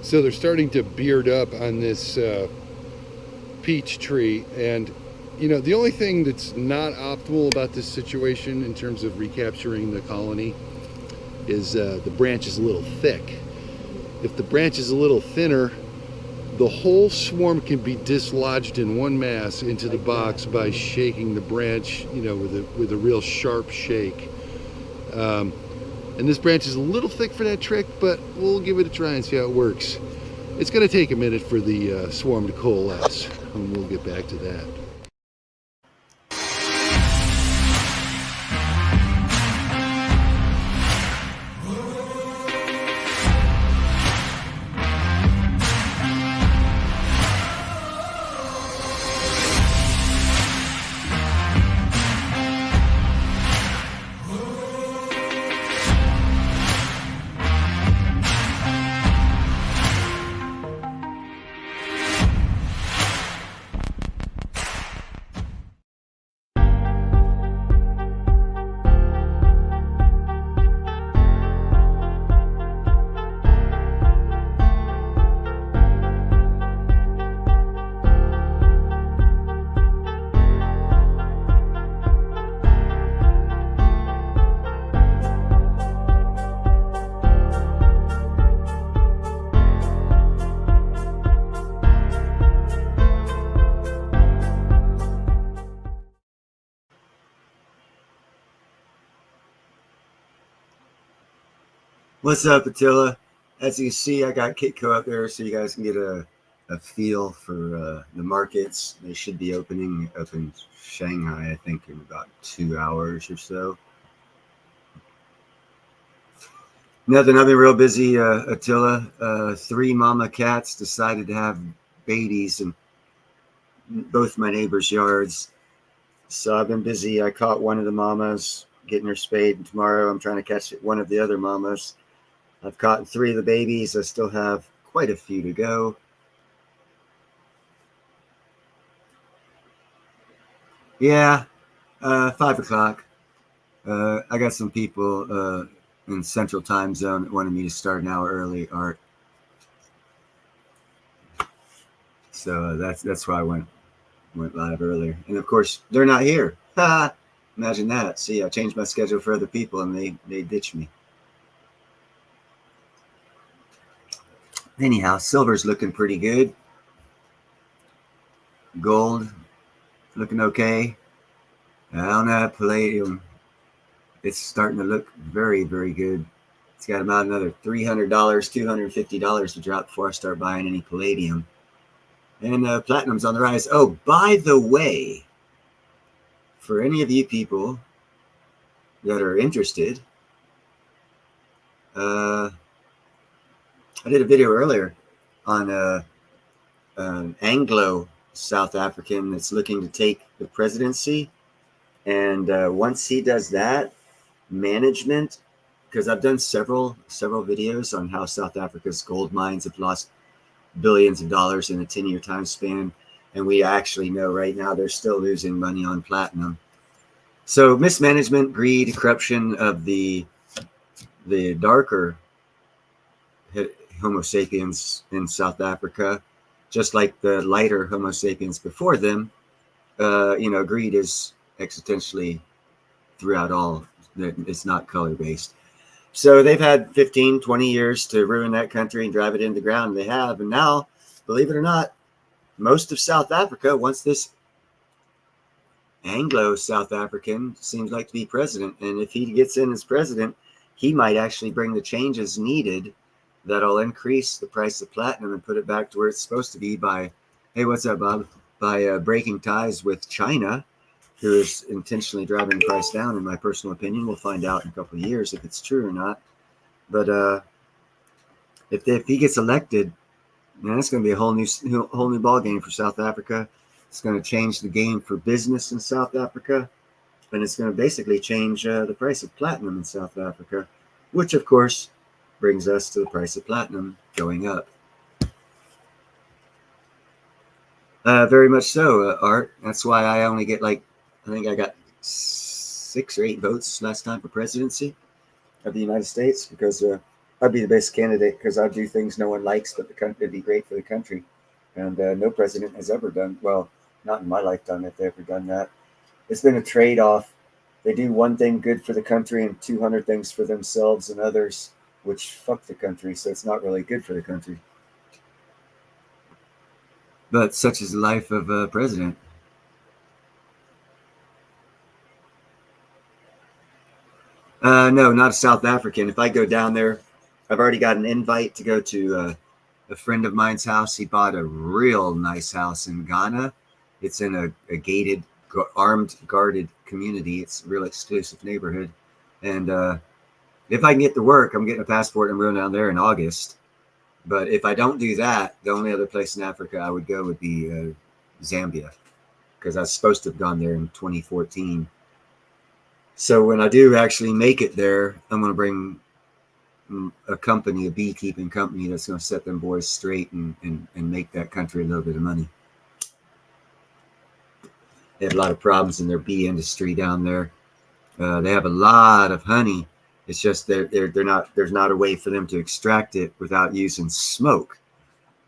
So they're starting to beard up on this peach tree. And, the only thing that's not optimal about this situation in terms of recapturing the colony is the branch is a little thick. If the branch is a little thinner, the whole swarm can be dislodged in one mass into the box by shaking the branch, with a real sharp shake. And this branch is a little thick for that trick, but we'll give it a try and see how it works. It's going to take a minute for the swarm to coalesce, and we'll get back to that. What's up, Attila? As you see, I got Kitco up there so you guys can get a feel for the markets. They should be opening up in Shanghai, I think, in about 2 hours or so. Nothing. I've been real busy, Attila. 3 mama cats decided to have babies in both my neighbors' yards. So I've been busy. I caught one of the mamas, getting her spayed, and tomorrow I'm trying to catch one of the other mamas. I've caught 3 of the babies. I still have quite a few to go. Yeah, 5 o'clock. I got some people in Central Time Zone that wanted me to start an hour early, Art. So that's why I went live earlier. And of course, they're not here. Imagine that. See, I changed my schedule for other people, and they ditched me. Anyhow, silver's looking pretty good. Gold looking okay. I don't know, palladium, it's starting to look very, very good. It's got about another $300, $250 to drop before I start buying any palladium. And platinum's on the rise. Oh, by the way, for any of you people that are interested, I did a video earlier on an Anglo South African that's looking to take the presidency. And once he does that, management, because I've done several videos on how South Africa's gold mines have lost billions of dollars in a 10-year time span. And we actually know right now they're still losing money on platinum. So mismanagement, greed, corruption of the darker Homo sapiens in South Africa, just like the lighter Homo sapiens before them, greed is existentially throughout all. It's not color-based. So they've had 15, 20 years to ruin that country and drive it into the ground. They have. And now, believe it or not, most of South Africa wants this Anglo-South African seems like to be president. And if he gets in as president, he might actually bring the changes needed that'll increase the price of platinum and put it back to where it's supposed to be by, hey, what's up, Bob? By breaking ties with China, who is intentionally driving the price down, in my personal opinion. We'll find out in a couple of years if it's true or not. But if he gets elected, man, it's going to be a whole new ball game for South Africa. It's going to change the game for business in South Africa, and it's going to basically change the price of platinum in South Africa, which, of course, brings us to the price of platinum going up. Very much so, Art. That's why I only get I think I got 6 or 8 votes last time for presidency of the United States, because I'd be the best candidate because I'd do things no one likes, but the country would be great for the country. And no president has ever done well. Not in my lifetime have they ever done that. It's been a trade-off. They do one thing good for the country and 200 things for themselves and others, which fuck the country. So it's not really good for the country. But such is the life of a president. No, not a South African. If I go down there, I've already got an invite to go to a friend of mine's house. He bought a real nice house in Ghana. It's in a gated, armed, guarded community. It's a real exclusive neighborhood. And if I can get to work, I'm getting a passport and I'm going down there in August. But if I don't do that, the only other place in Africa I would go would be Zambia, because I was supposed to have gone there in 2014. So when I do actually make it there, I'm going to bring a company, a beekeeping company that's going to set them boys straight and make that country a little bit of money. They have a lot of problems in their bee industry down there. They have a lot of honey. It's just they're not, there's not a way for them to extract it without using smoke.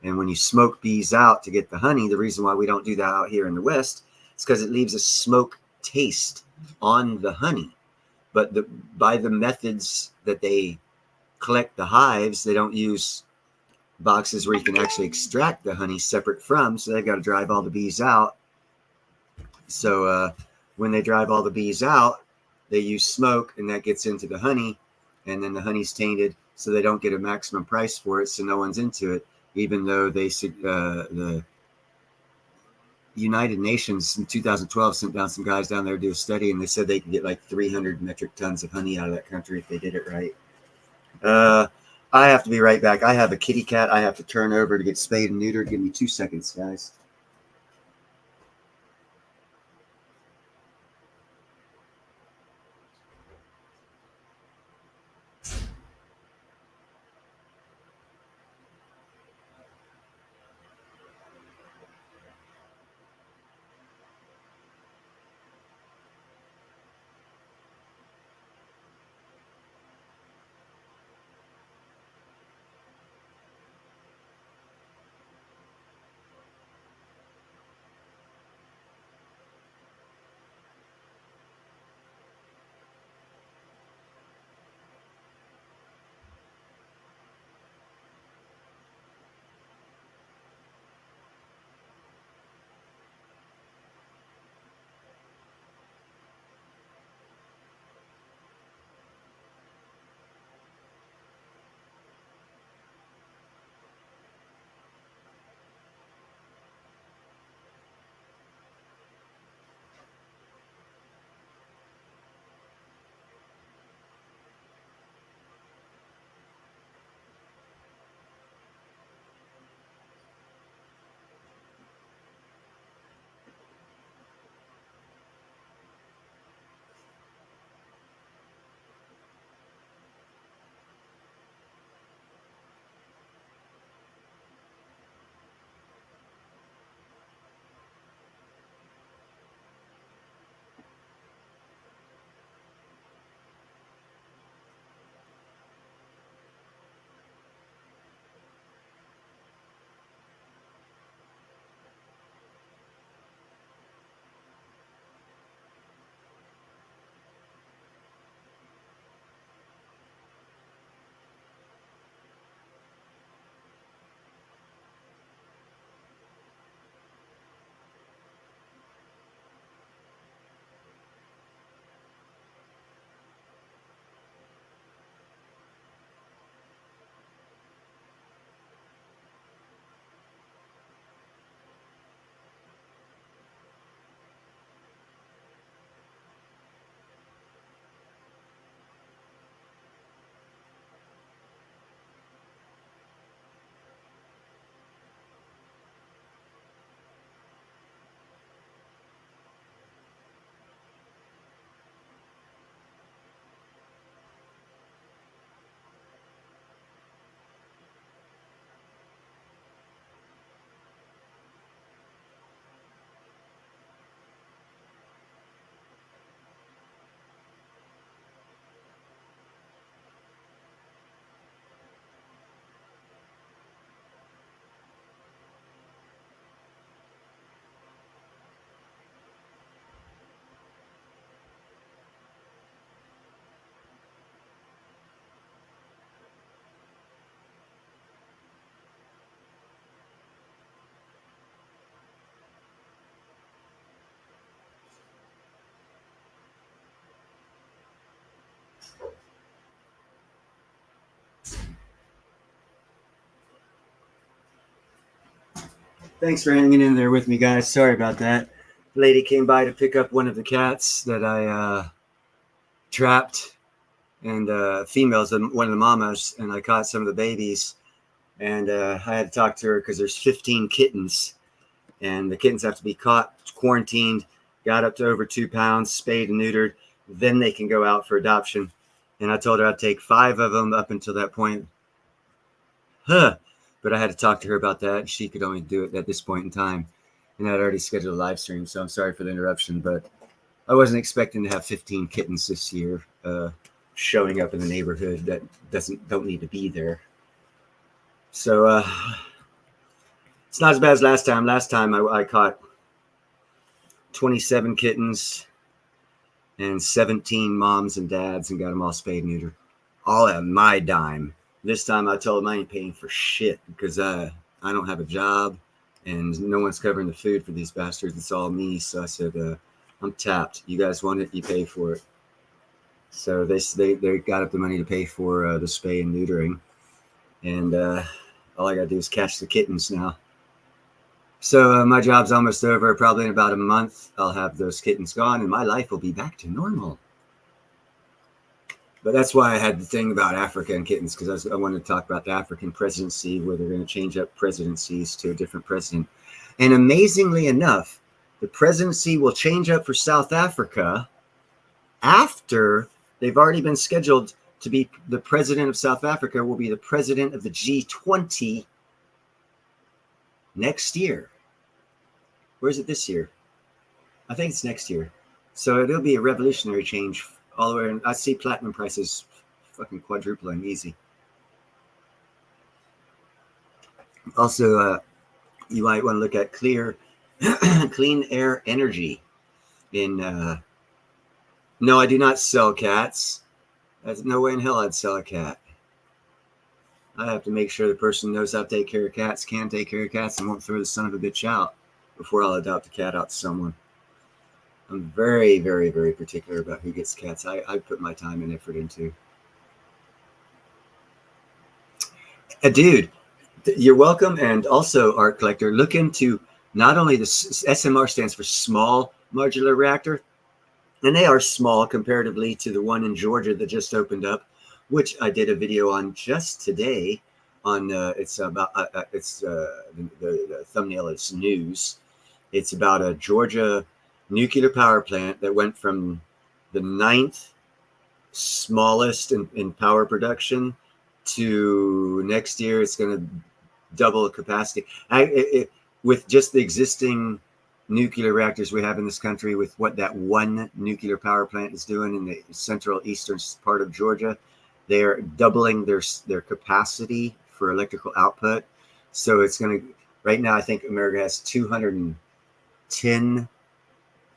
And when you smoke bees out to get the honey, the reason why we don't do that out here in the West is because it leaves a smoke taste on the honey. But by the methods that they collect the hives, they don't use boxes where you can actually extract the honey separate from, so they've got to drive all the bees out. So when they drive all the bees out, they use smoke, and that gets into the honey, and then the honey's tainted, so they don't get a maximum price for it, so no one's into it, even though the United Nations in 2012 sent down some guys down there to do a study, and they said they could get like 300 metric tons of honey out of that country if they did it right. I have to be right back. I have a kitty cat I have to turn over to get spayed and neutered. Give me 2 seconds, guys. Thanks for hanging in there with me, guys. Sorry about that. The lady came by to pick up one of the cats that I trapped, and females, one of the mamas, and I caught some of the babies. And I had to talk to her because there's 15 kittens, and the kittens have to be caught, quarantined, got up to over 2 pounds, spayed and neutered. Then they can go out for adoption. And I told her I'd take 5 of them up until that point. But I had to talk to her about that. She could only do it at this point in time. And I'd already scheduled a live stream, so I'm sorry for the interruption. But I wasn't expecting to have 15 kittens this year showing up in the neighborhood that don't need to be there. So it's not as bad as last time. Last time I caught 27 kittens and 17 moms and dads and got them all spayed and neutered. All at my dime. This time I told them I ain't paying for shit because I don't have a job and no one's covering the food for these bastards. It's all me. So I said, I'm tapped. You guys want it, you pay for it. So they got up the money to pay for the spay and neutering. And all I got to do is catch the kittens now. So my job's almost over. Probably in about a month, I'll have those kittens gone and my life will be back to normal. But that's why I had the thing about Africa and kittens, because I wanted to talk about the African presidency, where they're going to change up presidencies to a different president. And amazingly enough, the presidency will change up for South Africa after they've already been scheduled to be the president of South Africa will be the president of the G20 next year. Where is it this year? I think it's next year. So it'll be a revolutionary change all the way. And I see platinum prices fucking quadrupling easy. Also, you might want to look at clean air energy. No, I do not sell cats. There's no way in hell I'd sell a cat. I have to make sure the person knows how to take care of cats, can take care of cats, and won't throw the son of a bitch out before I'll adopt a cat out to someone. I'm very, very, very particular about who gets cats. I put my time and effort into. Dude, you're welcome. And also, Art Collector, look into not only the SMR stands for Small Modular Reactor, and they are small comparatively to the one in Georgia that just opened up, which I did a video on just today. On it's about the thumbnail is news. It's about a Georgia nuclear power plant that went from the 9th smallest in power production to next year it's going to double the capacity. With just the existing nuclear reactors we have in this country, with what that one nuclear power plant is doing in the central eastern part of Georgia, they're doubling their capacity for electrical output. So it's going to, right now I think America has 210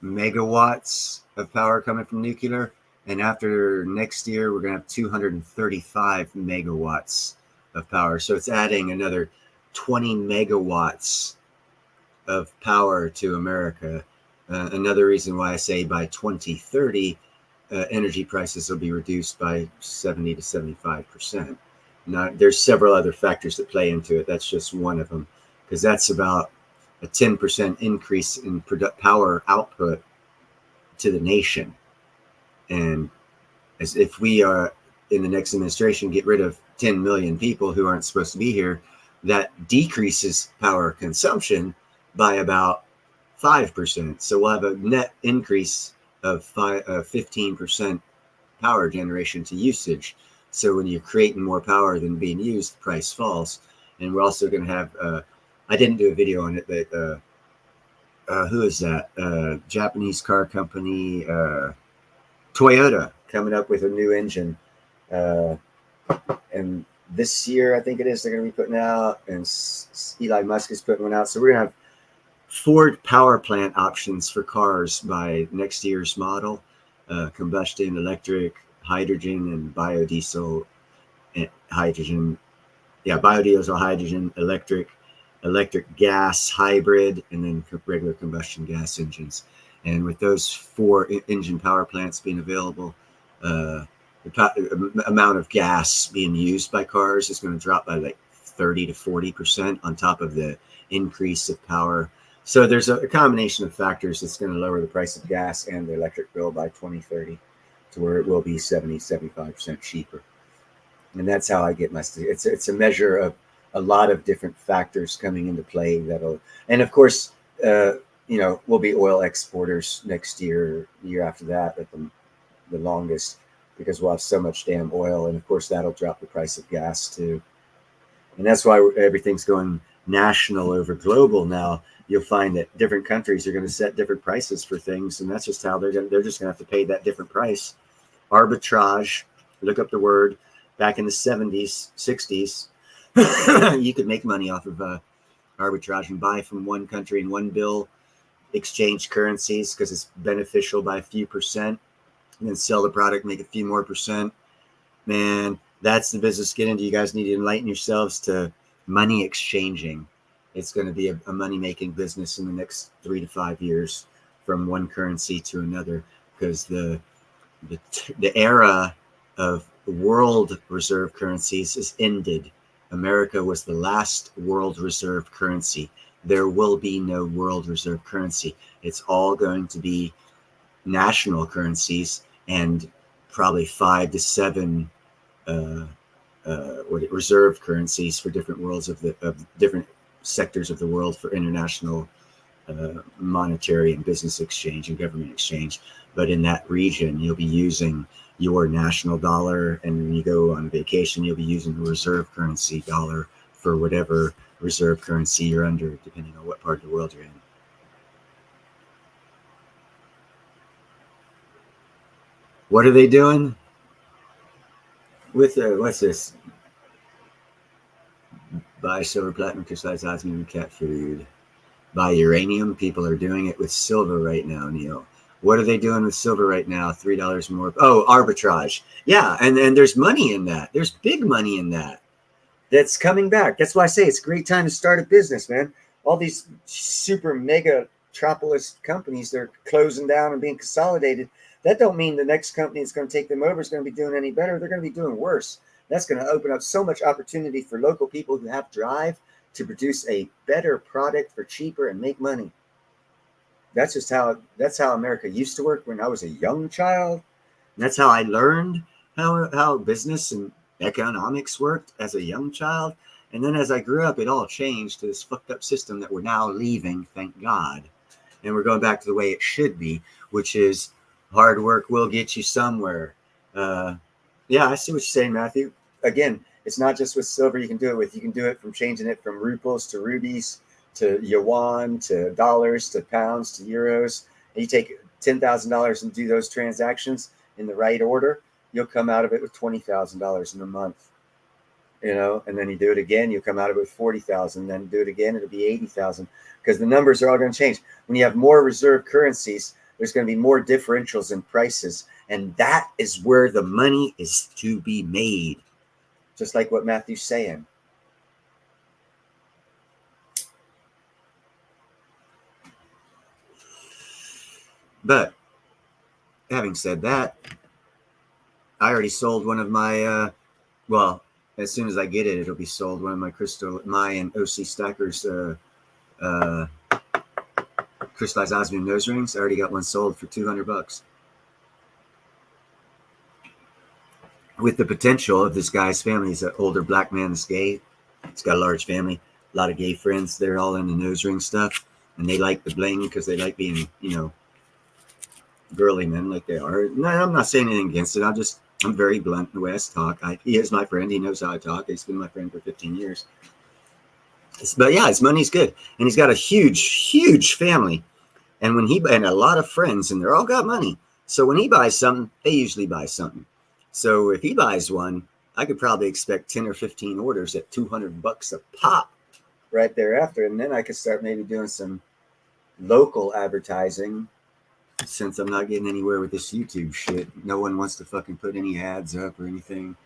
megawatts of power coming from nuclear, and after next year we're going to have 235 megawatts of power. So it's adding another 20 megawatts of power to America. Another reason why I say by 2030 energy prices will be reduced by 70 to 75%. Now there's several other factors that play into it. That's just one of them, because that's about a 10% increase in power output to the nation. And as if we are in the next administration get rid of 10 million people who aren't supposed to be here, that decreases power consumption by about 5%. So we'll have a net increase of 15% power generation to usage. So when you're creating more power than being used, the price falls. And we're also going to have I didn't do a video on it, but who is that? Japanese car company, Toyota, coming up with a new engine. And this year, I think it is, they're going to be putting out, and Elon Musk is putting one out. So we're going to have Ford power plant options for cars by next year's model. Combustion, electric, hydrogen, and biodiesel, and hydrogen. Yeah, biodiesel, hydrogen, electric gas, hybrid, and then regular combustion gas engines. And with those 4 engine power plants being available, the amount of gas being used by cars is going to drop by like 30 to 40% on top of the increase of power. So there's a combination of factors that's going to lower the price of gas and the electric bill by 2030 to where it will be 70-75% cheaper. And that's how I get my, it's a measure of a lot of different factors coming into play that'll, and of course, we'll be oil exporters next year, year after that at the longest, because we'll have so much damn oil. And of course, that'll drop the price of gas too. And that's why everything's going national over global now. You'll find that different countries are going to set different prices for things. And that's just how they're just going to have to pay that different price. Arbitrage, look up the word. Back in the 70s, 60s, you could make money off of arbitrage and buy from one country in one bill, exchange currencies because it's beneficial by a few percent, and then sell the product, make a few more percent. Man, that's the business get into. You guys need to enlighten yourselves to money exchanging. It's going to be a money-making business in the next 3 to 5 years from one currency to another, because the era of world reserve currencies is ended. America was the last world reserve currency. There will be no world reserve currency. It's all going to be national currencies and probably 5 to 7 reserve currencies for different worlds of different sectors of the world for international monetary and business exchange and government exchange. But in that region, you'll be using your national dollar, and when you go on vacation, you'll be using the reserve currency dollar for whatever reserve currency you're under, depending on what part of the world you're in. What are they doing with what's this? Buy silver, platinum, crystallized osmium, cat food. Buy uranium. People are doing it with silver right now, Neil. What are they doing with silver right now? $3 more. Oh, arbitrage. Yeah, and there's money in that. There's big money in that. That's coming back. That's why I say it's a great time to start a business, man. All these super mega metropolis companies, they're closing down and being consolidated. That don't mean the next company that's going to take them over is going to be doing any better. They're going to be doing worse. That's going to open up so much opportunity for local people who have drive to produce a better product for cheaper and make money. That's how America used to work when I was a young child. And that's how I learned how business and economics worked as a young child. And then as I grew up, it all changed to this fucked up system that we're now leaving, thank God. And we're going back to the way it should be, which is hard work will get you somewhere. Yeah, I see what you're saying, Matthew. Again, it's not just with silver you can do it with. You can do it from changing it from ruples to rubies, to yuan, to dollars, to pounds, to euros. And you take $10,000 and do those transactions in the right order, you'll come out of it with $20,000 in a month. And then you do it again, you'll come out of it with 40,000. Then do it again, it'll be 80,000, because the numbers are all going to change. When you have more reserve currencies, there's going to be more differentials in prices, and that is where the money is to be made. Just like what Matthew's saying. But having said that, I already sold one of my, as soon as I get it, it'll be sold. One of my crystal Mayan OC Stackers crystallized osmium nose rings. I already got one sold for $200. With the potential of this guy's family. He's an older black man that's gay. He's got a large family, a lot of gay friends. They're all in the nose ring stuff, and they like the bling because they like being, girly men like they are. No, I'm not saying anything against it. I'm very blunt in the way I talk. He is my friend. He knows how I talk. He's been my friend for 15 years. But yeah, his money's good. And he's got a huge, huge family. And and a lot of friends, and they're all got money. So when he buys something, they usually buy something. So if he buys one, I could probably expect 10 or 15 orders at $200 a pop right thereafter. And then I could start maybe doing some local advertising, since I'm not getting anywhere with this YouTube shit. No one wants to fucking put any ads up or anything.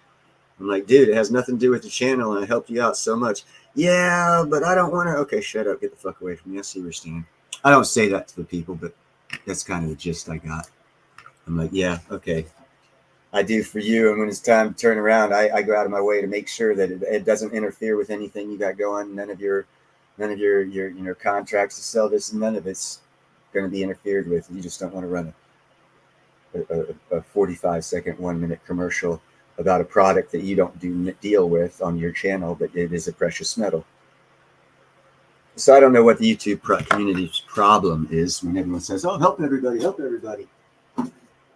I'm like, dude, it has nothing to do with the channel, and I helped you out so much. Yeah, but I don't want to. Okay, shut up. Get the fuck away from me. I see where you're standing. I don't say that to the people, but that's kind of the gist I got. I'm like, yeah, okay. I do for you. And when it's time to turn around, I go out of my way to make sure that it doesn't interfere with anything you got going. None of your contracts to sell this, none of it's going to be interfered with. You just don't want to run a 45-second, 1-minute commercial about a product that you don't deal with on your channel, but it is a precious metal. So I don't know what the YouTube community's problem is when everyone says, "Oh, help everybody, help everybody."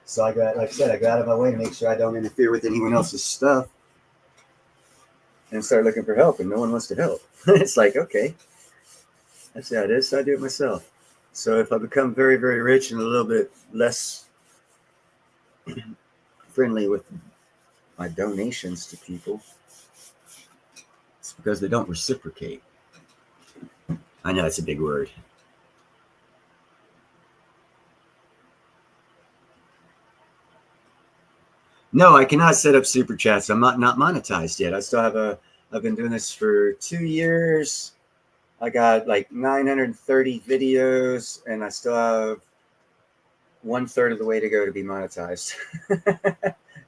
So I got, like I said, I go out of my way to make sure I don't interfere with anyone else's stuff, and start looking for help, and no one wants to help. It's like, okay, that's how it is. So I do it myself. So if I become very, very rich and a little bit less friendly with my donations to people, it's because they don't reciprocate. I know it's a big word. No, I cannot set up super chats. I'm not monetized yet. I still have I've been doing this for 2 years. I got like 930 videos, and I still have 1/3 of the way to go to be monetized.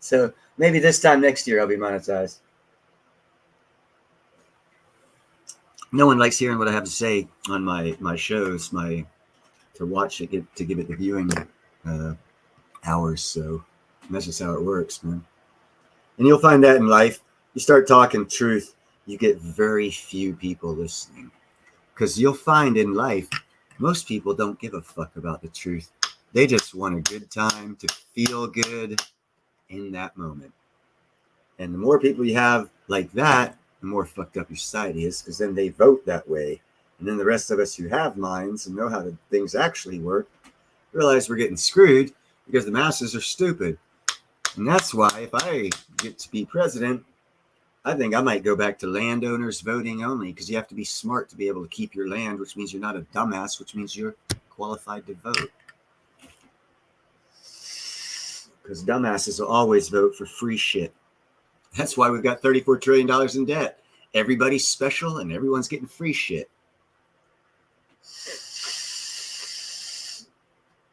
So maybe this time next year I'll be monetized. No one likes hearing what I have to say on my shows, to watch it, to give it the viewing hours. So that's just how it works, man. And you'll find that in life. You start talking truth, you get very few people listening. Because you'll find in life, most people don't give a fuck about the truth. They just want a good time to feel good in that moment. And the more people you have like that, the more fucked up your society is, because then they vote that way. And then the rest of us who have minds and know how things actually work realize we're getting screwed because the masses are stupid. And that's why if I get to be president, I think I might go back to landowners voting only, because you have to be smart to be able to keep your land, which means you're not a dumbass, which means you're qualified to vote. Because dumbasses will always vote for free shit. That's why we've got $34 trillion in debt. Everybody's special and everyone's getting free shit.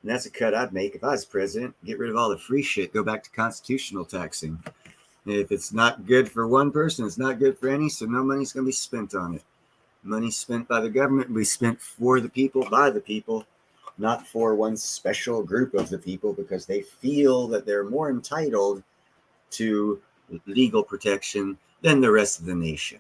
And that's a cut I'd make if I was president. Get rid of all the free shit. Go back to constitutional taxing. If it's not good for one person, it's not good for any, so no money's going to be spent on it. Money spent by the government will be spent for the people, by the people, not for one special group of the people, because they feel that they're more entitled to legal protection than the rest of the nation.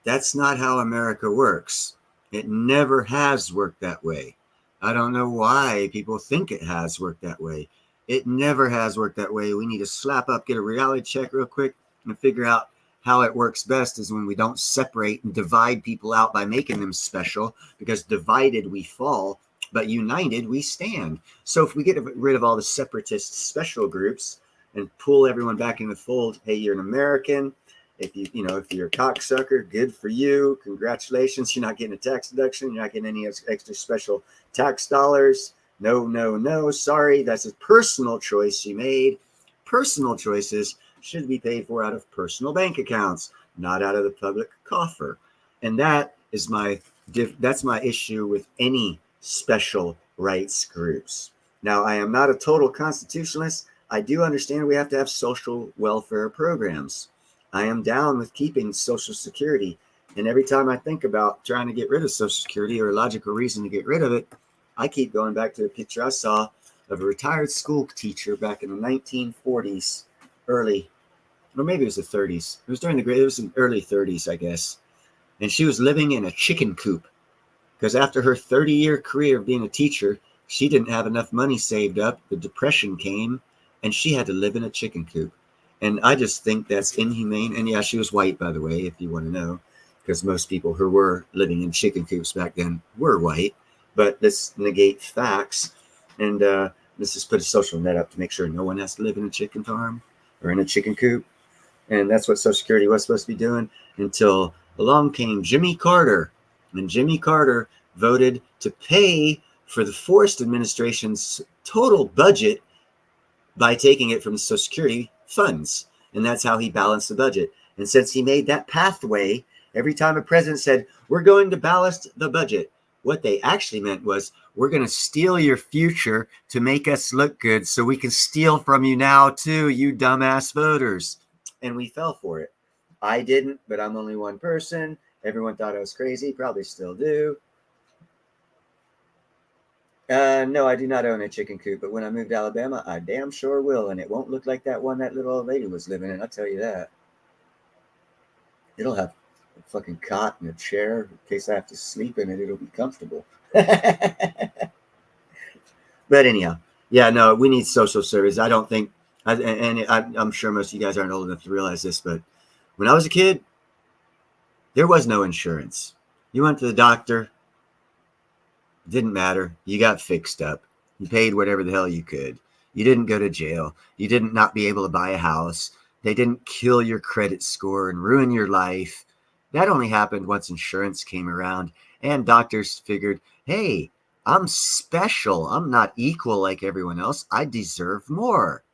That's not how America works. It never has worked that way. I don't know why people think it has worked that way. It never has worked that way. We need to slap up, get a reality check real quick, and figure out how it works best is when we don't separate and divide people out by making them special, because divided we fall, but united we stand. So if we get rid of all the separatist special groups and pull everyone back in the fold, hey, you're an American. If you're a cocksucker, good for you. Congratulations. You're not getting a tax deduction. You're not getting any extra special tax dollars. No. Sorry. That's a personal choice you made. Personal choices should be paid for out of personal bank accounts, not out of the public coffer. And that's my issue with any special rights groups. Now, I am not a total constitutionalist. I do understand we have to have social welfare programs. I am down with keeping Social Security. And every time I think about trying to get rid of Social Security or a logical reason to get rid of it, I keep going back to a picture I saw of a retired school teacher back in the 1940s, or maybe it was the 30s. It was in the early 30s, I guess. And she was living in a chicken coop, because after her 30-year career of being a teacher, she didn't have enough money saved up. The Depression came, and she had to live in a chicken coop. And I just think that's inhumane. And yeah, she was white, by the way, if you want to know, because most people who were living in chicken coops back then were white. But let's negate facts. And let's just put a social net up to make sure no one has to live in a chicken farm or in a chicken coop. And that's what Social Security was supposed to be doing, until along came Jimmy Carter. And Jimmy Carter voted to pay for the Forest Administration's total budget by taking it from the Social Security funds. And that's how he balanced the budget. And since he made that pathway, every time a president said, we're going to balance the budget, What they actually meant was, we're going to steal your future to make us look good so we can steal from you now too, you dumbass voters. And we fell for it. I didn't, but I'm only one person. Everyone thought I was crazy, probably still do. No, I do not own a chicken coop, but when I move to Alabama, I damn sure will, and it won't look like that one that little old lady was living in, I'll tell you that. It'll have a fucking cot and a chair in case I have to sleep in it. It'll be comfortable. But anyhow, yeah, no, we need social service. I don't think, I'm sure most of you guys aren't old enough to realize this, but when I was a kid, there was no insurance. You went to the doctor, didn't matter. You got fixed up. You paid whatever the hell you could. You didn't go to jail. You didn't not be able to buy a house. They didn't kill your credit score and ruin your life. That only happened once insurance came around and doctors figured, hey, I'm special. I'm not equal like everyone else. I deserve more.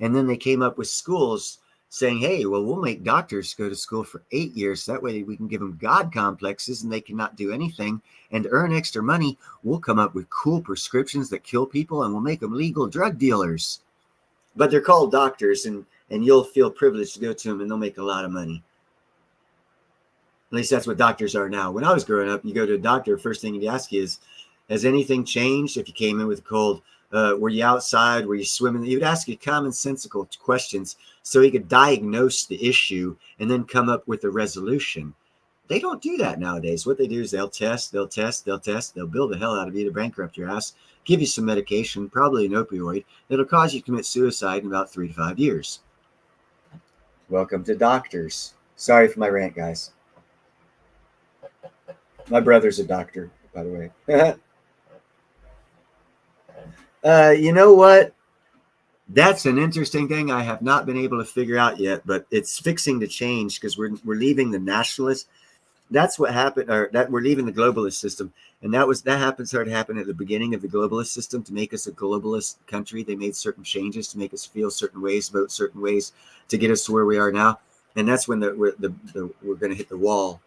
And then they came up with schools saying, hey, well, we'll make doctors go to school for 8 years. That way we can give them God complexes and they cannot do anything and earn extra money. We'll come up with cool prescriptions that kill people and we'll make them legal drug dealers. But they're called doctors, and you'll feel privileged to go to them and they'll make a lot of money. At least that's what doctors are now. When I was growing up, you go to a doctor, first thing he'd ask you is, has anything changed? If you came in with a cold, were you outside? Were you swimming? He would ask you commonsensical questions so he could diagnose the issue and then come up with a resolution. They don't do that nowadays. What they do is they'll test. They'll bill the hell out of you to bankrupt your ass, give you some medication, probably an opioid, that'll cause you to commit suicide in about 3 to 5 years. Welcome to doctors. Sorry for my rant, guys. My brother's a doctor, by the way. You know what? That's an interesting thing I have not been able to figure out yet, but it's fixing to change because we're leaving the nationalist. That's what happened, or that we're leaving the globalist system. And started happening at the beginning of the globalist system to make us a globalist country. They made certain changes to make us feel certain ways, vote certain ways to get us to where we are now. And that's when we're going to hit the wall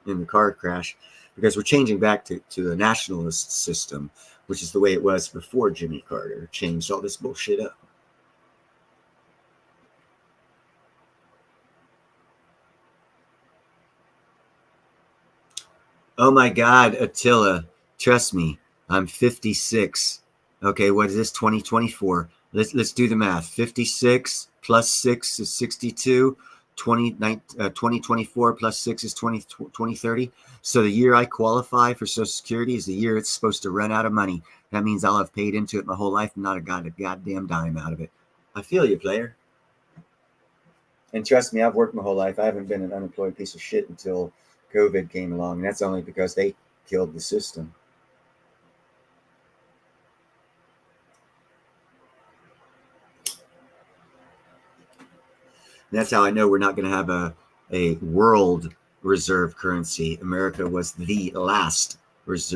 in the car crash, because we're changing back to a nationalist system, which is the way it was before Jimmy Carter changed all this bullshit up. Oh my God, Attila, trust me, I'm 56. Okay, what is this, 2024? Let's do the math. 56 plus 6 is 62. 2024 plus 6 is 2030. So the year I qualify for Social Security is the year it's supposed to run out of money. That means I'll have paid into it my whole life and not got a goddamn dime out of it. I feel you, player. And trust me, I've worked my whole life. I haven't been an unemployed piece of shit until COVID came along. And that's only because they killed the system. And that's how I know we're not going to have a world reserve currency. America was the last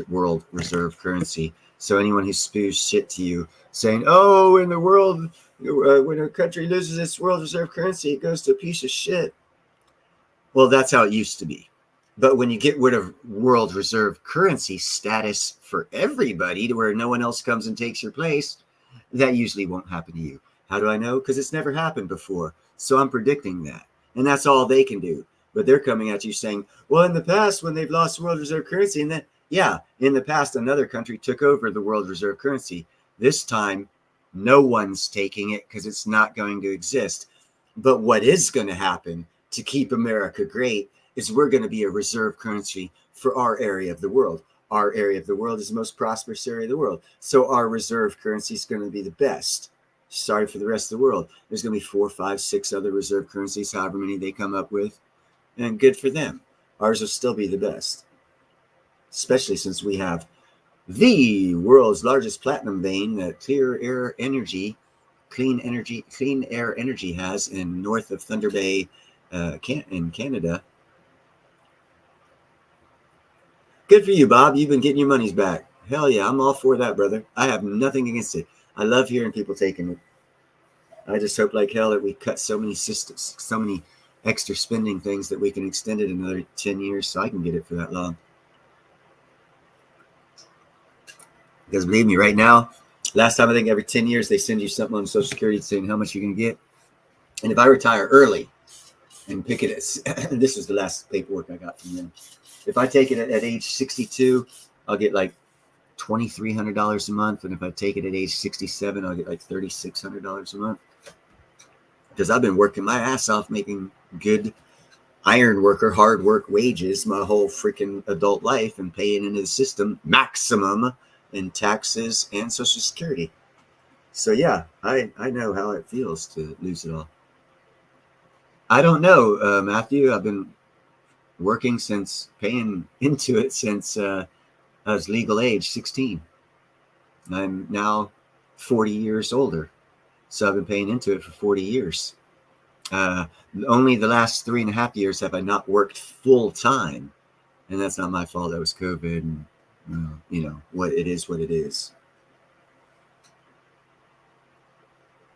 world reserve currency. So anyone who spews shit to you saying, oh, in the world, when a country loses its world reserve currency, it goes to a piece of shit. Well, that's how it used to be. But when you get rid of world reserve currency status for everybody to where no one else comes and takes your place, that usually won't happen to you. How do I know? Because it's never happened before. So I'm predicting that. And that's all they can do. But they're coming at you saying, well, in the past, when they've lost world reserve currency, and then, yeah, in the past, another country took over the world reserve currency. This time, no one's taking it because it's not going to exist. But what is going to happen to keep America great is we're going to be a reserve currency for our area of the world. Our area of the world is the most prosperous area of the world. So our reserve currency is going to be the best. Sorry for the rest of the world. There's going to be 4, 5, 6 other reserve currencies, however many they come up with. And good for them. Ours will still be the best. Especially since we have the world's largest platinum vein that Clean Air Energy has in north of Thunder Bay in Canada. Good for you, Bob. You've been getting your monies back. Hell yeah, I'm all for that, brother. I have nothing against it. I love hearing people taking it. I just hope like hell that we cut so many systems, so many extra spending things that we can extend it another 10 years so I can get it for that long. Because believe me, right now, last time I think every 10 years they send you something on Social Security saying how much you're going to get. And if I retire early and pick it as, this was the last paperwork I got from them. If I take it at age 62, I'll get like $2,300 a month. And if I take it at age 67, I'll get like $3,600 a month. Because I've been working my ass off making good iron worker, hard work wages my whole freaking adult life and paying into the system maximum in taxes and Social Security. So yeah, I know how it feels to lose it all. I don't know, Matthew. I've been working since paying into it since I was legal age 16. I'm now 40 years older. So I've been paying into it for 40 years. Only the last 3.5 years have I not worked full time. And that's not my fault. That was COVID. And, you know, what it is.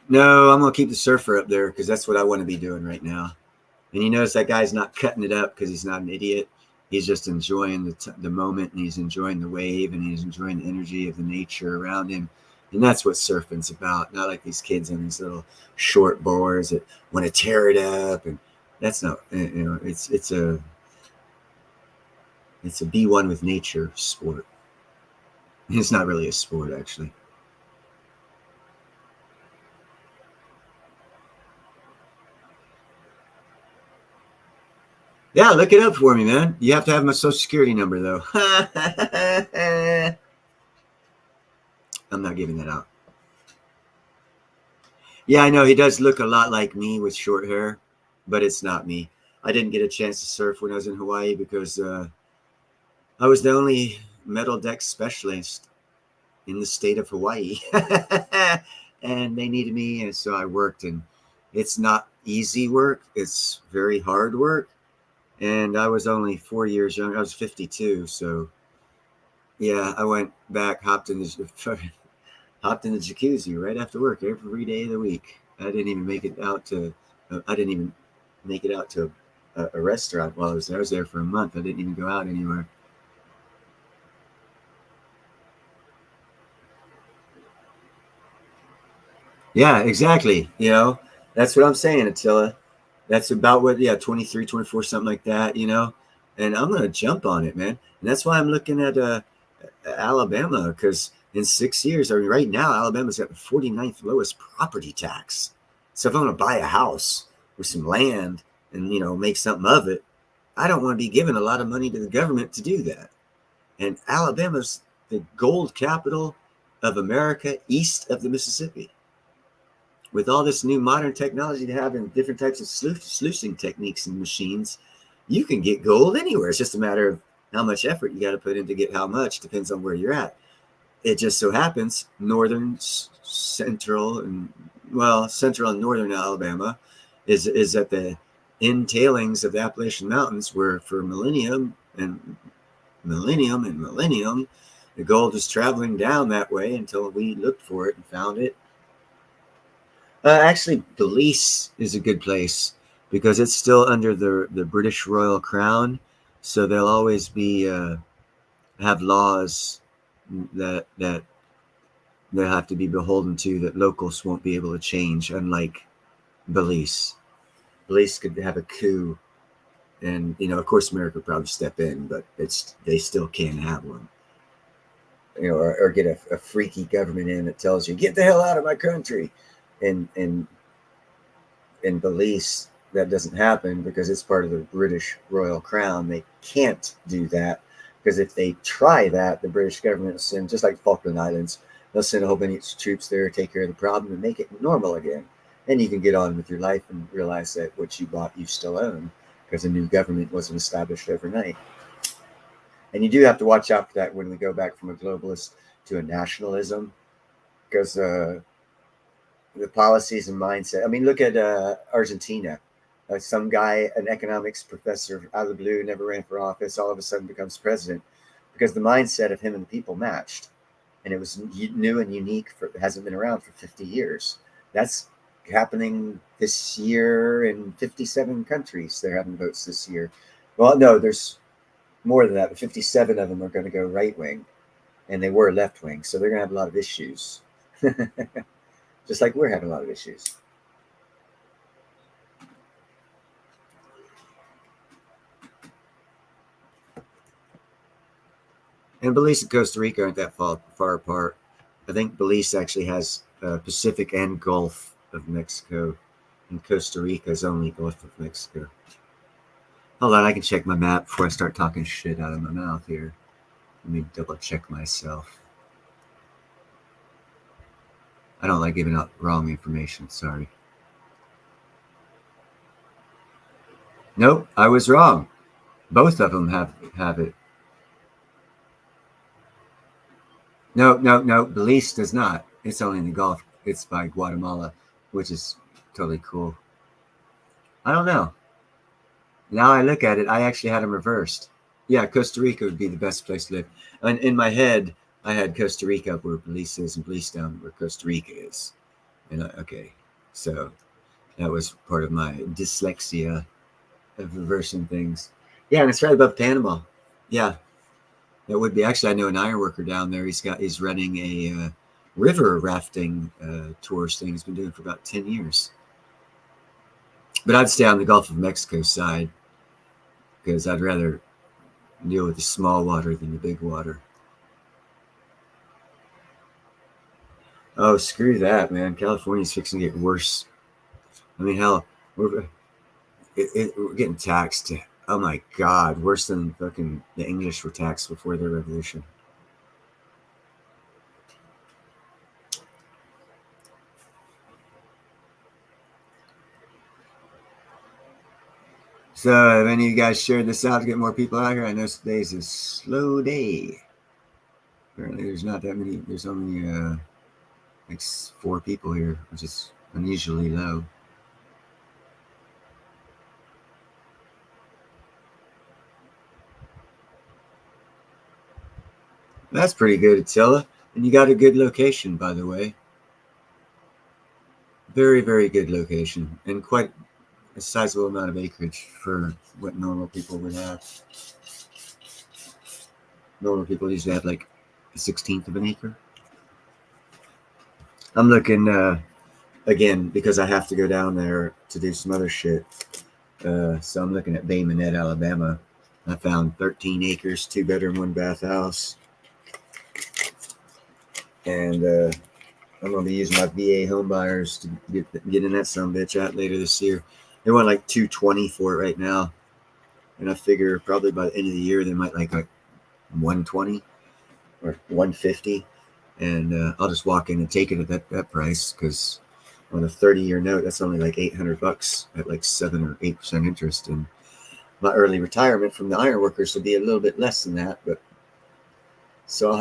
No, I'm going to keep the surfer up there because that's what I want to be doing right now. And you notice that guy's not cutting it up because he's not an idiot. He's just enjoying the moment, and he's enjoying the wave, and he's enjoying the energy of the nature around him. And that's what surfing's about. Not like these kids on these little short boards that want to tear it up. And that's not, you know, it's a be one with nature sport. It's not really a sport, actually. Yeah, look it up for me, man. You have to have my Social Security number, though. I'm not giving that out. Yeah, I know he does look a lot like me with short hair, but it's not me. I didn't get a chance to surf when I was in Hawaii because I was the only metal deck specialist in the state of Hawaii. And they needed me, and so I worked. And it's not easy work. It's very hard work. And I was only 4 years young. I was 52. So, yeah, I went back, hopped in the jacuzzi right after work every day of the week. I didn't even make it out to a restaurant while I was there. I was there for a month. I didn't even go out anywhere. Yeah, exactly. You know, that's what I'm saying, Attila. That's about what, yeah, 23, 24, something like that, you know. And I'm going to jump on it, man. And that's why I'm looking at Alabama, because in 6 years, I mean, right now, Alabama's got the 49th lowest property tax. So if I'm going to buy a house with some land and, you know, make something of it, I don't want to be giving a lot of money to the government to do that. And Alabama's the gold capital of America east of the Mississippi. With all this new modern technology to have and different types of sluicing techniques and machines, you can get gold anywhere. It's just a matter of how much effort you got to put in to get how much, depends on where you're at. It just so happens central and northern Alabama is at the entailings of the Appalachian Mountains, where for millennium, the gold was traveling down that way until we looked for it and found it. Actually, Belize is a good place because it's still under the British Royal Crown, so they'll always be have laws that they have to be beholden to that locals won't be able to change. Unlike Belize could have a coup, and you know, of course, America would probably step in, but they still can't have one. You know, or get a freaky government in that tells you, get the hell out of my country. In Belize, that doesn't happen because it's part of the British Royal Crown. They can't do that because if they try that, the British government will send, just like Falkland Islands, they'll send a whole bunch of troops there, take care of the problem, and make it normal again. And you can get on with your life and realize that what you bought, you still own, because a new government wasn't established overnight. And you do have to watch out for that when we go back from a globalist to a nationalism, because the policies and mindset. I mean, look at Argentina. Some guy, an economics professor out of the blue, never ran for office, all of a sudden becomes president because the mindset of him and the people matched. And it was new and unique. It hasn't been around for 50 years. That's happening this year in 57 countries. They're having votes this year. Well, no, there's more than that. 57 of them are going to go right wing. and they were left wing, so they're gonna have a lot of issues, just like we're having a lot of issues. And Belize and Costa Rica aren't that far apart. I think Belize actually has Pacific and Gulf of Mexico, and Costa Rica is only Gulf of Mexico. Hold on, I can check my map before I start talking shit out of my mouth here. Let me double check myself. I don't like giving out wrong information, sorry. Nope, I was wrong. Both of them have it. No, Belize does not. It's only in the Gulf. It's by Guatemala, which is totally cool. I don't know. Now I look at it, I actually had them reversed. Yeah, Costa Rica would be the best place to live. And in my head, I had Costa Rica up where Belize is and Belize down where Costa Rica is. And okay, so that was part of my dyslexia of reversing things. Yeah, and it's right above Panama. Yeah, that would be. Actually, I know an iron worker down there. He's running a river rafting tours thing. He's been doing it for about 10 years. But I'd stay on the Gulf of Mexico side because I'd rather deal with the small water than the big water. Oh, screw that, man. California's fixing to get worse. I mean, hell, we're getting taxed. Oh my God, worse than fucking the English were taxed before their revolution. So, have any of you guys shared this out to get more people out here? I know today's a slow day. Apparently, there's not that many. There's only like 4 people here, which is unusually low. That's pretty good, Attila. And you got a good location, by the way. Very, very good location. And quite a sizable amount of acreage for what normal people would have. Normal people usually have like a 1/16 of an acre. I'm looking, again, because I have to go down there to do some other shit. So I'm looking at Bay Minette, Alabama. I found 13 acres, 2-bedroom, 1-bath house. And I'm going to be using my VA home buyers to get in that sumbitch out later this year. They want like $220 for it right now. And I figure probably by the end of the year, they might like $120 or $150. And I'll just walk in and take it at that price because on a 30-year note, that's only like $800 at like 7 or 8% interest. And my early retirement from the iron workers will be a little bit less than that. But so I'll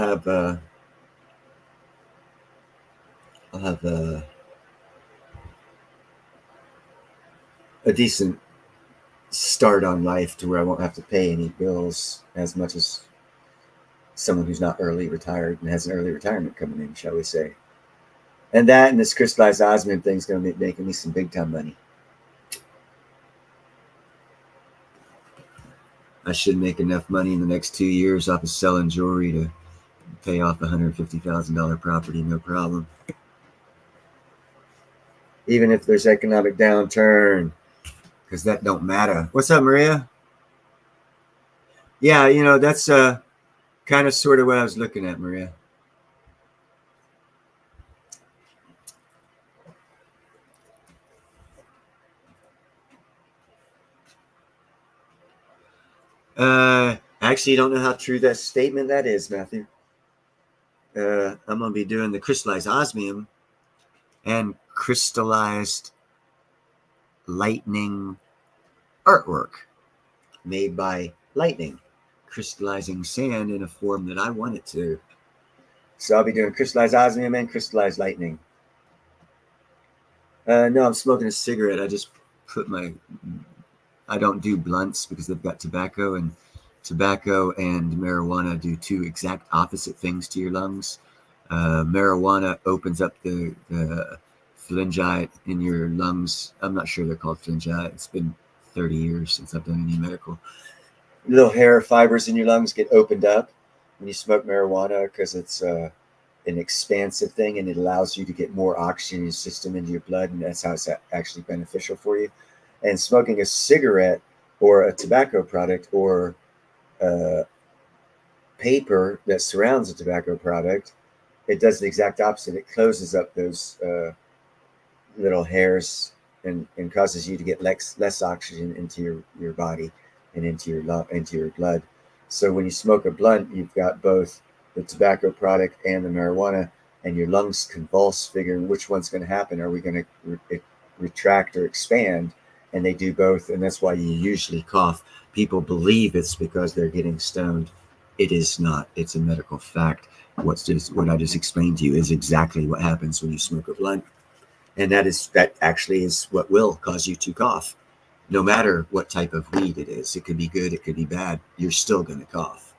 have a decent start on life to where I won't have to pay any bills as much as someone who's not early retired and has an early retirement coming in, shall we say. And that and this crystallized osmium thing is going to be making me some big time money. I should make enough money in the next 2 years off of selling jewelry to pay off a $150,000 property, no problem. Even if there's economic downturn, because that don't matter. What's up, Maria? Yeah, you know, that's kind of sort of what I was looking at, Maria. Actually, you don't know how true that statement that is, Matthew. I'm going to be doing the crystallized osmium and crystallized lightning artwork made by lightning, crystallizing sand in a form that I want it to. So I'll be doing crystallized osmium and crystallized lightning. No, I'm smoking a cigarette. I just put I don't do blunts because they've got tobacco, and tobacco and marijuana do 2 exact opposite things to your lungs. Marijuana opens up the phalange in your lungs. I'm not sure they're called phalange. It's been 30 years since I've done any medical. Little hair fibers in your lungs get opened up, when you smoke marijuana because it's an expansive thing and it allows you to get more oxygen in your system into your blood, and that's how it's actually beneficial for you. And smoking a cigarette or a tobacco product or uh, paper that surrounds a tobacco product, it does the exact opposite. It closes up those little hairs and causes you to get less oxygen into your body and into your blood. So when you smoke a blunt, you've got both the tobacco product and the marijuana, and your lungs convulse, figuring which one's going to happen. Are we going to retract or expand? And they do both, and that's why you usually cough. People believe it's because they're getting stoned. It is not. It's a medical fact. What I just explained to you is exactly what happens when you smoke a blunt. And that actually is what will cause you to cough. No matter what type of weed it is, it could be good, it could be bad, you're still going to cough.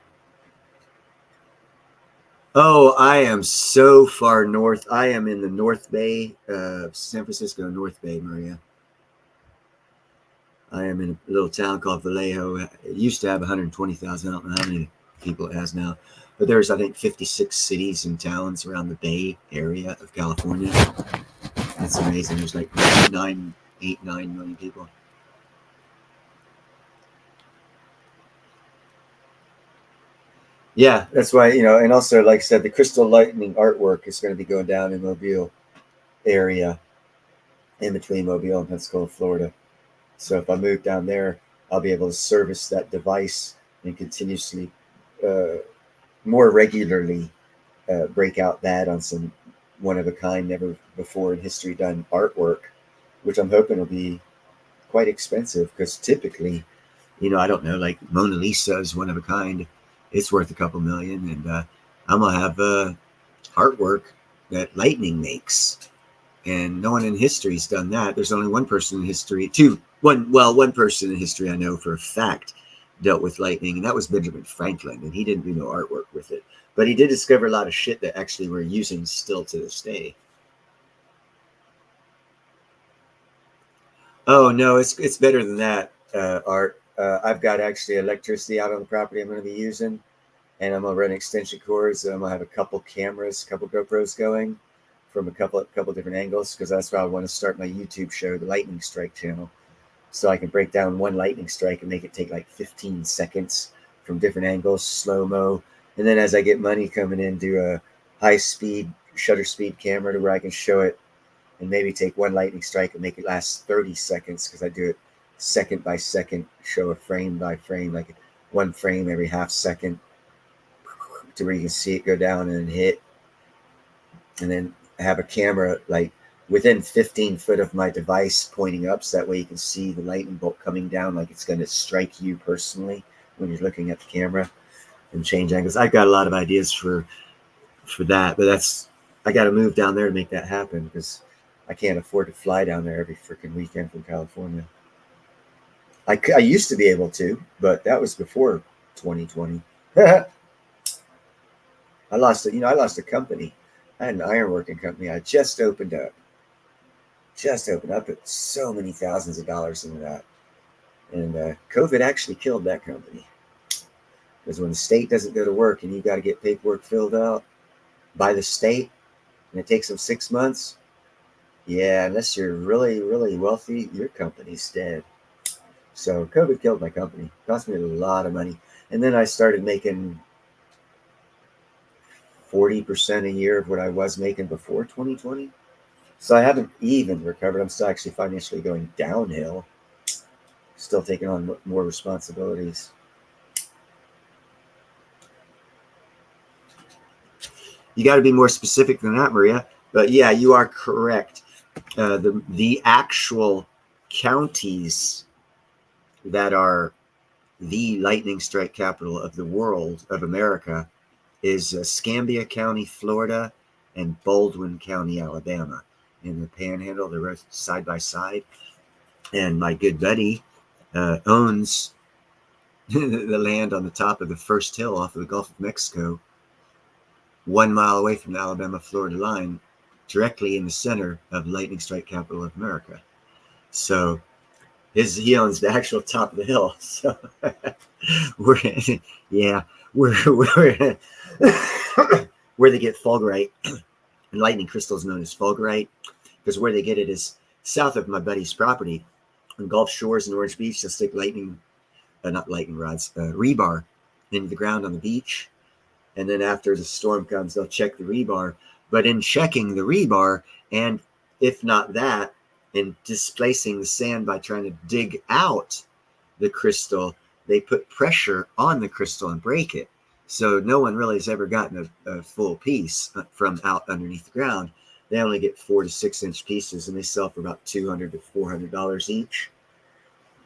Oh, I am so far north. I am in the North Bay, San Francisco, North Bay, Maria. I am in a little town called Vallejo. It used to have 120,000. I don't know how many people it has now. But there's, I think, 56 cities and towns around the Bay Area of California. That's amazing. There's like 9 million people. Yeah, that's why, and also, like I said, the Crystal Lightning artwork is going to be going down in Mobile area, in between Mobile and Pensacola, Florida. So if I move down there, I'll be able to service that device and continuously, more regularly, break out that on some one of a kind, never before in history done artwork, which I'm hoping will be quite expensive, because typically, I don't know, like Mona Lisa is one of a kind. It's worth a couple million, and I'm gonna have artwork that lightning makes, and no one in history's done that. There's only one person in history, one person in history I know for a fact dealt with lightning, and that was Benjamin Franklin, and he didn't do no artwork with it. But he did discover a lot of shit that actually we're using still to this day. Oh no, it's better than that, Art. I've got actually electricity out on the property I'm going to be using, and I'm gonna run extension cords. And I'm gonna have a couple cameras, a couple GoPros going from a couple different angles, because that's why I want to start my YouTube show, the Lightning Strike channel, so I can break down one lightning strike and make it take like 15 seconds from different angles, slow mo. And then as I get money coming in, do a high speed shutter speed camera to where I can show it and maybe take one lightning strike and make it last 30 seconds, because I do it second by second, show a frame by frame, like one frame every half second, to where you can see it go down and hit. And then have a camera like within 15 foot of my device pointing up, so that way you can see the lightning bolt coming down like it's going to strike you personally when you're looking at the camera, and change angles. I've got a lot of ideas for that, but I got to move down there to make that happen, because I can't afford to fly down there every freaking weekend from California. I used to be able to, but that was before 2020. I lost a company. I had an ironworking company. I just opened up. Put so many thousands of dollars into that. And COVID actually killed that company. Because when the state doesn't go to work and you got to get paperwork filled out by the state, and it takes them 6 months, yeah, unless you're really, really wealthy, your company's dead. So COVID killed my company. It cost me a lot of money. And then I started making 40% a year of what I was making before 2020. So I haven't even recovered. I'm still actually financially going downhill. Still taking on more responsibilities. You got to be more specific than that, Maria. But yeah, you are correct. The actual counties that are the lightning strike capital of the world, of America, is Escambia County, Florida, and Baldwin County, Alabama. In the Panhandle, they're both side by side. And my good buddy owns the land on the top of the first hill off of the Gulf of Mexico, 1 mile away from the Alabama-Florida line, directly in the center of the lightning strike capital of America. So he owns the actual top of the hill. So yeah, where where they get fulgurite, and lightning crystal is known as fulgurite, because where they get it is south of my buddy's property on Gulf Shores in Orange Beach. They'll stick not lightning rods, rebar into the ground on the beach. And then after the storm comes, they'll check the rebar. But in checking the rebar, and if not that, in displacing the sand by trying to dig out the crystal, they put pressure on the crystal and break it. So no one really has ever gotten a full piece from out underneath the ground. They only get 4 to 6 inch pieces, and they sell for about $200 to $400 each.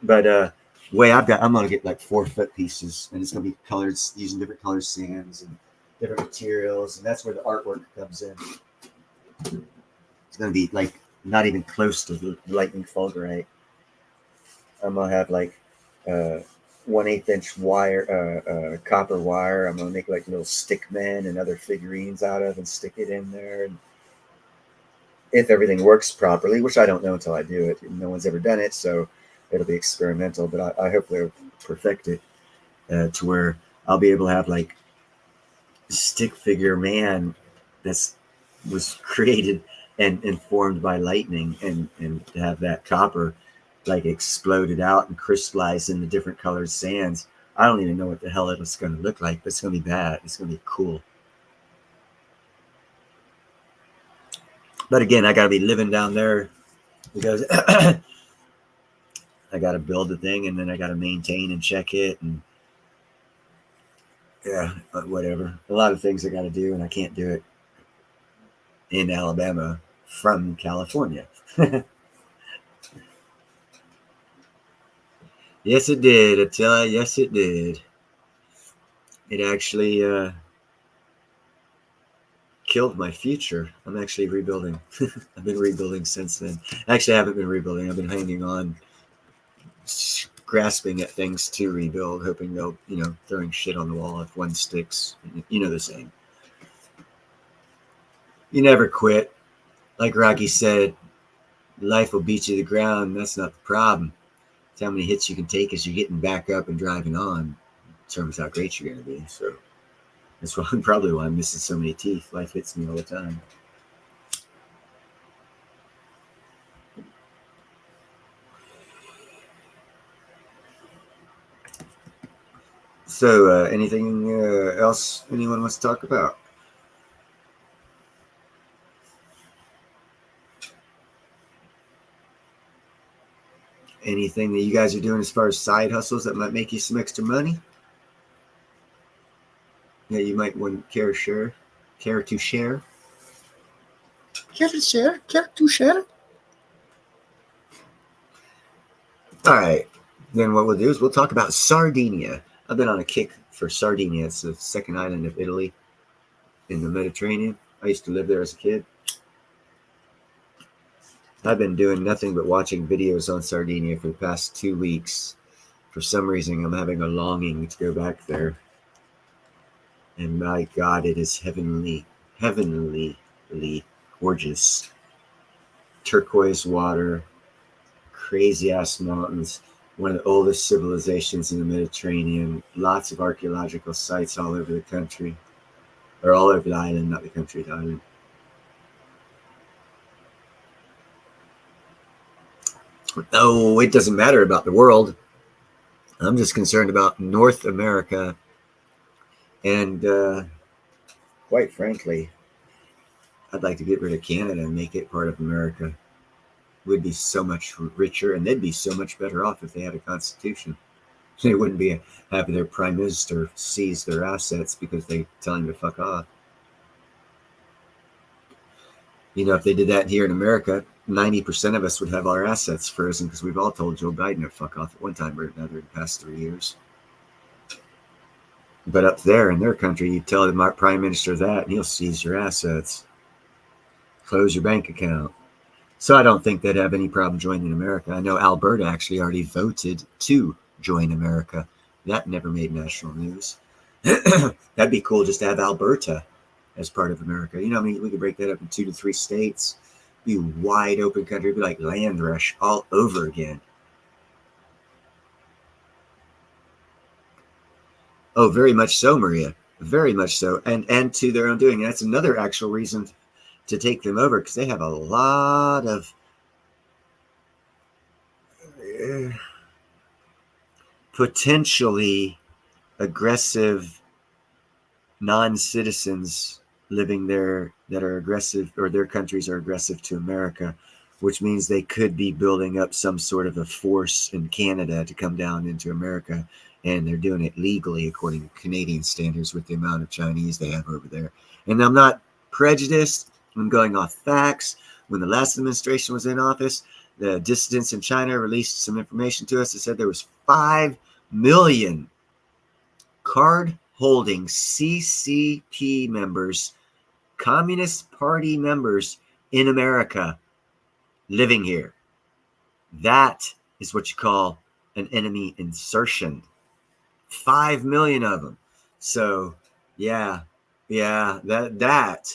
But way I'm gonna get like 4-foot pieces, and it's gonna be colored using different colored sands and different materials, and that's where the artwork comes in. It's gonna be like not even close to the lightning fulgurite. I'm gonna have like 1/8 inch wire, copper wire. I'm gonna make like little stick men and other figurines out of, and stick it in there. And if everything works properly, which I don't know until I do it, no one's ever done it, so it'll be experimental. But I hope they'll perfect it to where I'll be able to have like stick figure man that's was created and formed by lightning, and have that copper like exploded out and crystallized in the different colored sands. I don't even know what the hell it's going to look like, but it's going to be bad. It's going to be cool. But again, I got to be living down there because I got to build the thing, and then I got to maintain and check it, and yeah, whatever. A lot of things I got to do, and I can't do it in Alabama from California. Yes, it did. I tell you, yes, it did. It actually killed my future. I'm actually rebuilding. I've been rebuilding since then. Actually, I haven't been rebuilding. I've been hanging on, grasping at things to rebuild, hoping they'll, throwing shit on the wall if one sticks. You know the saying. You never quit. Like Rocky said, life will beat you to the ground. That's not the problem. It's how many hits you can take as you're getting back up and driving on, determines how great you're going to be. So that's probably why I'm missing so many teeth. Life hits me all the time. So anything else anyone wants to talk about? Anything that you guys are doing as far as side hustles that might make you some extra money? Yeah, you might want care to share. Care to share? Care to share? Care to share? All right. Then what we'll do is we'll talk about Sardinia. I've been on a kick for Sardinia. It's the second island of Italy in the Mediterranean. I used to live there as a kid. I've been doing nothing but watching videos on Sardinia for the past 2 weeks. For some reason, I'm having a longing to go back there. And my God, it is heavenly gorgeous. Turquoise water, crazy ass mountains, one of the oldest civilizations in the Mediterranean, lots of archaeological sites all over the country, or all over the island, not the country, the island. Oh, it doesn't matter about the world. I'm just concerned about North America. And quite frankly, I'd like to get rid of Canada and make it part of America. Would be so much richer, and they'd be so much better off if they had a constitution. They wouldn't be having their prime minister seize their assets because they tell him to fuck off. If they did that here in America, 90% of us would have our assets frozen because we've all told Joe Biden to fuck off at one time or another in the past 3 years. But up there in their country, you tell the prime minister that, and he'll seize your assets, close your bank account. So I don't think they'd have any problem joining America. I know Alberta actually already voted to join America. That never made national news. That'd be cool just to have Alberta as part of America. We could break that up in 2 to 3 states. Be a wide open country. It'd be like land rush all over again. Oh, very much so, Maria. Very much so, and to their own doing. And that's another actual reason to take them over, because they have a lot of potentially aggressive non-citizens living there that are aggressive, or their countries are aggressive to America, which means they could be building up some sort of a force in Canada to come down into America, and they're doing it legally according to Canadian standards with the amount of Chinese they have over there. And I'm not prejudiced, I'm going off facts. When the last administration was in office, the dissidents in China released some information to us that said there was 5 million card holding CCP members, Communist Party members in America living here. That is what you call an enemy insertion. 5 million of them. So yeah, that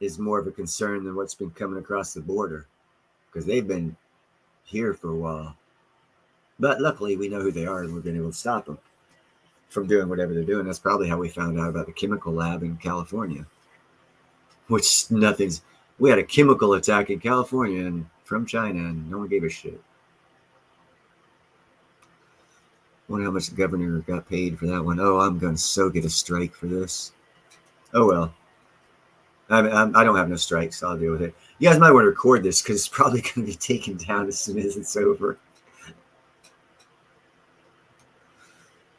is more of a concern than what's been coming across the border, because they've been here for a while. But luckily we know who they are, and we've been able to stop them from doing whatever they're doing. That's probably how we found out about the chemical lab in California, which we had a chemical attack in California and from China, and no one gave a shit. Wonder how much the governor got paid for that one. Oh, I'm going to so get a strike for this. Oh, well. I don't have no strikes, so I'll deal with it. You guys might want to record this, because it's probably going to be taken down as soon as it's over.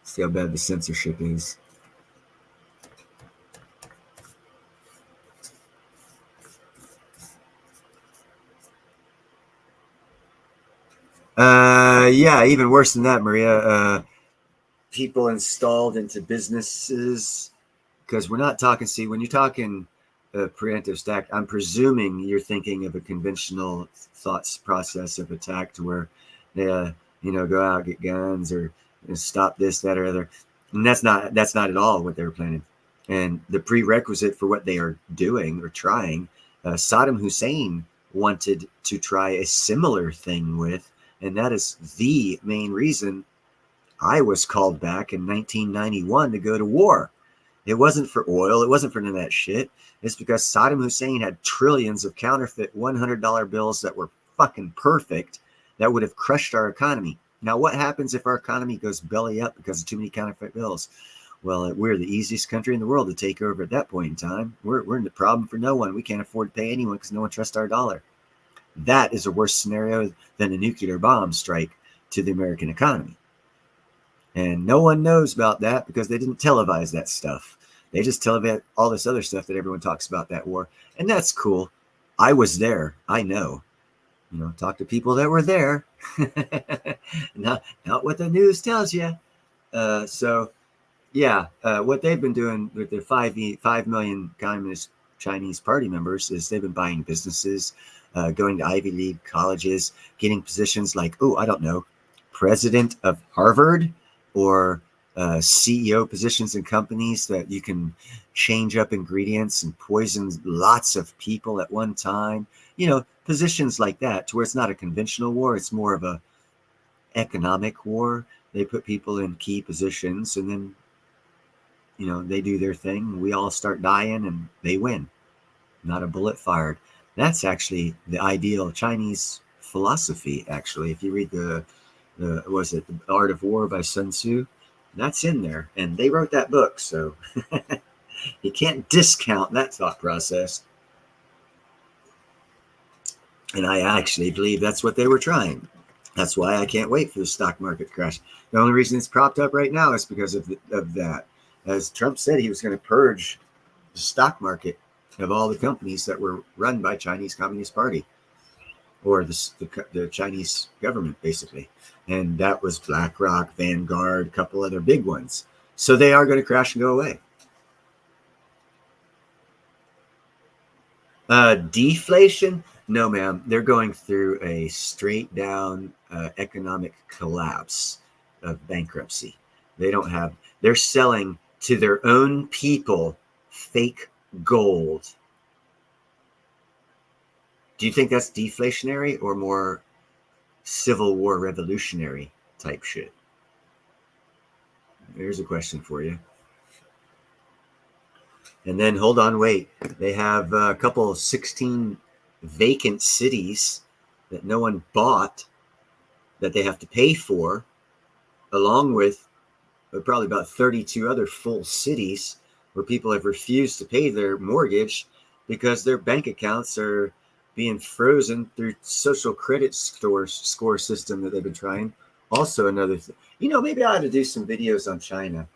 See how bad the censorship is. Yeah, even worse than that, Maria. People installed into businesses, because we're not talking, see, when you're talking preemptive stack, I'm presuming you're thinking of a conventional thoughts process of attack, to where they go out, get guns, or stop this, that, or other. And that's not at all what they were planning. And the prerequisite for what they are doing or trying, Saddam Hussein wanted to try a similar thing with, and that is the main reason I was called back in 1991 to go to war. It wasn't for oil. It wasn't for none of that shit. It's because Saddam Hussein had trillions of counterfeit $100 bills that were fucking perfect, that would have crushed our economy. Now, what happens if our economy goes belly up because of too many counterfeit bills? Well, we're the easiest country in the world to take over at that point in time. We're in the problem for no one. We can't afford to pay anyone because no one trusts our dollar. That is a worse scenario than a nuclear bomb strike to the American economy. And no one knows about that, because they didn't televise that stuff. They just televise all this other stuff that everyone talks about, that war. And that's cool. I was there. I know. Talk to people that were there. not what the news tells you. So, yeah, what they've been doing with their 5 million Communist Chinese Party members is they've been buying businesses, going to Ivy League colleges, getting positions like, I don't know, president of Harvard, or CEO positions in companies that you can change up ingredients and poison lots of people at one time. Positions like that, to where it's not a conventional war. It's more of a economic war. They put people in key positions, and then, they do their thing. We all start dying, and they win. Not a bullet fired. That's actually the ideal Chinese philosophy, actually. If you read The Art of War by Sun Tzu, that's in there, and they wrote that book, so you can't discount that thought process. And I actually believe that's what they were trying. That's why I can't wait for the stock market crash. The only reason it's propped up right now is because of that. As Trump said, he was going to purge the stock market of all the companies that were run by Chinese Communist Party, or the Chinese government, basically. And that was BlackRock, Vanguard, a couple other big ones. So they are going to crash and go away. Deflation? No, ma'am. They're going through a straight down economic collapse of bankruptcy. They're selling to their own people fake gold. Do you think that's deflationary, or more Civil War revolutionary type shit? Here's a question for you. And then hold on, wait. They have a couple of 16 vacant cities that no one bought that they have to pay for, along with probably about 32 other full cities where people have refused to pay their mortgage because their bank accounts are being frozen through social credit score system that they've been trying. Also another thing, maybe I ought to do some videos on China.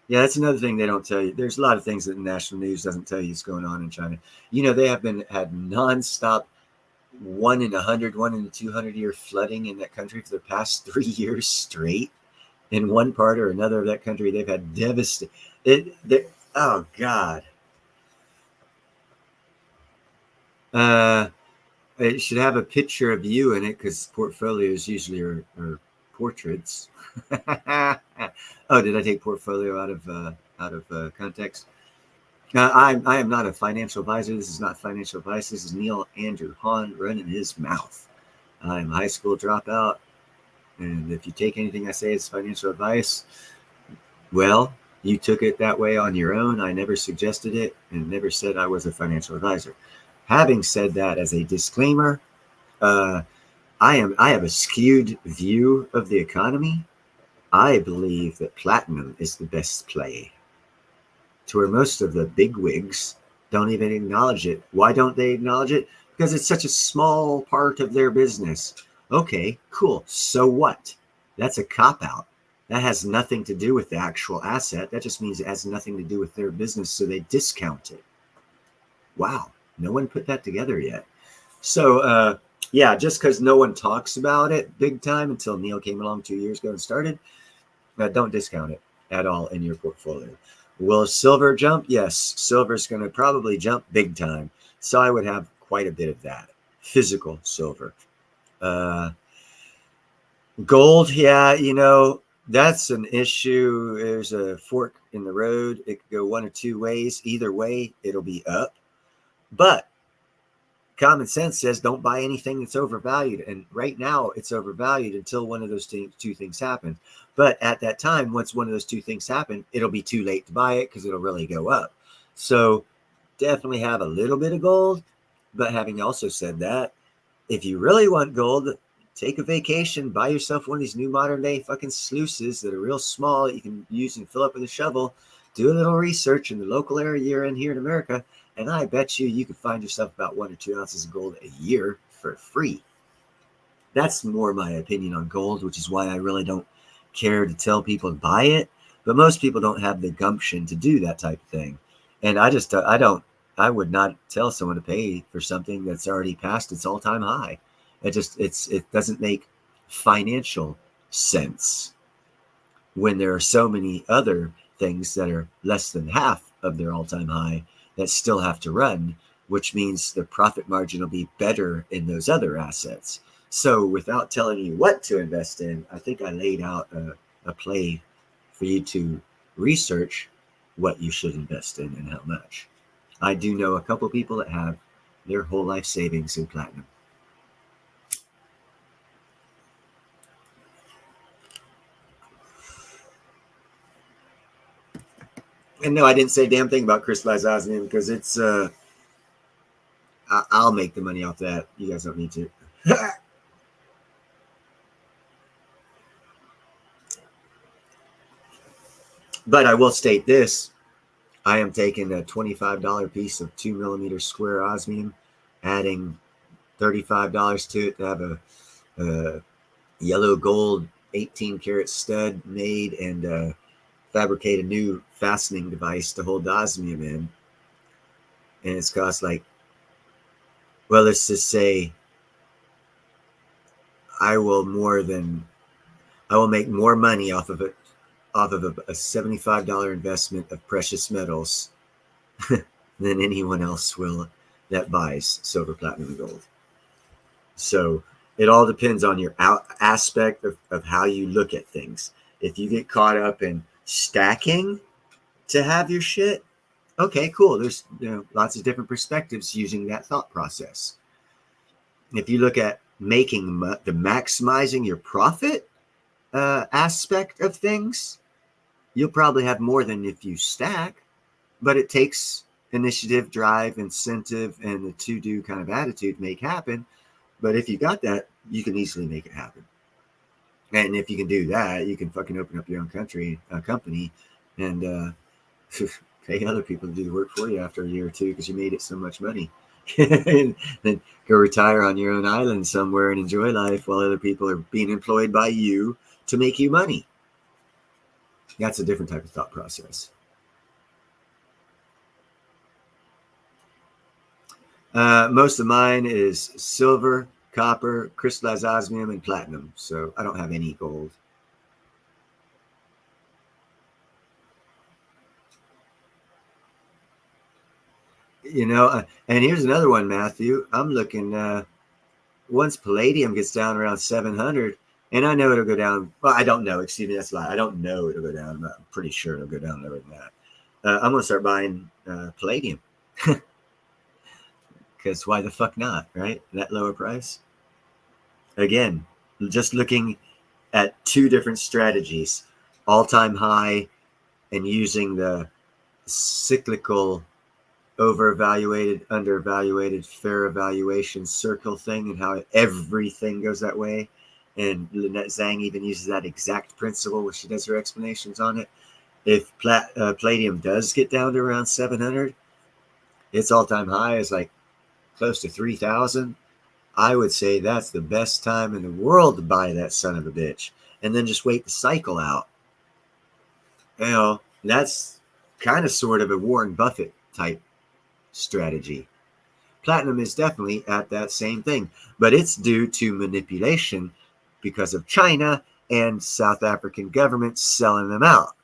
Yeah, that's another thing they don't tell you. There's a lot of things that the national news doesn't tell you is going on in China. They have had nonstop 1 in 100, 1 in 200 year flooding in that country for the past 3 years straight. In one part or another of that country, they've had oh God. It should have a picture of you in it because portfolios usually are portraits. Oh, did I take portfolio out of context? I am not a financial advisor. This is not financial advice. This is Neil Andrew Hahn running his mouth. I'm a high school dropout, and if you take anything I say as financial advice, well, you took it that way on your own. I never suggested it and never said I was a financial advisor. Having said that, as a disclaimer, I have a skewed view of the economy. I believe that platinum is the best play, to where most of the big wigs don't even acknowledge it. Why don't they acknowledge it? Because it's such a small part of their business. Okay, cool. So what? That's a cop-out. That has nothing to do with the actual asset. That just means it has nothing to do with their business, so they discount it. Wow, no one put that together yet. So, yeah, just because no one talks about it big time until Neil came along 2 years ago and started, don't discount it at all in your portfolio. Will silver jump? Yes, silver's going to probably jump big time. So I would have quite a bit of that. Physical silver. Gold, yeah, that's an issue. There's a fork in the road. It could go one or two ways. Either way, it'll be up. But common sense says don't buy anything that's overvalued. And right now it's overvalued until one of those two things happen. But at that time, once one of those two things happen, it'll be too late to buy it because it'll really go up. So definitely have a little bit of gold. But having also said that, if you really want gold, take a vacation, buy yourself one of these new modern day fucking sluices that are real small that you can use and fill up with a shovel. Do a little research in the local area you're in here in America, and I bet you could find yourself about 1 or 2 ounces of gold a year for free. That's more my opinion on gold, which is why I really don't care to tell people to buy it. But most people don't have the gumption to do that type of thing. And I would not tell someone to pay for something that's already past its all-time high. It doesn't make financial sense when there are so many other things that are less than half of their all-time high that still have to run, which means the profit margin will be better in those other assets. So without telling you what to invest in, I think I laid out a play for you to research what you should invest in and how much. I do know a couple people that have their whole life savings in platinum. And no, I didn't say a damn thing about crystallized osmium because it's I'll make the money off that. You guys don't need to. But I will state this. I am taking a $25 piece of 2 millimeter square osmium, adding $35 to it to have a yellow gold 18 karat stud made and fabricate a new fastening device to hold the osmium in. And it's cost like, well, let's just say I will make more money off of it, off of a $75 investment of precious metals than anyone else will that buys silver, platinum, and gold. So it all depends on your aspect of how you look at things. If you get caught up in stacking to have your shit, okay, cool. There's lots of different perspectives using that thought process. If you look at making the maximizing your profit aspect of things, you'll probably have more than if you stack, but it takes initiative, drive, incentive, and the to-do kind of attitude to make happen. But if you got that, you can easily make it happen. And if you can do that, you can fucking open up your own company, and pay other people to do the work for you after a year or two because you made it so much money. And then go retire on your own island somewhere and enjoy life while other people are being employed by you to make you money. That's a different type of thought process. Most of mine is silver, copper, crystallized osmium, and platinum. So I don't have any gold. And here's another one, Matthew. I'm looking, once palladium gets down around 700, and I know it'll go down. Well, I don't know. Excuse me, that's a lie. I don't know it'll go down, but I'm pretty sure it'll go down lower than that. I'm going to start buying palladium. Because why the fuck not, right? That lower price. Again, just looking at two different strategies, all-time high and using the cyclical over-evaluated, under-evaluated, fair evaluation circle thing, and how everything goes that way. And Lynette Zhang even uses that exact principle when she does her explanations on it. If palladium does get down to around 700, its all-time high is like close to 3,000. I would say that's the best time in the world to buy that son of a bitch, and then just wait the cycle out. That's kind of sort of a Warren Buffett type strategy. Platinum is definitely at that same thing, but it's due to manipulation because of China and South African government selling them out.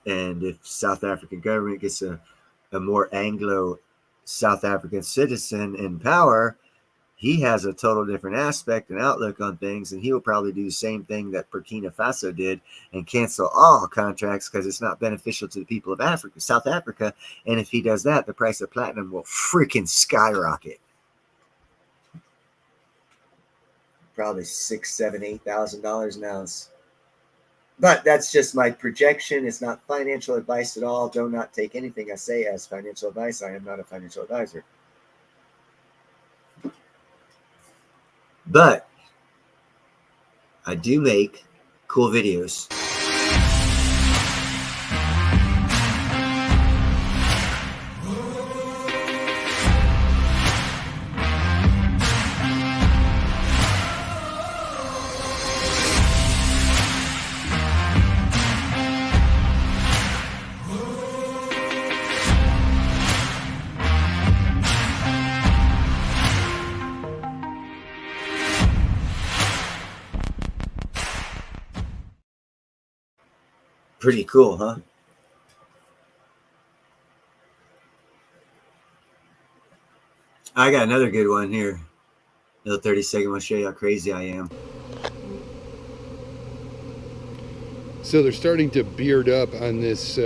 And if South African government gets a more Anglo South African citizen in power, he has a total different aspect and outlook on things, and he will probably do the same thing that Burkina Faso did and cancel all contracts because it's not beneficial to the people of South Africa. And if he does that, the price of platinum will freaking skyrocket. Probably $6,000, $7,000, $8,000 an ounce. But that's just my projection. It's not financial advice at all. Do not take anything I say as financial advice. I am not a financial advisor. But I do make cool videos. Pretty cool, huh? I got another good one here. Another 30-second one to show you how crazy I am. So they're starting to beard up on this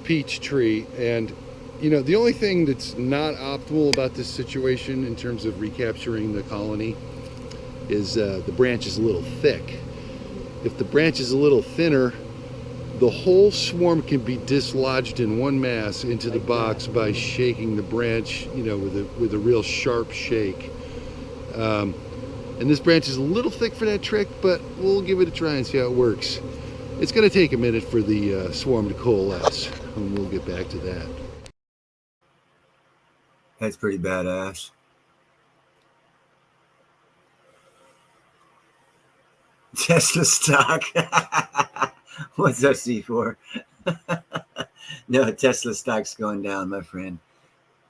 peach tree, and the only thing that's not optimal about this situation in terms of recapturing the colony is the branch is a little thick. If the branch is a little thinner, the whole swarm can be dislodged in one mass into the box by shaking the branch, with a real sharp shake. And this branch is a little thick for that trick, but we'll give it a try and see how it works. It's going to take a minute for the swarm to coalesce, and we'll get back to that. That's pretty badass. Tesla stock. What's that C4? No, Tesla stock's going down, my friend.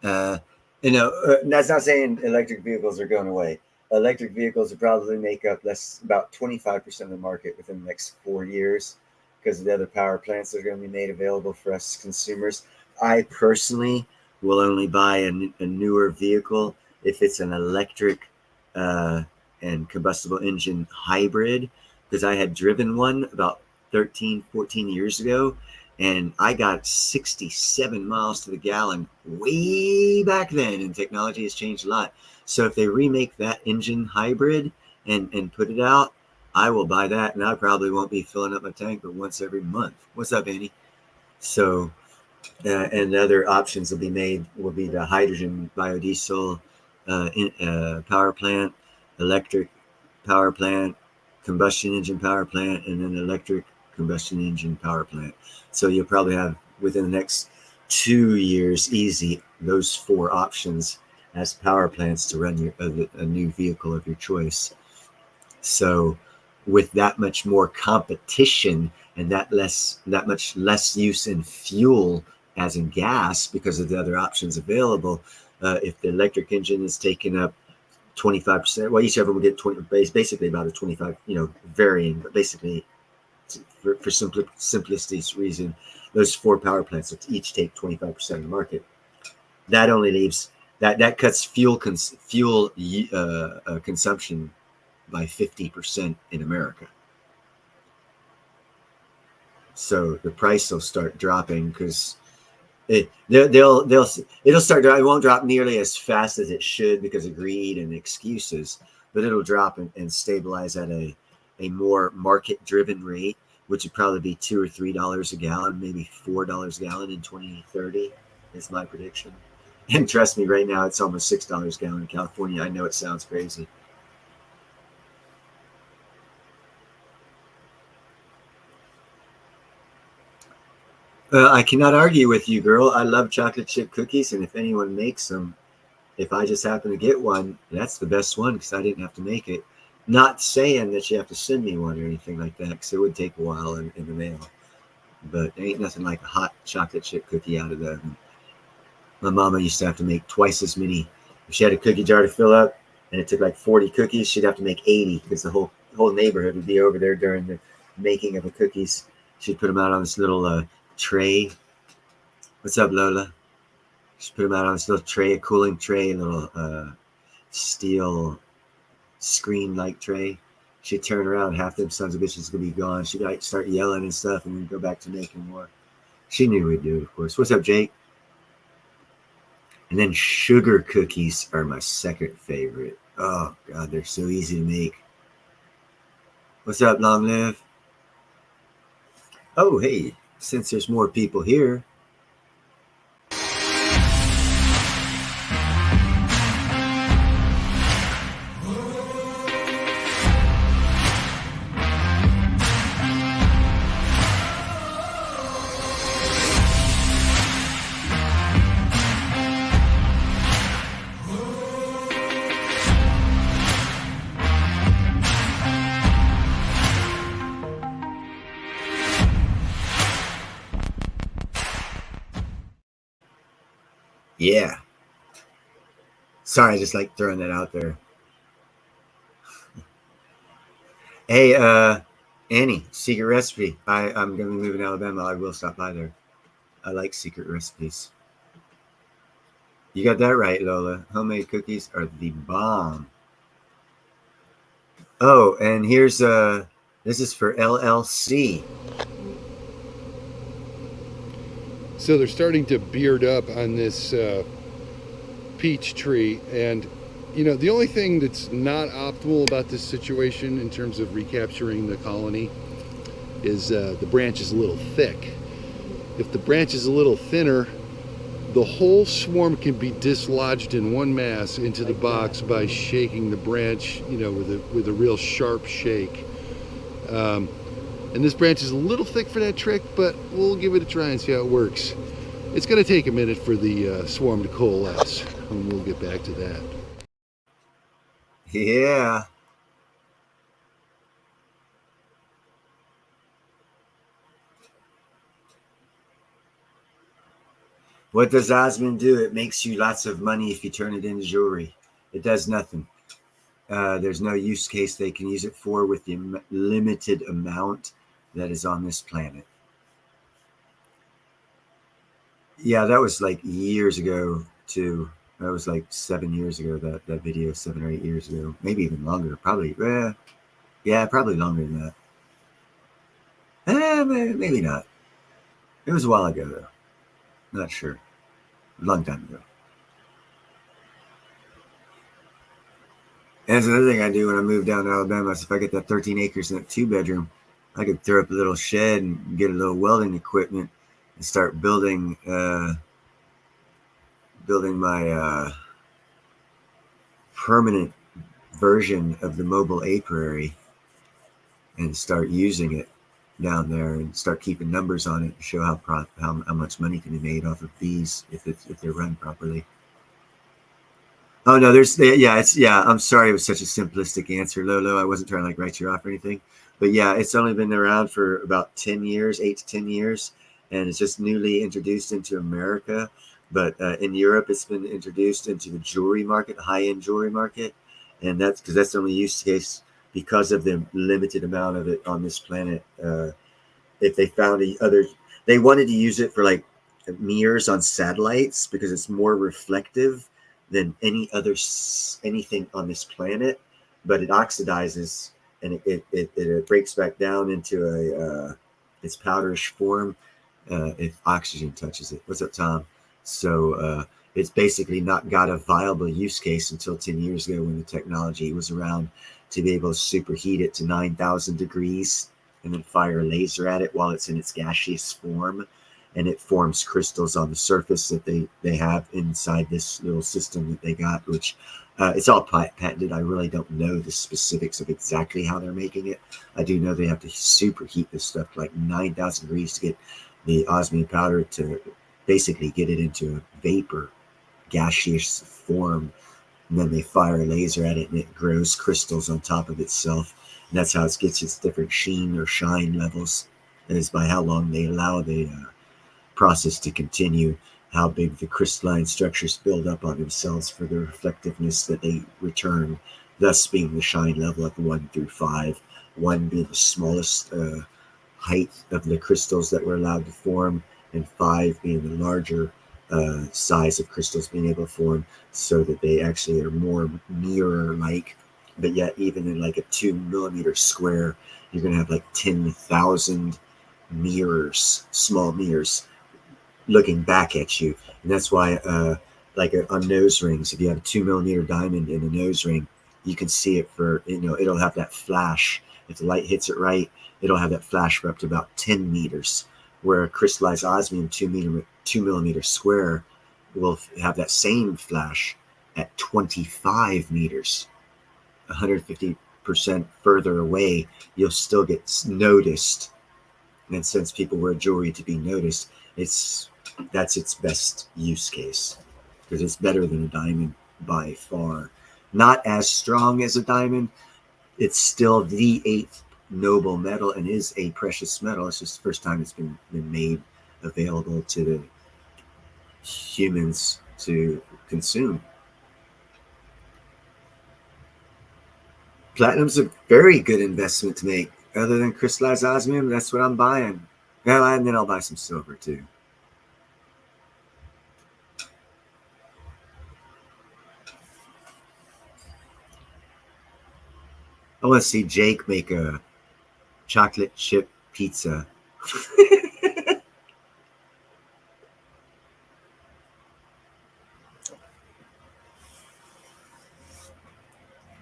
That's not saying electric vehicles are going away. Electric vehicles will probably make up about 25% of the market within the next 4 years because of the other power plants that are going to be made available for us consumers. I personally will only buy a newer vehicle if it's an electric and combustible engine hybrid, because I had driven one about 13, 14 years ago, and I got 67 miles to the gallon way back then, and technology has changed a lot. So if they remake that engine hybrid and put it out, I will buy that, and I probably won't be filling up my tank but once every month. What's up, Andy? So, and other options will be the hydrogen biodiesel power plant, electric power plant, combustion engine power plant, and then electric combustion engine power plant. So you'll probably have within the next 2 years, easy, those four options as power plants to run a new vehicle of your choice. So with that much more competition and that much less use in fuel as in gas because of the other options available, if the electric engine is taking up 25%, well, each of them will get 20, basically about a 25, varying, but basically for simplicity's reason, those four power plants will each take 25% of the market. That only leaves that cuts fuel consumption by 50% in America. So the price will start dropping because it'll start. It won't drop nearly as fast as it should because of greed and excuses, but it'll drop and stabilize at a more market driven rate, which would probably be $2 or $3 a gallon, maybe $4 a gallon in 2030 is my prediction. And trust me, right now it's almost $6 a gallon in California. I know it sounds crazy. I cannot argue with you, girl. I love chocolate chip cookies, and if anyone makes them, if I just happen to get one, that's the best one because I didn't have to make it. Not saying that you have to send me one or anything like that because it would take a while in the mail. But there ain't nothing like a hot chocolate chip cookie out of the oven. My mama used to have to make twice as many. If she had a cookie jar to fill up and it took like 40 cookies, she'd have to make 80 because the whole neighborhood would be over there during the making of the cookies. She'd put them out on this little tray. What's up, Lola? She'd put them out on this little tray, a cooling tray, a little steel screen-like tray. She'd turn around, half them sons of bitches would be gone. She'd like start yelling and stuff, and we'd go back to making more. She knew we'd do it, of course. What's up, Jake? And then sugar cookies are my second favorite. Oh, God, they're so easy to make. What's up, Long Live? Oh, hey, since there's more people here. Yeah. Sorry, I just like throwing that out there. Hey, Annie, Secret Recipe. I'm going to be moving to Alabama. I will stop by there. I like secret recipes. You got that right, Lola. Homemade cookies are the bomb. Oh, and here's this is for LLC. So they're starting to beard up on this peach tree, and the only thing that's not optimal about this situation in terms of recapturing the colony is the branch is a little thick. If the branch is a little thinner, the whole swarm can be dislodged in one mass into the box by shaking the branch, with a real sharp shake. And this branch is a little thick for that trick, but we'll give it a try and see how it works. It's going to take a minute for the swarm to coalesce, and we'll get back to that. Yeah. What does Osmond do? It makes you lots of money if you turn it into jewelry. It does nothing. There's no use case they can use it for with the limited amount that is on this planet. Yeah, that was like years ago too. That was like 7 years ago, that video, 7 or 8 years ago, maybe even longer. Probably, yeah, probably longer than that. Maybe not. It was a while ago though. Not sure. A long time ago. And that's another thing I do when I move down to Alabama. Is if I get that 13 acres and that 2-bedroom, I could throw up a little shed and get a little welding equipment and start building my permanent version of the mobile apiary and start using it down there and start keeping numbers on it to show how much money can be made off of bees if they're run properly. Oh no, I'm sorry it was such a simplistic answer, Lolo. I wasn't trying to like write you off or anything. But yeah, it's only been around for about 10 years, 8 to 10 years, and it's just newly introduced into America. But in Europe, it's been introduced into the jewelry market, high-end jewelry market, and that's because that's the only use case because of the limited amount of it on this planet. If they found they wanted to use it for like mirrors on satellites because it's more reflective than anything on this planet, but it oxidizes and it breaks back down into its powderish form if oxygen touches it. What's up, Tom? So it's basically not got a viable use case until 10 years ago when the technology was around to be able to superheat it to 9,000 degrees and then fire a laser at it while it's in its gaseous form, and it forms crystals on the surface that they have inside this little system that they got, which it's all patented. I really don't know the specifics of exactly how they're making it. I do know they have to superheat this stuff to like 9,000 degrees to get the osmium powder to basically get it into a vapor, gaseous form. And then they fire a laser at it and it grows crystals on top of itself. And that's how it gets its different sheen or shine levels. And it's by how long they allow the process to continue, how big the crystalline structures build up on themselves for the reflectiveness that they return, thus being the shine level at 1 through 5, 1 being the smallest height of the crystals that were allowed to form, and 5 being the larger size of crystals being able to form, so that they actually are more mirror-like. But yet, even in like a 2 millimeter square, you're going to have like 10,000 mirrors, small mirrors, looking back at you. And that's why, on nose rings, if you have a 2 millimeter diamond in a nose ring, you can see it for, it'll have that flash. If the light hits it right, it'll have that flash for up to about 10 meters, where a crystallized osmium 2 millimeter square will have that same flash at 25 meters. 150% further away, you'll still get noticed. And since people wear jewelry to be noticed, that's its best use case, because it's better than a diamond by far. Not as strong as a diamond. It's still the 8th noble metal and is a precious metal. It's just the first time it's been made available to the humans to consume. Platinum's a very good investment to make. Other than crystallized osmium, that's what I'm buying. Well, and then I'll buy some silver too. I want to see Jake make a chocolate chip pizza.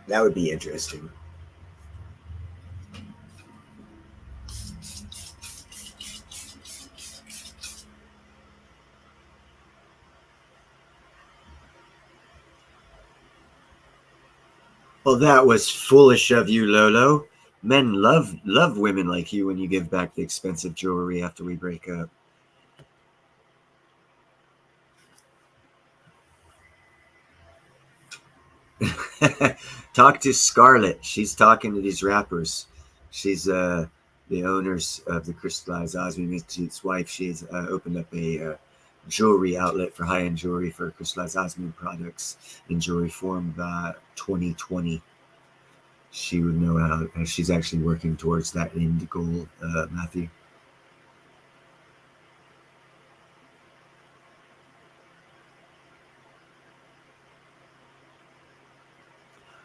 That would be interesting. Well, that was foolish of you, Lolo. Men love women like you when you give back the expensive jewelry after we break up. Talk to Scarlett. She's talking to these rappers. She's the owners of the Crystallized Osmium Institute's wife. She's opened up a jewelry outlet for high-end jewelry for crystallized osmium products in jewelry form by 2020. She would know how. She's actually working towards that end goal, Matthew.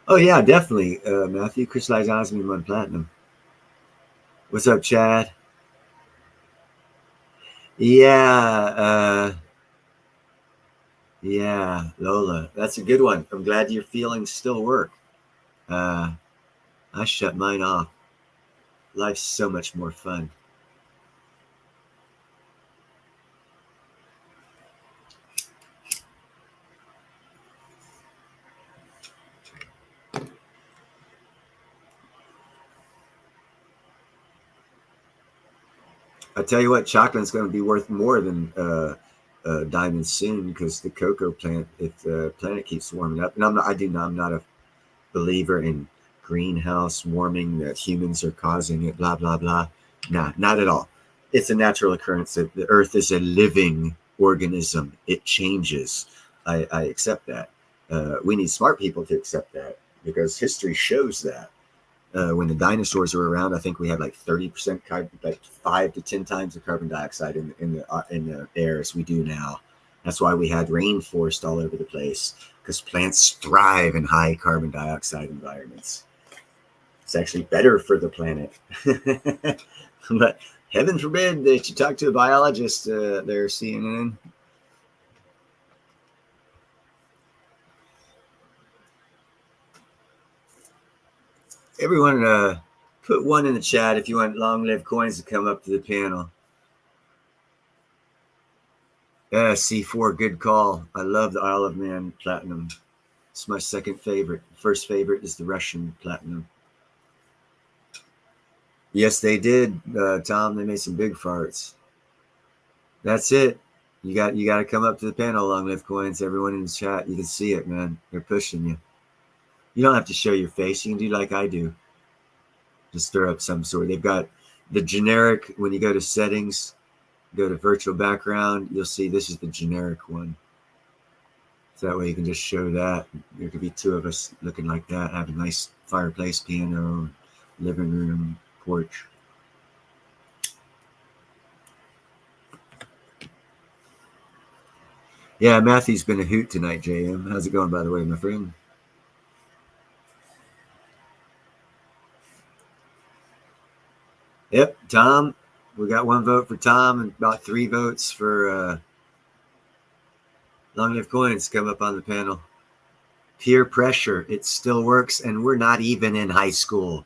Oh yeah, definitely, Matthew. Crystallized osmium on platinum. What's up, Chad? Yeah, yeah, Lola. That's a good one. I'm glad your feelings still work. I shut mine off. Life's so much more fun. I tell you what, chocolate's going to be worth more than diamonds soon because the cocoa plant, if the planet keeps warming up, and I'm not a believer in greenhouse warming that humans are causing it, blah blah blah. Nah, not at all. It's a natural occurrence. The Earth is a living organism. It changes. I accept that. We need smart people to accept that because history shows that. When the dinosaurs were around, I think we had like 30% carbon, like 5 to 10 times the carbon dioxide in the air as we do now. That's why we had rainforest all over the place because plants thrive in high carbon dioxide environments. It's actually better for the planet. But heaven forbid that you talk to a biologist there, CNN. Everyone, put one in the chat if you want long lived coins to come up to the panel. Yeah, C4, good call. I love the Isle of Man platinum. It's my second favorite. First favorite is the Russian platinum. Yes, they did, Tom. They made some big farts. That's it. You got to come up to the panel, long live coins. Everyone in the chat, you can see it, man. They're pushing you. You don't have to show your face. You can do like I do. Just stir up some sort. They've got the generic. When you go to settings, go to virtual background, you'll see this is the generic one. So that way you can just show that. There could be two of us looking like that, have a nice fireplace, piano, living room, porch. Yeah, Matthew's been a hoot tonight, JM. How's it going, by the way, my friend? Yep, Tom. We got 1 vote for Tom and about 3 votes for Long Live Coins. Come up on the panel. Peer pressure. It still works, and we're not even in high school.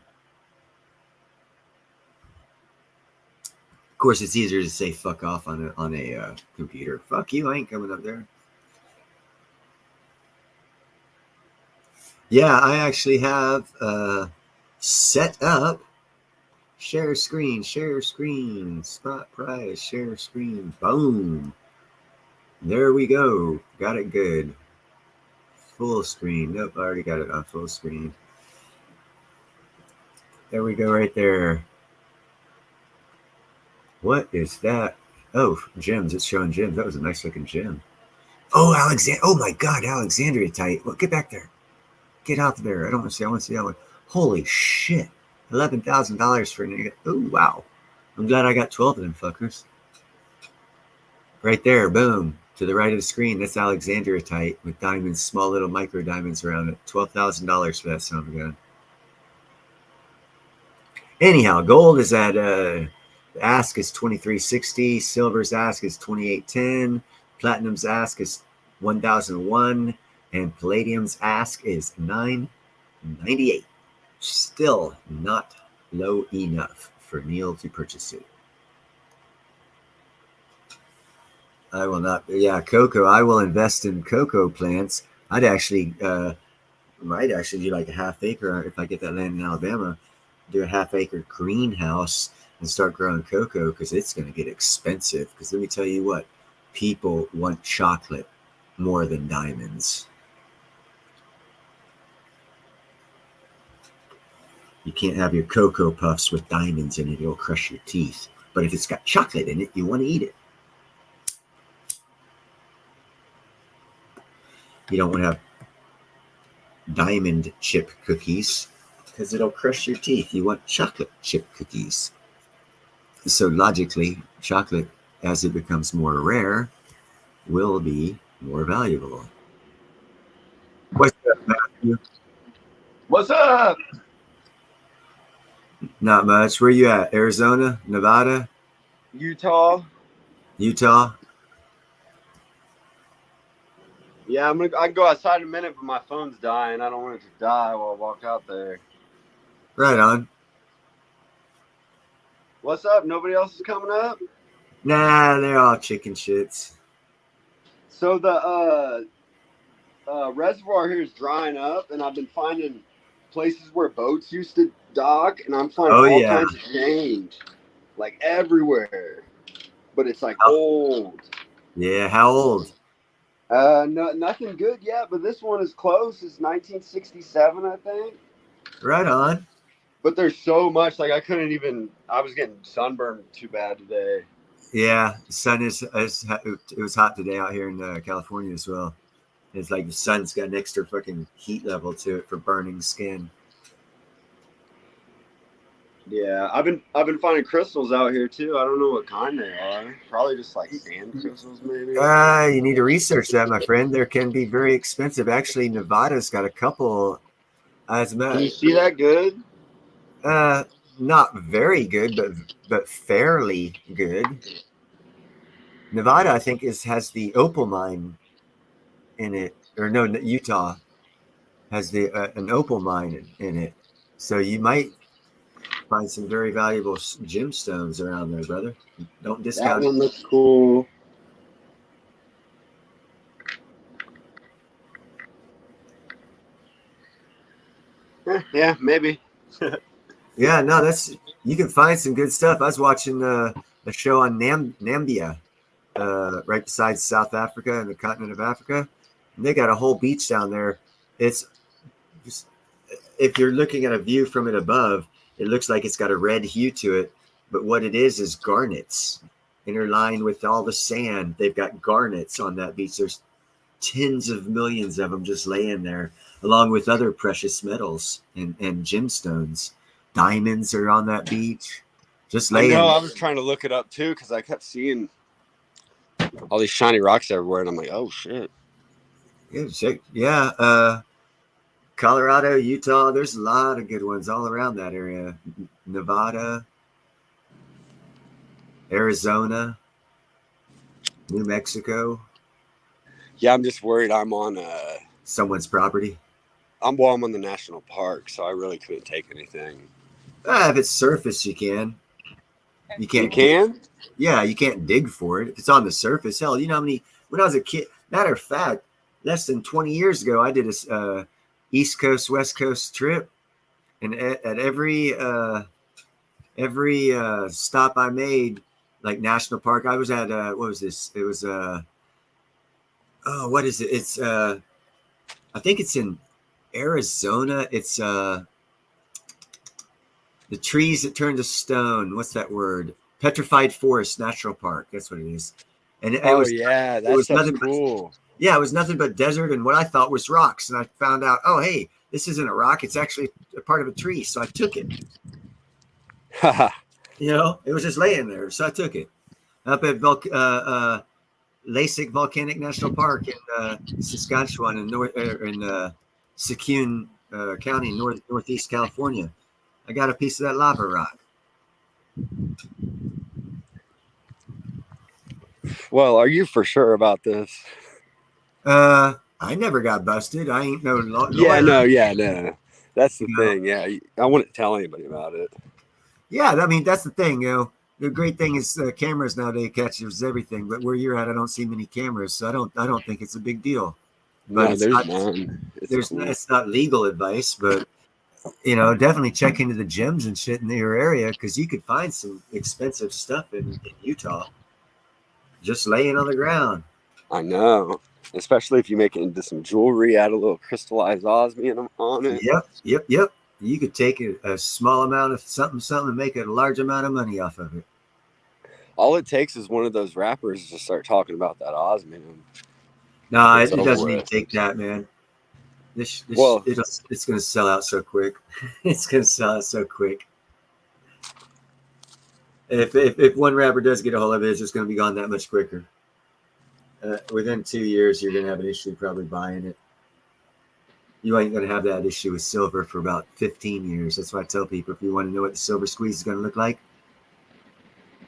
Of course, it's easier to say fuck off on a computer. Fuck you, I ain't coming up there. Yeah, I actually have set up share screen, spot prize, share screen. Boom. There we go. Got it good. Full screen. Nope, I already got it on full screen. There we go right there. What is that? Oh, gems. It's showing gems. That was a nice looking gem. Oh, Alexander. Oh my God, Alexandriatite. Well, get back there. Get out there. I don't want to see. I want to see that one. Holy shit. $11,000 for an. Oh, wow. I'm glad I got 12 of them fuckers. Right there. Boom. To the right of the screen. That's Alexandriatite with diamonds, small little micro diamonds around it. $12,000 for that son of a gun. Anyhow, gold is at the ask is 2360, silver's ask is 2810, platinum's ask is 1001, and palladium's ask is 998. Still not low enough for Neil to purchase it. I will not. Yeah, cocoa. I will invest in cocoa plants. I'd actually might actually do like a half acre if I get that land in Alabama. Do a half acre greenhouse and start growing cocoa because it's going to get expensive. Because let me tell you what, people want chocolate more than diamonds. You can't have your Cocoa Puffs with diamonds in it. It'll crush your teeth. But if it's got chocolate in it, you want to eat it. You don't want to have diamond chip cookies because it'll crush your teeth. You want chocolate chip cookies. So logically, chocolate, as it becomes more rare, will be more valuable. What's up, Matthew? What's up? Not much. Where you at? Arizona? Nevada? Utah? Utah? Yeah, I can go outside in a minute, but my phone's dying. I don't want it to die while I walk out there. Right on. What's up? Nobody else is coming up? Nah, they're all chicken shits. So the reservoir here is drying up, and I've been finding places where boats used to dock, and I'm finding all Yeah. kinds of change, like everywhere. But it's like Oh. old. Yeah, how old? No, nothing good yet, but this one is close. It's 1967, I think. Right on. But there's so much, like I was getting sunburned too bad today. Yeah, the sun it was hot today out here in California as well. It's like the sun's got an extra fucking heat level to it for burning skin. Yeah, I've been finding crystals out here too. I don't know what kind they are. Probably just like sand crystals, maybe. You need to research that, my friend. There can be very expensive. Actually, Nevada's got a couple. Can you see that good? Not very good, but fairly good. Nevada, I think, has the opal mine in it, or no, Utah has an opal mine in it. So you might find some very valuable gemstones around there, brother. Don't discount That it. one looks cool. Yeah, maybe. Yeah, no, you can find some good stuff. I was watching a show on Nambia, right beside South Africa and the continent of Africa. And they got a whole beach down there. It's just, if you're looking at a view from it above, it looks like it's got a red hue to it. But what it is garnets interlined with all the sand. They've got garnets on that beach. There's tens of millions of them just laying there, along with other precious metals and gemstones. Diamonds are on that beach, just laying. I was trying to look it up too because I kept seeing all these shiny rocks everywhere, and I'm like, oh shit. Yeah, Colorado, Utah. There's a lot of good ones all around that area. Nevada, Arizona, New Mexico. Yeah, I'm just worried I'm on someone's property. I'm on the national park, so I really couldn't take anything. If it's surface, you can. You can't. You can? Yeah, you can't dig for it. If it's on the surface, hell, you know how many? When I was a kid, matter of fact, less than 20 years ago, I did a East Coast, West Coast trip, and at every stop I made, like national park, I was at what was this? It was what is it? It's I think it's in Arizona. It's the trees that turn to stone. What's that word? Petrified Forest National Park. That's what it is. And it was nothing cool. Yeah, it was nothing but desert and what I thought was rocks. And I found out, oh, hey, this isn't a rock. It's actually a part of a tree. So I took it. You know, it was just laying there. So I took it. Up at Lasik Volcanic National Park in Saskatchewan in Sequin County, northeast California. I got a piece of that lava rock. Well, are you for sure about this? I never got busted. I ain't no lawyer. No. That's the thing. Yeah, I wouldn't tell anybody about it. Yeah, I mean that's the thing. You know, the great thing is cameras nowadays catches everything. But where you're at, I don't see many cameras, so I don't think it's a big deal. But no, there's none. It's not legal advice, but you know, definitely check into the gyms and shit in your area because you could find some expensive stuff in Utah just laying on the ground. I know, especially if you make it into some jewelry, add a little crystallized osmium on it. Yep. You could take a small amount of something and make a large amount of money off of it. All it takes is one of those rappers to start talking about that osmium. No, it doesn't even take that, man. It's going to sell out so quick. It's going to sell out so quick. If one rapper does get a hold of it, it's just going to be gone that much quicker. Within 2 years, you're going to have an issue probably buying it. You ain't going to have that issue with silver for about 15 years. That's why I tell people, if you want to know what the silver squeeze is going to look like,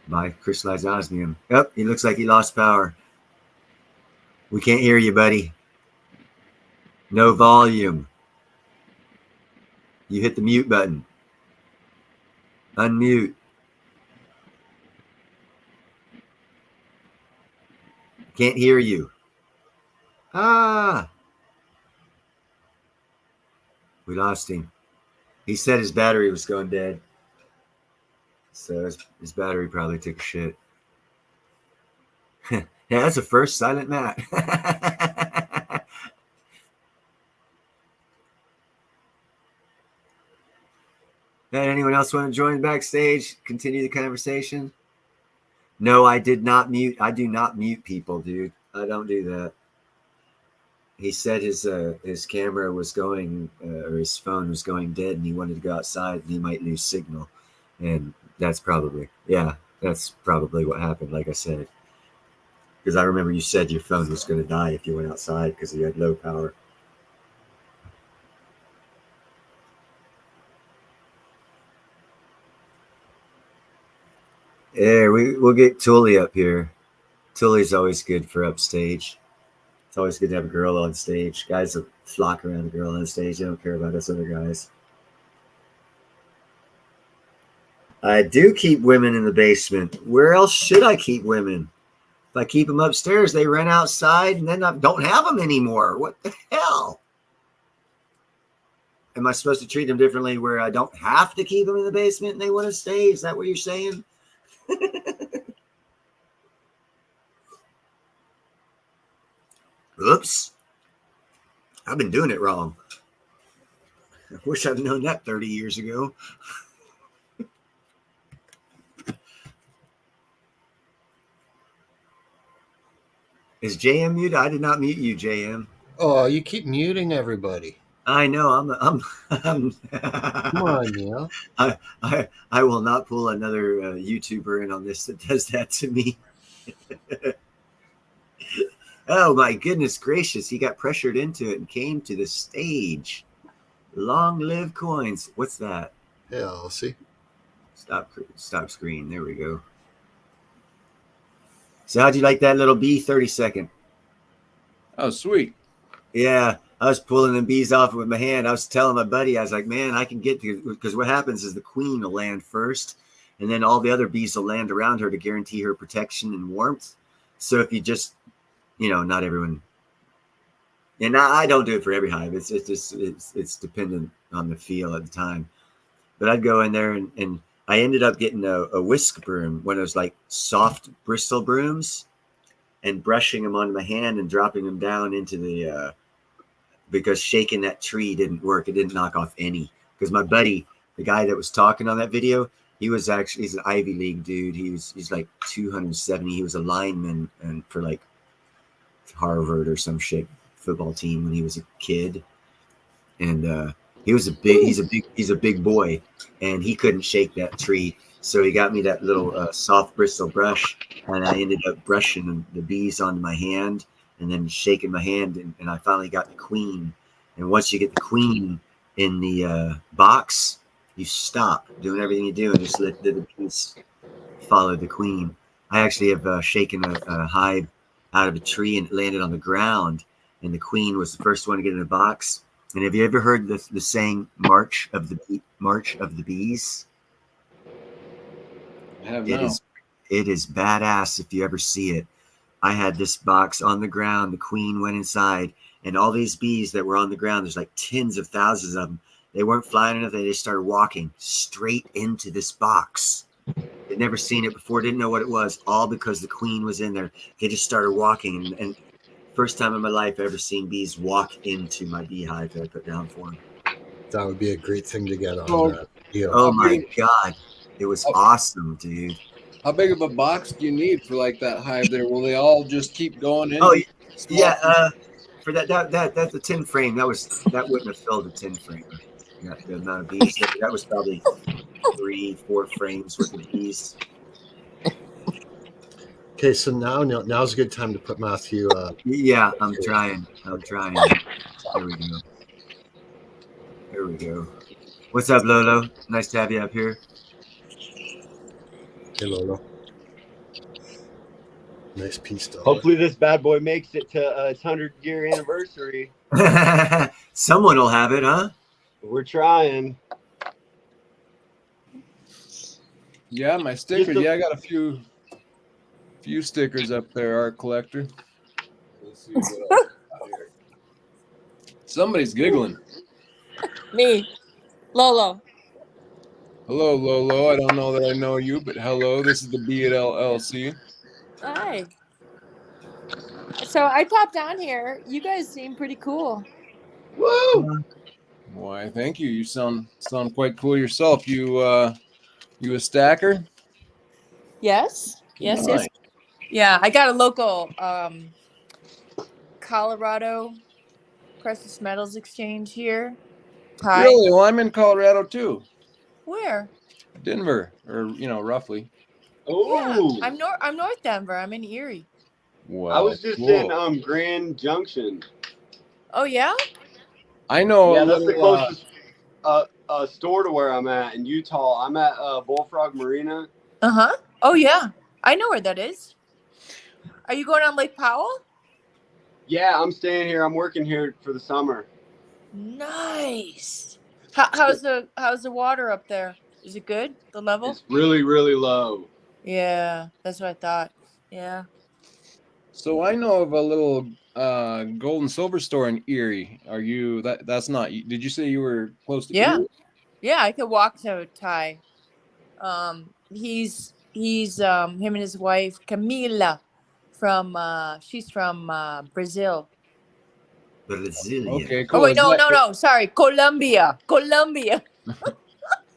buy crystallized osmium. Yep, he looks like he lost power. We can't hear you, buddy. No volume. You hit the mute button. Unmute. Can't hear you. Ah. We lost him. He said his battery was going dead. So his battery probably took a shit. Yeah, that's the first silent Matt. Anyone else want to join backstage? Continue the conversation? No, I did not mute. I do not mute people, dude. I don't do that. He said his camera was going, or his phone was going dead, and he wanted to go outside, and he might lose signal. And that's probably what happened, like I said. Because I remember you said your phone was going to die if you went outside because you had low power. Yeah, we'll get Tully up here. Tully's always good for upstage. It's always good to have a girl on stage. Guys will flock around a girl on stage. They don't care about us other guys. I do keep women in the basement. Where else should I keep women? If I keep them upstairs, they run outside and then I don't have them anymore. What the hell? Am I supposed to treat them differently where I don't have to keep them in the basement and they want to stay? Is that what you're saying? Oops. I've been doing it wrong. I wish I'd known that 30 years ago. Is JM muted? I did not mute you, JM. Oh, you keep muting everybody. I know. I'm Come on, Neil. I will not pull another YouTuber in on this that does that to me. Oh my goodness gracious! He got pressured into it and came to the stage. Long live coins! What's that? Yeah, I'll see. Stop screen. There we go. So how'd you like that little bee 30-second? Oh, sweet. Yeah, I was pulling the bees off with my hand. I was telling my buddy, I was like, man, I can get to, because what happens is the queen will land first, and then all the other bees will land around her to guarantee her protection and warmth. So if you just, not everyone, and I don't do it for every hive. It's dependent on the feel at the time. But I'd go in there and I ended up getting a whisk broom, one of those like soft Bristol brooms, and brushing them onto my hand and dropping them down into the, because shaking that tree didn't work. It didn't knock off any. Because my buddy, the guy that was talking on that video, he's an Ivy League dude. He's like 270. He was a lineman and for like Harvard or some shit football team when he was a kid. And he's a big boy, and he couldn't shake that tree. So he got me that little soft Bristol brush, and I ended up brushing the bees onto my hand and then shaking my hand, and I finally got the queen. And once you get the queen in the box, you stop doing everything you do and just let the bees follow the queen. I actually have shaken a hive out of a tree and it landed on the ground, and the queen was the first one to get in the box. And have you ever heard the saying "March of the Bees"? I have now. It is badass if you ever see it. I had this box on the ground. The queen went inside, and all these bees that were on the ground, there's like tens of thousands of them. They weren't flying enough. They just started walking straight into this box. They'd never seen it before, didn't know what it was, all because the queen was in there. They just started walking, and first time in my life I ever seen bees walk into my beehive that I put down for them. That would be a great thing to get on that deal. Oh my God. It was awesome, dude. How big of a box do you need for like that hive there? Will they all just keep going in? Oh yeah, for that's a 10 frame. That wouldn't have filled a 10 frame. The amount of bees. That was probably 3-4 frames worth of bees. Okay, so now's a good time to put Matthew. Yeah, I'm trying. There we go. What's up, Lolo? Nice to have you up here. Hey, Lolo. Nice piece, dollar. Hopefully, this bad boy makes it to its 100-year anniversary. Someone will have it, huh? We're trying. Yeah, my stickers. Just a- Yeah, I got a few stickers up there, Art Collector. Let's see what else I got here. Somebody's giggling. Me, Lolo. Hello, Lolo. I don't know that I know you, but hello. This is the Be It LLC. Hi. So I popped on here. You guys seem pretty cool. Woo! Why, thank you. You sound quite cool yourself. You a stacker? Yes. Yes. Nice. Yes. Yeah, I got a local Colorado Precious Metals Exchange here. Hi. Really? Well, I'm in Colorado too. Where? Denver, or roughly. Oh, Yeah, I'm North Denver. I'm in Erie. Wow. I was just cool. in Grand Junction. Oh yeah. I know Yeah, a that's the little. closest store to where I'm at in Utah. I'm at Bullfrog Marina. Uh-huh. Oh yeah. I know where that is. Are you going on Lake Powell? Yeah, I'm staying here. I'm working here for the summer. Nice. How's the water up there? Is it good? The level? It's really, really low. Yeah, that's what I thought. Yeah. So I know of a little gold and silver store in Erie. Are you that's not? Did you say you were close to Yeah. Erie? Yeah, I could walk to Ty. He's him and his wife Camila from she's from Brazil. Brazilian. Okay, cool. Oh wait, Is no, that- no, no. Sorry, Colombia.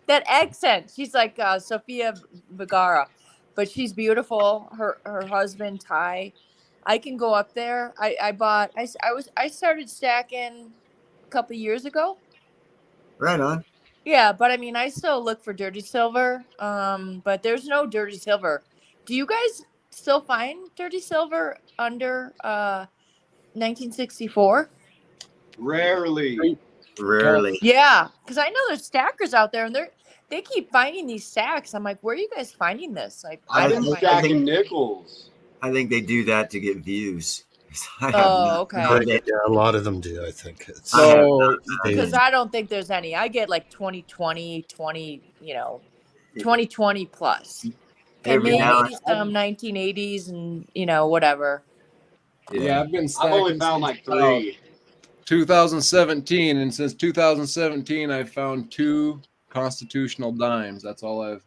That accent. She's like Sofia Vergara, but she's beautiful. Her husband Ty. I can go up there. I started stacking a couple years ago. Right on. Yeah, but I mean, I still look for dirty silver. But there's no dirty silver. Do you guys still find dirty silver under 1964? Rarely. Rarely. Yeah, because I know there's stackers out there, and they keep finding these stacks. I'm like, where are you guys finding this? Like, I've been don't find stacking nickels. I think they do that to get views. I have Oh, not okay. heard it. Yeah, a lot of them do. I think it's So Because I don't think there's any. I get like 2020, 2020 plus. And Every maybe now some 1980s and, whatever. yeah, I've been I've stacking only found since like about 3. 2017, and since 2017, I've found 2 constitutional dimes. That's all I've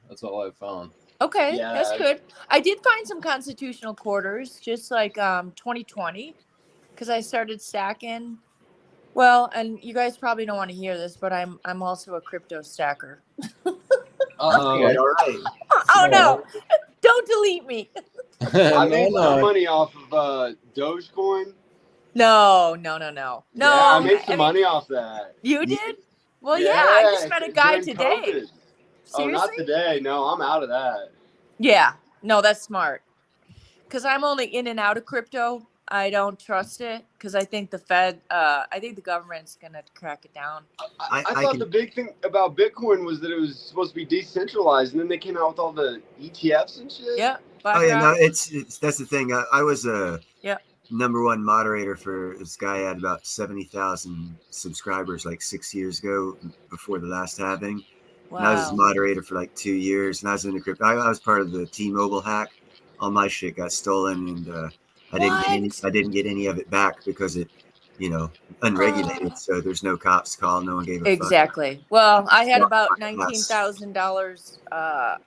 found. Okay, Yeah. that's good. I did find some constitutional quarters, just like 2020, because I started stacking. Well, and you guys probably don't want to hear this, but I'm also a crypto stacker. Uh-oh. Okay. All right. Oh no! Don't delete me. I made some no. money off of Dogecoin. No. Yeah, I made some money off that. You did? Well, yeah. I just met a guy during today. COVID. Oh, not Seriously? today. No, I'm out of that. Yeah. No, that's smart. Because I'm only in and out of crypto. I don't trust it because I think the Fed, I think the government's gonna crack it down. I I thought can- the big thing about Bitcoin was that it was supposed to be decentralized, and then they came out with all the ETFs and shit. Yeah. Oh yeah, no, BlackRock. it's that's the thing. I was a Yeah. #1 moderator for this guy. Had about 70,000 subscribers like 6 years ago, before the last halving. And I was his Wow. moderator for like 2 years, and I was into crypto. I was part of the T-Mobile hack. All my shit got stolen, and I didn't get any of it back because it, unregulated. So there's no cops call. No one gave a fuck. Exactly. Well, I had Yeah, about that's- $19,000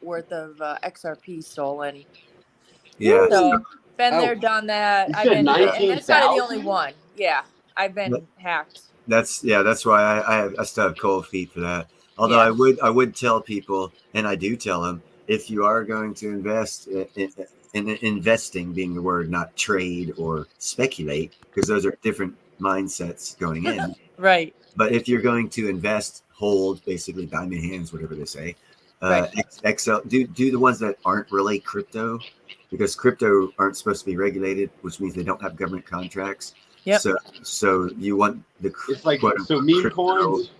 worth of XRP stolen. Yeah. So been Ouch. there, done that. You I've said been, and that's not the 19,000? only one. Yeah, I've been hacked. That's why I still have cold feet for that. Although Yeah. I would tell people, and I do tell them, if you are going to invest in investing being the word, not trade or speculate, because those are different mindsets going in. Right. But if you're going to invest, hold, basically diamond hands, whatever they say, Right. XL, do the ones that aren't really crypto, because crypto aren't supposed to be regulated, which means they don't have government contracts. Yep. So you want the It's like quote, so meme crypto- coins.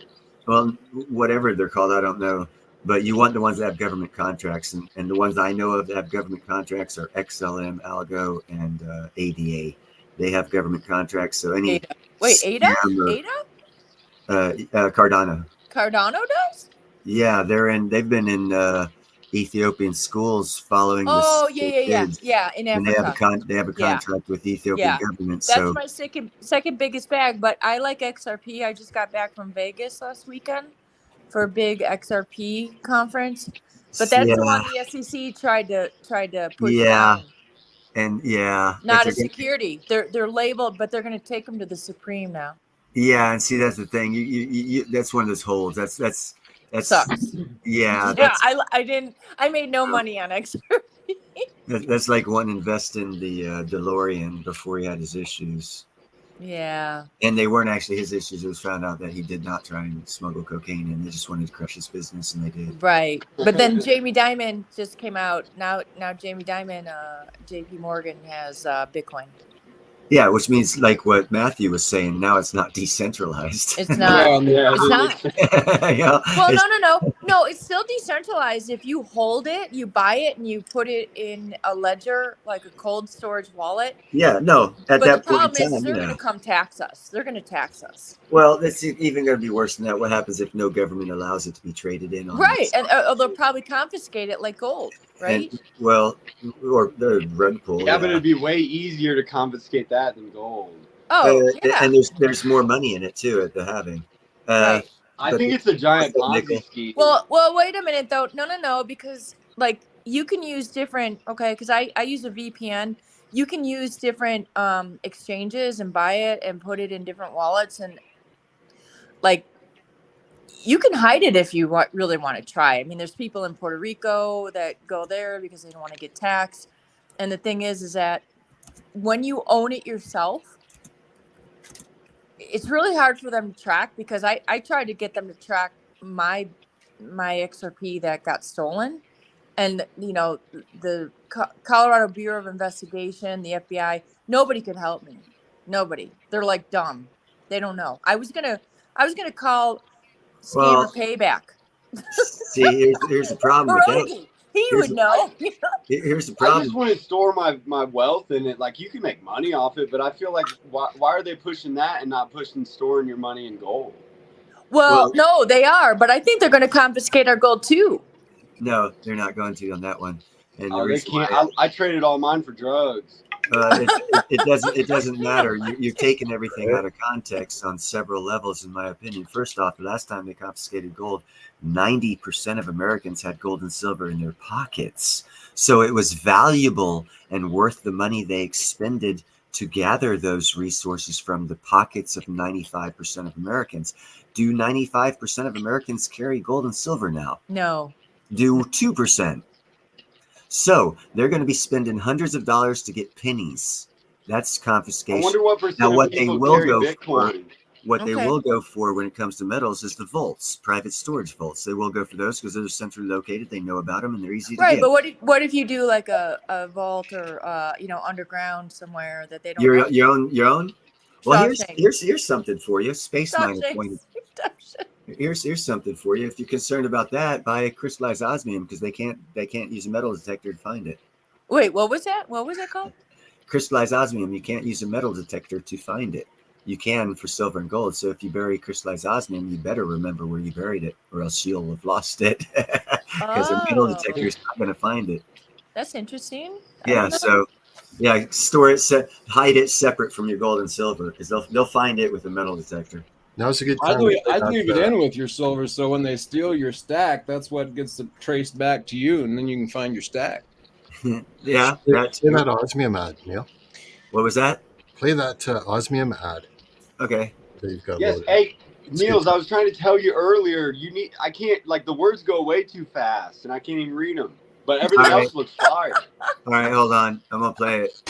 well, whatever they're called, I don't know. but you want the ones that have government contracts, and the ones I know of that have government contracts are XLM, Algo, and ADA. They have government contracts, so any Ada. Wait, Ada? scam or, Cardano. Cardano does? Yeah, they've been in Ethiopian schools following Oh, this. yeah, in And Africa. they have a Yeah. contract with the Ethiopian Yeah. government. That's So my second biggest bag, but I like XRP. I just got back from Vegas last weekend for a big XRP conference. But that's the one the SEC tried to push down. And yeah, Not a that's a- security. They're labeled, but they're going to take them to the Supreme now. yeah, and see that's the thing. You that's one of those holds. That's Sucks. yeah. Yeah, I made no money on XRP. That's like wanting to invest in the DeLorean before he had his issues. Yeah. And they weren't actually his issues. It was found out that he did not try and smuggle cocaine, and they just wanted to crush his business, and they did. Right. But then Jamie Dimon just came out. Now Jamie Dimon, JP Morgan has Bitcoin. Yeah, which means like what Matthew was saying. Now it's not decentralized. It's not. Yeah, It's not. Yeah, Well, it's- no. It's still decentralized. If you hold it, you buy it, and you put it in a ledger, like a cold storage wallet. yeah, no. At But the that point problem in is, time, they're yeah. going to come tax us. They're going to tax us. Well, it's even going to be worse than that. What happens if no government allows it to be traded in? On Right, this? and they'll probably confiscate it like gold. Right. And, well, or the rug pull. Yeah, but it'd be way easier to confiscate that than gold. Oh, yeah. And there's more money in it too at the halving. Right. I But think it's a giant what's that, Ponzi nickel? scheme. Well, wait a minute though. No, because like you can use different. Okay, because I use a VPN. You can use different exchanges and buy it and put it in different wallets, and like you can hide it if you really want to try. I mean, there's people in Puerto Rico that go there because they don't want to get taxed. And the thing is that when you own it yourself, it's really hard for them to track, because I tried to get them to track my XRP that got stolen. And, you know, the Colorado Bureau of Investigation, the FBI, nobody could help me. Nobody. They're like dumb. They don't know. I was gonna call Scammer Payback. See, here's the problem with that. Pierogi. He would know. Here's the I just problem. want to store my wealth in it. Like, you can make money off it, but I feel like why are they pushing that and not pushing storing your money in gold? Well, no, they are, but I think they're going to confiscate our gold too. No, they're not going to on that one. And the Oh, they reason can't. why- I traded all mine for drugs. it doesn't matter. You're taking everything out of context on several levels, in my opinion. First off, the last time they confiscated gold, 90% of Americans had gold and silver in their pockets. So it was valuable and worth the money they expended to gather those resources from the pockets of 95% of Americans. Do 95% of Americans carry gold and silver now? No. Do 2%. So they're going to be spending hundreds of dollars to get pennies. That's I confiscation. wonder what percent Now, what of they people will carry go Bitcoin. What they Okay. will go for when it comes to metals is the vaults, private storage vaults. They will go for those because they're centrally located. They know about them and they're easy to Right, get. but what if you do like a vault or underground somewhere that they don't Your know? your own. Well, Shawshank. here's something for you. Space Miner Shawshank. point. Here's something for you. If you're concerned about that, buy crystallized osmium because they can't use a metal detector to find it. Wait, what was that? What was that called? Crystallized osmium, you can't use a metal detector to find it. You can for silver and gold. So if you bury crystallized osmium, you better remember where you buried it, or else you'll have lost it because a metal Oh. detector is not going to find it. That's interesting. I Yeah. don't know. So yeah, store it, hide it separate from your gold and silver because they'll find it with a metal detector. Now's a good I'd time. leave, to I'd put leave that, it in with your silver, so when they steal your stack, that's what gets traced back to you, and then you can find your stack. Yeah. That's, Play that osmium ad, Neil. what was that? Play that osmium ad Okay. that you've got Yes, loaded. hey, It's Niels, good. I was trying to tell you earlier. I can't, like, the words go way too fast, and I can't even read them. But everything All right. else looks fire. All right. Hold on. I'm gonna play it.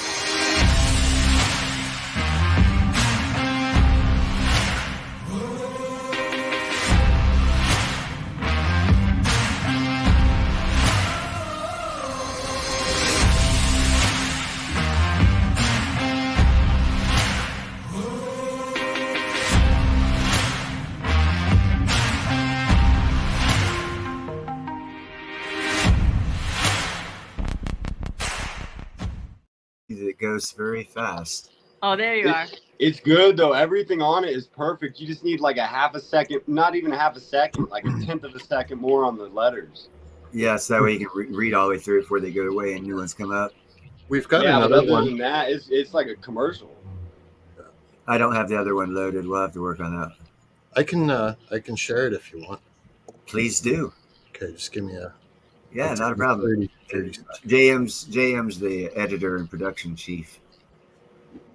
it goes very fast. Oh, there you are. It's good though. Everything on it is perfect. You just need like a half a second, not even a half a second, like a tenth of a second more on the letters. Yeah, so that way you can read all the way through before they go away and new ones come up. We've got Yeah, but another other one. than that, it's like a commercial. I don't have the other one loaded. We'll have to work on that. I can share it if you want. Please do. Okay, just give me a Yeah, I'll not a take problem. 30 seconds. JM's the editor and production chief.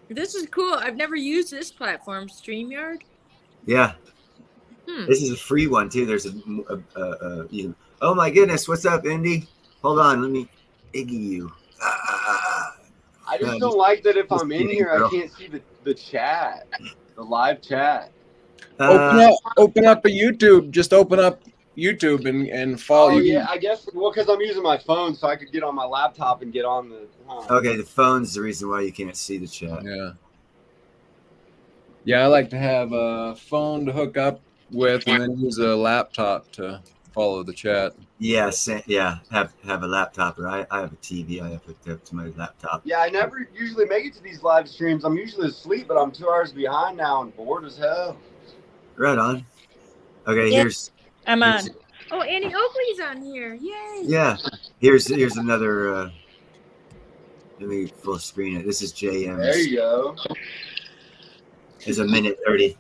This is cool. I've never used this platform, StreamYard. Yeah, Hmm. this is a free one too. There's oh my goodness, what's up, Indy? Hold on, let me Iggy you. I just No, don't like that if just I'm in kidding, here, girl. I can't see the chat, the live chat. Open up a YouTube. Just open up YouTube and follow. Oh you. yeah, I guess because I'm using my phone, so I could get on my laptop and get on the. Okay, the phone's the reason why you can't see the chat. Yeah. Yeah, I like to have a phone to hook up with and then use a laptop to follow the chat. Yeah, have a laptop, or I have a TV I have hooked up to my laptop. Yeah, I never usually make it to these live streams. I'm usually asleep, but I'm 2 hours behind now and bored as hell. Right on. Okay, Yeah. I'm on. here's Oh, Annie Oakley's on here. Yay. yeah. Here's another. Let me full screen it. This is JM's. There you go. It's a minute 30.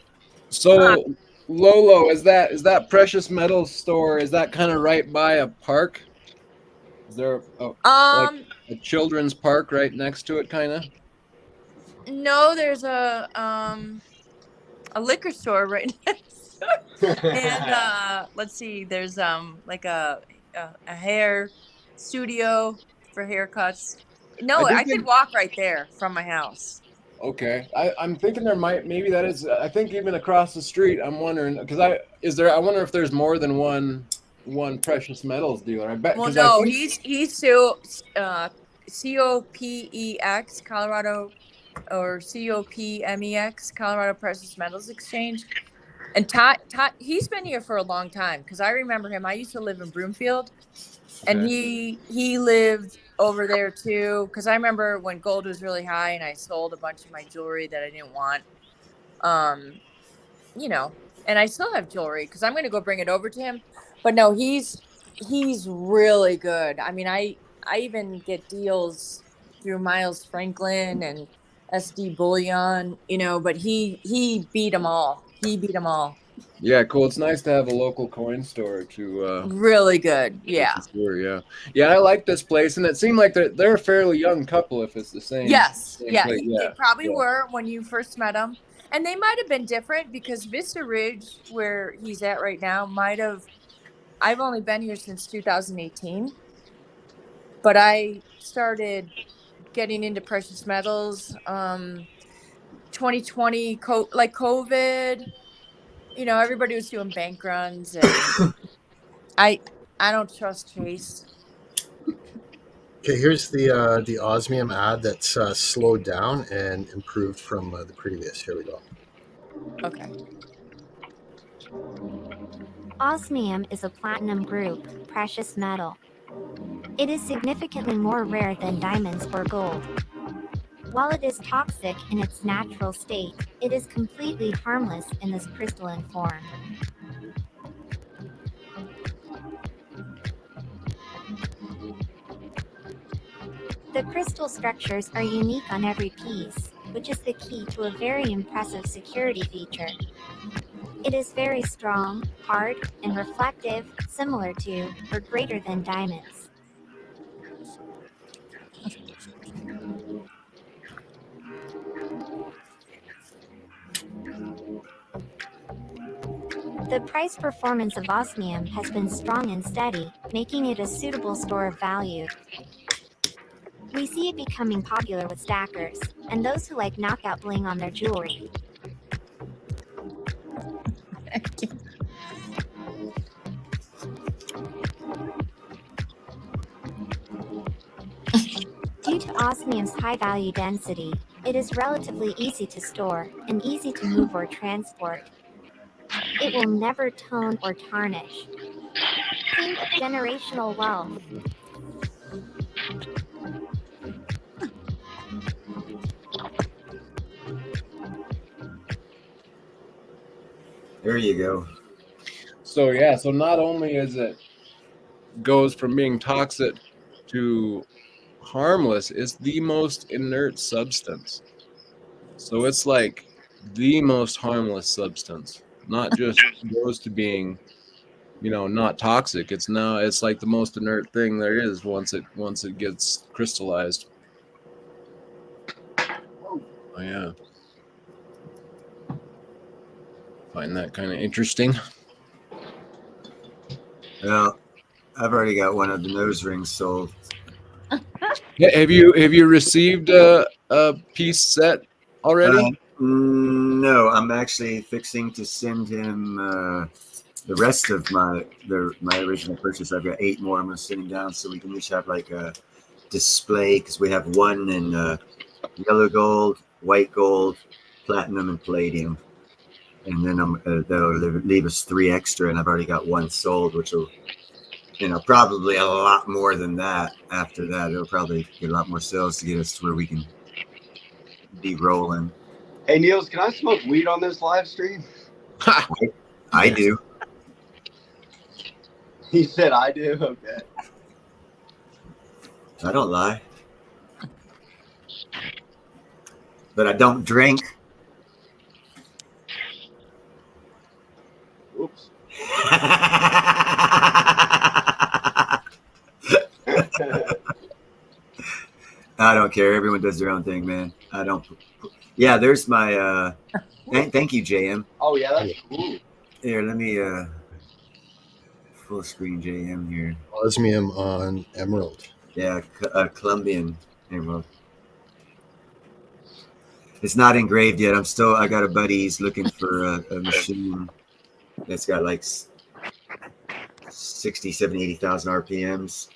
So, Lolo, is that precious metals store? Is that kind of right by a park? Is there a children's park right next to it, kind of? No, there's a liquor store right next to it. And let's see, there's like a hair studio for haircuts. No, I I think could walk right there from my house. Okay, I'm thinking maybe that is. I think even across the street. I'm wondering because I wonder if there's more than one precious metals dealer. I bet. Well, 'cause no, I think, he's still COPEX Colorado or COPMEX Colorado Precious Metals Exchange, and Todd he's been here for a long time because I remember him. I used to live in Broomfield, and Okay. he lived over there too because I remember when gold was really high and I sold a bunch of my jewelry that I didn't want. And I still have jewelry because I'm going to go bring it over to him. But no, he's really good. I mean, I even get deals through Miles Franklin and SD Bullion, but he beat them all. He beat them all. yeah, cool. It's nice to have a local coin store to. Really good. Yeah. For sure, yeah. Yeah, I like this place, and it seemed like they're a fairly young couple. If it's the same. Yes. same Yeah. place. They probably yeah. were when you first met them. And they might have been different because Vista Ridge, where he's at right now, I've only been here since 2018. But I started getting into precious metals 2020, like COVID. Everybody was doing bank runs, and I don't trust Chase. Okay, here's the osmium ad that's slowed down and improved from the previous. Here we go. Okay. Osmium is a platinum group, precious metal. It is significantly more rare than diamonds or gold. While it is toxic in its natural state, it is completely harmless in this crystalline form. The crystal structures are unique on every piece, which is the key to a very impressive security feature. It is very strong, hard, and reflective, similar to, or greater than diamonds. The price performance of osmium has been strong and steady, making it a suitable store of value. We see it becoming popular with stackers, and those who like knockout bling on their jewelry. Due to osmium's high value density, it is relatively easy to store and easy to move or transport. It will never tone or tarnish. Think generational wealth. There you go. So yeah, so not only is it goes from being toxic to harmless, it's the most inert substance. So it's like the most harmless substance. Not just goes to being, not toxic. It's like the most inert thing there is once it gets crystallized. Oh yeah. Find that kind of interesting. Well, I've already got one of the nose rings sold. Have you received a piece set already? No, I'm actually fixing to send him the rest of my original purchase. I've got 8 more. I'm going to send him down so we can each have like a display, because we have one in yellow gold, white gold, platinum, and palladium. And then they'll leave us 3 extra, and I've already got 1 sold, which will, probably a lot more than that. After that, it'll probably get a lot more sales to get us to where we can be rolling. Hey, Niels, can I smoke weed on this live stream? I do. He said I do? Okay. I don't lie. But I don't drink. Oops. I don't care. Everyone does their own thing, man. I don't. Yeah, there's my. Thank you, JM. Oh yeah, that's cool. Here, let me full screen JM here. Osmium on emerald. Yeah, Colombian emerald. It's not engraved yet. I got a buddy. He's looking for a machine that's got like 60, 70, 80,000 RPMs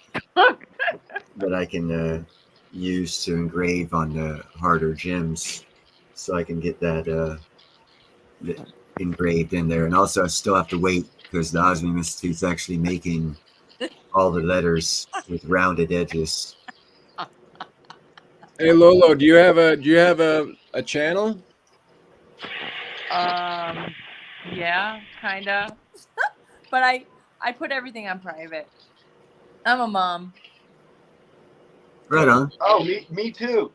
that I can use to engrave on the harder gems, so I can get that engraved in there. And also I still have to wait because the Osmium Institute's actually making all the letters with rounded edges. Hey Lolo, do you have a channel? Yeah, kinda. But I put everything on private. I'm a mom. Right on. Oh, me too.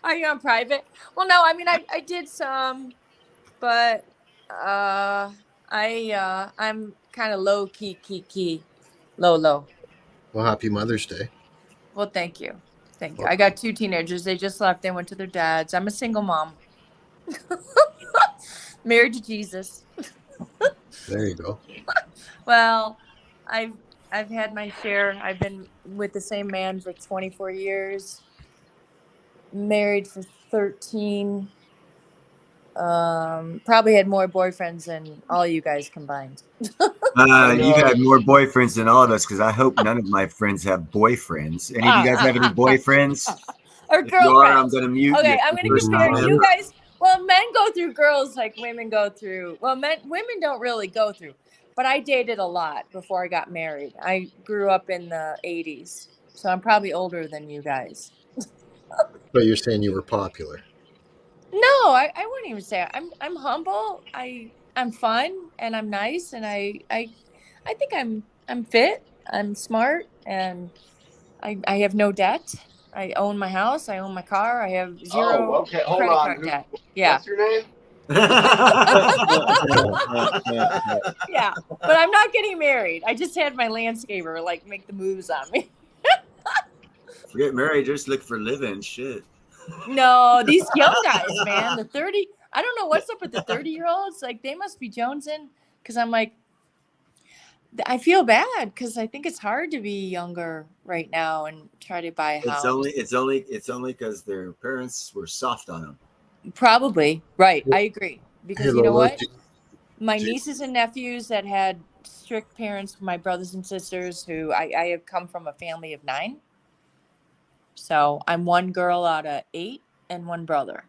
Are you on private? Well, no, I mean I did some, but I'm kind of low key, low. Well, happy Mother's Day. Well, thank you. I got 2 teenagers. They just left. They went to their dads. I'm a single mom. Married to Jesus. There you go. Well, I've had my share. I've been with the same man for 24 years. Married for 13. Probably had more boyfriends than all you guys combined. You got more boyfriends than all of us, because I hope none of my friends have boyfriends. Any of you guys have any boyfriends? Or If you are, girlfriends. I'm going to mute Okay, you. I'm going to compare you guys. Well, men go through girls like women go through. Well, women don't really go through. But I dated a lot before I got married. I grew up in the 80s. So I'm probably older than you guys. But you're saying you were popular. No, I wouldn't even say I'm humble. I'm fun and I'm nice, and I think I'm fit. I'm smart, and I have no debt. I own my house. I own my car. I have 0 Oh, okay. Hold credit on. card debt. Yeah. What's your name? Yeah, but I'm not getting married. I just had my landscaper like make the moves on me. Forget married, just look for living. Shit. No, these young guys, man, the 30. I don't know what's up with the 30-year-olds. Like they must be jonesing, because I'm like, I feel bad because I think it's hard to be younger right now and try to buy a house. It's only because their parents were soft on them. Probably right. I agree, because Hey, you know Lola, what? My nieces and nephews that had strict parents, my brothers and sisters, who I have come from a family of 9. So I'm one girl out of 8 and one brother.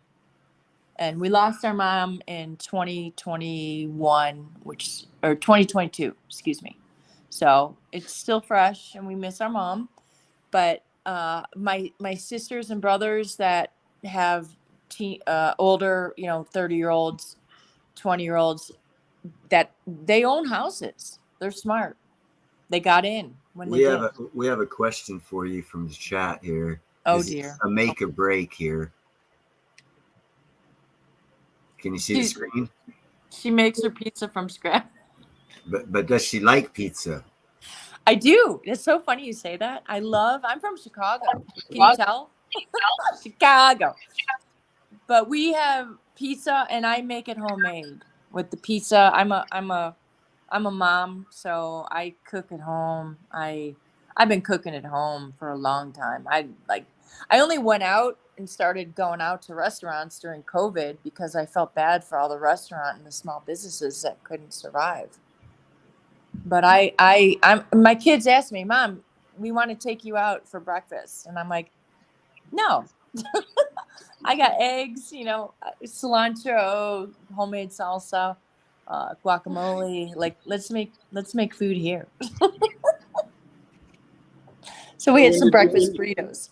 And we lost our mom in 2021, or 2022, excuse me. So it's still fresh and we miss our mom. But my sisters and brothers that have older, 30-year-olds, 20-year-olds that they own houses. They're smart. They got in when they did. We have a question for you from the chat here. Oh, Is dear. a make or break here. Can you see the screen? She makes her pizza from scratch. But does she like pizza? I do. It's so funny you say that. I'm from Chicago. Can you tell? Chicago. But we have pizza and I make it homemade with the pizza. I'm a mom, so I cook at home. I've been cooking at home for a long time. I only went out and started going out to restaurants during COVID because I felt bad for all the restaurant and the small businesses that couldn't survive. But my kids asked me, Mom, we want to take you out for breakfast. And I'm like, no. I got eggs, cilantro, homemade salsa, guacamole. Like, let's make food here. So we had some breakfast burritos.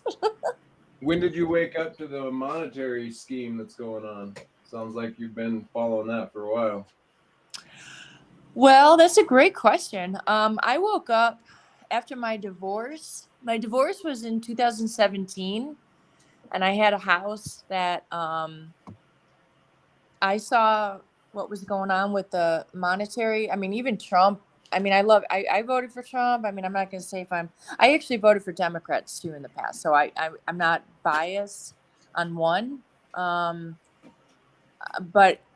When did you wake up to the monetary scheme that's going on? Sounds like you've been following that for a while. Well, that's a great question. I woke up after my divorce. My divorce was in 2017, and I had a house that I saw what was going on with the monetary. I mean, even Trump. I mean, I voted for Trump. I mean, I'm not going to say I actually voted for Democrats too in the past. So I'm not biased on one. But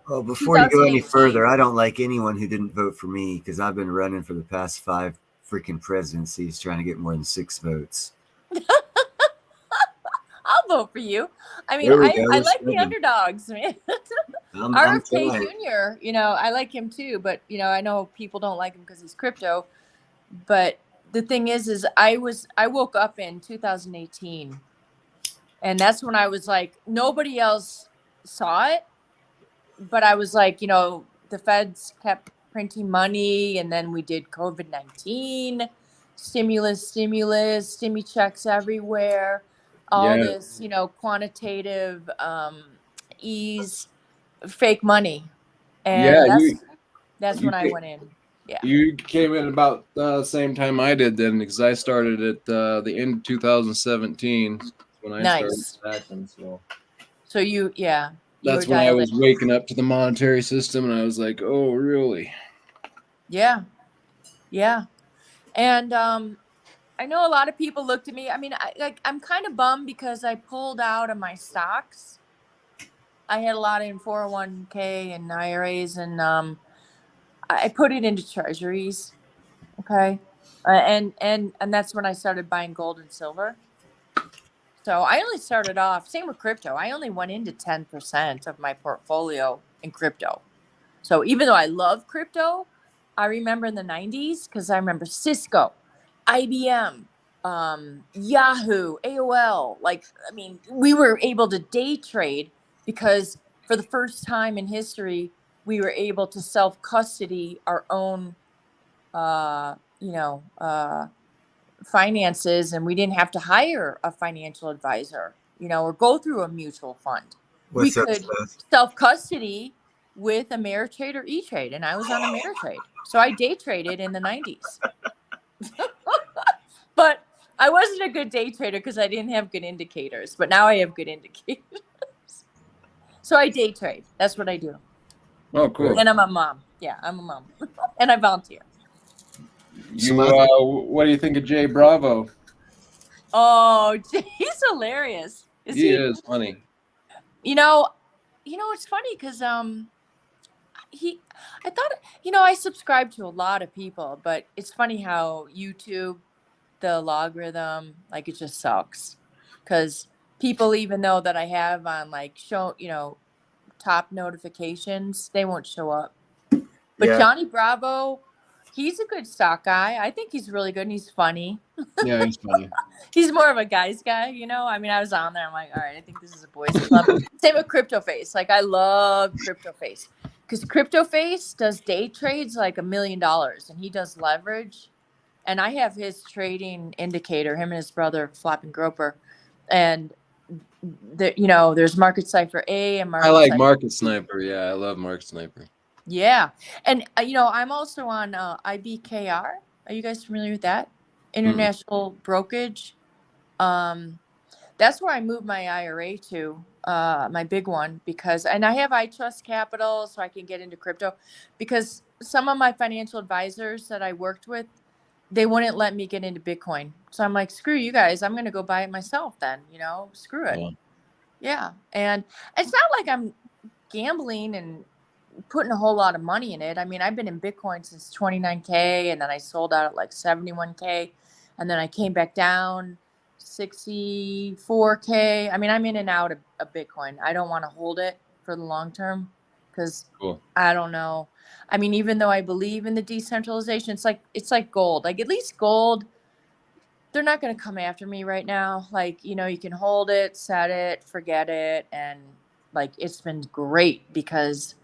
well, before you go any further, I don't like anyone who didn't vote for me because I've been running for the past 5 freaking presidencies trying to get more than 6 votes. I'll vote for you. I mean, I like the underdogs, man. RFK Jr., I like him too, but, I know people don't like him because he's crypto. But the thing is I woke up in 2018, and that's when I was like, nobody else saw it. But I was like, the feds kept printing money, and then we did COVID-19, stimulus, stimmy checks everywhere. All this, quantitative ease, fake money. And that's when I went in. Yeah. You came in about the same time I did then, because I started at the end of 2017 when I started stacking. So you, yeah. That's when I was waking up to the monetary system, and I was like, oh, really? Yeah. Yeah. And I know a lot of people looked at me. I mean, I'm kind of bummed because I pulled out of my stocks. I had a lot in 401k and IRAs, and I put it into treasuries. Okay. And that's when I started buying gold and silver. So I only started off, same with crypto. I only went into 10% of my portfolio in crypto. So even though I love crypto, I remember in the 90s, because I remember Cisco, IBM, Yahoo, AOL. We were able to day trade because for the first time in history, we were able to self-custody our own, finances, and we didn't have to hire a financial advisor, or go through a mutual fund. We could self-custody with Ameritrade or E-Trade, and I was on Ameritrade. So I day traded in the 90s. But I wasn't a good day trader because I didn't have good indicators. But now I have good indicators. So I day trade. That's what I do. Oh, cool. And I'm a mom. Yeah, I'm a mom. And I volunteer. What do you think of Jay Bravo? Oh, he's hilarious. He is funny. It's funny because I thought, I subscribe to a lot of people, but it's funny how YouTube, the logarithm, it just sucks, because people even know that I have on top notifications, they won't show up. But Johnny Bravo, he's a good stock guy. I think he's really good, and he's funny. Yeah, he's funny. He's more of a guy's guy, I mean, I was on there. I'm like, all right, I think this is a boys club. Same with CryptoFace. I love CryptoFace because CryptoFace does day trades $1 million, and he does leverage. And I have his trading indicator, him and his brother, Flopping Groper. And, there's Market Cipher A and Market I like Cipher. Market Sniper. Yeah, I love Market Sniper. Yeah. And, I'm also on IBKR. Are you guys familiar with that? International Brokerage. Um, that's where I moved my IRA to, my big one, and I have iTrust Capital so I can get into crypto, because some of my financial advisors that I worked with, they wouldn't let me get into Bitcoin. So I'm like, screw you guys. I'm going to go buy it myself then, screw it. Yeah. Yeah. And it's not like I'm gambling and putting a whole lot of money in it. I mean, I've been in Bitcoin since 29K, and then I sold out at like 71K, and then I came back down 64K. I mean, I'm in and out of Bitcoin. I don't want to hold it for the long term because Cool. I don't know. I mean, even though I believe in the decentralization, it's like gold. Like, at least gold, they're not going to come after me right now. Like, you can hold it, set it, forget it, and like, it's been great because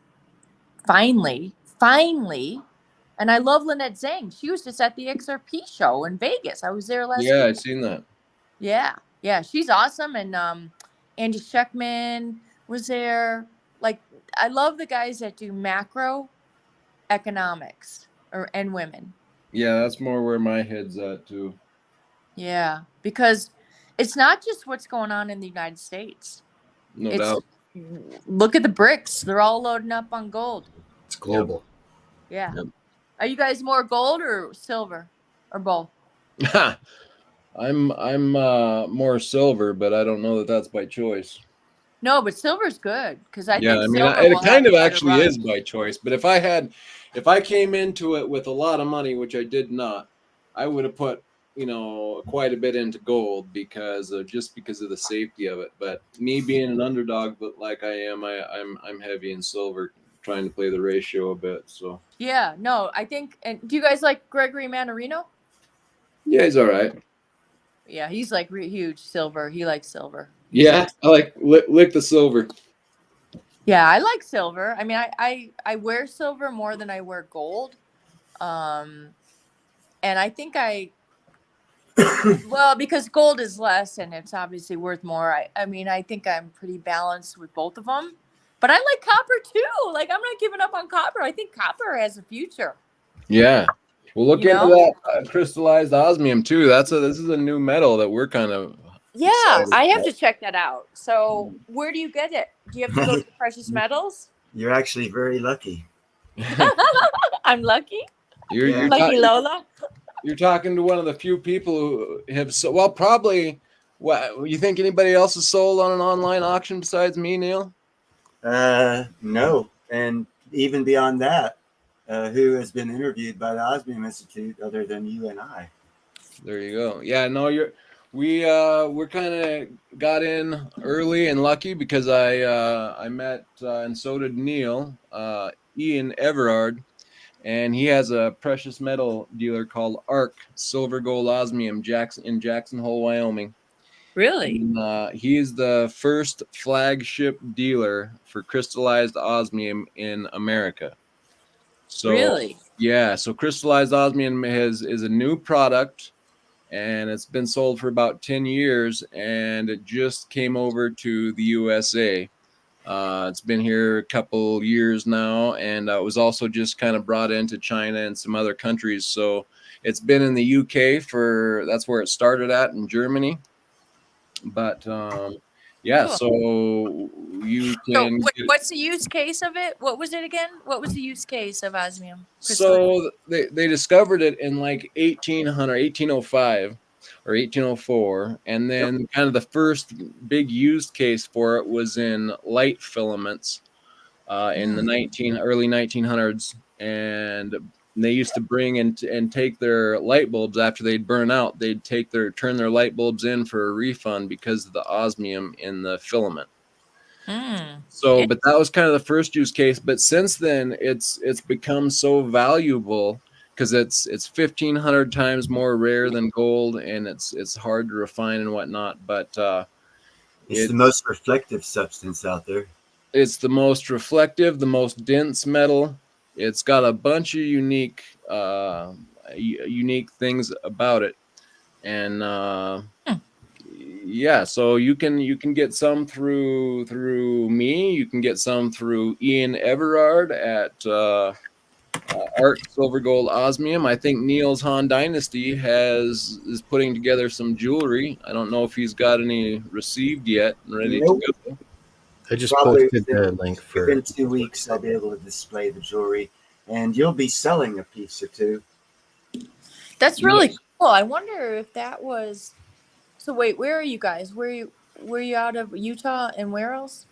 finally, and I love Lynette Zhang. She was just at the XRP show in Vegas. I was there last Yeah, week. I've seen that. Yeah, she's awesome. And Andy Sheckman was there. Like, I love the guys that do macro economics and women. Yeah, that's more where my head's at too. Yeah, because it's not just what's going on in the United States. No It's doubt. look at the BRICS. They're all loading up on gold. It's global. Yeah. Yep. Are you guys more gold or silver or both? I'm more silver, but I don't know that that's by choice. No, but silver's good because I Yeah, think I mean, silver it will kind have of a better actually run. is by choice. But if I came into it with a lot of money, which I did not, I would have put, quite a bit into gold because of the safety of it. But me being an underdog, but like I am, I'm heavy in silver, trying to play the ratio a bit. So Yeah, no, I think. And do you guys like Gregory Mannarino? yeah, he's all right. Yeah, he's like huge silver. He likes silver. Yeah, I like lick the silver. Yeah, I like silver. I mean, I wear silver more than I wear gold. And I think well, because gold is less and it's obviously worth more. I mean, I think I'm pretty balanced with both of them. But I like copper too. Like, I'm not giving up on copper. I think copper has a future. Yeah. Well, look You into know? that crystallized osmium too. This is a new metal that we're kind of Yeah, excited I have about. to check that out. So, where do you get it? Do you have to go to the precious metals? You're actually very lucky. I'm lucky. You're Yeah. Lucky Lola. you're talking to one of the few people who have probably. What you think anybody else has sold on an online auction besides me, Neil? No, and even beyond that, who has been interviewed by the Osmium Institute other than you and I? There you go. Yeah, no, we're kind of got in early and lucky because I met and so did Neil, Ian Everard, and he has a precious metal dealer called ARC Silver Gold Osmium in Jackson Hole, Wyoming. Really? And, he is the first flagship dealer for crystallized osmium in America. So Really? yeah, so crystallized osmium is a new product, and it's been sold for about 10 years, and it just came over to the USA. It's been here a couple years now, and it was also just kind of brought into China and some other countries. So it's been in the UK that's where it started at, in Germany. But yeah, Cool. so you So, can what's the use case of it? What was it again? What was the use case of osmium? So they discovered it in like 1805 or 1804, and then kind of the first big use case for it was in light filaments in the early 1900s, and they used to bring and take their light bulbs after they'd burn out. They'd turn their light bulbs in for a refund because of the osmium in the filament. So, but that was kind of the first use case. But since then, it's become so valuable because it's 1,500 times more rare than gold, and it's hard to refine and whatnot. But It's the most reflective substance out there. It's the most reflective, the most dense metal. It's got a bunch of unique things about it, and Yeah, so you can get some through me. You can get some through Ian Everard at Art Silver Gold Osmium. I think Neil's Han Dynasty is putting together some jewelry. I don't know if he's got any received yet and ready Nope. to go. I just Probably posted the link for within 2 weeks, I'll be able to display the jewelry, and you'll be selling a piece or two. That's really cool. I wonder if that was. So wait, where are you guys? Were you out of Utah and where else?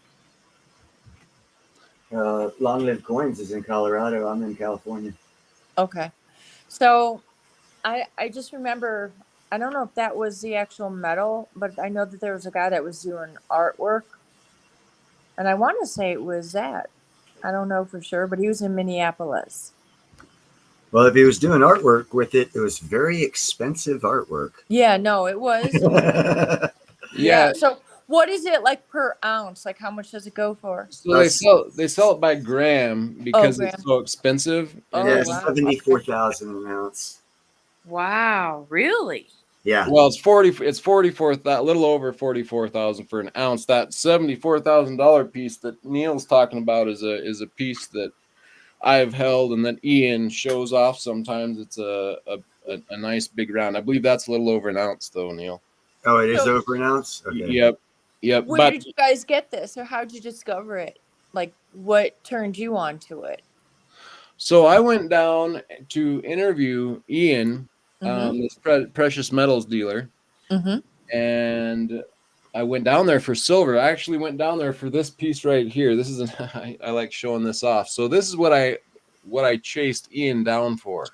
Long Live Coins is in Colorado. I'm in California. Okay. So I just remember, I don't know if that was the actual metal, but I know that there was a guy that was doing artwork. And I want to say it was that. I don't know for sure, but he was in Minneapolis. Well, if he was doing artwork with it, it was very expensive artwork. Yeah, no, it was. Yeah. So what is it like per ounce? Like how much does it go for? So they sell it by gram because gram. it's so expensive. Oh, Yeah, wow. 74,000 an ounce. Wow, really? Yeah. Well, it's 44 a little over 44,000 for an ounce. That $74,000 piece that Neil's talking about is a piece that I've held and that Ian shows off sometimes. It's a nice big round. I believe that's a little over an ounce though, Neil. Oh, it is So- over an ounce? Okay. Yep. Where But did you guys get this, or how did you discover it? Like, what turned you on to it? so I went down to interview Ian, Mm-hmm. this precious metals dealer, Mm-hmm. and I went down there for silver. I actually went down there for this piece right here. This is I like showing this off. So this is what I chased Ian down for.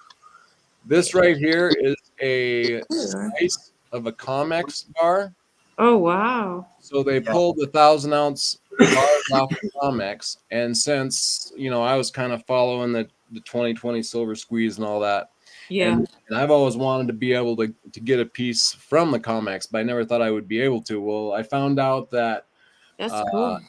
This right here is a slice of a Comex bar. Oh wow! So they Yeah. pulled the 1,000-ounce bars off the Comex, and since I was kind of following the 2020 silver squeeze and all that, and I've always wanted to be able to get a piece from the Comex, but I never thought I would be able to. Well, I found out that That's uh,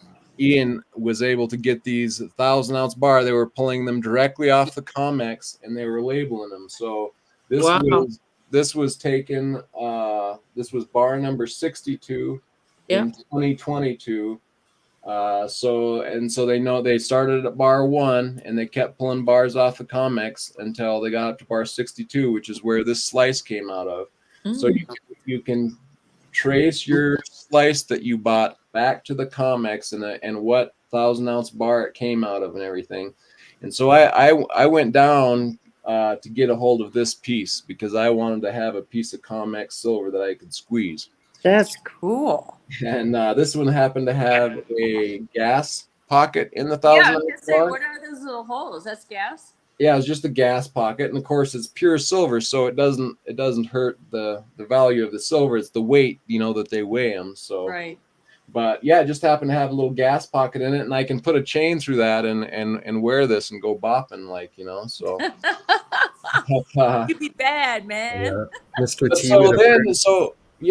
Ian was able to get these 1,000-ounce bar. They were pulling them directly off the Comex, and they were labeling them. So this was taken. This was bar number 62 in 2022. So they started at bar 1 and they kept pulling bars off the Comex until they got up to bar 62, which is where this slice came out of. So you can trace your slice that you bought back to the Comex and what 1,000-ounce bar it came out of and everything. And so I went down to get a hold of this piece because I wanted to have a piece of Comex silver that I could squeeze. That's cool. And this one happened to have a gas pocket in the 1,000-ounce bar. What are those little holes? That's gas. Yeah, it's just a gas pocket, and of course it's pure silver, so it doesn't hurt the value of the silver. It's the weight, that they weigh them. So, Right. But yeah, it just happened to have a little gas pocket in it, and I can put a chain through that and wear this and go bopping So You'd be bad, man. Mr. T. so with a then,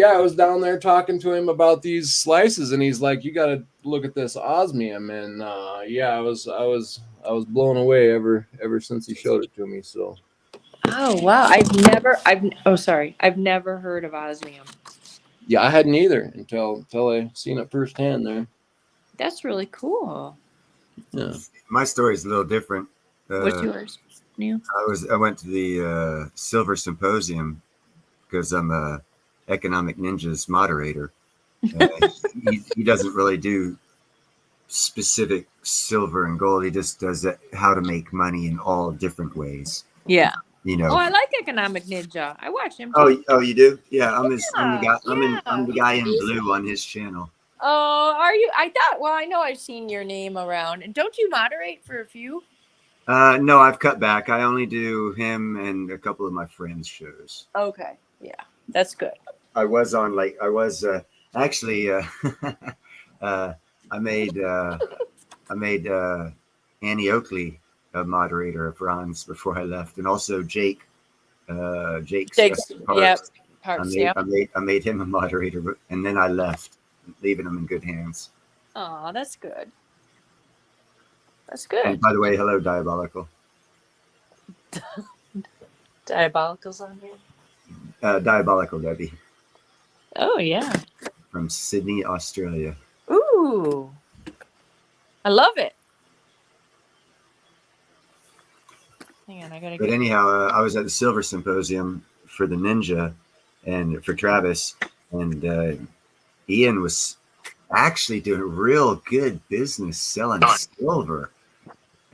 I was down there talking to him about these slices, and he's like, "You got to look at this osmium." And I was blown away ever since he showed it to me. So, Oh wow! I've never heard of osmium. yeah, I hadn't either until I seen it firsthand there. That's really cool. Yeah. My story is a little different. What's yours, Neil? I went to the Silver Symposium because I'm a Economic Ninja's moderator. He doesn't really do specific silver and gold. He just does how to make money in all different ways. Yeah. Oh, I like Economic Ninja. I watch him. Oh, you do? Yeah, I'm the guy. I'm the guy in blue on his channel. Oh, are you? I thought. Well, I know I've seen your name around. And don't you moderate for a few? No, I've cut back. I only do him and a couple of my friends' shows. Okay. Yeah, that's good. I was on actually I made Annie Oakley a moderator of Ron's before I left, and also Jake's Jake's, Parks. Parks, I made him a moderator, and then I left, leaving him in good hands. Oh, that's good. That's And good. by the way, hello, Diabolical. Diabolical's on here. Diabolical Debbie. Oh yeah. from Sydney, Australia. Ooh, I love it. Hang on, I gotta But get. anyhow, I was at the Silver Symposium for the Ninja and for Travis, and Ian was actually doing real good business selling silver.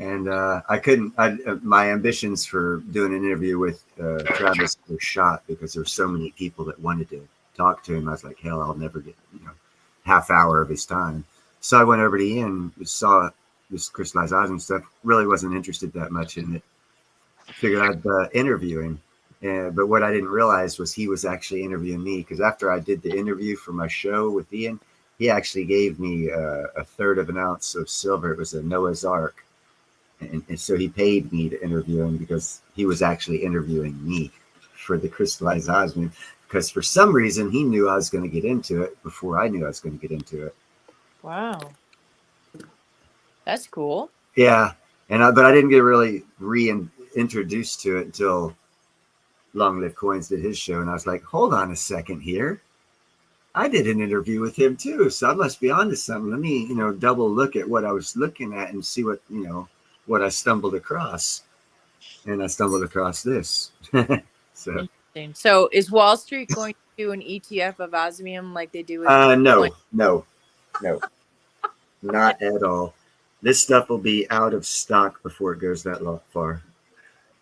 And I couldn't. My ambitions for doing an interview with Travis were shot because there were so many people that wanted to talk to him. I was like, hell, I'll never get half hour of his time. So I went over to Ian, saw this crystallized osmium stuff. Really wasn't interested that much in it. Figured I'd interview him. But what I didn't realize was he was actually interviewing me, because after I did the interview for my show with Ian, he actually gave me a third of an ounce of silver. It was a Noah's Ark. And so he paid me to interview him because he was actually interviewing me for the crystallized osmium, because for some reason he knew I was going to get into it before I knew I was going to get into it. Wow, that's cool. Yeah. But I didn't get really reintroduced to it until Long Live Coins did his show. And I was like, hold on a second here. I did an interview with him too. So I must be onto something. Let me, double look at what I was looking at and see what I stumbled across. And I stumbled across this. So Interesting. So is Wall Street going to do an ETF of osmium like they do with no, not at all. This stuff will be out of stock before it goes that far.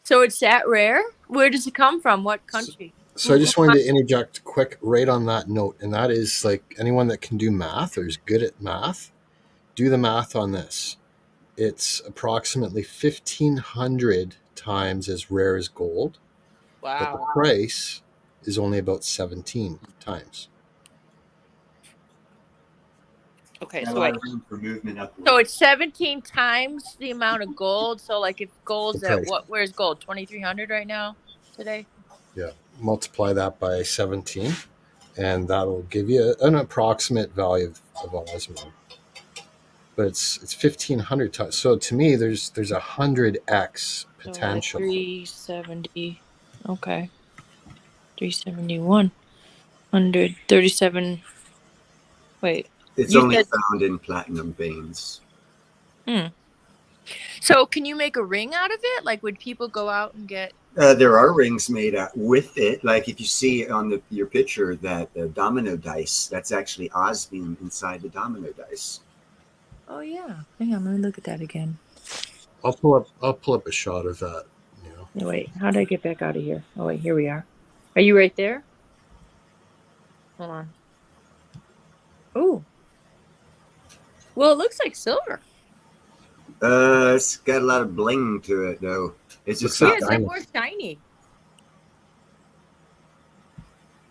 So it's that rare? Where does it come from? What country? So I just wanted to interject quick right on that note, and that is, like, anyone that can do math or is good at math, do the math on this. It's approximately 1,500 times as rare as gold, but the Wow. price is only about 17 times. Okay, Got a so lot of room for movement upward. so it's 17 times the amount of gold. So like if gold's The at price. where's gold? 2,300 right now today? Yeah, multiply that by 17, and that'll give you an approximate value of osmium. But it's 1,500 times. So to me, there's 100x potential. So like 370. Okay. 371. 137. Wait. It's You only said- found in platinum veins. So can you make a ring out of it? Like would people go out and get There are rings made out with it. Like if you see on your picture that domino dice, that's actually osmium inside the domino dice. Oh yeah. Hang on, let me look at that again. I'll pull up a shot of that. No, wait, how did I get back out of here? Oh wait, here we are. Are you right there? Hold on. Oh. Well, it looks like silver. It's got a lot of bling to it, though. It's just Looks Yeah, like it's like diamond. more shiny.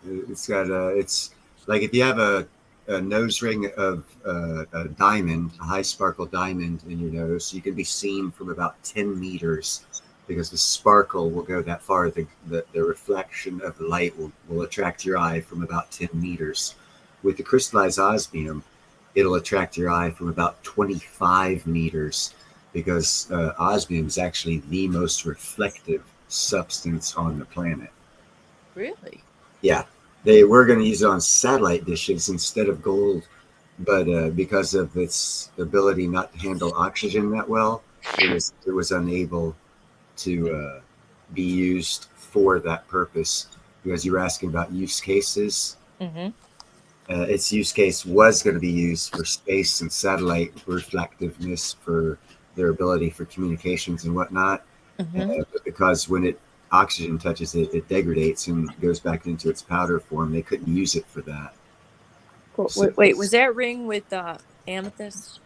it's got it's like if you have a nose ring of a diamond, a high sparkle diamond in your nose, you can be seen from about 10 meters because the sparkle will go that far. The reflection of the light will attract your eye from about 10 meters. With the crystallized osmium, it'll attract your eye from about 25 meters because osmium is actually the most reflective substance on the planet. Really? Yeah, they were going to use it on satellite dishes instead of gold, but because of its ability not to handle oxygen that well, it was unable to be used for that purpose. Because you were asking about use cases. Mm-hmm. Its use case was going to be used for space and satellite reflectiveness, for their ability for communications and whatnot. Mm-hmm. But because when oxygen touches it, it degrades and goes back into its powder form. They couldn't use it for that. Cool. So- Wait, was that ring with amethyst?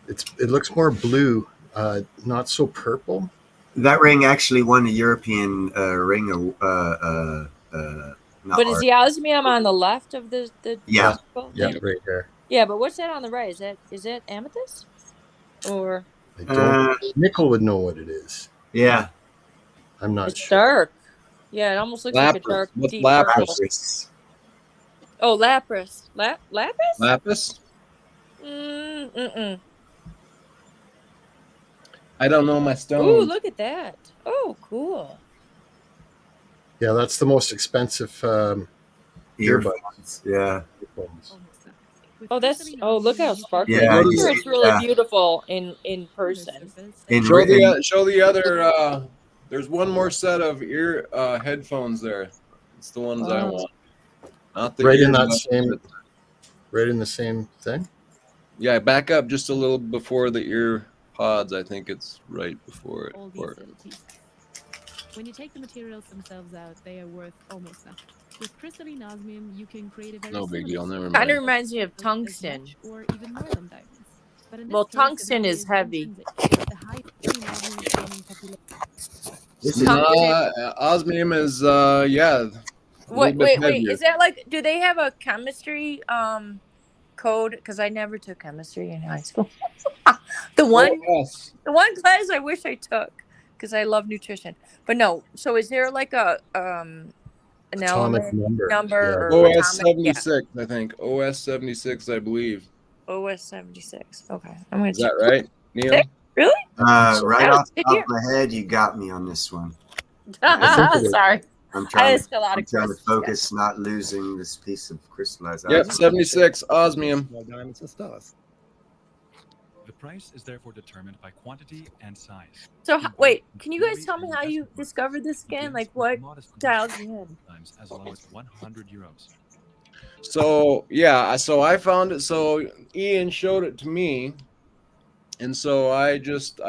It looks more blue, not so purple. That ring actually won the European ring. Not But is art. the osmium on the left of the Yeah. circle? Yeah, right there. Yeah, but what's that on the right? Is that amethyst? Or I don't. Nickel would know what it is. Yeah. I'm not it's sure. dark? Yeah, it almost looks like a Lapis. dark What's deep lapis? purple. Lapis. Oh, lapis. Lapis? Lapis? Mm-mm. I don't know my Ooh, stones. look at that. Oh, cool. Yeah, that's the most expensive Earbuds. Yeah. Earphones. Oh, that's look how sparkly. Yeah, I'm you- sure it's really yeah. beautiful in person. In Show written, the other. There's one more set of ear headphones there. It's the ones I Oh. want, not the Right in that earbuds. same, right in the same thing. Yeah, back up just a little before the ear pods. I think it's right before it. All these little pieces. When you take the materials themselves out, they are worth almost nothing. With crystalline osmium, you can create a very No big deal. similar Never Kind of mind. reminds me of as tungsten. much or even more than diamonds. But in this Well, case, the tungsten value is heavy. intrinsic. The high crystalline osmium is gaining popularity. this is Tungsten. Osmium is yeah. A little Wait, bit wait. heavier. Is that like? Do they have a chemistry code? Because I never took chemistry in high school. the one yes. class I wish I took because I love nutrition. But no. So is there like a an Atomic element number. or OS atomic? Yeah. 76, I think. OS 76, I believe. OS 76. Okay, I'm gonna Is that right, Neil? Really? right That off was good top of my head. You got me on this one. I think it is. Sorry, I'm I trying, asked a lot I'm of trying to questions. focus, not losing this piece of crystallized Yep, osmium. 76 osmium. More diamonds and stars. The price is therefore determined by quantity and size. So wait, can you guys tell me how you discovered this again? Like what dialed you in? Sometimes as low as 100 euros. So yeah, so I found it. So Ian showed it to me, and so I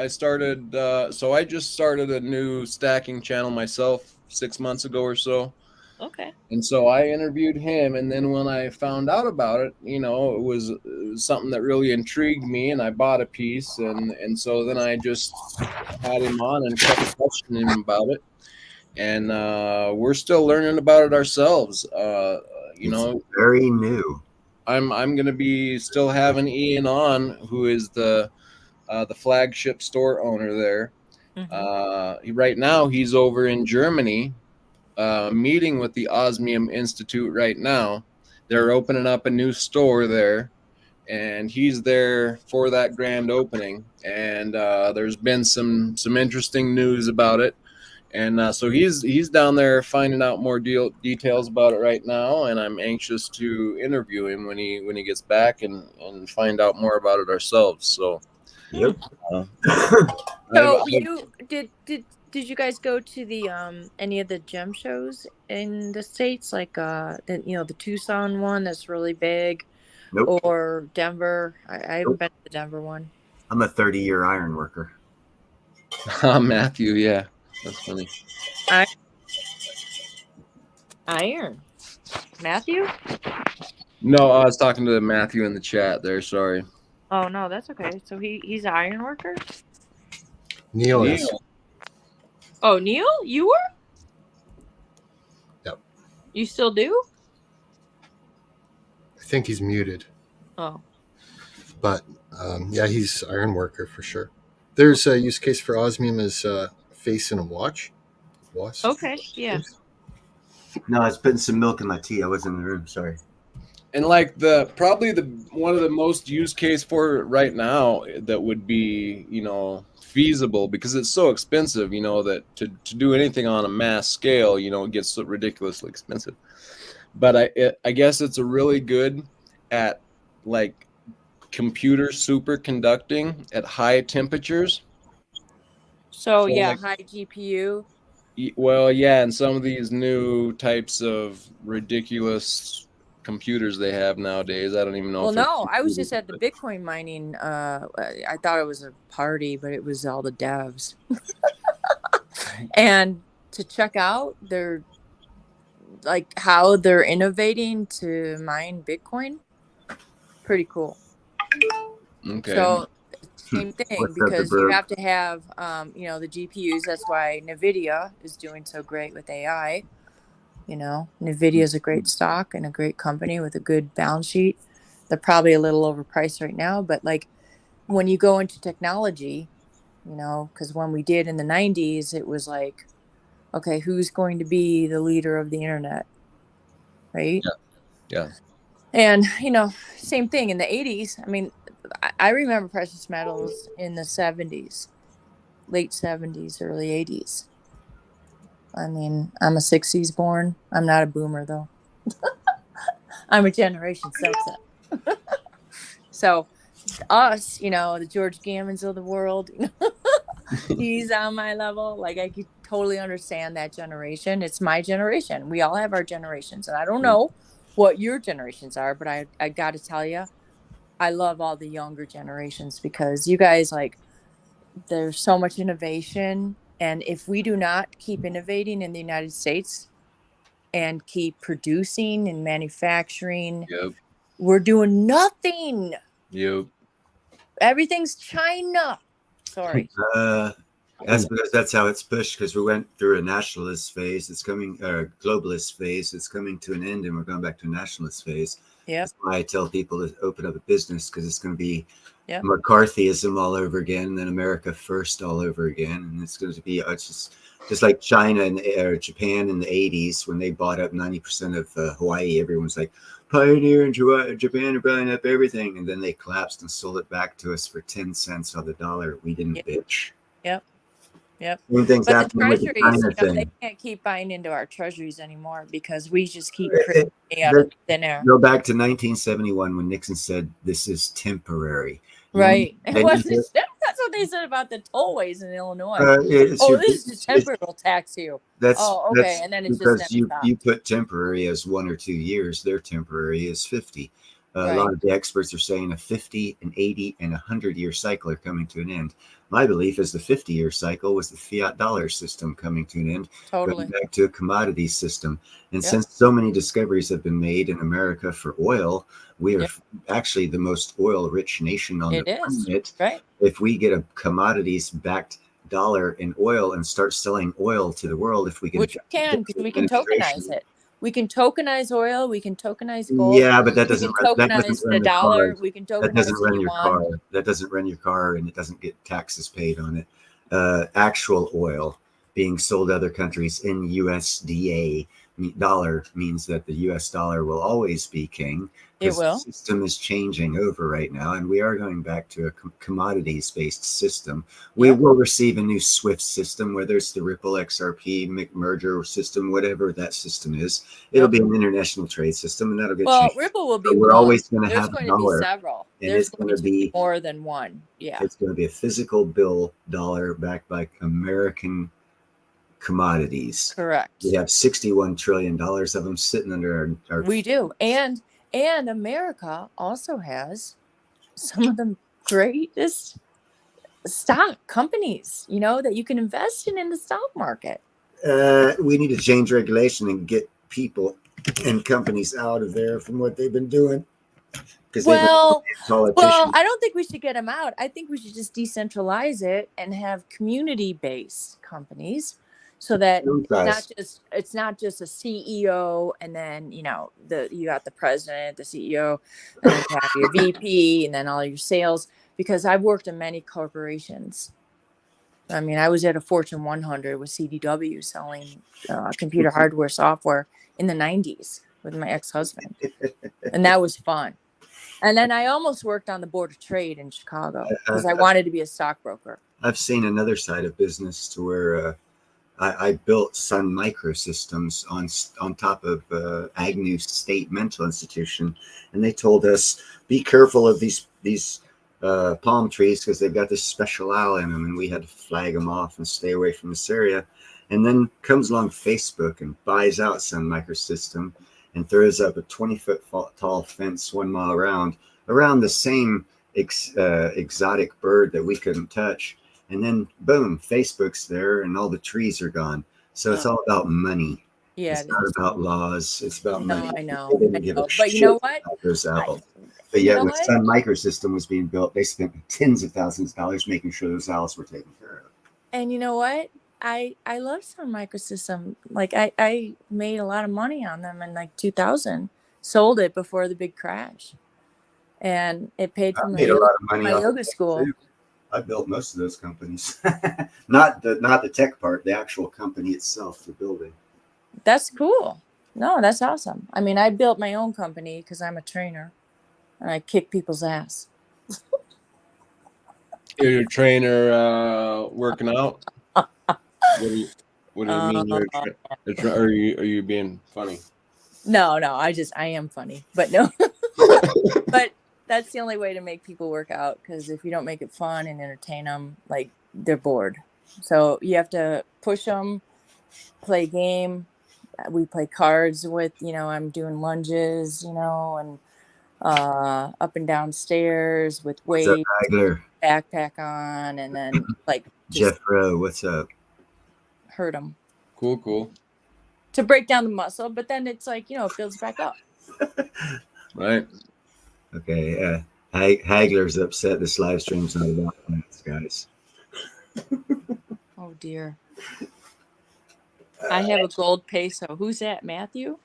started. So I just started a new stacking channel myself 6 months ago or so. Okay. And so I interviewed him, and then when I found out about it, it was something that really intrigued me, and I bought a piece, and so then I just had him on and kept questioning him about it, and we're still learning about it ourselves. It's very new. I'm gonna be still having Ian on, who is the flagship store owner there. Right now, he's over in Germany. Meeting with the Osmium Institute right now. They're opening up a new store there, and he's there for that grand opening. And there's been some interesting news about it, and so he's down there finding out more details about it right now. And I'm anxious to interview him when he gets back and find out more about it ourselves. So, Yep. So you did you guys go to the any of the gem shows in the States, like the Tucson one that's really big, Nope. or Denver? I haven't been to the Denver one. I'm a 30-year iron worker. Matthew, yeah, that's funny. Iron. Matthew? No, I was talking to Matthew in the chat there. Sorry. Oh no, that's okay. So he's an iron worker? Neil is. Oh, Neil? You were? Yep. You still do? I think he's muted, Oh. but yeah, he's iron worker for sure. There's a use case for osmium as face in a watch. Was Okay, yeah. No, I was putting some milk in my tea. I was in the room. Sorry. And like probably one of the most used case for it right now that would be, feasible, because it's so expensive, that to do anything on a mass scale, it gets so ridiculously expensive. But I guess it's a really good at like computer superconducting at high temperatures. So So, yeah, like- high GPU. Well, yeah, and some of these new types of ridiculous computers they have nowadays, I don't even know. Well, if it's no, I was computers, just at the but- Bitcoin mining. I thought it was a party, but it was all the devs. And to check out their, like, how they're innovating to mine Bitcoin, pretty cool. Okay. So same thing, What's that, the because you bird? have to have, the GPUs. That's why NVIDIA is doing so great with AI. NVIDIA is a great stock and a great company with a good balance sheet. They're probably a little overpriced right now, but like when you go into technology, because when we did in the 90s, it was like, okay, who's going to be the leader of the internet? Right? Yeah. And, same thing in the 80s. I mean, I remember precious metals in the 70s, late 70s, early 80s. I mean, I'm a 60s born. I'm not a boomer, though. I'm a generation subset. So us, the George Gammons of the world, he's on my level. Like I could totally understand that generation. It's my generation. We all have our generations. And I don't know what your generations are, but I got to tell you, I love all the younger generations because you guys there's so much innovation. And if we do not keep innovating in the United States and keep producing and manufacturing, Yep. we're doing nothing. Yep. Everything's China. Sorry. That's because that's how it's pushed. Because we went through a nationalist phase. It's coming, globalist phase. It's coming to an end, and we're going back to a nationalist phase. Yep. That's why I tell people to open up a business, because it's going to be Yep. McCarthyism all over again, and then America first all over again, and it's going to be just like China or Japan in the 80s when they bought up 90% of Hawaii. Everyone's like, Pioneer and Japan are buying up everything, and then they collapsed and sold it back to us for 10 cents on the dollar. We didn't bitch. Yep. Same thing's But the happening with the treasuries, China they thing. can't keep buying into our treasuries anymore because we just keep printing out of thin air. Go back to 1971 when Nixon said this is temporary. Right. And It wasn't. That's what they said about the tollways in Illinois. this is temporary. We'll tax you. That's okay. And then it's because just you put temporary as 1 or 2 years. Their temporary is 50. A lot of the experts are saying a 50, an 80, and 100-year cycle are coming to an end. My belief is the 50-year cycle was the fiat dollar system coming to an end, totally going back to a commodity system. And since so many discoveries have been made in America for oil, we are actually the most oil-rich nation on the planet. Right. If we get a commodities-backed dollar in oil and start selling oil to the world, if we can, which we can, because we can tokenize it. We can tokenize oil. We can tokenize gold. Yeah, but that doesn't tokenize the dollar. We can tokenize that doesn't run your yuan. car. That doesn't run your car, and it doesn't get taxes paid on it. Actual oil being sold to other countries in USDA dollar means that the US dollar will always be king. It will. The system is changing over right now, and we are going back to a commodities-based system. We will receive a new SWIFT system, whether it's the Ripple XRP merger system, whatever that system is. It'll be an international trade system, and that'll get changed. Ripple will be. But we're always going to There's have going a dollar. to be several. And There's it's going to be more than one. Yeah. It's going to be a physical bill dollar backed by American commodities. Correct. We have $61 trillion of them sitting under our we do. And America also has some of the greatest stock companies, that you can invest in the stock market. We need to change regulation and get people and companies out of there from what they've been doing. Well, I don't think we should get them out. I think we should just decentralize it and have community-based companies. So that it's not just a CEO and then you got the president, the CEO, and then you have your VP and then all your sales. Because I've worked in many corporations. I mean, I was at a Fortune 100 with CDW selling computer hardware software in the 90s with my ex-husband, and that was fun. And then I almost worked on the Board of Trade in Chicago because I wanted to be a stockbroker. I've seen another side of business to where. I built Sun Microsystems on top of Agnew State Mental Institution, and they told us be careful of these palm trees because they've got this special owl in them, and we had to flag them off and stay away from this area. And then comes along Facebook and buys out Sun Microsystem and throws up a 20-foot tall fence 1 mile around the same exotic bird that we couldn't touch. And then, boom, Facebook's there and all the trees are gone. So it's all about money. Yeah, it's not about laws. It's about money. I know. They didn't give a but shit you know what? about those owls. But yet, when Sun Microsystem was being built, they spent tens of thousands of dollars making sure those owls were taken care of. And you know what? I love Sun Microsystem. Like, I made a lot of money on them in like 2000. Sold it before the big crash. And it paid for my yoga school. I built most of those companies, not the tech part, the actual company itself, the building. That's cool. No, that's awesome. I mean, I built my own company because I'm a trainer, and I kick people's ass. You're your trainer working out. What do you mean? Are you being funny? No, I am funny, but no. But that's the only way to make people work out, because if you don't make it fun and entertain them, like, they're bored. So you have to push them, play a game. We play cards with, I'm doing lunges, and up and down stairs with What's up, weight, Hagler? backpack on, and then like just Jeff Rowe, what's up? hurt them Cool. to break down the muscle. But then it's like, it builds back up. Right. Okay, Hagler's upset this live stream's not about plants, guys. Oh dear. I have a gold peso. Who's that, Matthew?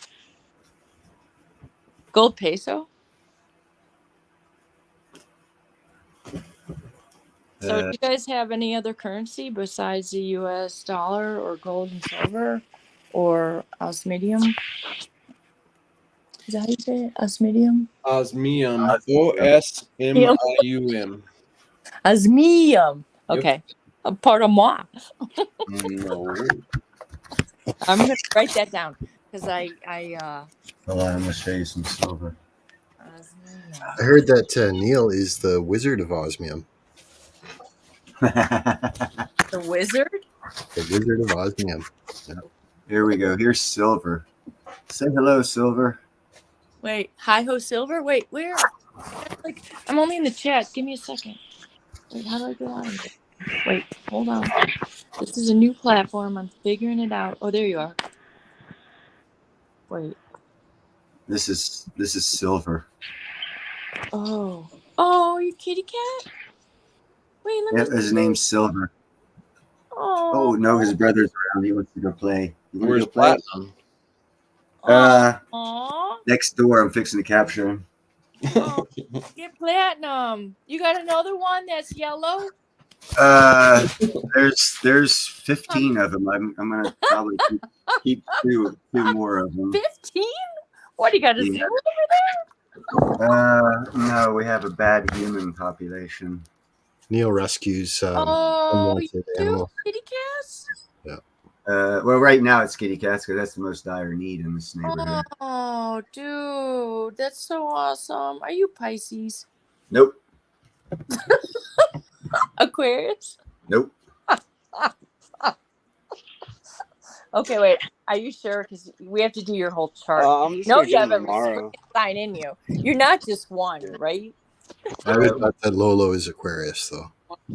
Gold peso? So do you guys have any other currency besides the US dollar or gold and silver or osmidium? Is that how you say it? Osmidium? Osmium. OSMIUM. Osmium. Okay. A part of moi. No. I'm going to write that down because I Hold on, I'm gonna show you some silver. osmium. I heard that Neil is the Wizard of Osmium. The wizard? The Wizard of Osmium. Here we go. Here's silver. Say hello, silver. Wait, hi ho silver? Wait, where? Like, I'm only in the chat. Give me a second. Wait, how do I go out of it? Wait, hold on. This is a new platform. I'm figuring it out. Oh, there you are. Wait. This is silver. Oh, you kitty cat? Wait, let me. Yeah, his name's Silver. Oh no, his brother's around. He wants to go play. You wanna Where's go play? Platinum? Aw. Next door. I'm fixing to capture him. Oh, get platinum. You got another one that's yellow? There's 15 of them. I'm gonna probably keep two more of them. 15? What, you got a Yeah. zoo over there? No, we have a bad human population. Neil rescues Oh, unwanted you do? animals. Kitty cats? Well, right now it's kitty cats because that's the most dire need in this neighborhood. Oh, dude, that's so awesome. Are you Pisces? Nope. Aquarius? Nope. Okay, wait. Are you sure? Because we have to do your whole chart. I'm just No, gonna you get have them a tomorrow. restricted sign in you. You're not just one, right? I always thought that Lolo is Aquarius, though.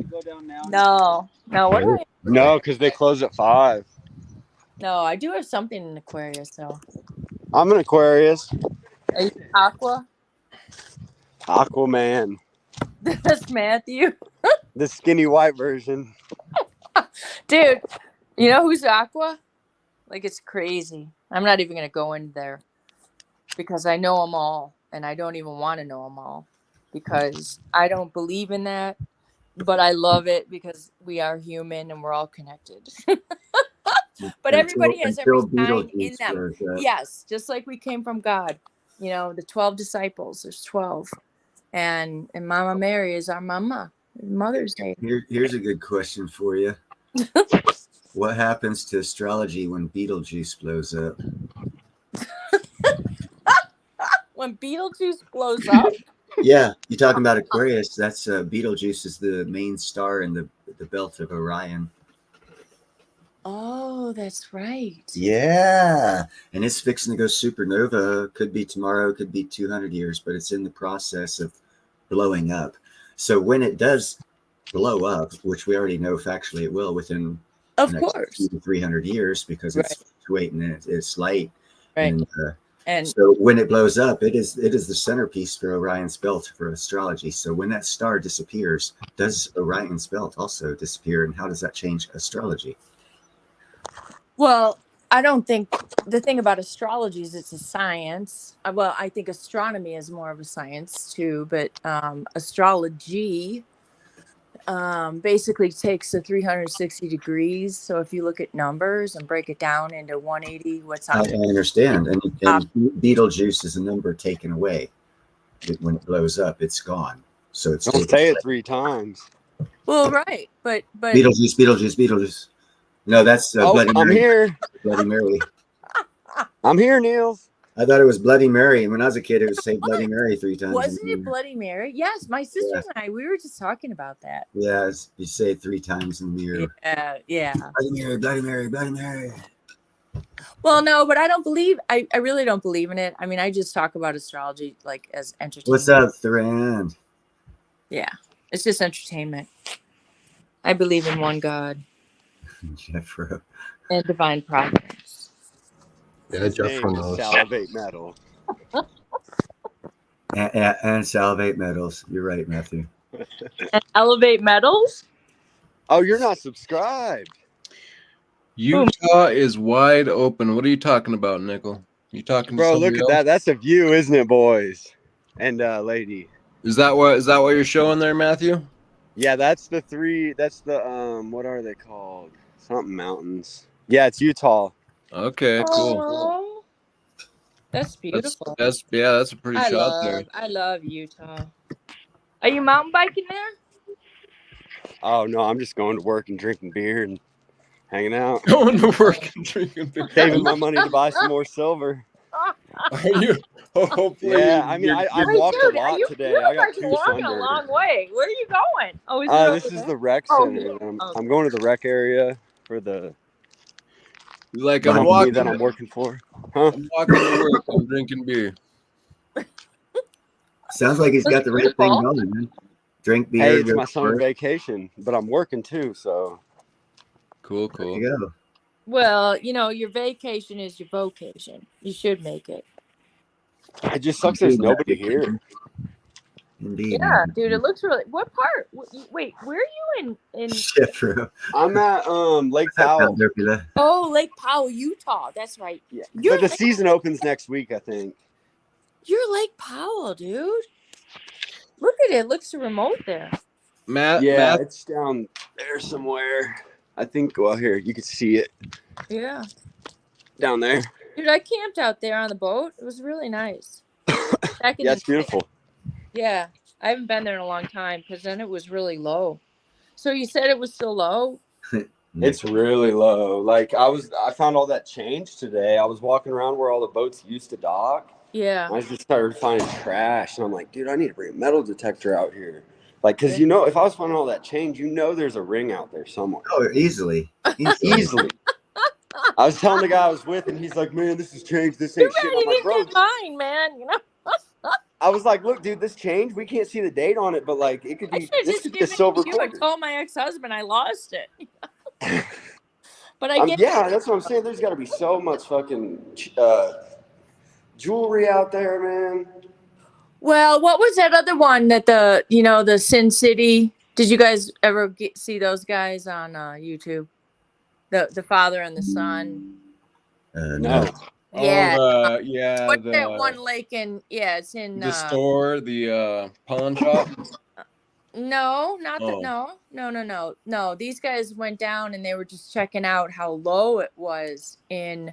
Go down now. No. What do I? No, because they close at 5. No, I do have something in Aquarius, though. I'm an Aquarius. Are you Aqua? Aquaman. That's Matthew. The skinny white version. Dude, you know who's Aqua? Like, it's crazy. I'm not even going to go in there because I know them all, and I don't even want to know them all because I don't believe in that, but I love it because we are human and we're all connected. But everybody has every sign in them. Yes, just like we came from God. The 12 disciples, there's 12. And Mama Mary is our mama. Mother's Day. Here's a good question for you. What happens to astrology when Beetlejuice blows up? When Beetlejuice blows up? Yeah, you're talking about Aquarius. That's Beetlejuice is the main star in the belt of Orion. Oh, that's right. Yeah, and it's fixing to go supernova. Could be tomorrow, could be 200 years, but it's in the process of blowing up. So when it does blow up, which we already know factually it will within Of the next course. 200 to 300 years because it's fluctuating and it's light. Right. And so when it blows up, it is the centerpiece for Orion's belt for astrology. So when that star disappears, does Orion's belt also disappear? And how does that change astrology? Well, I don't think the thing about astrology is it's a science. Well, I think astronomy is more of a science too, but astrology basically takes the 360 degrees. So if you look at numbers and break it down into 180, what's I happening? understand. And Beetlejuice is a number taken away. When it blows up, it's gone. So it's Don't say it 3 times. Well, right, but Beetlejuice. No, that's Bloody I'm Mary. here. Bloody Mary. I'm here, Niels. I thought it was Bloody Mary. When I was a kid, it was say Bloody Mary 3 times. Wasn't in the it year. Bloody Mary? Yes, my sisters and I, we were just talking about that. Yeah, you say it 3 times in the year. Yeah. Bloody Mary, Bloody Mary, Bloody Mary. Well, no, but I don't believe, I really don't believe in it. I mean, I just talk about astrology like as entertainment. What's up, Thran? Yeah, it's just entertainment. I believe in one God Jeffro. and divine providence. Yeah, His Jeff name is knows. Salivate Metal. And salivate metals. You're right, Matthew. And elevate metals? Oh, you're not subscribed. Utah is wide open. What are you talking about, Nickel? You talking to Bro, look somebody at else? that. That's a view, isn't it, boys? And lady. Is that what you're showing there, Matthew? Yeah, that's the what are they called? Something mountains. Yeah, it's Utah. Okay, cool. Oh, that's beautiful. That's a pretty shot there. I love Utah. Are you mountain biking there? Oh no, I'm just going to work and drinking beer and hanging out. Going to work and drinking beer. Saving my money to buy some more silver. Are you? Hopefully. Yeah, I mean, I walked a lot today. I got 2 walking a sunburned. long way. Where are you going? Oh, This is the rec Oh, center. yeah. I'm going to the rec area for the Like company I'm walking. that I'm working for. Huh? I'm walking to work. I'm drinking beer. Sounds like he's got the right thing Beautiful. going, man. Drink beer. Hey, it's go my to summer work. vacation, but I'm working too, so Cool, There cool. you go. Well, your vacation is your vocation. You should make it. it just sucks there's nobody here. Indeed. Yeah, dude, it looks really. What part? Wait, where are you in? Jeffro. I'm at Lake Powell. Oh, Lake Powell, Utah. That's right. Yeah. You're But the Lake- season opens next week, I think. You're Lake Powell, dude. Look at it. It looks so remote there. Matt. Yeah, Matt, it's down there somewhere. I think. Well, here you can see it Yeah. down there. Dude, I camped out there on the boat. It was really nice. Back in Yeah, the it's beautiful. Yeah, I haven't been there in a long time because then it was really low. So you said it was still low? It's really low. Like I found all that change today. I was walking around where all the boats used to dock. Yeah. I just started finding trash, and I'm like, dude, I need to bring a metal detector out here. Like, because if I was finding all that change, there's a ring out there somewhere. Oh, easily. Easily. I was telling the guy I was with, and he's like, man, this is change. This Too ain't bad shit. you I'm like, didn't bro, get mine, man. I was like, look, dude, this change, we can't see the date on it, but like, it could I be, should have this just could be a given silver it to you and quarter. told my ex-husband I lost it. But I get Yeah, that's what I'm saying. There's got to be so much fucking jewelry out there, man. Well, what was that other one that the Sin City? Did you guys ever see those guys on YouTube? The father and the son. No. Yeah. Yeah. What's that one lake in? Yeah, it's in The store, the pawn shop. No, not that. No. These guys went down and they were just checking out how low it was in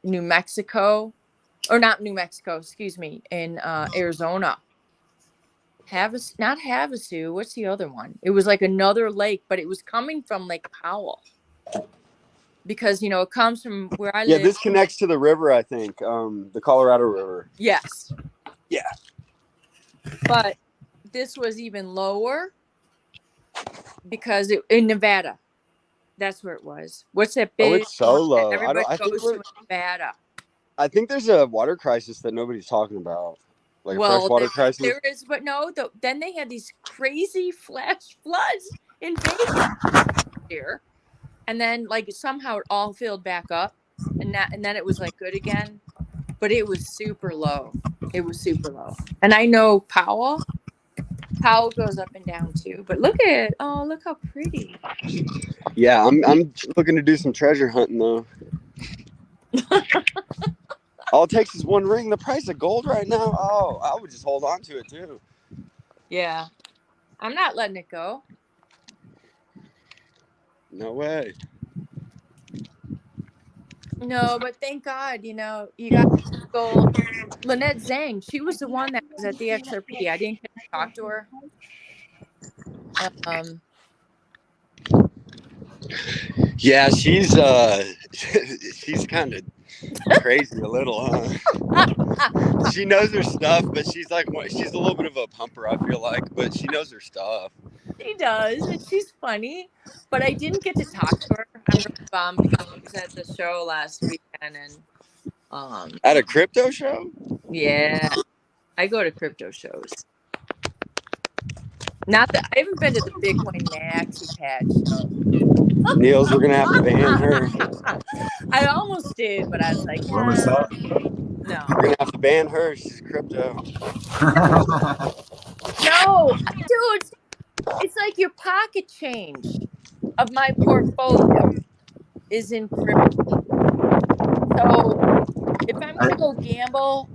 New Mexico, or not New Mexico, excuse me, in Arizona. Not Havasu. What's the other one? It was like another lake, but it was coming from Lake Powell. Because it comes from where I Yeah, live. this connects to the river, I think, the Colorado River. Yes. Yeah. But this was even lower because in Nevada. That's where it was. What's that big? Oh, it's so one that low. Everybody I think goes to Nevada. I think there's a water crisis that nobody's talking about, like a fresh water crisis. There is, but no. Then they had these crazy flash floods in Vegas here, and then like somehow it all filled back up, and then it was like good again, but it was super low. It was super low, and I know Powell goes up and down too. But look how pretty. Yeah, I'm looking to do some treasure hunting though. All it takes is one ring. The price of gold right now. Oh, I would just hold on to it too. Yeah, I'm not letting it go. No way. No, but thank God, you got gold. Lynette Zhang, she was the one that was at the XRP. I didn't get to talk to her. Yeah, she's she's kind of Crazy a little, huh? She knows her stuff, but she's she's a little bit of a pumper, I feel like, but she knows her stuff. She does, and she's funny. But I didn't get to talk to her. I'm really bummed because I was at the show last weekend, and At a crypto show? yeah, I go to crypto shows. Not that I haven't been to the Bitcoin Maxi Pad show. Niels, we're gonna have to ban her. I almost did, but I was like, What was that? no. We're gonna have to ban her. She's crypto. No, dude, it's like your pocket change of my portfolio is in crypto. So if I'm gonna go gamble,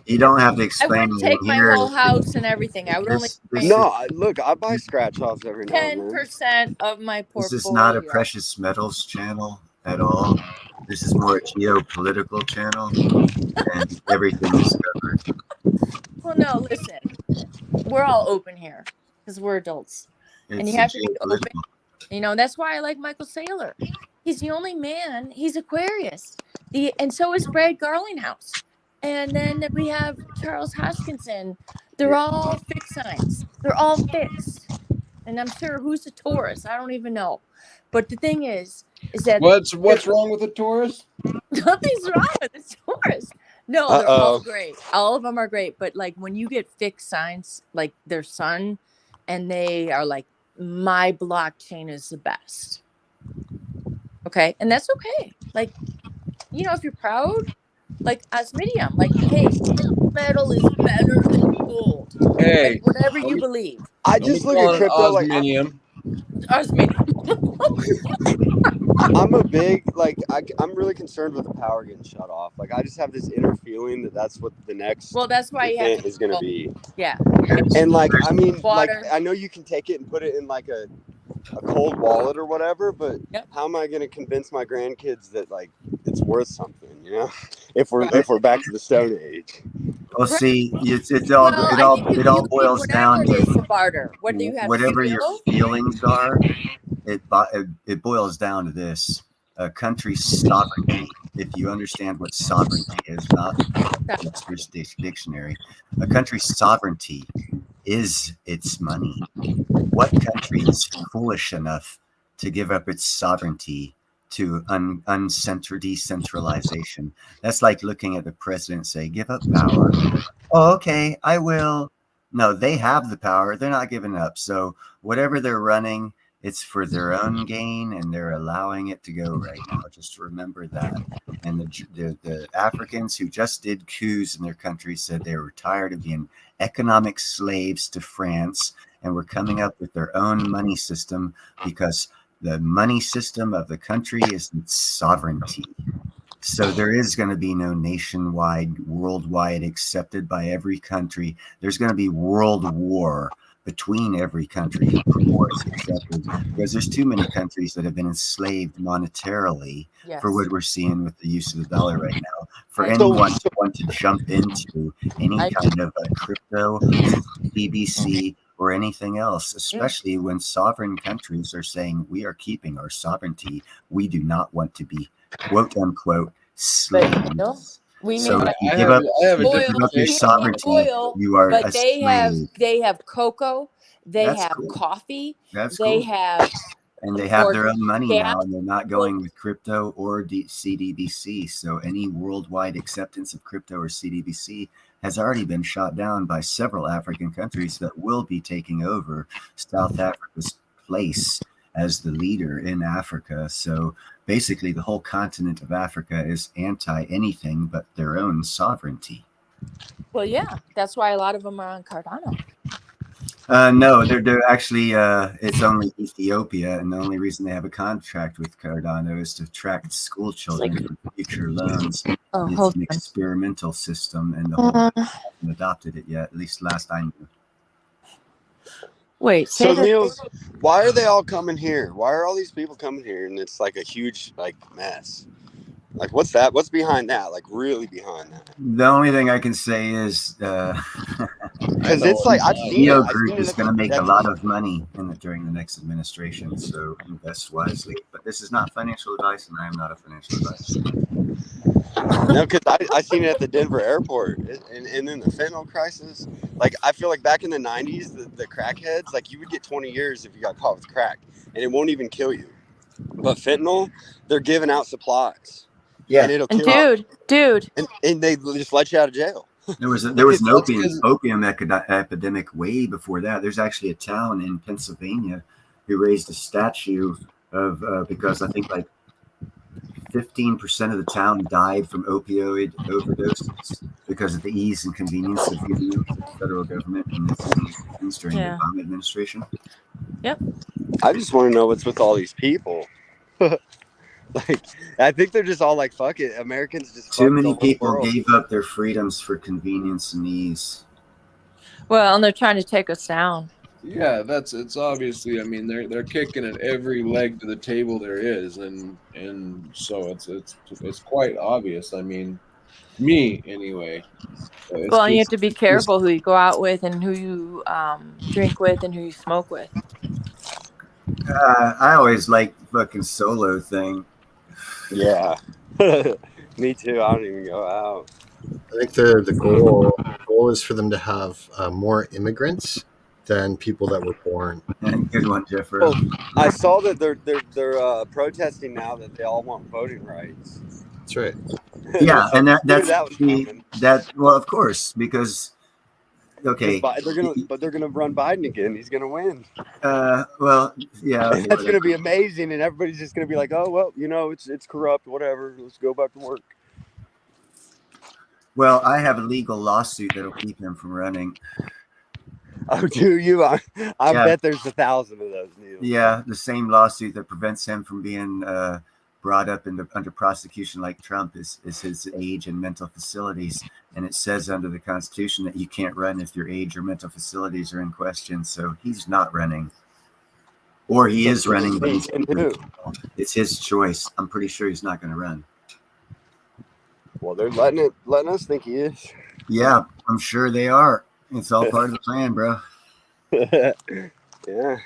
You don't have to I explain wouldn't take my here. whole house and everything. I would only This- take No, look, I buy scratch offs every now and then. 10% of my portfolio. This is not a precious metals channel at all. This is more a geopolitical channel, and everything is covered. Well, no, listen, we're all open here because we're adults, and you have to be open. You know, that's why I like Michael Saylor. He's the only man. He's Aquarius. And so is Brad Garlinghouse. And then we have Charles Hoskinson. They're all fixed signs. They're all fixed. And I'm sure who's a Taurus? I don't even know. But the thing is that What's wrong with the Taurus? nothing's wrong with the Taurus. No, they're all great. All of them are great. But like when you get fixed signs, like their sun, and they are like, my blockchain is the best. Okay. And that's okay. Like, you know, if you're proud, like Osmidium, like, hey, metal is better than gold. Hey, like, whatever you believe. I just look at crypto like Osminium. I'm a big I'm really concerned with the power getting shut off. Like I just have this inner feeling that that's what the next Well, that's why you have event to is going to be. Yeah. And like I mean, Water. like I know you can take it and put it in like a cold wallet or whatever, but Yep. how am I going to convince my grandkids that like it's worth something? You know, if we're back to the Stone Age. Well, see, it all boils down to to barter. What do you have? whatever your Skill? feelings are. It boils down to this: a country's sovereignty. If you understand what sovereignty is, not Webster's dictionary, a country's sovereignty is its money. What country is foolish enough to give up its sovereignty to decentralization? That's like looking at the president and say, give up power. Oh, okay, I will. No, they have the power. They're not giving up. So whatever they're running, it's for their own gain, and they're allowing it to go right now. Just remember that. And the Africans who just did coups in their country said they were tired of being economic slaves to France, and were coming up with their own money system because the money system of the country is its sovereignty. So there is going to be no nationwide, worldwide accepted by every country. There's going to be world war between every country before it's accepted, because there's too many countries that have been enslaved monetarily for what we're seeing with the use of the dollar right now. For anyone to want to jump into any kind of a crypto, BBC, or anything else, especially when sovereign countries are saying we are keeping our sovereignty. We do not want to be quote unquote slaves. So if you give up your sovereignty, you are a slave. They have cocoa. They have coffee. That's they cool. have. And they have their own money now, and they're not going with crypto or CDBC. So any worldwide acceptance of crypto or CDBC has already been shot down by several African countries that will be taking over South Africa's place as the leader in Africa. So basically the whole continent of Africa is anti anything but their own sovereignty. Well, yeah, that's why a lot of them are on Cardano. No, they're actually, it's only Ethiopia, and the only reason they have a contract with Cardano is to attract school children for future loans. It's an experimental system, and the whole hasn't adopted it yet, at least last I knew. Wait, so Niels, why are they all coming here? Why are all these people coming here? And it's like a huge mess. Like, what's that? What's behind that? Like, really behind that? The only thing I can say is, because it's like Neo Group is going to make a lot of money during the next administration, so invest wisely. But but this is not financial advice, and I am not a financial advisor. No, because I seen it at the Denver airport, and then the fentanyl crisis. Like, I feel like back in the 90s, the crackheads, like, you would get 20 years if you got caught with crack, and it won't even kill you. But fentanyl, they're giving out supplies, Yeah, and it'll And kill you, dude, and they just let you out of jail. there was an That's opium epidemic way before that. There's actually a town in Pennsylvania who raised a statue of because I think like 15% of the town died from opioid overdoses because of the ease and convenience of giving them to the federal government and its administrations during the Yeah. Obama administration. I just want to know what's with all these people. Like, I think they're just all like, fuck it. Americans just Too fuck many the whole people world. gave up their freedoms for convenience and ease. well, and they're trying to take us down. Yeah, it's obviously. I mean, they're kicking at every leg to the table there is, and so it's quite obvious. I mean, me anyway. It's Well, and you have just- to be careful who you go out with and who you drink with and who you smoke with. I always like fucking solo thing. Yeah. Me too. I don't even go out. I think the goal is for them to have more immigrants than people that were born. Good one, Jeff. Well, I saw that they're protesting now that they all want voting rights. That's right. Yeah, and Knew that's that was coming. well, of course, because okay, They're gonna run Biden again. He's gonna win. well, yeah, okay, That's gonna be amazing, and everybody's just gonna be like, "Oh well, you know, it's corrupt. Whatever. Let's go back to work." well, I have a legal lawsuit that'll keep him from running. Oh, do you? I Yeah. bet there's 1,000 of those, Neil. Yeah, the same lawsuit that prevents him from being brought up under prosecution like Trump is his age and mental facilities, and it says under the Constitution that you can't run if your age or mental facilities are in question. So he's not running, or he is running, but he's And who? it's his choice. I'm pretty sure he's not going to run. Well, they're letting us think he is. Yeah, I'm sure they are. It's all part of the plan, bro. Yeah.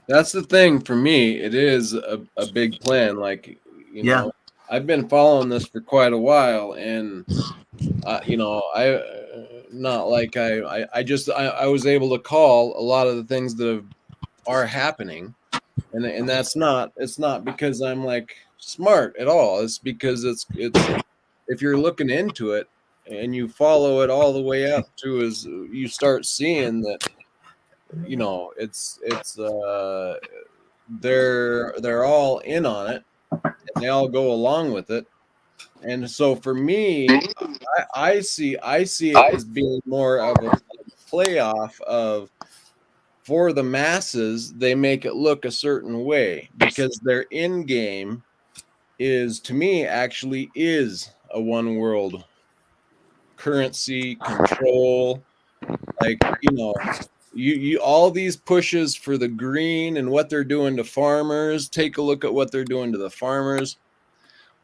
That's the thing for me. It is a big plan. Like, you know, I've been following this for quite a while, and you know, I was able to call a lot of the things that are happening, and it's not because I'm like smart at all. It's because it's if you're looking into it and you follow it all the way up to as you start seeing that, you know, they're all in on it, and they all go along with it. And so for me, I see it as being more of a playoff of, for the masses, they make it look a certain way because their end game is, to me, actually is a one world currency control. Like, you know, you all these pushes for the green and what they're doing to farmers. Take a look at what they're doing to the farmers.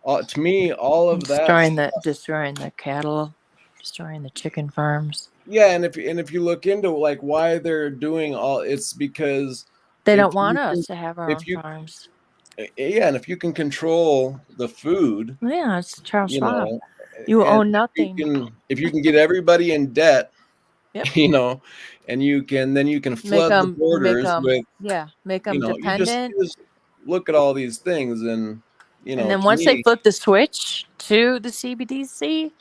To me, all of that destroying the cattle, destroying the chicken farms. Yeah, and if you look into like why they're doing all, it's because They don't want us to have our own farms. Yeah, and if you can control the food, Yeah, it's Charles you Schwab. know, You and own nothing. if you can get everybody in debt, Yep. you know, and you can flood the borders with, make them you know, dependent. you just look at all these things, and you know, And then to once they me- flip the switch to the CBDC,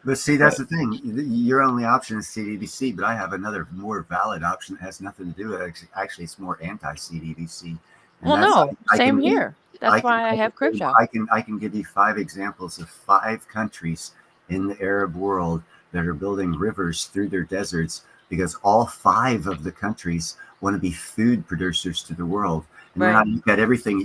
But see, that's the thing. Your only option is CDBC, but I have another more valid option that has nothing to do with it. Actually, it's more anti-CDBC. well, no, same here. That's why I have crypto. crypto. I can give you 5 examples of 5 countries in the Arab world that are building rivers through their deserts because all 5 of the countries want to be food producers to the world. And then I look at everything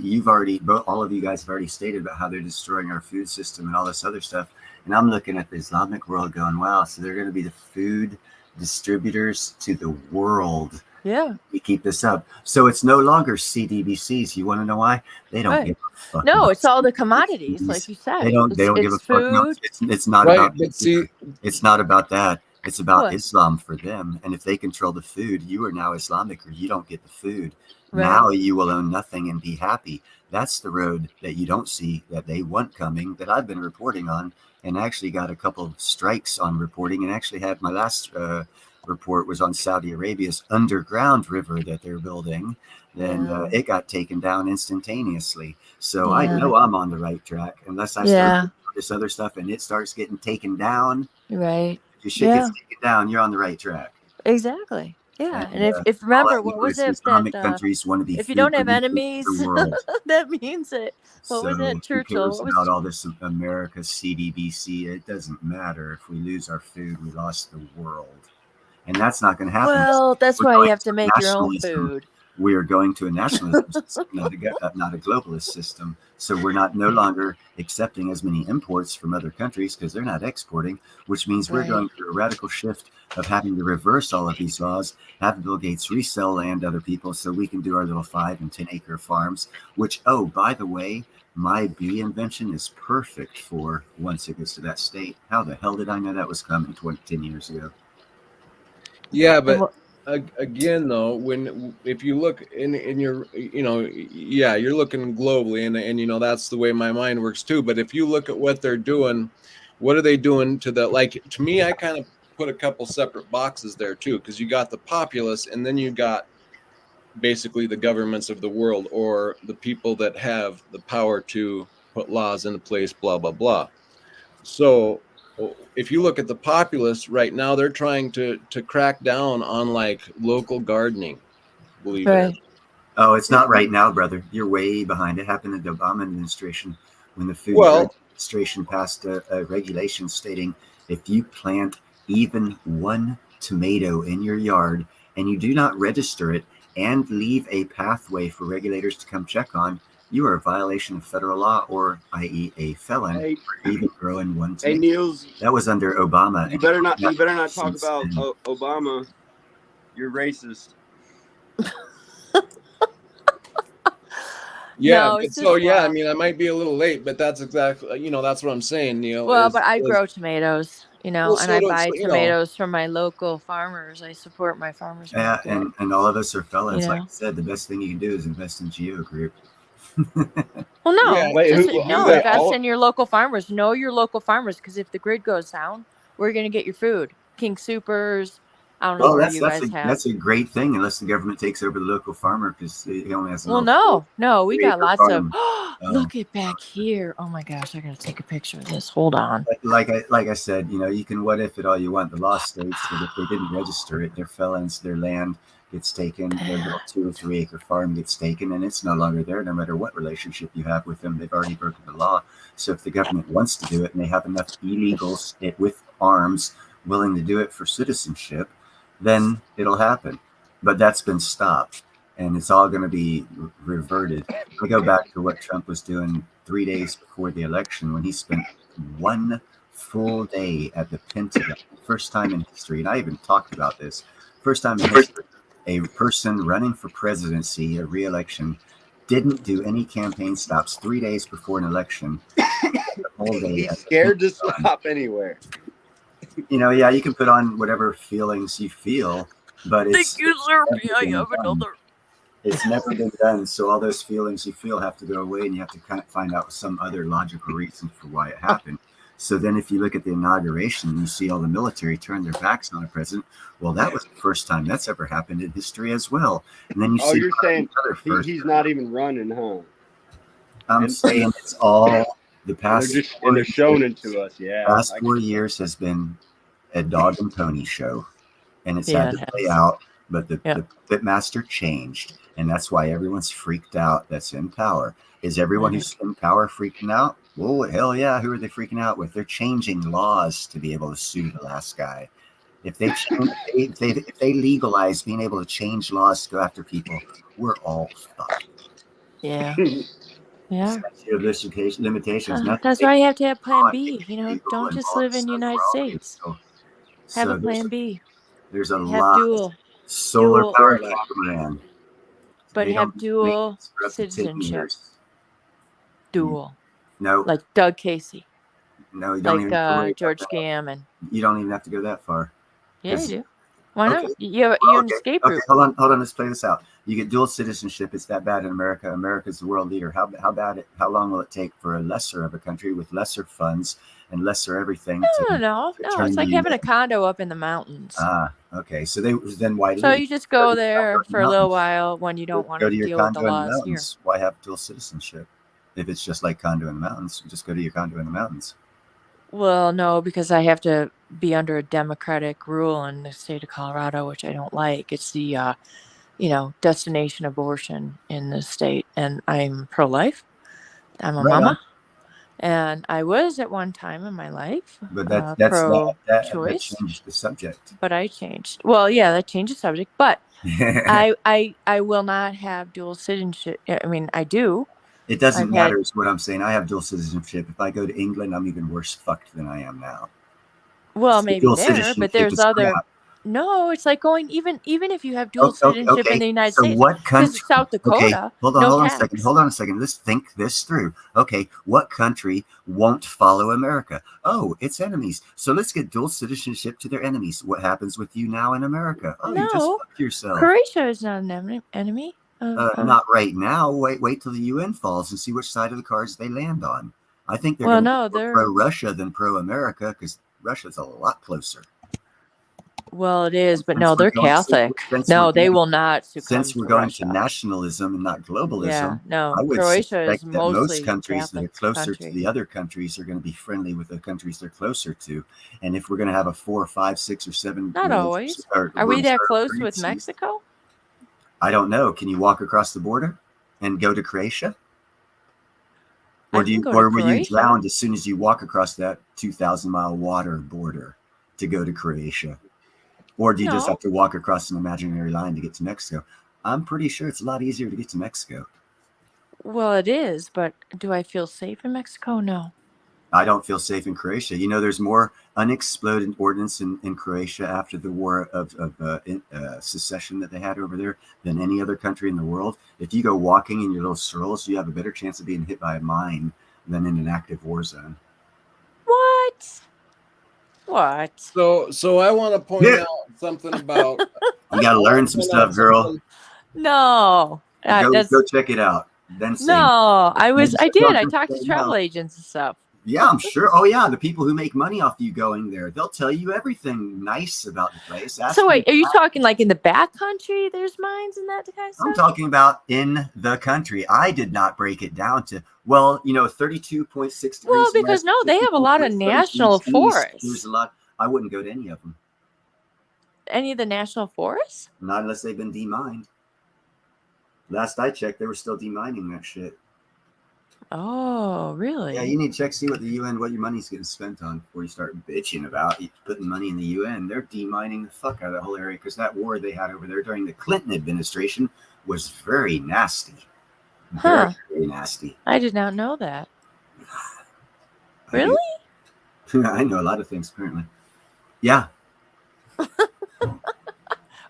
all of you guys have already stated about how they're destroying our food system and all this other stuff. And I'm looking at the Islamic world going, wow, so they're going to be the food distributors to the world. Yeah. We keep this up. So it's no longer CDBCs. You want to know why? They don't give a fuck. No, it's all the commodities, like you said. They don't give a fuck. No, it's not Right, about but see- it's not about that. It's about What? Islam for them. And if they control the food, you are now Islamic or you don't get the food. Now you will own nothing and be happy. That's the road that you don't see that they want coming, that I've been reporting on, and actually got a couple of strikes on reporting, and actually had my last report was on Saudi Arabia's underground river that they're building. Then it got taken down instantaneously. So I know I'm on the right track, unless I start doing this other stuff and it starts getting taken down. Right. If your shit gets taken down, you're on the right track. Exactly. Yeah. And if all remember, I what know was is it Islamic that countries want to be if you food don't have producers of enemies, the world. that means it. What was So it, who Churchill? cares What was about all this America CDBC? It doesn't matter. If we lose our food, we lost the world. And that's not going to happen. Well, that's We're why going you have to make your own nationalism. food. We are going to a nationalism system, not a globalist system. So we're no longer accepting as many imports from other countries because they're not exporting, which means we're going through a radical shift of having to reverse all of these laws, have Bill Gates resell land to other people so we can do our little 5 and 10 acre farms, which, oh, by the way, my bee invention is perfect for once it gets to that state. How the hell did I know that was coming 10 years ago? Yeah, but again, though, if you look in your, you're looking globally, and that's the way my mind works too. But if you look at what they're doing, what are they doing to to me, I kind of put a couple separate boxes there too, because you got the populace, and then you got basically the governments of the world, or the people that have the power to put laws into place, blah blah blah. So if you look at the populace right now, they're trying to crack down on like local gardening, believe it or not. Oh, it's not right now, brother. You're way behind. It happened in the Obama administration when the Food and Drug Administration passed a regulation stating if you plant even one tomato in your yard and you do not register it and leave a pathway for regulators to come check on, you are a violation of federal law, or i.e. a felon for even growing one tomato. Hey, Niels. That was under Obama. You better not talk about Obama. You're racist. Yeah. No, I mean, I might be a little late, but that's exactly, that's what I'm saying, Neil. Well, but I grow tomatoes, and I buy tomatoes from my local farmers. I support my farmers market. Yeah, and all of us are felons. Like I said, the best thing you can do is invest in Geo Group. Well, no, invest in your local farmers. Know your local farmers, because if the grid goes down, where are you going to get your food? King Supers. I don't know what you guys have. That's a great thing, unless the government takes over the local farmer, because he only has. Well, no, we got lots of. Look at back here! Oh my gosh, I gotta take a picture of this. Hold on. Like I said, you can what if it all you want. The law states that if they didn't register it, they're felons. Their land gets taken. Their little 2 or 3 acre farm gets taken, and it's no longer there. No matter what relationship you have with them, they've already broken the law. So if the government wants to do it, and they have enough illegals with arms willing to do it for citizenship, then it'll happen. But that's been stopped, and it's all going to be reverted. I go back to what Trump was doing 3 days before the election, when he spent 1 full day at the Pentagon. First time in history, and I even talked about this. First time in history, a person running for presidency, a re-election, didn't do any campaign stops 3 days before an election. The whole day. He's scared to stop anywhere. Yeah, you can put on whatever feelings you feel, but it's it's never been done. So all those feelings you feel have to go away, and you have to kind of find out some other logical reason for why it happened. So then if you look at the inauguration and you see all the military turn their backs on a president, well, that was the first time that's ever happened in history as well. And then you see you're saying he's not even running, huh? I'm saying it's all the past. They're showing it to us, yeah. Past 4 years has been a dog and pony show, and it's had to play out. But the puppet master changed, and that's why everyone's freaked out. That's in power. Is everyone who's in power freaking out? Well, hell yeah. Who are they freaking out with? They're changing laws to be able to sue the last guy. If they legalize being able to change laws to go after people, we're all fucked. Yeah. Yeah. Limitations. That's why you have to have Plan B. Don't just live in the United States. Have a Plan B. There's a lot of solar power man. But have dual citizenship. Dual. No. Like Doug Casey. No, you don't even George Gammon. You don't even have to go that far. Yeah, you do. Why Okay. not? You're an Okay. escape Okay. route. Hold on. Let's play this out. You get dual citizenship. It's that bad in America. America's the world leader. How long will it take for a lesser of a country with lesser funds and lesser everything No. to It's turn like you having a in? condo up in the mountains. Okay. So then why So leave? you just Go to go your there condo in for the a little mountains. while when you don't want Go to to your deal with the condo in the laws here. mountains. Why have dual citizenship? If it's just like condo in the mountains, just go to your condo in the mountains. Well, no, because I have to be under a democratic rule in the state of Colorado, which I don't like. It's the destination abortion in the state, and I'm pro-life. I'm a Right on. mama, and I was at one time in my life But that pro-choice, changed the subject. but I changed. Well, yeah, that changed the subject, but I will not have dual citizenship. I mean, I do. It doesn't I've had matter, is what I'm saying. I have dual citizenship. If I go to England, I'm even worse fucked than I am now. well, So maybe dual there, but citizenship there's is other. crap. No, it's like going even if you have dual Okay, citizenship in okay. the United So States, what because country? South Okay, Dakota, hold no on a second. tax. Hold on a second. Let's think this through. Okay, what country won't follow America? Oh, its enemies. So let's get dual citizenship to their enemies. What happens with you now in America? Oh, you just No, fucked yourself. Croatia is not an enemy. Not right now. Wait till the UN falls and see which side of the cards they land on. I think they're Well, going to no, be more they're pro-Russia than pro-America because Russia's a lot closer. well, it is, but Since no, we're they're going- Catholic. since No, we're they going- will not succumb Since we're to going to Russia. nationalism and not globalism, Yeah, no, I would Croatia is suspect that most mostly countries that are Catholic closer to country. the other countries are going to be friendly with the countries they're closer to. And if we're going to have a 4, 5, 6, or 7, Not always. Are we that close with Mexico? I don't know. Can you walk across the border and go to Croatia? I Or can go to will you Croatia. drown as soon as you walk across that 2,000-mile water border to go to Croatia? Or do you just No. have to walk across an imaginary line to get to Mexico? I'm pretty sure it's a lot easier to get to Mexico. Well, it is, but do I feel safe in Mexico? No. I don't feel safe in Croatia. You know, there's more unexploded ordnance in Croatia after the war of secession that they had over there than any other country in the world. If you go walking in your little strolls, you have a better chance of being hit by a mine than in an active war zone. What? What? So I want to point out something about. You got to learn some stuff, girl. No. Go check it out. Then say, no, I did. I talked to say travel no. agents and stuff. Yeah, I'm sure. Oh, yeah, the people who make money off you going there, they'll tell you everything nice about the place. So wait, are you talking like in the back country? There's mines and that kind of stuff. I'm talking about in the country. I did not break it down to 32.6 degrees. Well, because west, they have a lot of 52 national east. forests. There's a lot. I wouldn't go to any of them. Any of the national forests? Not unless they've been demined. Last I checked, they were still demining that shit. Oh, really? Yeah, you need to check, see what your money's getting spent on before you start bitching about putting money in the UN. They're demining the fuck out of that whole area because that war they had over there during the Clinton administration was very nasty. Very, very nasty. I did not know that. Really? I know a lot of things, apparently. Yeah.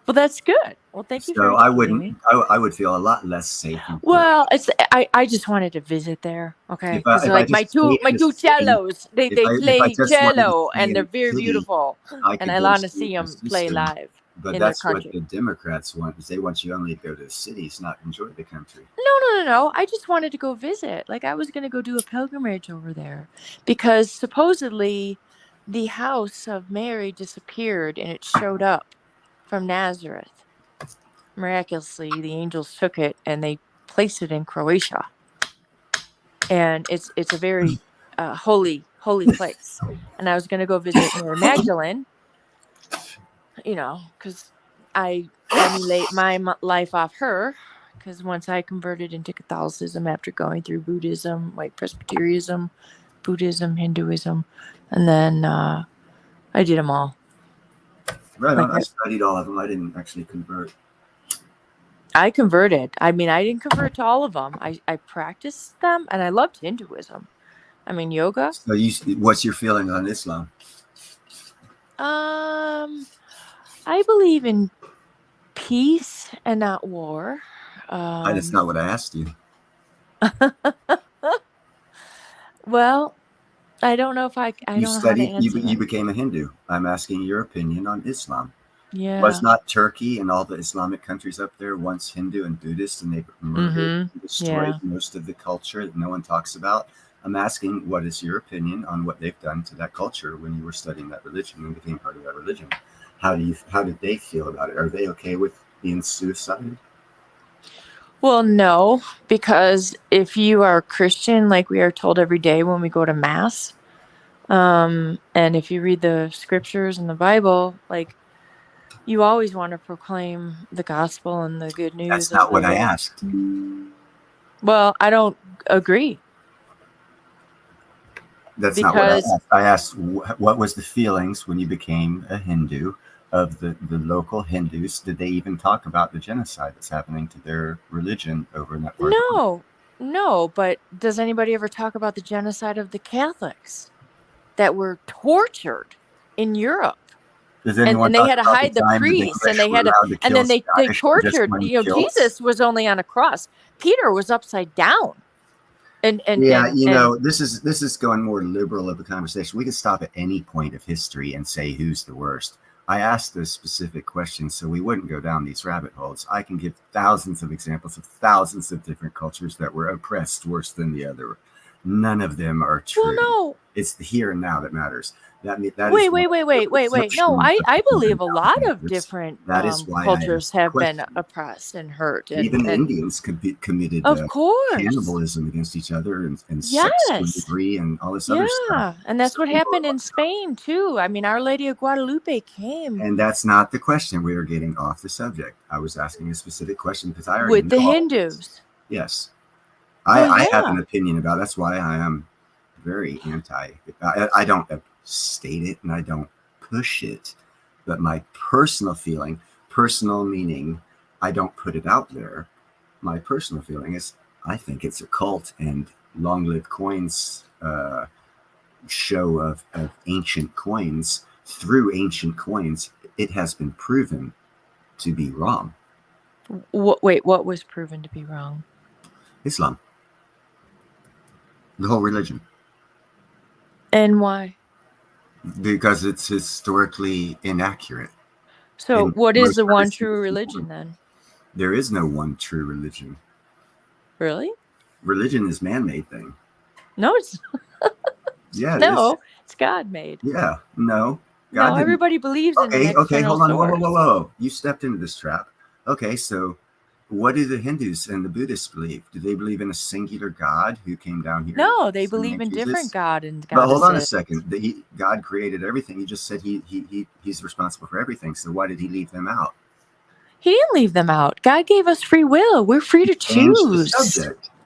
Well, that's good. Well, thank you for So I educating me. would feel a lot less safe. Well, I just wanted to visit there. Okay, If I like my just two stayed in the city, cellos, they if I play just wanted to cello stay and in they're the very city, beautiful, I could and I go want to straight see to them the play system. live But in their that's what country. the Democrats want. Is they want you only to go to the cities, not enjoy the country. No. I just wanted to go visit. Like I was going to go do a pilgrimage over there because supposedly the house of Mary disappeared and it showed up from Nazareth. Miraculously, the angels took it and they placed it in Croatia. And it's a very holy place. And I was going to go visit Mary Magdalene, because I emulate my life off her. Because once I converted into Catholicism after going through Buddhism, like Presbyterianism, Buddhism, Hinduism, and then I did them all. Right on. Like I studied all of them. I didn't actually convert. I converted. I mean, I didn't convert to all of them. I practiced them, and I loved Hinduism. I mean, yoga. So what's your feeling on Islam? I believe in peace and not war. That's not what I asked you. Well, I don't know if I don't know how to answer You that. became a Hindu. I'm asking your opinion on Islam. Yeah. Was not Turkey and all the Islamic countries up there once Hindu and Buddhist, and they murdered and destroyed most of the culture that no one talks about? I'm asking, what is your opinion on what they've done to that culture when you were studying that religion and became part of that religion? How did they feel about it? Are they okay with being suicided? Well, no, because if you are a Christian, like we are told every day when we go to mass, and if you read the scriptures and the Bible, like you always want to proclaim the gospel and the good news. That's not what I asked. Well, I don't agree. That's not what I asked. I asked what was the feelings when you became a Hindu of the local Hindus. Did they even talk about the genocide that's happening to their religion over in that part? No, but does anybody ever talk about the genocide of the Catholics that were tortured in Europe? And they had to hide the priests, and they had to, and then they tortured. You know, Jesus was only on a cross. Peter was upside down. This is going more liberal of a conversation. We can stop at any point of history and say who's the worst. I asked those specific questions so we wouldn't go down these rabbit holes. I can give thousands of examples of thousands of different cultures that were oppressed worse than the other. None of them are true. Well, no. It's the here and now that matters. Wait. No, I believe a lot of different cultures have been oppressed and hurt. Even Indians committed cannibalism against each other and sex slavery and all this other stuff. And that's what happened in Spain, too. I mean, Our Lady of Guadalupe came. And that's not the question. We are getting off the subject. I was asking a specific question because I already with the Hindus. Yes. I have an opinion about it. That's why I am very anti. I don't state it and I don't push it, but my personal feeling, personal meaning I don't put it out there. My personal feeling is I think it's a cult, and Long Live Coins show of ancient coins, through ancient coins, it has been proven to be wrong. Wait, what was proven to be wrong? Islam. The whole religion. And why? Because it's historically inaccurate. So what is the one true religion then? There is no one true religion. Really? Religion is man-made thing. No, it's yeah. No, it's God-made. Yeah. No. God no, everybody believes in Okay, hold on. source. Whoa. You stepped into this trap. Okay, so what do the Hindus and the Buddhists believe? Do they believe in a singular God who came down here? No, they believe in different God and goddesses. But hold on a second. God created everything. You just said he's responsible for everything. So why did he leave them out? He didn't leave them out. God gave us free will. We're free to choose.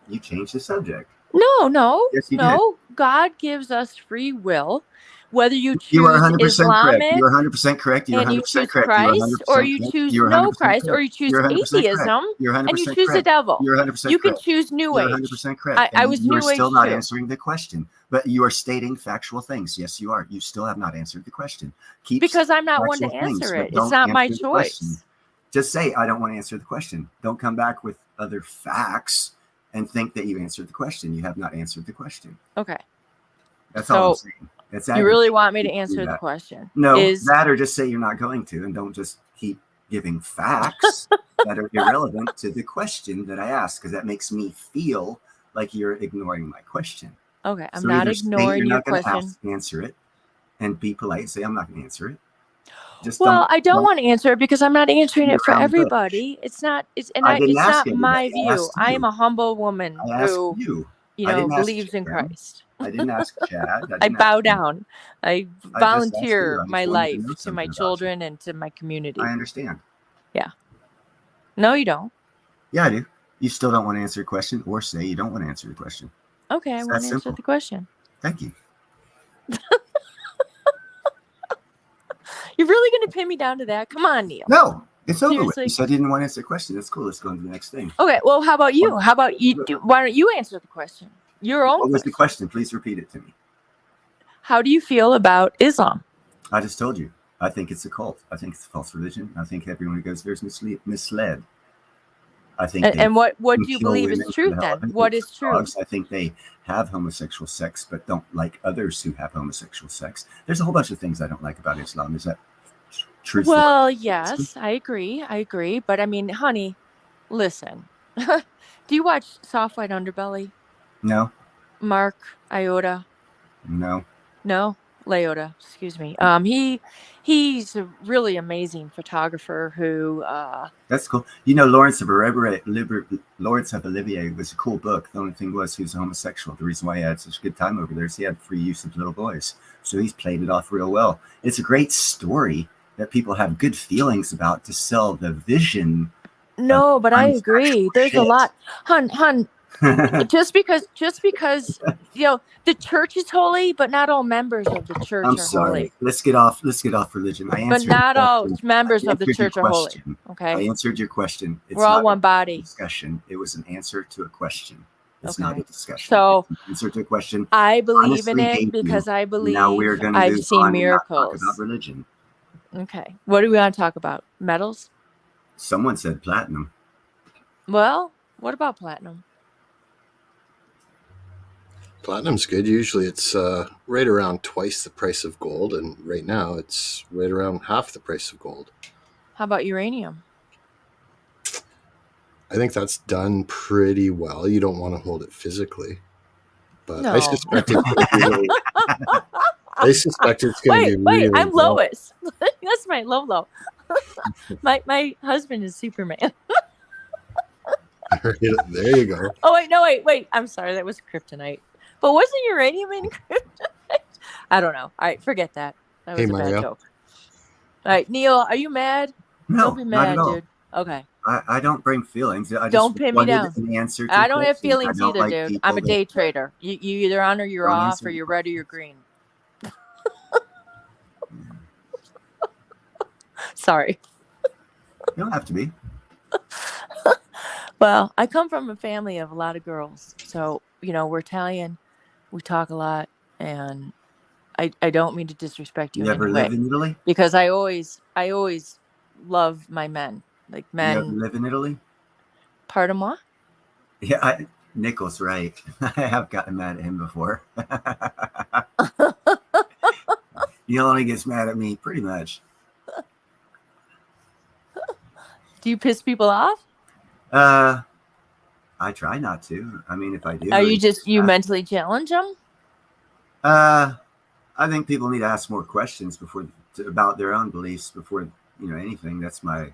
You changed the subject. No. Yes, you did. God gives us free will. Whether you choose you are 100% Islamic, correct. You are 100% correct. And you choose Christ, or you choose no Christ, or you choose atheism, and you choose the devil. You're 100% You can choose New Age. You're 100% correct. I was New Age. You're still not too. answering the question, but you are stating factual things. Yes, you are. You still have not answered the question. Because I'm not one to answer it. It's not my choice. Just say, I don't want to answer the question. Don't come back with other facts and think that you answered the question. You have not answered the question. Okay. That's all I'm saying. You really want me to answer the question? No, that or just say you're not going to, and don't just keep giving facts that are irrelevant to the question that I asked, because that makes me feel like you're ignoring my question. Okay, I'm not ignoring your question. Answer it, and be polite. Say I'm not going to answer it. I don't want to answer it because I'm not answering it for everybody. It's not. It's not my view. I am a humble woman who believes in Christ. I didn't ask Chad. I bow down. I volunteer my life to my children and to my community. I understand. Yeah. No, you don't. Yeah, I do. You still don't want to answer a question, or say you don't want to answer the question. Okay, I want to answer the question. Thank you. You're really going to pin me down to that? Come on, Neil. No, it's over with. You said you didn't want to answer the question. That's cool. Let's go on to the next thing. Okay, well, how about you? How about you? Why don't you answer the question? Your own. What was the question? Please repeat it to me. How do you feel about Islam? I just told you. I think it's a cult. I think it's a false religion. I think everyone who goes there is misled. I think. And what do you believe is true then? What is true? I think they have homosexual sex, but don't like others who have homosexual sex. There's a whole bunch of things I don't like about Islam. Is that truthful. Well, yes, I agree. But I mean, honey, listen. Do you watch Soft White Underbelly? No, Mark Iota? no. No, Leota, excuse me. He's a really amazing photographer who That's cool. Lawrence of Olivier was a cool book. The only thing was he was a homosexual. The reason why he had such a good time over there is he had free use of little boys. So he's played it off real well. It's a great story that people have good feelings about to sell the vision. No, but I unsexual agree. There's a shit. lot. Hun, just because the church is holy, but not all members of the church I'm are sorry. holy. Let's get off religion. I But answered not your all question. members I of the answered your church are holy. question. I Okay. answered your question. It's We're all not one a body. discussion. It was an answer to a question. It's not Okay. a discussion. So It's an answer to a question. I believe in Honestly it hate you. because I Now we're believe going to I've move seen on and not talk miracles. about religion. Okay. What do we want to talk about? Metals? Someone said platinum. Well, what about platinum? Platinum's good. Usually it's right around twice the price of gold, and right now it's right around half the price of gold. How about uranium? I think that's done pretty well. You don't want to hold it physically, but No. I suspect it's going to be really, I suspect it's going to be Wait, really I'm well. Lois. That's my low. my husband is Superman. There you go. Oh wait. I'm sorry, that was kryptonite. But wasn't uranium in kryptonite? I don't know. All right, forget that. That was Hey, a Mario. bad joke. All right, Neil, are you mad? No, Don't be not mad, at all. dude. Okay. I don't bring feelings. I Don't just pin me wanted down. an answer to I a don't have question. I feelings don't either, like dude. people I'm a that- day trader. You either on or you're Don't off, answer or the you're red or you're green. Sorry. You don't have to be. Well, I come from a family of a lot of girls. So, we're Italian. We talk a lot. And I don't mean to disrespect you You in ever any live way. in Italy? Because I always love my men. Like You ever men. live in Italy? Pardon moi? Yeah, Nick's right. I have gotten mad at him before. He only gets mad at me pretty much. Do you piss people off? I try not to. I mean, if I do, Are you mentally challenge them? I think people need to ask more questions about their own beliefs before anything. That's my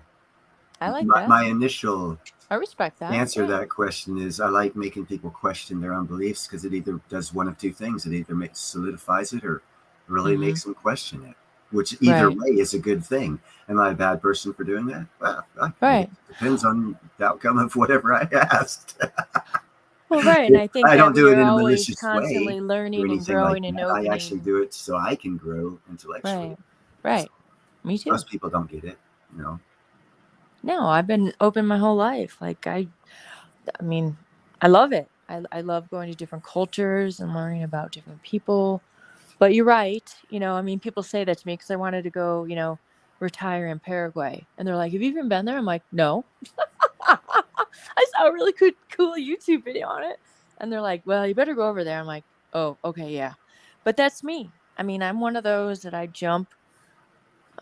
I like my, that. my initial I respect that. answer to Yeah. that question is I like making people question their own beliefs because it either does one of two things. It either solidifies it or really makes them question it, which either Right. way is a good thing. Am I a bad person for doing that? Well, Right. it depends on the outcome of whatever I asked. Well, right. And I think I that don't do it we're in a always malicious constantly way learning or and anything like growing and that. I actually opening. do it so I can grow intellectually. Right. Me too. Most people don't get it, No, I've been open my whole life. Like I mean, I love it. I love going to different cultures and learning about different people. But you're right. People say that to me because I wanted to go, retire in Paraguay. And they're like, have you even been there? I'm like, no. I saw a really cool YouTube video on it. And they're like, well, you better go over there. I'm like, oh, okay, yeah. But that's me. I mean, I'm one of those that I jump.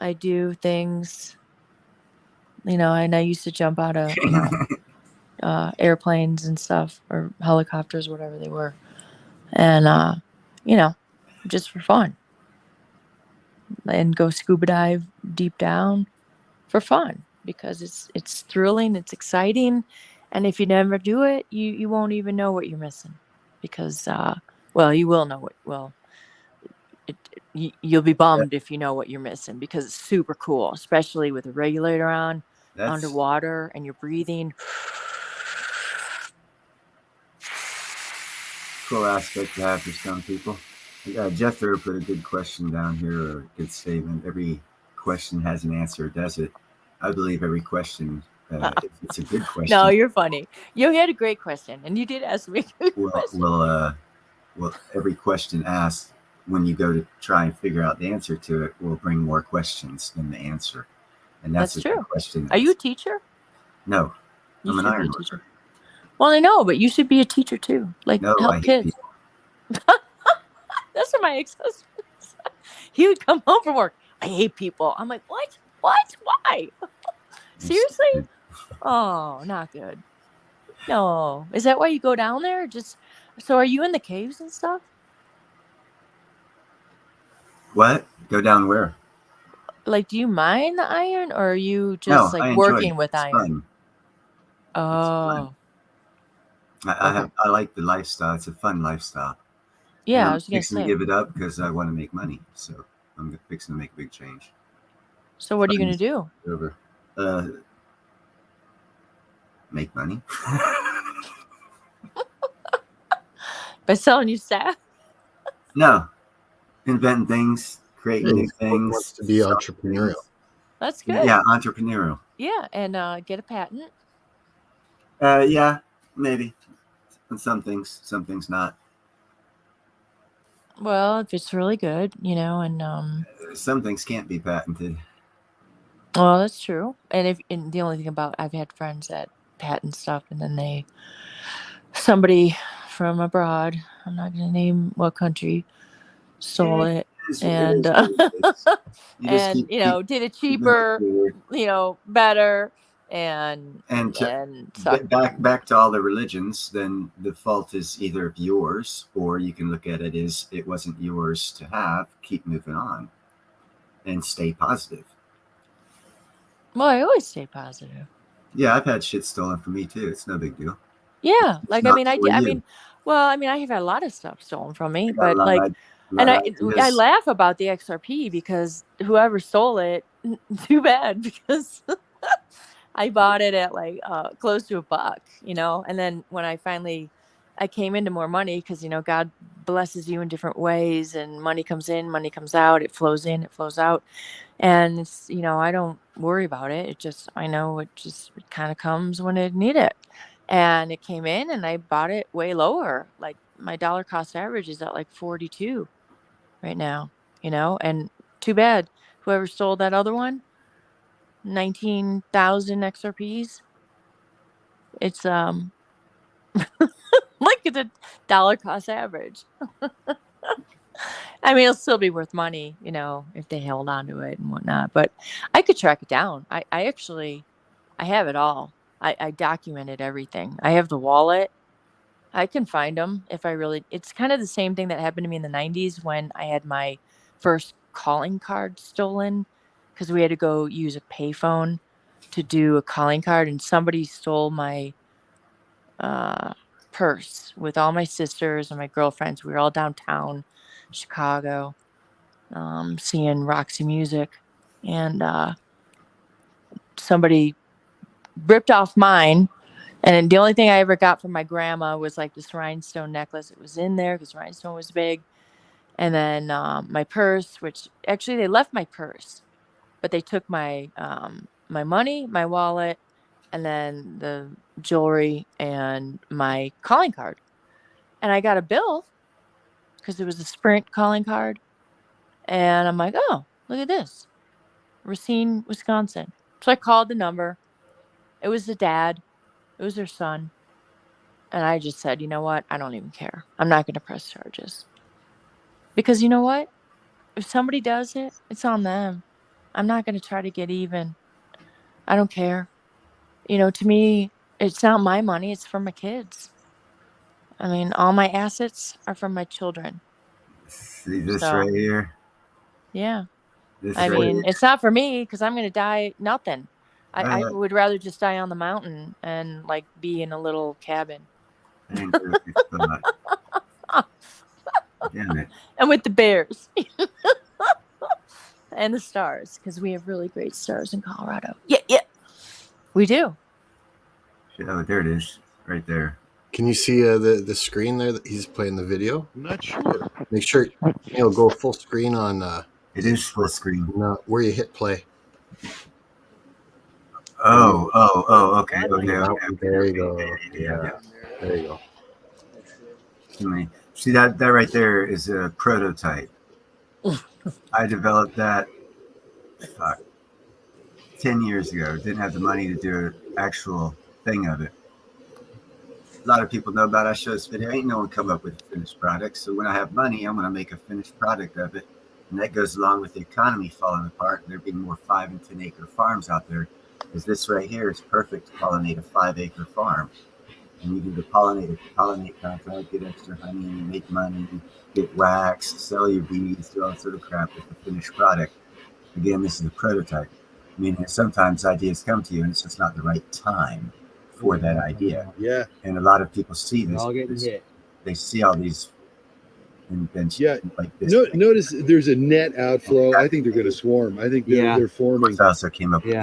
I do things, and I used to jump out of airplanes and stuff, or helicopters, whatever they were. And, just for fun. And go scuba dive deep down for fun because it's thrilling, it's exciting. And if you never do it, you won't even know what you're missing because, you will know you'll be bummed if you know what you're missing because it's super cool, especially with a regulator on underwater and you're breathing. Cool aspect to have for some people. Jeff Thurr put a good question down here, or a good statement. Every question has an answer, does it? I believe every question, if it's a good question. No, you're funny. You had a great question, and you did ask me a good question. Well, every question asked, when you go to try and figure out the answer to it, will bring more questions than the answer. And that's a true. good question. Are you a teacher? No, You I'm an should be a iron teacher. worker. Well, I know, but you should be a teacher too. Like No, I help hate kids. people. That's what my ex-husband said. He would come home from work. I hate people. I'm like, what? What? Why? Seriously? Oh, not good. No. Is that why you go down there? Just so are you in the caves and stuff? What? Go down where? Like, do you mine the iron or are you just No, like I enjoy working it. with It's iron? fun. It's fun. Oh, I like the lifestyle. It's a fun lifestyle. And yeah, I I'm was gonna fixing to say. give it up because I want to make money. So I'm fixing to make a big change. So what are you gonna Fun's do? over. Make money. By selling you staff? No, inventing things, creating new He wants things. to be selling entrepreneurial. things. That's good. Yeah, entrepreneurial. Yeah, and get a patent. Yeah, maybe. And some things not. Well, if it's really good, and Some things can't be patented. well, that's true. And the only thing about I've had friends that patent stuff and then somebody from abroad, I'm not gonna name what country, stole it It and is what it is. You just and did it keep moving cheaper, forward. better and And suck. back to all the religions, then the fault is either of yours, or you can look at it as it wasn't yours to have. Keep moving on and stay positive. Well, I always stay positive. Yeah, I've had shit stolen from me too. It's no big deal. Yeah, It's like not I for you. mean, well, I have had a lot of stuff stolen from me, I got a but lot like, of and I ideas. laugh about the XRP because whoever stole it, too bad because I bought it at like close to $1, and then when I came into more money because God blesses you in different ways and money comes in, money comes out, it flows in, it flows out, and it's I don't worry about it. I know it kind of comes when it need it, and it came in and I bought it way lower. Like my dollar cost average is at like 42 right now, and too bad whoever stole that other one. 19,000 XRPs. It's like it's a dollar cost average. I mean, it'll still be worth money, if they held on to it and whatnot. But I could track it down. I have it all. I documented everything. I have the wallet. I can find them if I really. It's kind of the same thing that happened to me in the 90s when I had my first calling card stolen because we had to go use a payphone to do a calling card and somebody stole my purse with all my sisters and my girlfriends. We were all downtown Chicago seeing Roxy Music and somebody ripped off mine. And the only thing I ever got from my grandma was like this rhinestone necklace. It was in there because rhinestone was big. And then my purse, which actually they left my purse, but they took my my money, my wallet, and then the jewelry and my calling card. And I got a bill because it was a Sprint calling card. And I'm like, oh, look at this. Racine, Wisconsin. So I called the number. It was the dad. It was their son. And I just said, you know what? I don't even care. I'm not going to press charges. Because you know what? If somebody does it, it's on them. I'm not going to try to get even. I don't care. To me, it's not my money. It's for my kids. I mean, all my assets are from my children. See this So, right here? Yeah. This I right mean, here. it's not for me because I'm going to die nothing. I Uh, would rather just die on the mountain and like be in a little cabin. I ain't doing it so much. Damn it. And with the bears and the stars because we have really great stars in Colorado. Yeah. We do. Oh, there it is. Right there. Can you see the screen there that he's playing the video? I'm not sure. Make sure go full screen on It is full screen. where you hit play. Oh, okay. There you go. Yeah. There you go. See that right there is a prototype. I developed that 10 years ago. Didn't have the money to do an actual thing of it. A lot of people know about it. I show this video. Ain't no one come up with a finished product. So when I have money, I'm going to make a finished product of it And that goes along with the economy falling apart. There being more 5 and 10 acre farms out there. Because this right here is perfect to pollinate a 5 acre farm. And you do the pollinate contract, get extra honey, make money, get wax, sell your bees, do all sort of crap with the finished product. Again, this is a prototype. Meaning sometimes ideas come to you and it's just not the right time for that idea. Yeah. And a lot of people see this. All getting hit. They see all these inventions like this. Notice there's a net outflow. I think they're going to swarm. I think they're forming. I also came up with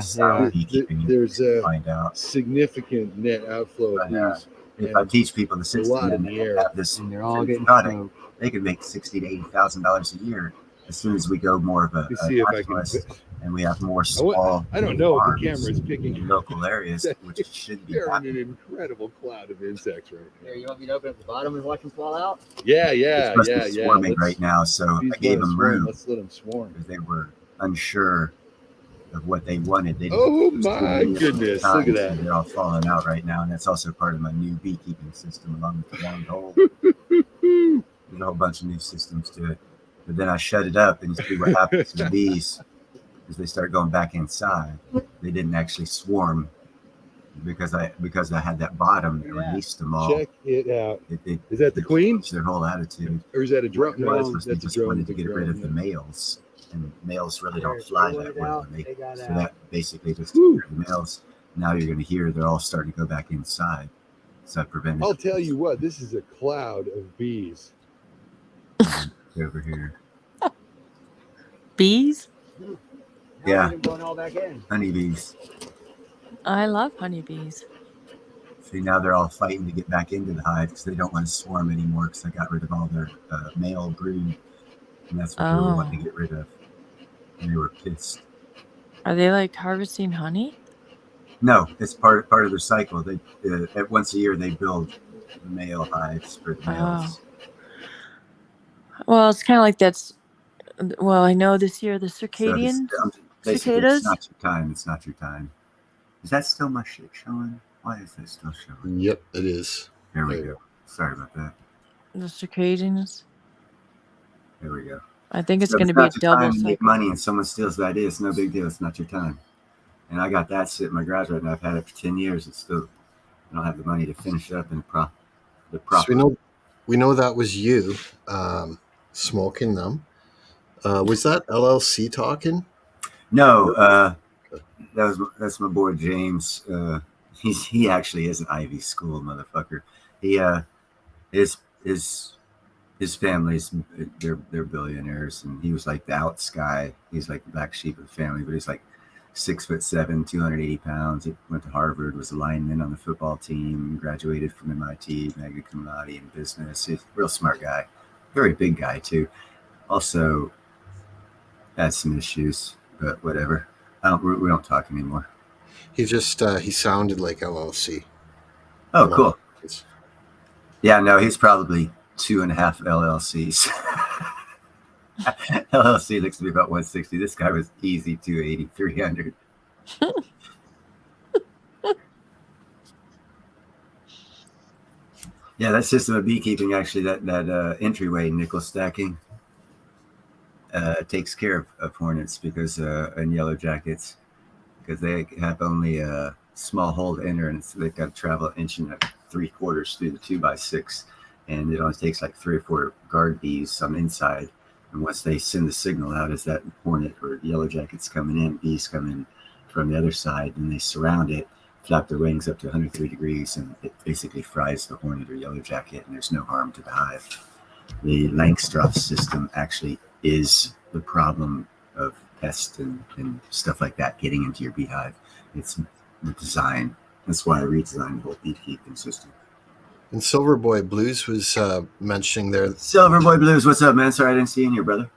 There's a find out. significant net outflow of bees. If I teach people the system lot in and the air. have this And they're all getting product, smoked. they could make $60,000 to $80,000 a year as soon as we go more of a Let me see if I can. nationalist and we have more small. I don't know if farms the camera is picking. in local areas, which should be They're in happening. an incredible cloud of insects right now. Here, you want me to open up the bottom and watch them fall out? Yeah. It's supposed to be swarming Let's- right now, so bees I gave wanna them swarm. room Let's let them swarm. because they were unsure of what they wanted. They Oh didn't- my goodness! Look at that. They're all falling out right now, and that's also part of my new beekeeping system, along with the round hole. There's a whole bunch of new systems to it. But then I shut it up, and you see what happens to the bees as they start going back inside. They didn't actually swarm because I had that bottom that released them all. Check it out. It Is that the queen? changed their whole attitude. Or is that a drone? Well, No, it's they that's a just drone. wanted to It's a get rid drone, of the yeah. males, and males really don't They're fly pulling that it well. out. And They got so out. that basically just Woo. the males. Now you're going to hear they're all starting to go back inside. So I prevented I'll tell you what. This is a cloud of bees. over here. Bees? Now Yeah. they're going all back in. Honeybees. I love honeybees. See, now they're all fighting to get back into the hive because they don't want to swarm anymore because I got rid of all their male brood. And that's what they were wanting to get rid of. And they were pissed. Are they like harvesting honey? No, it's part of their cycle. They once a year they build male hives for the males. Well, it's kind of like that's. Well, I know this year the So circadian basically, cicadas. it's not your time. It's not your time. Is that still my shit showing? Why is that still showing? Yep, it is. There we go. Sorry about that. The circadians. There we go. I think it's So going to if be a not your double time to make cycle. money and someone steals the idea, it's no big deal. It's not your time. And I got that shit in my garage right now. I've had it for 10 years. It's still, I don't have the money to finish it up in the proper. So we know that was you smoking them. Was that LLC talking? No, that's my boy James. He actually is an Ivy School motherfucker. He his family's they're billionaires, and he was like the outs guy. He's like the black sheep of the family, but he's like 6'7", 280 pounds. He went to Harvard, was a lineman on the football team, graduated from MIT, magna cum laude in business. He's a real smart guy, very big guy too. Also had some issues, but whatever. We don't talk anymore. He just he sounded like LLC. Oh, cool. Yeah, no, he's probably 2.5 LLCs. LLC looks to be about 160. This guy was easy 280, 300. Yeah, that system of beekeeping, actually, that entryway nickel stacking takes care of hornets because and yellow jackets, because they have only a small hole to enter, and they've got to travel 1 3/4 inches through the 2x6, and it only takes like 3 or 4 guard bees on the inside. And once they send the signal out as that hornet or yellow jacket's coming in, bees come in from the other side, and they surround it, flap their wings up to 103 degrees, and it basically fries the hornet or yellow jacket, and there's no harm to the hive. The Langstroth system actually is the problem of pests and stuff like that getting into your beehive. It's the design. That's why I redesigned the whole beekeeping system. And Silverboy Blues was mentioning there. Silverboy Blues, what's up, man? Sorry I didn't see you in here, brother.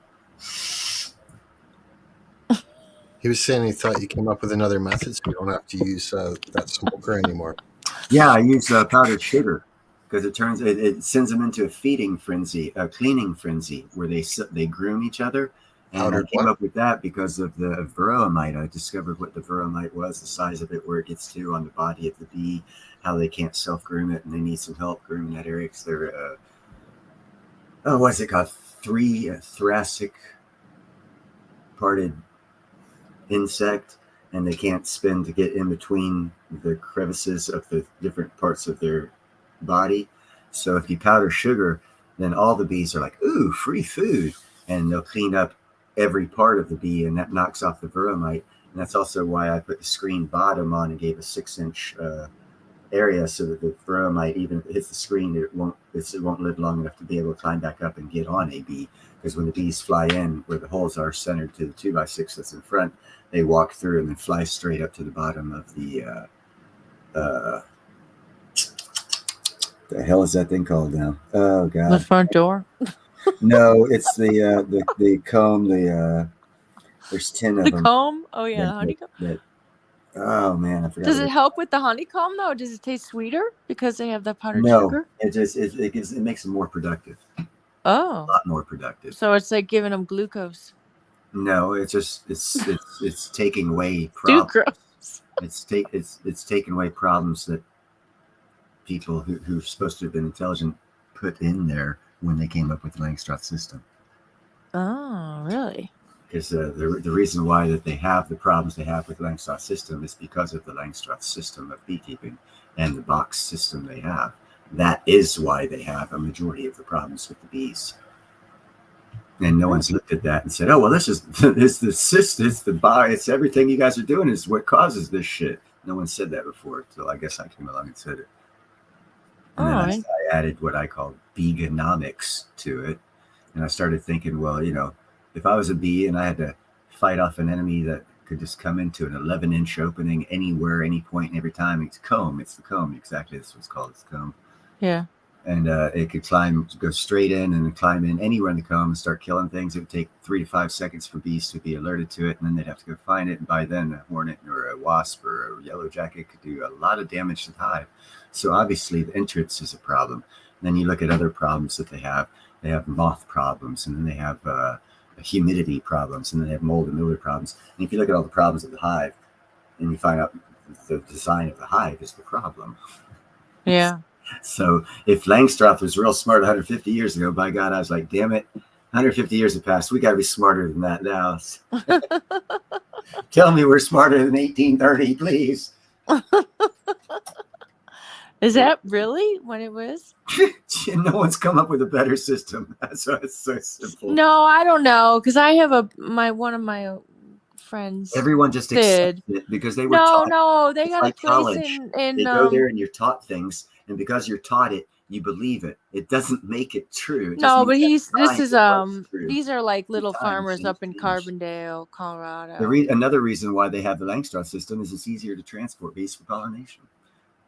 He was saying he thought you came up with another method so you don't have to use that smoker anymore. Yeah, I use powdered sugar because it sends them into a feeding frenzy, a cleaning frenzy, where they groom each other. And Powdered I came what? up with that because of the varroa mite. I discovered what the varroa mite was, the size of it, where it gets to on the body of the bee, how they can't self-groom it, and they need some help grooming that area because they're, what's it called? Thoracic parted insect, and they can't spin to get in between the crevices of the different parts of their body. So if you powder sugar, then all the bees are like, ooh, free food. And they'll clean up every part of the bee, and that knocks off the veromite. And that's also why I put the screen bottom on and gave a 6-inch area so that the veromite, even if it hits the screen, it won't live long enough to be able to climb back up and get on a bee. Because when the bees fly in, where the holes are centered to the 2x6 that's in front, they walk through and then fly straight up to the bottom of the hell is that thing called now? Oh god. The front door. No, it's the comb. There's 10 of The them. comb. Oh yeah, the honeycomb. Oh man, I forgot. Does it help with the honeycomb though? Does it taste sweeter because they have the powdered No, sugar? it makes them more productive. Oh. A lot more productive. So it's like giving them glucose. No, it's taking away problems. It's taking away problems that people who're supposed to have been intelligent put in there when they came up with the Langstroth system. Oh, really? Because the reason why that they have the problems they have with the Langstroth system is because of the Langstroth system of beekeeping and the box system they have. That is why they have a majority of the problems with the bees. And no one's looked at that and said, "Oh, well, it's the system, it's the buy, it's everything you guys are doing is what causes this shit." No one said that before, so I guess I came along and said it. And then I added what I call veganomics to it, and I started thinking, well, if I was a bee and I had to fight off an enemy that could just come into an 11-inch opening anywhere, any point, and every time, it's the comb. Exactly, that's what it's called. It's the comb. Yeah. And it could go straight in and then climb in anywhere in the comb and start killing things. It would take 3 to 5 seconds for bees to be alerted to it, and then they'd have to go find it. And by then, a hornet or a wasp or a yellow jacket could do a lot of damage to the hive. So obviously, the entrance is a problem. And then you look at other problems that they have. They have moth problems, and then they have humidity problems, and then they have mold and mildew problems. And if you look at all the problems of the hive, and you find out the design of the hive is the problem. Yeah. So if Langstroth was real smart 150 years ago, by God, I was like, damn it, 150 years have passed. We got to be smarter than that now. Tell me we're smarter than 1830, please. Is that really when it was? No one's come up with a better system. That's why it's so simple. No, I don't know, because I have one of my friends. Everyone just accepts it because they were taught. No, they got like a place college. in They go there and you're taught things, and because you're taught it, you believe it. It doesn't make it true. No, but these are like little farmers up in Carbondale, Colorado. Another reason why they have the Langstroth system is it's easier to transport bees for pollination.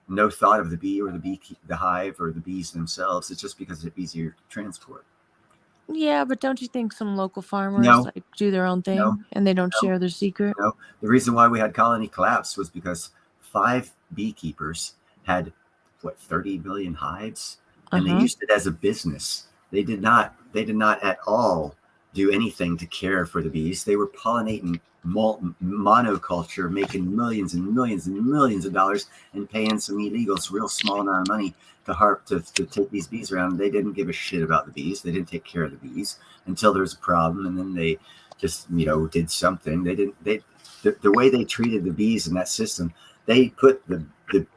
No thought of the bee or the hive or the bees themselves. It's just because it's easier to transport. Yeah, but don't you think some local farmers do their own thing and they don't share their secret? No, the reason why we had colony collapse was because 5 beekeepers had 30 million hives, and they used it as a business. They did not at all do anything to care for the bees. They were pollinating monoculture, making millions and millions and millions of dollars, and paying some illegals real small amount of money to take these bees around. They didn't give a shit about the bees. They didn't take care of the bees until there was a problem, and then they just did something. The way they treated the bees in that system, they put the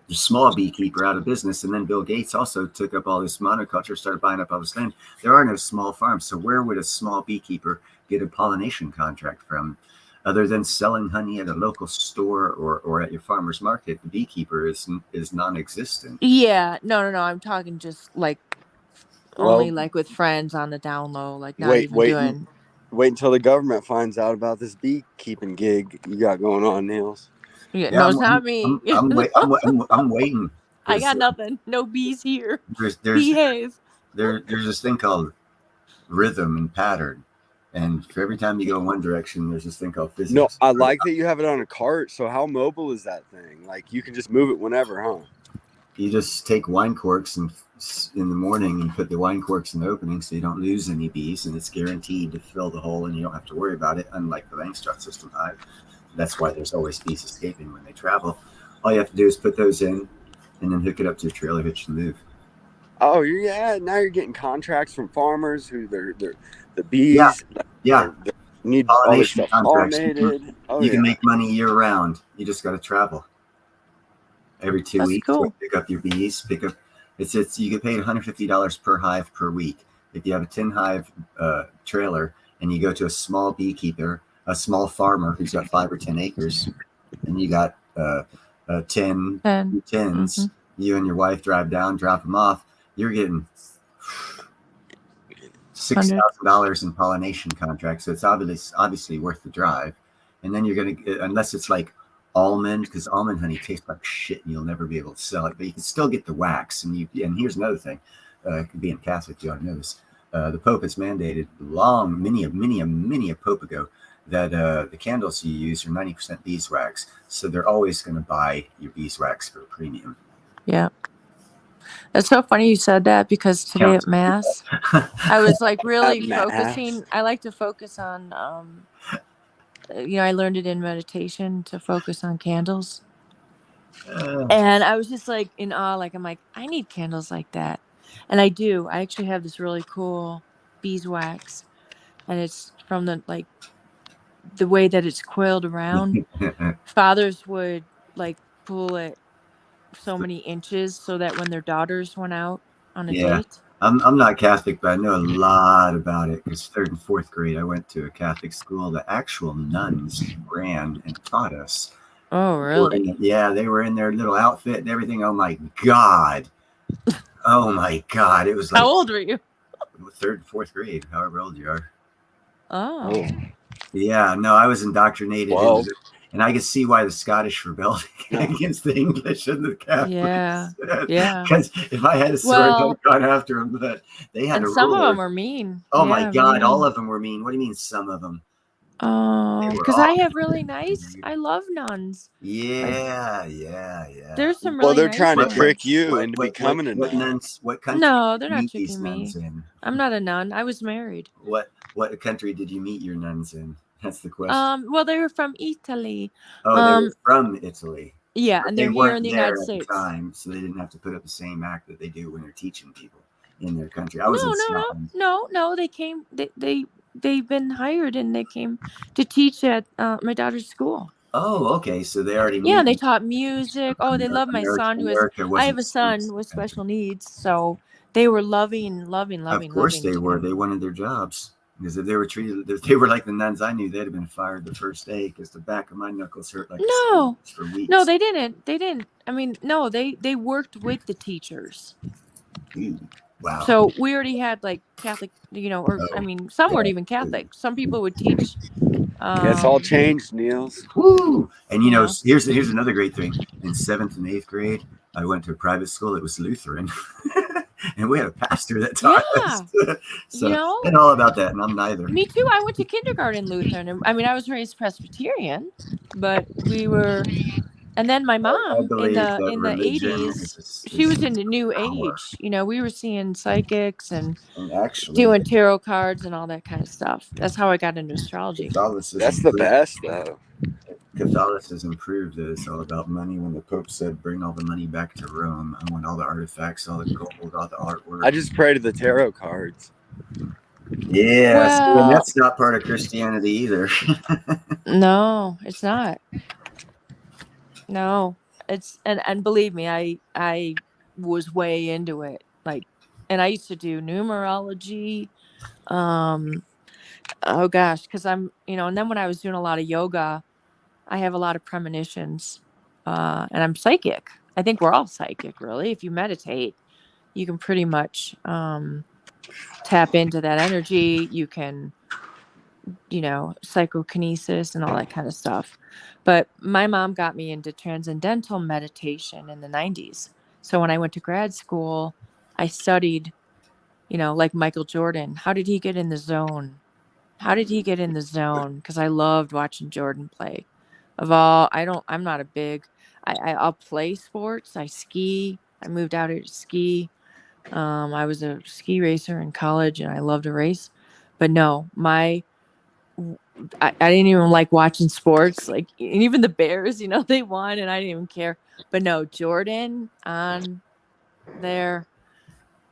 small beekeeper out of business, and then Bill Gates also took up all this monoculture, started buying up all this land. There are no small farms, so where would a small beekeeper get a pollination contract from? Other than selling honey at a local store or at your farmer's market, the beekeeper is non-existent. Yeah, no. I'm talking just only with friends on the down low, Wait until the government finds out about this beekeeping gig you got going on, Niels. Yeah, no, it's not me. I'm waiting. I got nothing. No bees here. Behave. There's this thing called rhythm and pattern. And for every time you go in one direction, there's this thing called physics. No, I like that you have it on a cart. So how mobile is that thing? Like you can just move it whenever, huh? You just take wine corks and in the morning and put the wine corks in the opening so you don't lose any bees, and it's guaranteed to fill the hole and you don't have to worry about it, unlike the Langstroth system hive. That's why there's always bees escaping when they travel. All you have to do is put those in and then hook it up to a trailer hitch and move. Oh, now you're getting contracts from farmers who they're the bees. Yeah. Need all this Pollination stuff contracts. pollinated. Oh You can yeah. make money year round. You just got to travel. Every 2 That's weeks, cool. pick up your bees. It's you get paid $150 per hive per week. If you have a 10 hive trailer and you go to a small beekeeper, a small farmer who's got 5 or 10 acres, and you got 10 And tens, you and your wife drive down, drop them off, you're getting $6,000 in pollination contracts. So it's obviously worth the drive. And then you're going to get, unless it's like almond, because almond honey tastes like shit and you'll never be able to sell it, but you can still get the wax. And here's another thing, being Catholic, you ought to know this. The Pope has mandated many a Pope ago that the candles you use are 90% beeswax. So they're always going to buy your beeswax for a premium. yeah. It's so funny you said that, because today at Mass, I was like really focusing. I like to focus on, I learned it in meditation to focus on candles. And I was just like in awe, like, I'm like, I need candles like that. And I do. I actually have this really cool beeswax, and it's from the way that it's coiled around. Fathers would like pull it so many inches so that when their daughters went out on a date. I'm not Catholic, but I know a lot about it, because 3rd and 4th grade I went to a Catholic school. The actual nuns ran and taught us. Oh, really? Yeah, they were in their little outfit and everything. Oh my God. Oh my God. It was like, how old were you? 3rd and 4th grade, however old you are. Oh. Yeah, no, I was indoctrinated Wow. into it. And I could see why the Scottish rebelled against the English and the Catholics. Yeah. Because if I had a sword, I'd have gone after them. But they had and a some ruler. of them were mean. Oh yeah, my God, mean. all of them were mean. What do you mean some of them? Because I have really nice. I love nuns. Yeah. There's some really Well, they're nice trying to ones. trick you into becoming a what nun. nuns? What country? No, did they're you not meet these tricking me. nuns in? I'm not a nun. I was married. What country did you meet your nuns in? That's the question. Well, they were from Italy. Oh, they were from Italy. Yeah, But and they they're here weren't in the there United at States. the time, so they didn't have to put up the same act that they do when they're teaching people in their country. I was in Scotland. No. They came. They've been hired, and they came to teach at my daughter's school. Oh, okay. So they already Yeah, knew. and they taught music. Oh, they love my son I have a son with special needs, so they were loving. Of course they were. They wanted their jobs, because if they were treated, if they were like the nuns I knew, they'd have been fired the first day, because the back of my knuckles hurt like for weeks. No, they didn't. I mean, no, they worked with the teachers. Ooh, wow. So we already had like Catholic, I mean, some weren't even Catholic. Some people would teach. It's all changed, Niels. Woo! And here's another great thing. In 7th and 8th grade, I went to a private school. It was Lutheran. And we had a pastor that taught us. So and all about that, and I'm neither. Me too. I went to kindergarten Lutheran. And, I mean, I was raised Presbyterian, but we were. And then my mom in the 80s, she was in the New Age. We were seeing psychics and actually doing tarot cards and all that kind of stuff. That's how I got into astrology. That's the best, though. Catholicism proved that it's all about money. When the Pope said, "Bring all the money back to Rome," I want all the artifacts, all the gold, all the artwork. I just pray to the tarot cards. Yeah, and that's not part of Christianity either. No, it's not. No, it's and believe me, I was way into it. And I used to do numerology. Oh gosh, because I'm, and then when I was doing a lot of yoga, I have a lot of premonitions, and I'm psychic. I think we're all psychic, really. If you meditate, you can pretty much tap into that energy. You can, psychokinesis and all that kind of stuff. But my mom got me into transcendental meditation in the 90s. So when I went to grad school, I studied, like Michael Jordan. How did he get in the zone? Because I loved watching Jordan play. I'm not a big, I'll play sports. I ski. I moved out here to ski. I was a ski racer in college, and I loved to race. But no, I didn't even like watching sports. Like, and even the Bears, they won, and I didn't even care. But no, Jordan on there,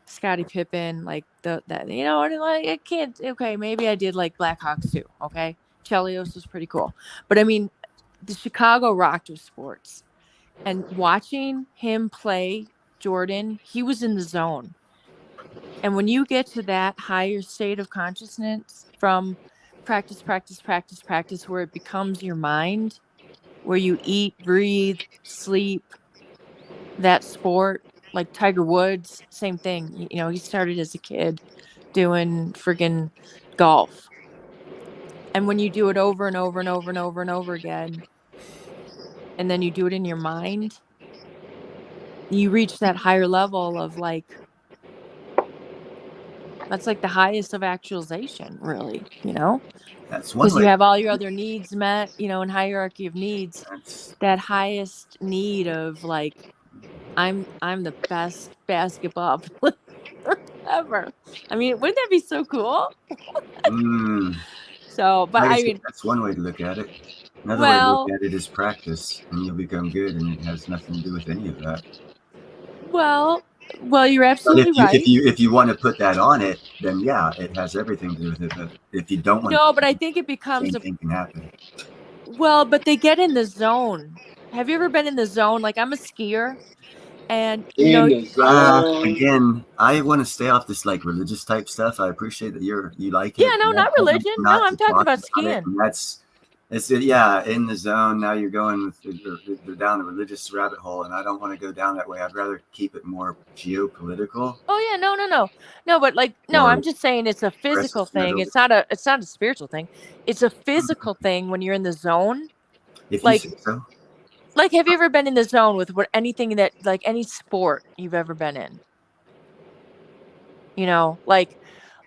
Scottie Pippen, like that, you know, and like I can't. Okay, maybe I did like Blackhawks too. Okay, Chelios was pretty cool, but I mean, the Chicago rocked with sports, and watching him play Jordan, he was in the zone. And when you get to that higher state of consciousness from practice, where it becomes your mind, where you eat, breathe, sleep, that sport, like Tiger Woods, same thing. You know, he started as a kid doing friggin' golf. And when you do it over and over and over and over and over again, and then you do it in your mind, you reach that higher level of like, that's like the highest of actualization, really, you know? That's one Because way. you have all your other needs met, you know, in hierarchy of needs, That's, that highest need of like, I'm the best basketball player ever. I mean, wouldn't that be so cool? So, but like I I said, mean, that's one way to look at it. Another way to well, look at it is practice, and you'll become good, and it has nothing to do with any of that. well, you're But absolutely right. if you want to put that on it, then yeah, it has everything to do with it. But if you don't want No, to, but I think it becomes same thing can happen. well, but they get in the zone. Have you ever been in the zone? Like, I'm a skier, and you know, Again, I want to stay off this like religious type stuff. I appreciate that you like it. yeah, no, not religion. No, I'm talking about it. skiing. And it's yeah, in the zone. Now you're going down the religious rabbit hole, and I don't want to go down that way. I'd rather keep it more geopolitical. Oh yeah, no, but like, no, Or I'm just saying it's a physical thing. metal. It's not a spiritual thing. It's a physical thing when you're in the zone. If Like, you say so. Like, have you ever been in the zone with anything that, like, any sport you've ever been in? You know, like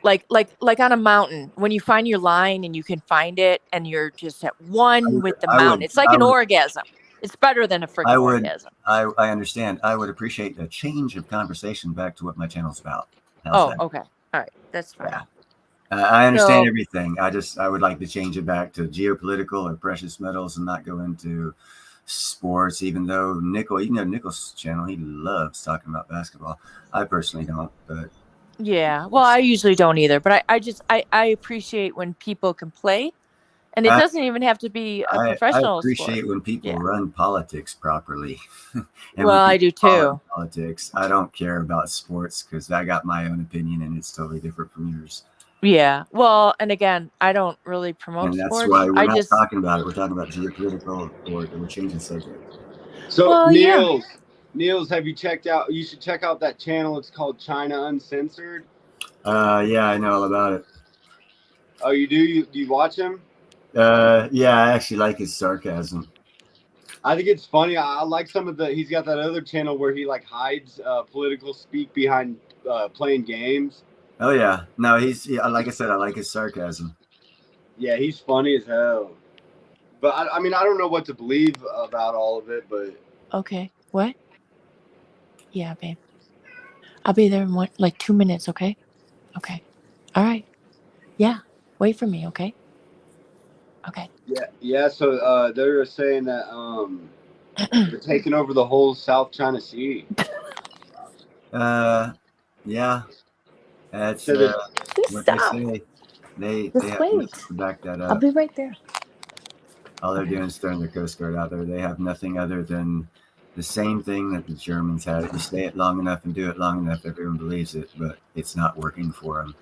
on a mountain, when you find your line and you can find it, and you're just at one with the mountain. It's like an orgasm. It's better than a freaking orgasm. I understand. I would appreciate a change of conversation back to what my channel's about. How's that? Okay. All right. That's fine. Yeah. I understand everything. I would like to change it back to geopolitical or precious metals and not go into sports, even though Nickel's channel, he loves talking about basketball. I personally don't, but yeah, well, I usually don't either, but I appreciate when people can play, and it doesn't even have to be a professional I appreciate sport. when people run politics properly. Well, I do too. Politics. I don't care about sports because I got my own opinion and it's totally different from yours. Yeah. Well, and again, I don't really promote And that's sports. why we're not talking about it. We're talking about geopolitical, or we're changing subject. So, well, Niels, have you checked out? You should check out that channel. It's called China Uncensored. Yeah, I know all about it. Oh, you do? Do you watch him? Yeah, I actually like his sarcasm. I think it's funny. I like some of he's got that other channel where he like hides political speak behind playing games. Oh yeah, no, like I said, I like his sarcasm. Yeah, he's funny as hell. But I mean, I don't know what to believe about all of it, but okay. What? Yeah, babe. I'll be there in 2 minutes, okay? Okay. All right. Yeah. Wait for me, okay? Okay. Yeah. So they're saying that they're taking over the whole South China Sea. Yeah. That's Please what stop. they say. They Just have wait. nothing to back that up. I'll be right there. All they're doing is throwing their Coast Guard out there. They have nothing other than the same thing that the Germans had. If you say it long enough and do it long enough, everyone believes it, but it's not working for them.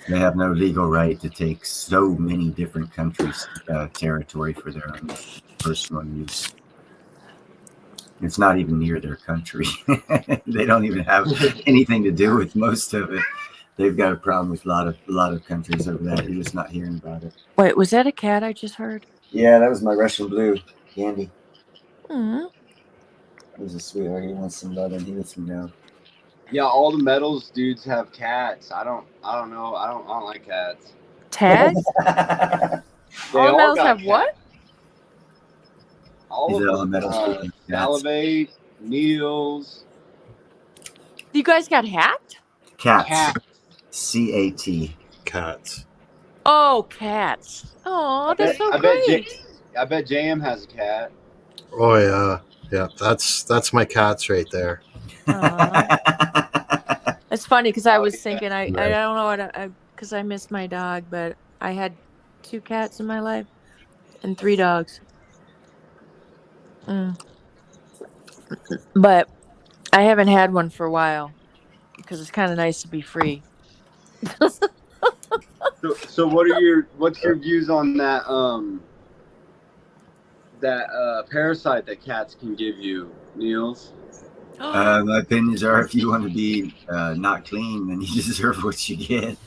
They have no legal right to take so many different countries' territory for their own personal use. It's not even near their country. They don't even have anything to do with most of it. They've got a problem with a lot of countries over there. You're just not hearing about it. Wait, was that a cat I just heard? Yeah, that was my Russian blue, Candy. Mm-hmm. He was a sweetheart. He wants some love and he lets me know. Yeah, all the metals dudes have cats. I don't know. I don't like cats. Tags? They all all metals got have cats. what? All These of are all them. metals for cats. Salivate, Niels. You guys got hacked? Cats. Cat. C-A-T. Cats. Oh, cats. Oh, that's so great. I bet JM has a cat. Oh yeah, yeah. That's my cats right there. It's funny because I Oh, was yeah. thinking I Right. don't know what because I miss my dog, but I had 2 cats in my life and 3 dogs. Mm. But I haven't had one for a while because it's kind of nice to be free. So what's your views on that parasite that cats can give you, Niels? My opinions are, if you want to be not clean, then you deserve what you get.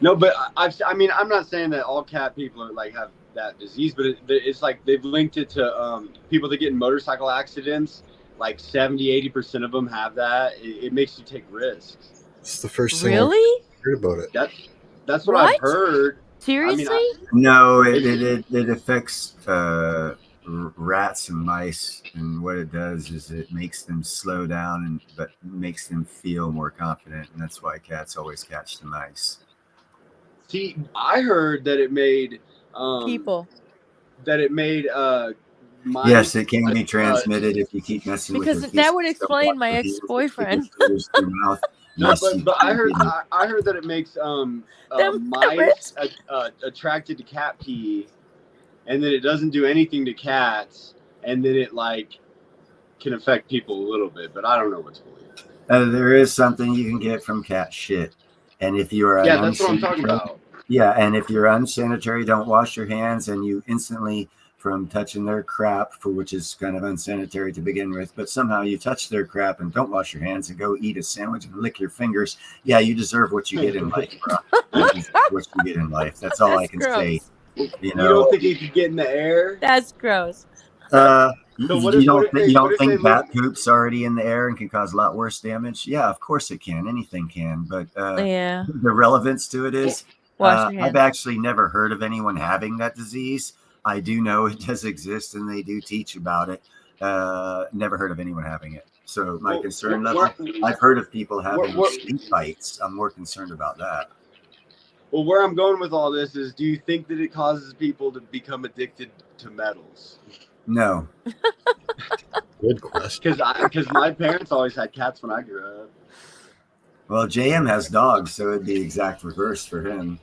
No, but I mean, I'm not saying that all cat people are like have that disease, but it's like they've linked it to people that get in motorcycle accidents. Like 70-80% of them have that. It makes you take risks. It's the first thing I Really? heard about it. That's what I've What? heard. Seriously? No, it affects rats and mice, and what it does is it makes them slow down, but makes them feel more confident, and that's why cats always catch the mice. See, I heard that it made People. mice. Yes, it can be transmitted if you keep messing with Because their feet. that would Don't explain wash my your hands, ex-boyfriend. stick your fingers in your mouth. No, Yes, but I heard can. I heard that it makes Them mice attracted to cat pee, and then it doesn't do anything to cats, and then it like can affect people a little bit, but I don't know what's believed. There is something you can get from cat shit, and if you are Yeah, that's what I'm talking about. Yeah, and if you're unsanitary, don't wash your hands, and you instantly, from touching their crap, for which is kind of unsanitary to begin with, but somehow you touch their crap and don't wash your hands and go eat a sandwich and lick your fingers. Yeah, you deserve what you get in life, bro. You deserve what you get in life. That's all I can say. You know, don't think you could get in the air? That's gross. You don't think bat poop's already in the air and can cause a lot worse damage? Yeah, of course it can. Anything can, but Yeah. the relevance to it is Wash your I've hands. actually never heard of anyone having that disease. I do know it does exist, and they do teach about it. Never heard of anyone having it. So my concern level, I've heard of people having snake bites. I'm more concerned about that. Well, where I'm going with all this is, do you think that it causes people to become addicted to metals? No. Good question. Because my parents always had cats when I grew up. Well, JM has dogs, so it'd be the exact reverse for him.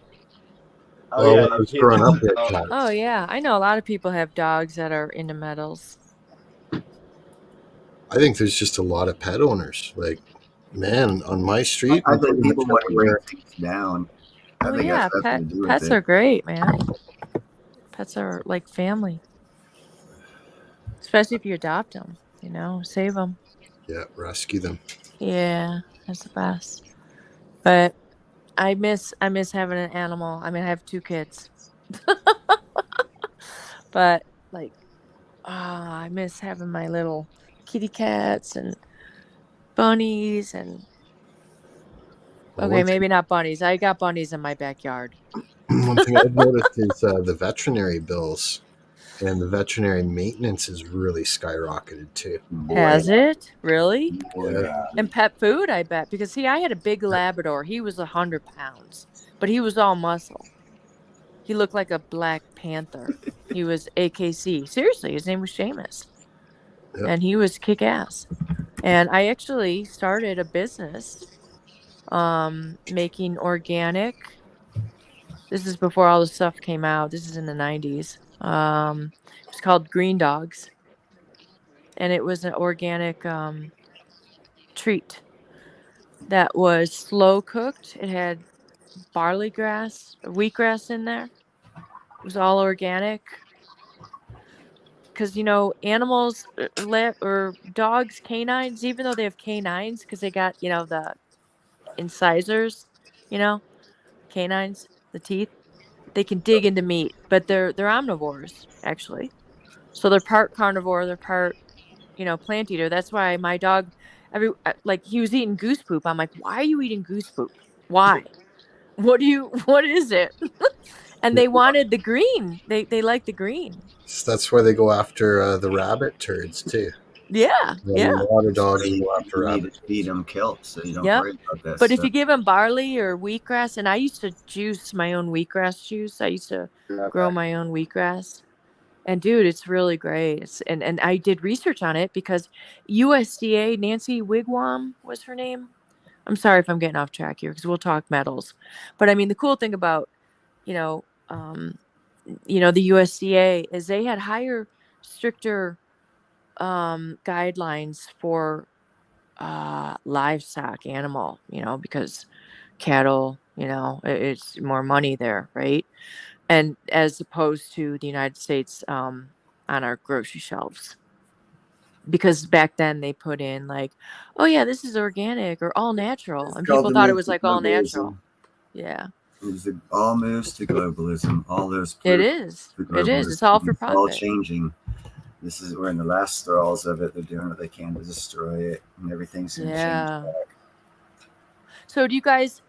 Oh, yeah, when I was growing up, we had cats. Oh yeah, I know a lot of people have dogs that are into metals. I think there's just a lot of pet owners. Like, man, on my street, I think people want to bring things down. I Oh think yeah, that's nothing to do with pets it. are great, man. Pets are like family, especially if you adopt them. You know, save them. Yeah, rescue them. Yeah, that's the best. But I miss having an animal. I mean, I have 2 kids. But like, I miss having my little kitty cats and bunnies and okay, maybe not bunnies. I got bunnies in my backyard. One thing I've noticed is the veterinary bills and the veterinary maintenance has really skyrocketed too. Has it really? Yeah. And pet food, I bet, because see, I had a big Labrador. He was 100 pounds, but he was all muscle. He looked like a Black Panther. He was AKC. Seriously, his name was Seamus, and he was kick ass. And I actually started a business, making organic. This is before all the stuff came out. This is in the 90s. It's called Green Dogs. And it was an organic treat that was slow cooked. It had barley grass, wheatgrass in there. It was all organic. Because, you know, animals or dogs, canines, even though they have canines, because they got, you know, the incisors, you know, canines, the teeth, they can dig into meat, but they're omnivores, actually. So they're part carnivore, they're part, you know, plant eater. That's why my dog, he was eating goose poop. I'm like, why are you eating goose poop? Why? What is it? And they wanted the green. They like the green. So that's why they go after the rabbit turds too. Yeah, yeah. A lot of dogs you go after rabbits. feed them kelp, so you don't Yep. worry about that. But if stuff. you give them barley or wheatgrass, and I used to juice my own wheatgrass juice. I used to grow my own wheatgrass. And dude, it's really great. And I did research on it because USDA, Nancy Wigwam was her name. I'm sorry if I'm getting off track here because we'll talk metals. But I mean, the cool thing about, you know, the USDA is they had stricter guidelines for livestock animal, because cattle, it's more money there, right? And as opposed to the United States on our grocery shelves. Because back then they put in like, oh yeah, this is organic or all natural. And called people the thought it move was to like all natural. globalism. Yeah. All moves to globalism. All those It proof is. to It is. It's all for globalism. It's all profit. changing. We're in the last thralls of it. They're doing what they can to destroy it, and everything's going to change Yeah. back. So do you guys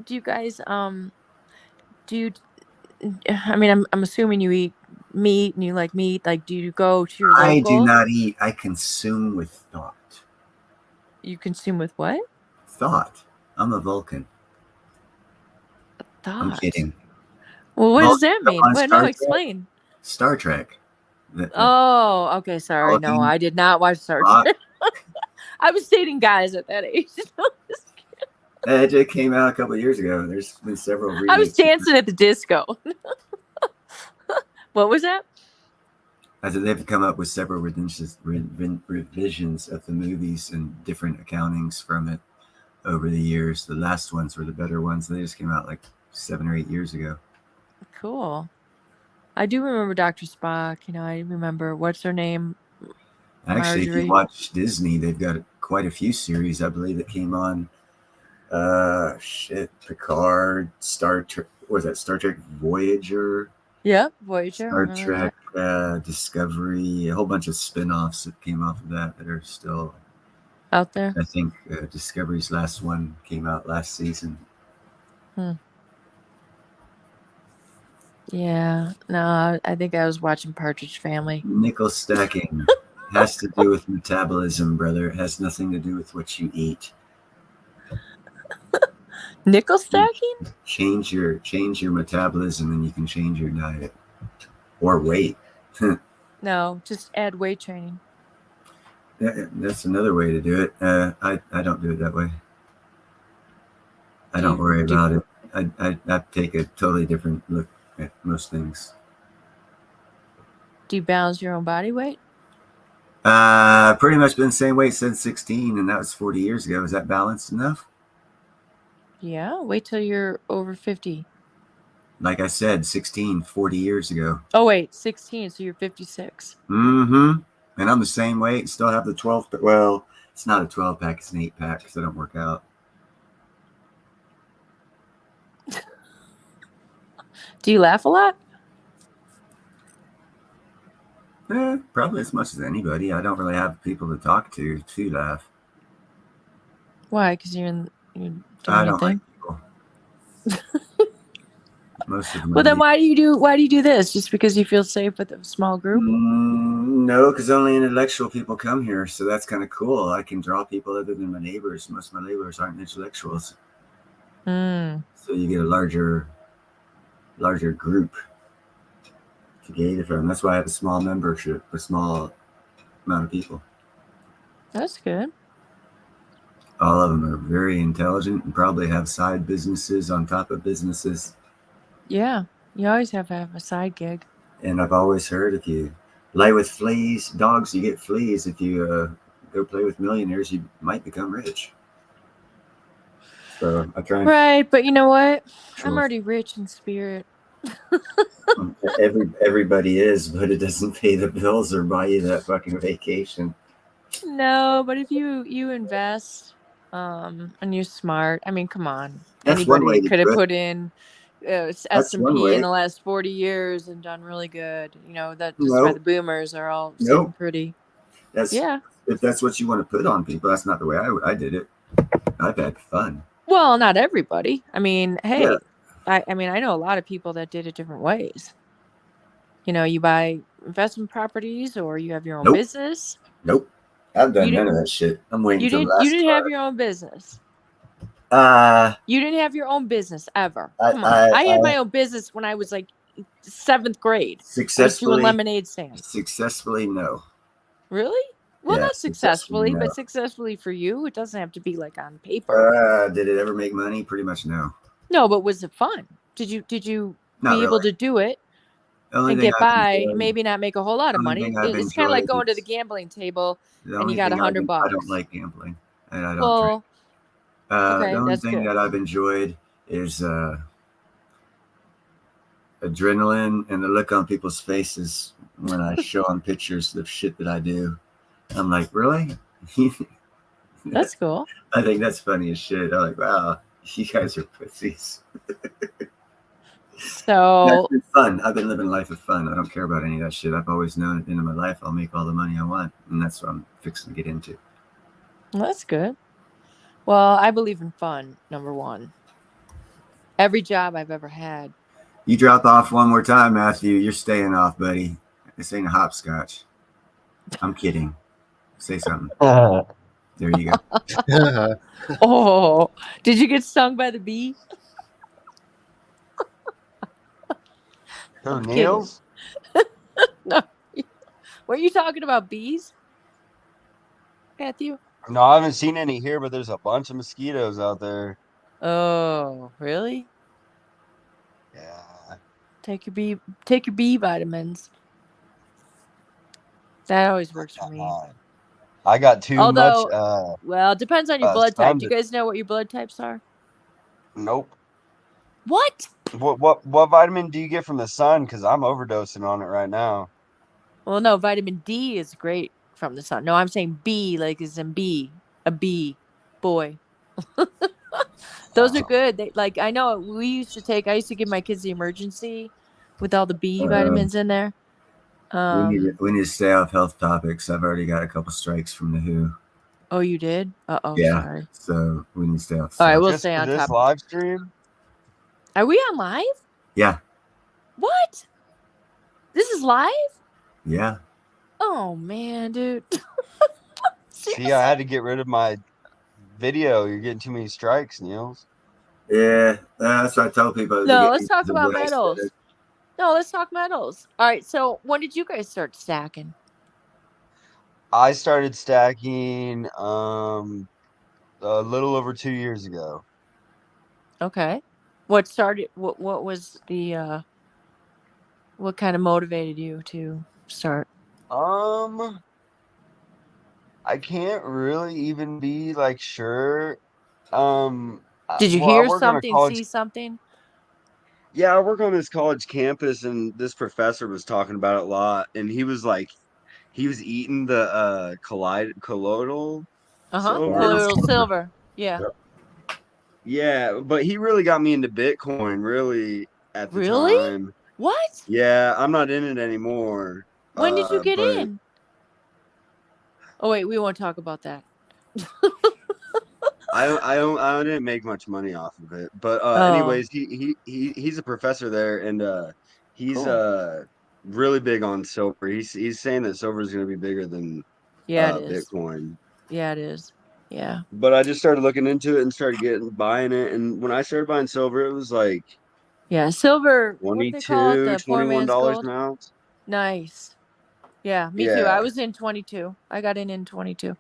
I mean, I'm assuming you eat meat and you like meat. Like, do you go to your I do local? not eat. I consume with thought. You consume with what? Thought. I'm a Vulcan. Thought. I'm kidding. Well, what does that Vulcans mean? on What? Star No, Trek. explain. Star Trek. Oh, okay. Sorry. No, Vulcan. I did not watch Star Rock. Trek. I was dating guys at that age. It came out a couple of years ago. There's been several remakes. I was dancing at the disco. What was that? I said they've come up with several revisions of the movies and different accountings from it over the years. The last ones were the better ones. They just came out like 7 or 8 years ago. Cool. I do remember Dr. Spock. I remember, what's her name? Actually, if Marjorie. you watch Disney, they've got quite a few series, I believe, that came on. Picard, Star Trek. Was that Star Trek Voyager? Yep, Voyager. Star Trek, Discovery, a whole bunch of spin-offs that came off of that are still out there. I think Discovery's last one came out last season. Yeah, no, I think I was watching Partridge Family. Nickel stacking has to do with metabolism, brother. It has nothing to do with what you eat. Nickel stacking? Change your metabolism and you can change your diet or weight. No, just add weight training. That's another way to do it. I don't do it that way. I don't worry about it. I take a totally different look at most things. Do you balance your own body weight? Pretty much been the same weight since 16, and that was 40 years ago. Is that balanced enough? Yeah, wait till you're over 50. Like I said, 16, 40 years ago. Oh, wait, 16, so you're 56. Mm-hmm. And I'm the same weight, still have the 12. Well, it's not a 12-pack, it's an 8-pack because I don't work out. Do you laugh a lot? Probably as much as anybody. I don't really have people to talk to laugh. Why? Because you're doing I your don't thing? like people. Most of them. Well, then why do you do this? Just because you feel safe with a small group? No, because only intellectual people come here, so that's kind of cool. I can draw people other than my neighbors. Most of my neighbors aren't intellectuals. So you get a larger group to gain from. That's why I have a small membership, a small amount of people. That's good. All of them are very intelligent and probably have side businesses on top of businesses. Yeah, you always have to have a side gig. And I've always heard if you lay with dogs, you get fleas. If you go play with millionaires, you might become rich. So I try. Right, but you know what? I'm already rich in spirit. Everybody is, but it doesn't pay the bills or buy you that fucking vacation. No, but if you invest, and you're smart, I mean, come on. That's one way Anybody to could have do it. put in That's S&P one way. in the last 40 years and done really good. That's just why Nope. the boomers are all Nope. sitting pretty. That's Yeah. If that's what you want to put on people, that's not the way I did it. I've had fun. Well, not everybody. I mean, hey, Yeah. I mean, I know a lot of people that did it different ways. You buy investment properties or you have your own Nope. business. Nope. I've done You none didn't- of that shit. I'm waiting You till the didn't last you didn't have card. your own business. You didn't have your own business ever. I- Come on. I had my own business when I was like 7th grade. I was doing Successfully, lemonade stands. successfully, no. Really? Well, Yeah, not successfully, successfully, no. but successfully for you. It doesn't have to be like on paper. Did it ever make money? Pretty much no. No, but was it fun? Did you Not be able really. to do it The only and thing get I've by? enjoyed, Maybe not make a whole lot of the only money. thing I've It's kind of like enjoyed going to the is gambling table the and you only got thing $100 I don't bucks. like gambling, and I don't drink. Well, The okay, only that's thing good. that I've enjoyed is adrenaline and the look on people's faces when I show them pictures of shit that I do. I'm like, really? That's cool. I think that's funny as shit. I'm like, wow, you guys are pussies. That's So been fun. I've been living a life of fun. I don't care about any of that shit. I've always known at the end of my life I'll make all the money I want, and that's what I'm fixing to get into. that's good. Well, I believe in fun, number one. Every job I've ever had. You drop off one more time, Matthew. You're staying off, buddy. This ain't a hopscotch. I'm kidding. Say something. There you go. Oh, did you get stung by the bee? Who, Kidding. Niels? No. Were you talking about bees, Matthew? No, I haven't seen any here, but there's a bunch of mosquitoes out there. Oh, really? Yeah. Take your bee vitamins. That always works for me. I got too Although, much. well, it depends on your blood type. sun Do you guys know what your blood types are? Nope. What? What vitamin do you get from the sun? Because I'm overdosing on it right now. Well, no, vitamin D is great from the sun. No, I'm saying bee, like as in bee, a bee, boy. Those are good. They like I know I used to give my kids the emergency with all the B vitamins in there. We need to stay off health topics. I've already got a couple strikes from the WHO. Oh, you did? Uh-oh, Yeah. sorry. So we need to stay off. All right, we'll Just stay for on this top. live stream? Are we on live? Yeah. What? This is live? Yeah. Oh man, dude. See, I had to get rid of my video. You're getting too many strikes, Niels. Yeah, that's what I tell people. No, let's talk about medals. No, let's talk medals. All right, so when did you guys start stacking? I started stacking a little over 2 years ago. Okay. What was the what kind of motivated you to start? I can't really even be like sure. Did you hear something, see something? Yeah, I work on this college campus, and this professor was talking about it a lot, and he was like, he was eating the colloidal Colloidal silver. Yeah. Yeah, but he really got me into Bitcoin really at the time. What? Yeah, I'm not in it anymore. When did you get in? Oh wait, we won't talk about that. I didn't make much money off of it, but anyways, he's a professor there, and he's really big on silver. He's saying that silver is going to be bigger than Bitcoin. Yeah, it is. Yeah. But I just started looking into it and started buying it, and when I started buying silver, it was like silver. $22, $21 an ounce. Nice. Yeah, me too. I was in 22. I got in 22.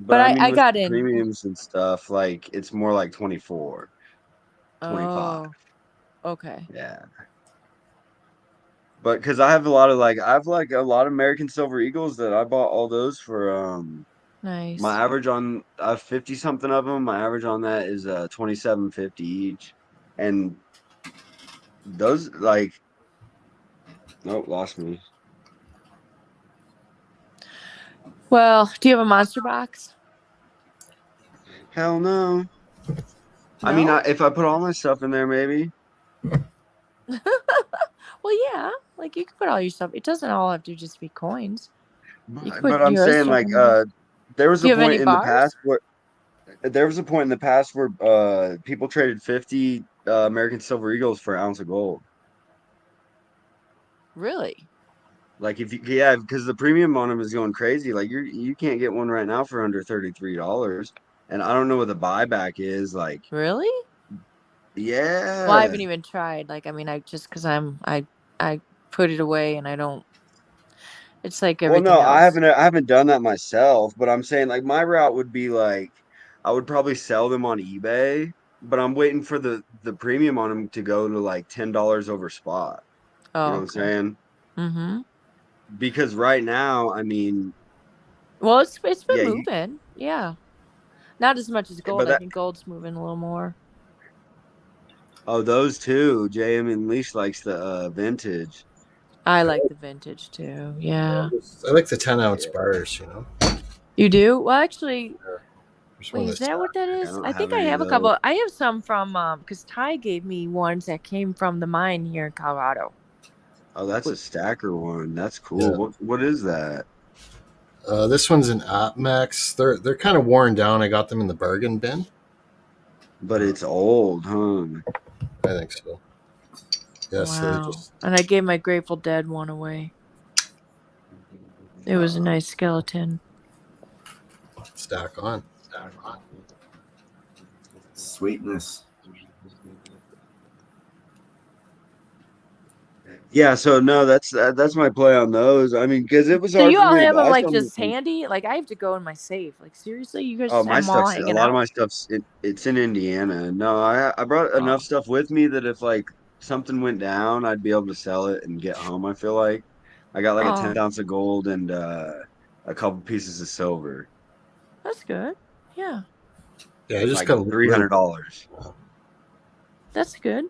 But I, mean, I got in premiums and stuff. Like it's more like 24, 25. Okay. Yeah. But because I have a lot of American Silver Eagles that I bought all those for nice. My average on 50 something of them. My average on that is $27.50 each, and those lost me. Well, do you have a monster box? Hell no. I mean, if I put all my stuff in there, maybe. Well, yeah. Like you can put all your stuff. It doesn't all have to just be coins. But I'm saying there was a point in the past where people traded 50 American Silver Eagles for an ounce of gold. Really? Like because the premium on them is going crazy. Like you can't get one right now for under $33, and I don't know what the buyback is. Like really? Yeah. Well, I haven't even tried. Like I mean, I just because I put it away and I don't. It's like Well, everything no, I else. haven't done that myself, but I'm saying like my route would be like I would probably sell them on eBay, but I'm waiting for the premium on them to go to like $10 over spot. You Oh, know what I'm okay. saying? Mm-hmm. Because right now, I mean, Well, it's been yeah, moving. Yeah. Not as much as gold. but I that think gold's moving a little more. those two, JM and Leash likes the vintage. I like the vintage too. Yeah. I like the 10-ounce bars. You know. You do? Well, actually, There's one wait, is that's that what that I is? don't I think have I any of have a those. couple. I have some from because Ty gave me ones that came from the mine here in Colorado. Oh, that's a stacker one. That's cool. Yeah. What is that? This one's an AppMax. They're kind of worn down. I got them in the bargain bin. But it's old, huh? I think so. Yes, they Wow. just And I gave my Grateful Dead one away. It was a nice skeleton. stack on. Sweetness. Yeah, so no, that's my play on those. I mean, because it was So hard you for all me to have them buy like something. just handy? Like I have to go in my safe. Like seriously, you guys Oh, just my have them all stuff's a hanging lot of out? my stuff's it's in Indiana. No, I brought enough Oh. stuff with me that if like something went down, I'd be able to sell it and get home. I feel like I got like a 10th Oh, ounce of gold and a couple pieces of silver, that's good. Yeah, Yeah, I just like got a little. $300. that's good.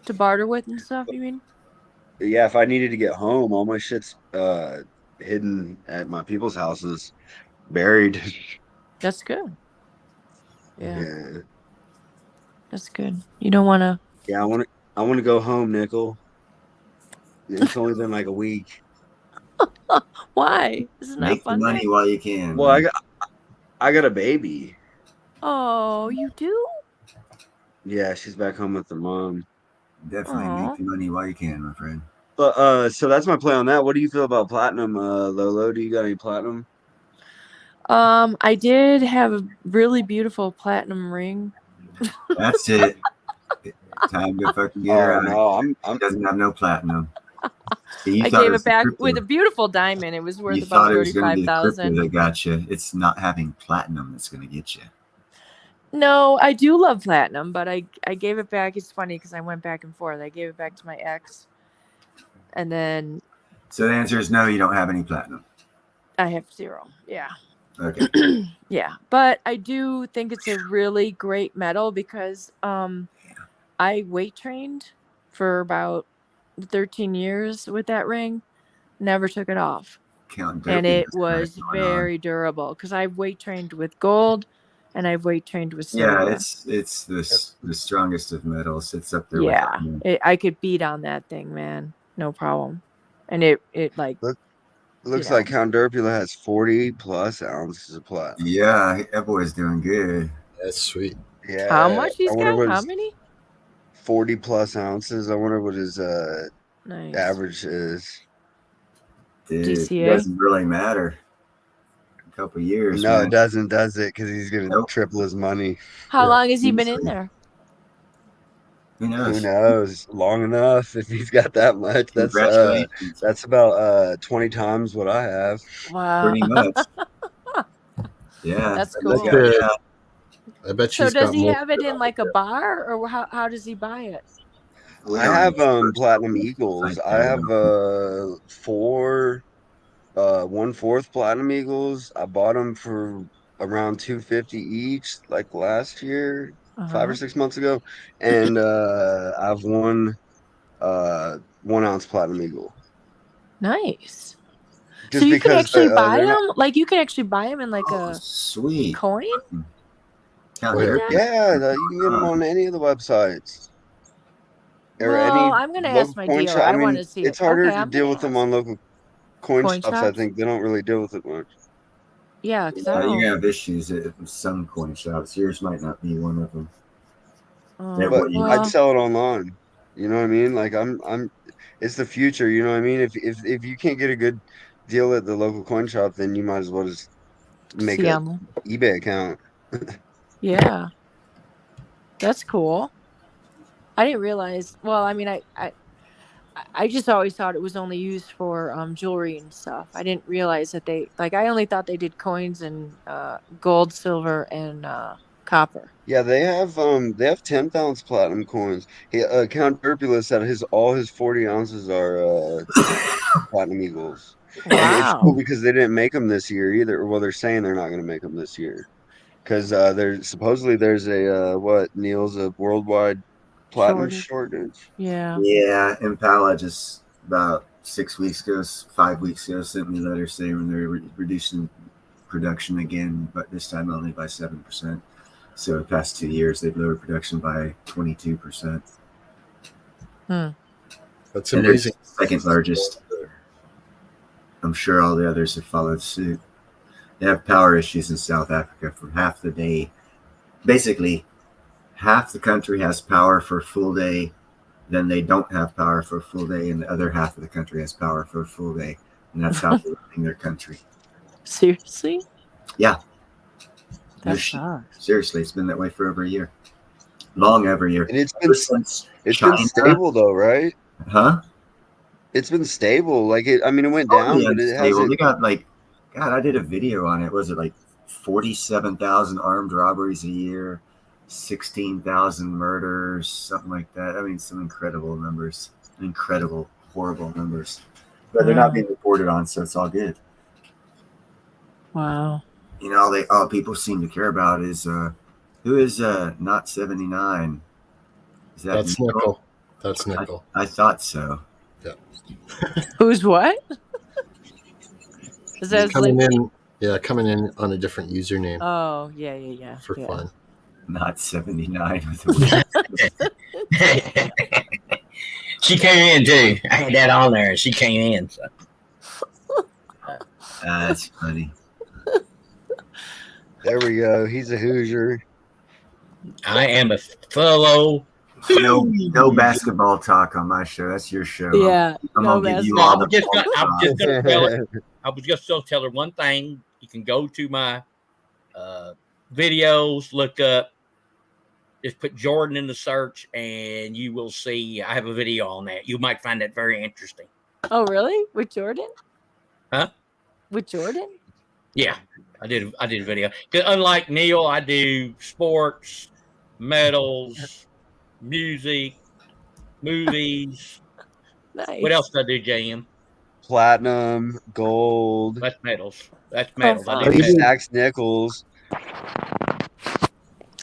To barter with and stuff, you mean? Yeah, if I needed to get home, all my shit's hidden at my people's houses, buried. That's good. Yeah, Yeah, that's good. You don't want to. yeah. I want to go home, Nickel. It's only been like a week. Why? Isn't that Make the fun money there? while you can. Well, man. I got a baby. Oh, you do? Yeah, she's back home with her mom. Definitely Aw. make the money while you can, my friend. But so that's my play on that. What do you feel about platinum, Lolo? Do you got any platinum? I did have a really beautiful platinum ring. That's it. Time to fucking get her Oh out. no, She doesn't have no platinum. See, you I thought gave was it the back crypto. with a beautiful diamond. It was worth You about thought it was going to be the crypto 35,000. that got you. It's not having platinum that's going to get you. No, I do love platinum, but I gave it back. It's funny because I went back and forth. I gave it back to my ex, and then So the answer is no, you don't have any platinum. I have 0. Yeah. Okay. Yeah, but I do think it's a really great metal because I weight trained for about 13 years with that ring, never took it off, Count and doping it is was going on. very durable because I've weight trained with gold and I've weight trained with Yeah, silver. it's the strongest of metals. It's up there Yeah, with I could beat on that thing, man, no problem, and it like Looks you know. like Count Derpula has 40 plus ounces of platinum. Yeah, that boy's doing good. That's sweet. Yeah. How much he's I wonder got? what How his many? 40 plus ounces. I wonder what his Nice. average is. Dude, it DCA? doesn't really matter. A couple years. No, man. it doesn't, does it? Because he's gonna Nope. triple his money. How long has he been in easily. there? Who Who knows? knows? Long enough. If he's got that much, Congratulations. that's about 20 times what I have. Wow. Pretty much. Yeah. That's I cool. bet, Yeah. I bet So she's does got he more. have it in like a bar, or how does he buy it? We I don't have use personal platinum like eagles. that, I have though. 4 1/4 platinum eagles. I bought them for around $250 each, like last year, 5 or 6 months ago, and I have one 1 ounce platinum eagle. Nice. Just So you can because actually buy they're them? not. Like you can actually buy them in like Oh, a sweet. coin? Count Where? Like Derpy. that? Yeah, you can get them on any of the websites or Well, any I'm gonna local ask my coin dealer. shop. I I want mean, to see it's it. harder Okay, to I'm deal gonna with them ask. on local coin Coin shops. I shops? think they don't really deal with it much. Yeah, because I You're don't. gonna have issues at some coin shops. Yours might not be one of them. They're But what you I'd Well, sell it online. You know what I mean? Like it's the future. You know what I mean? If you can't get a good deal at the local coin shop, then you might as well just make see a on. eBay account. Yeah, that's cool. I didn't realize. Well, I mean, I just always thought it was only used for jewelry and stuff. I didn't realize that I only thought they did coins and gold, silver, and copper. Yeah, they have 10-ounce platinum coins. Count Turpula said all his 40 ounces are platinum eagles. And it's cool Wow. because they didn't make them this year either. Well, they're saying they're not going to make them this year because there's Neil's a worldwide platinum Shortage. shortage. Yeah. Yeah, Impala just about 5 weeks ago, sent me a letter saying they're reducing production again, but this time only by 7%. So the past 2 years, they've lowered production by 22%. That's And they're amazing. second largest. I'm sure all the others have followed suit. They have power issues in South Africa for half the day. Basically, half the country has power for a full day, then they don't have power for a full day, and the other half of the country has power for a full day. And that's how they're running their country. Seriously? Yeah. That sucks. Seriously, it's been that way for over a year. Long over a year. And it's been stable though, right? Huh? It's been stable. Like it went down, but it hasn't. They got God, I did a video on it. Was it 47,000 armed robberies a year, 16,000 murders, something like that? I mean, some incredible numbers, horrible numbers. But they're not being reported on, so it's all good. Wow. You know, all people seem to care about is who is not 79? Is that That's Nickel. That's Nickel. I thought so. Yeah. Who's what? Is that He's his coming label? in? Coming in on a different username. Oh, yeah. For fun. Not 79 with She came in too. I had that on there, and she came in. So. That's funny. There we go. He's a Hoosier. I am a fellow. No basketball talk on my show. That's your show. Yeah. I'm no gonna give you No, all I'm the just gonna tell her. I was just gonna tell her one thing. You can go to my videos, look up, just put Jordan in the search, and you will see I have a video on that. You might find that very interesting. Oh, really? With Jordan? Huh? With Jordan? Yeah, I did a video. 'Cause unlike Neil, I do sports, medals, music, movies. Nice. What else did I do, JM? Platinum, gold. That's medals. That's medals. I He do stacks nickels.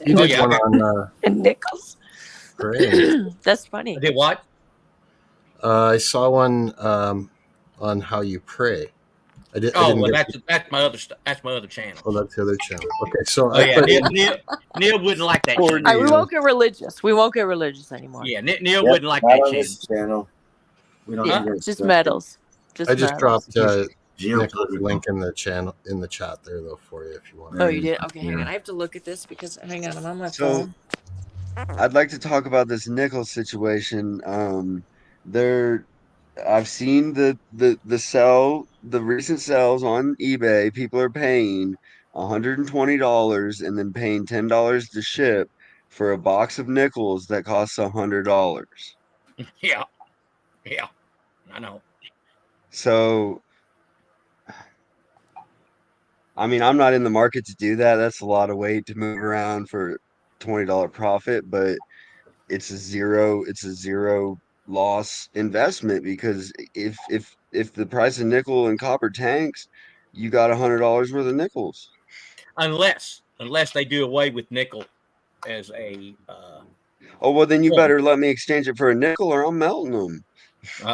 You did one on and nickels. Great. That's funny. I did what? I saw one on how you pray. I didn't Well, get that's my other that's my other channel. Oh, that's the other channel. Okay, so Oh yeah, Neil wouldn't like that. All right, we won't get religious. We won't get religious anymore. Yeah, Neil wouldn't like not that on channel. this channel. We don't Yeah, need just stuff. medals. Just I just medals. dropped Geopolitical. Nick's link in the channel in the chat there though for you if you want. Oh, you did? Okay, hang on. I have to look at this because hang on, I'm on my So phone. I'd like to talk about this nickel situation. I've seen the recent sales on eBay. People are paying $120 and then paying $10 to ship for a box of nickels that costs $100. Yeah, I know. So, I mean, I'm not in the market to do that. That's a lot of weight to move around for $20 profit, but it's a zero loss investment because if the price of nickel and copper tanks, you got $100 worth of nickels. Unless they do away with nickel as a Oh well, then you better let me exchange it for a nickel, or I'm melting them.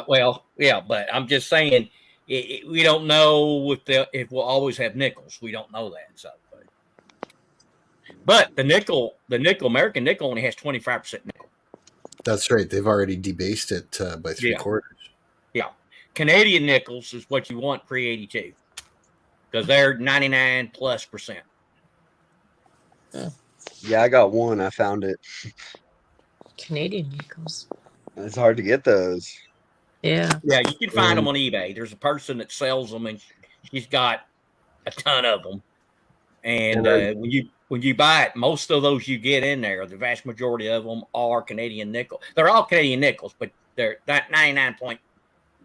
well, yeah, but I'm just saying we don't know if we'll always have nickels. We don't know that. So, but the nickel, American nickel only has 25% nickel. That's right. They've already debased it by 3/4. Yeah, Canadian nickels is what you want pre-82 because they're 99+%. Yeah, I got one. I found it. Canadian nickels. It's hard to get those. Yeah. Yeah, you can find them on eBay. There's a person that sells them, and she's got a ton of them. And when you buy it, most of those you get in there, the vast majority of them are Canadian nickel. They're all Canadian nickels, but they're that 99+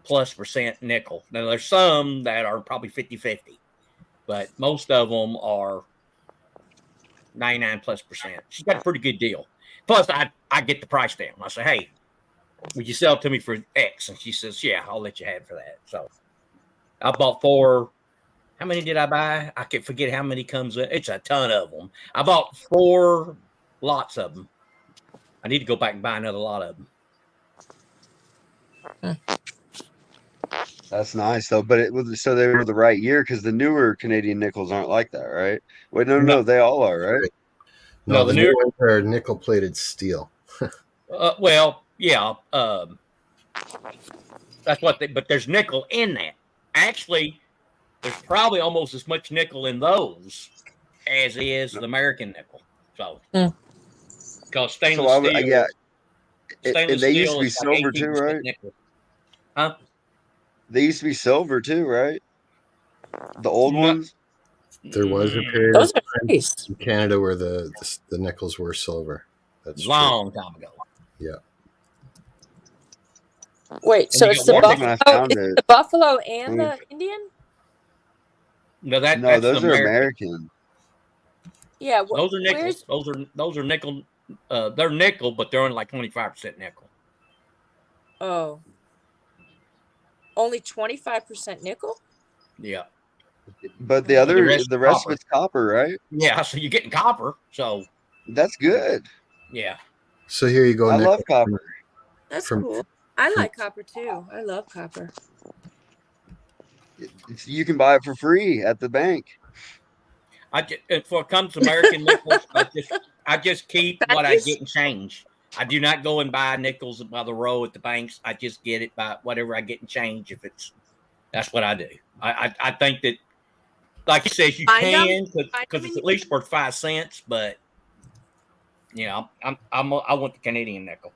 % nickel. Now there's some that are probably 50-50, but most of them are 99+%. She's got a pretty good deal. Plus, I get the price down. I say, hey, would you sell it to me for X? And she says, yeah, I'll let you have it for that. So I bought 4. How many did I buy? I can forget how many comes in. It's a ton of them. I bought 4 lots of them. I need to go back and buy another lot of them. That's nice though, but it was so they were the right year because the newer Canadian nickels aren't like that, right? Wait, no, they all are, right? No, No, the the new new- ones are nickel-plated steel. Well, yeah. That's what but there's nickel in that. Actually, there's probably almost as much nickel in those as is the American nickel. So, because stainless So steel, yeah, stainless they used steel to be is like silver too, 18% right? nickel. Huh? They used to be silver too, right? The old No. ones. There was a period Those of are time nice. in Canada where the nickels were silver. That's true. Long time ago. Yeah. Wait, And so you it's got the one when I buffalo, found it's it. the buffalo and Mm. the Indian? No, No, that's those the are American. American. Yeah. Those are nickel. Where's Those are nickel. They're nickel, but they're only like 25% nickel. oh only 25% nickel? Yeah. But the But rest of copper. it's copper, right? Yeah, so you're getting copper. So That's good. yeah. So here you go, I nickel. love copper. That's From- cool. I from- like copper too. I love copper. You can buy it for free at the bank. If it comes to American nickels, I just keep what I Nice. get in change. I do not go and buy nickels by the row at the banks. I just get it by whatever I get in change. That's what I do. I think that, like you said, you Find 'em? can Find 'em because it's in at least worth 5 cents. But you know, I want the Canadian nickel.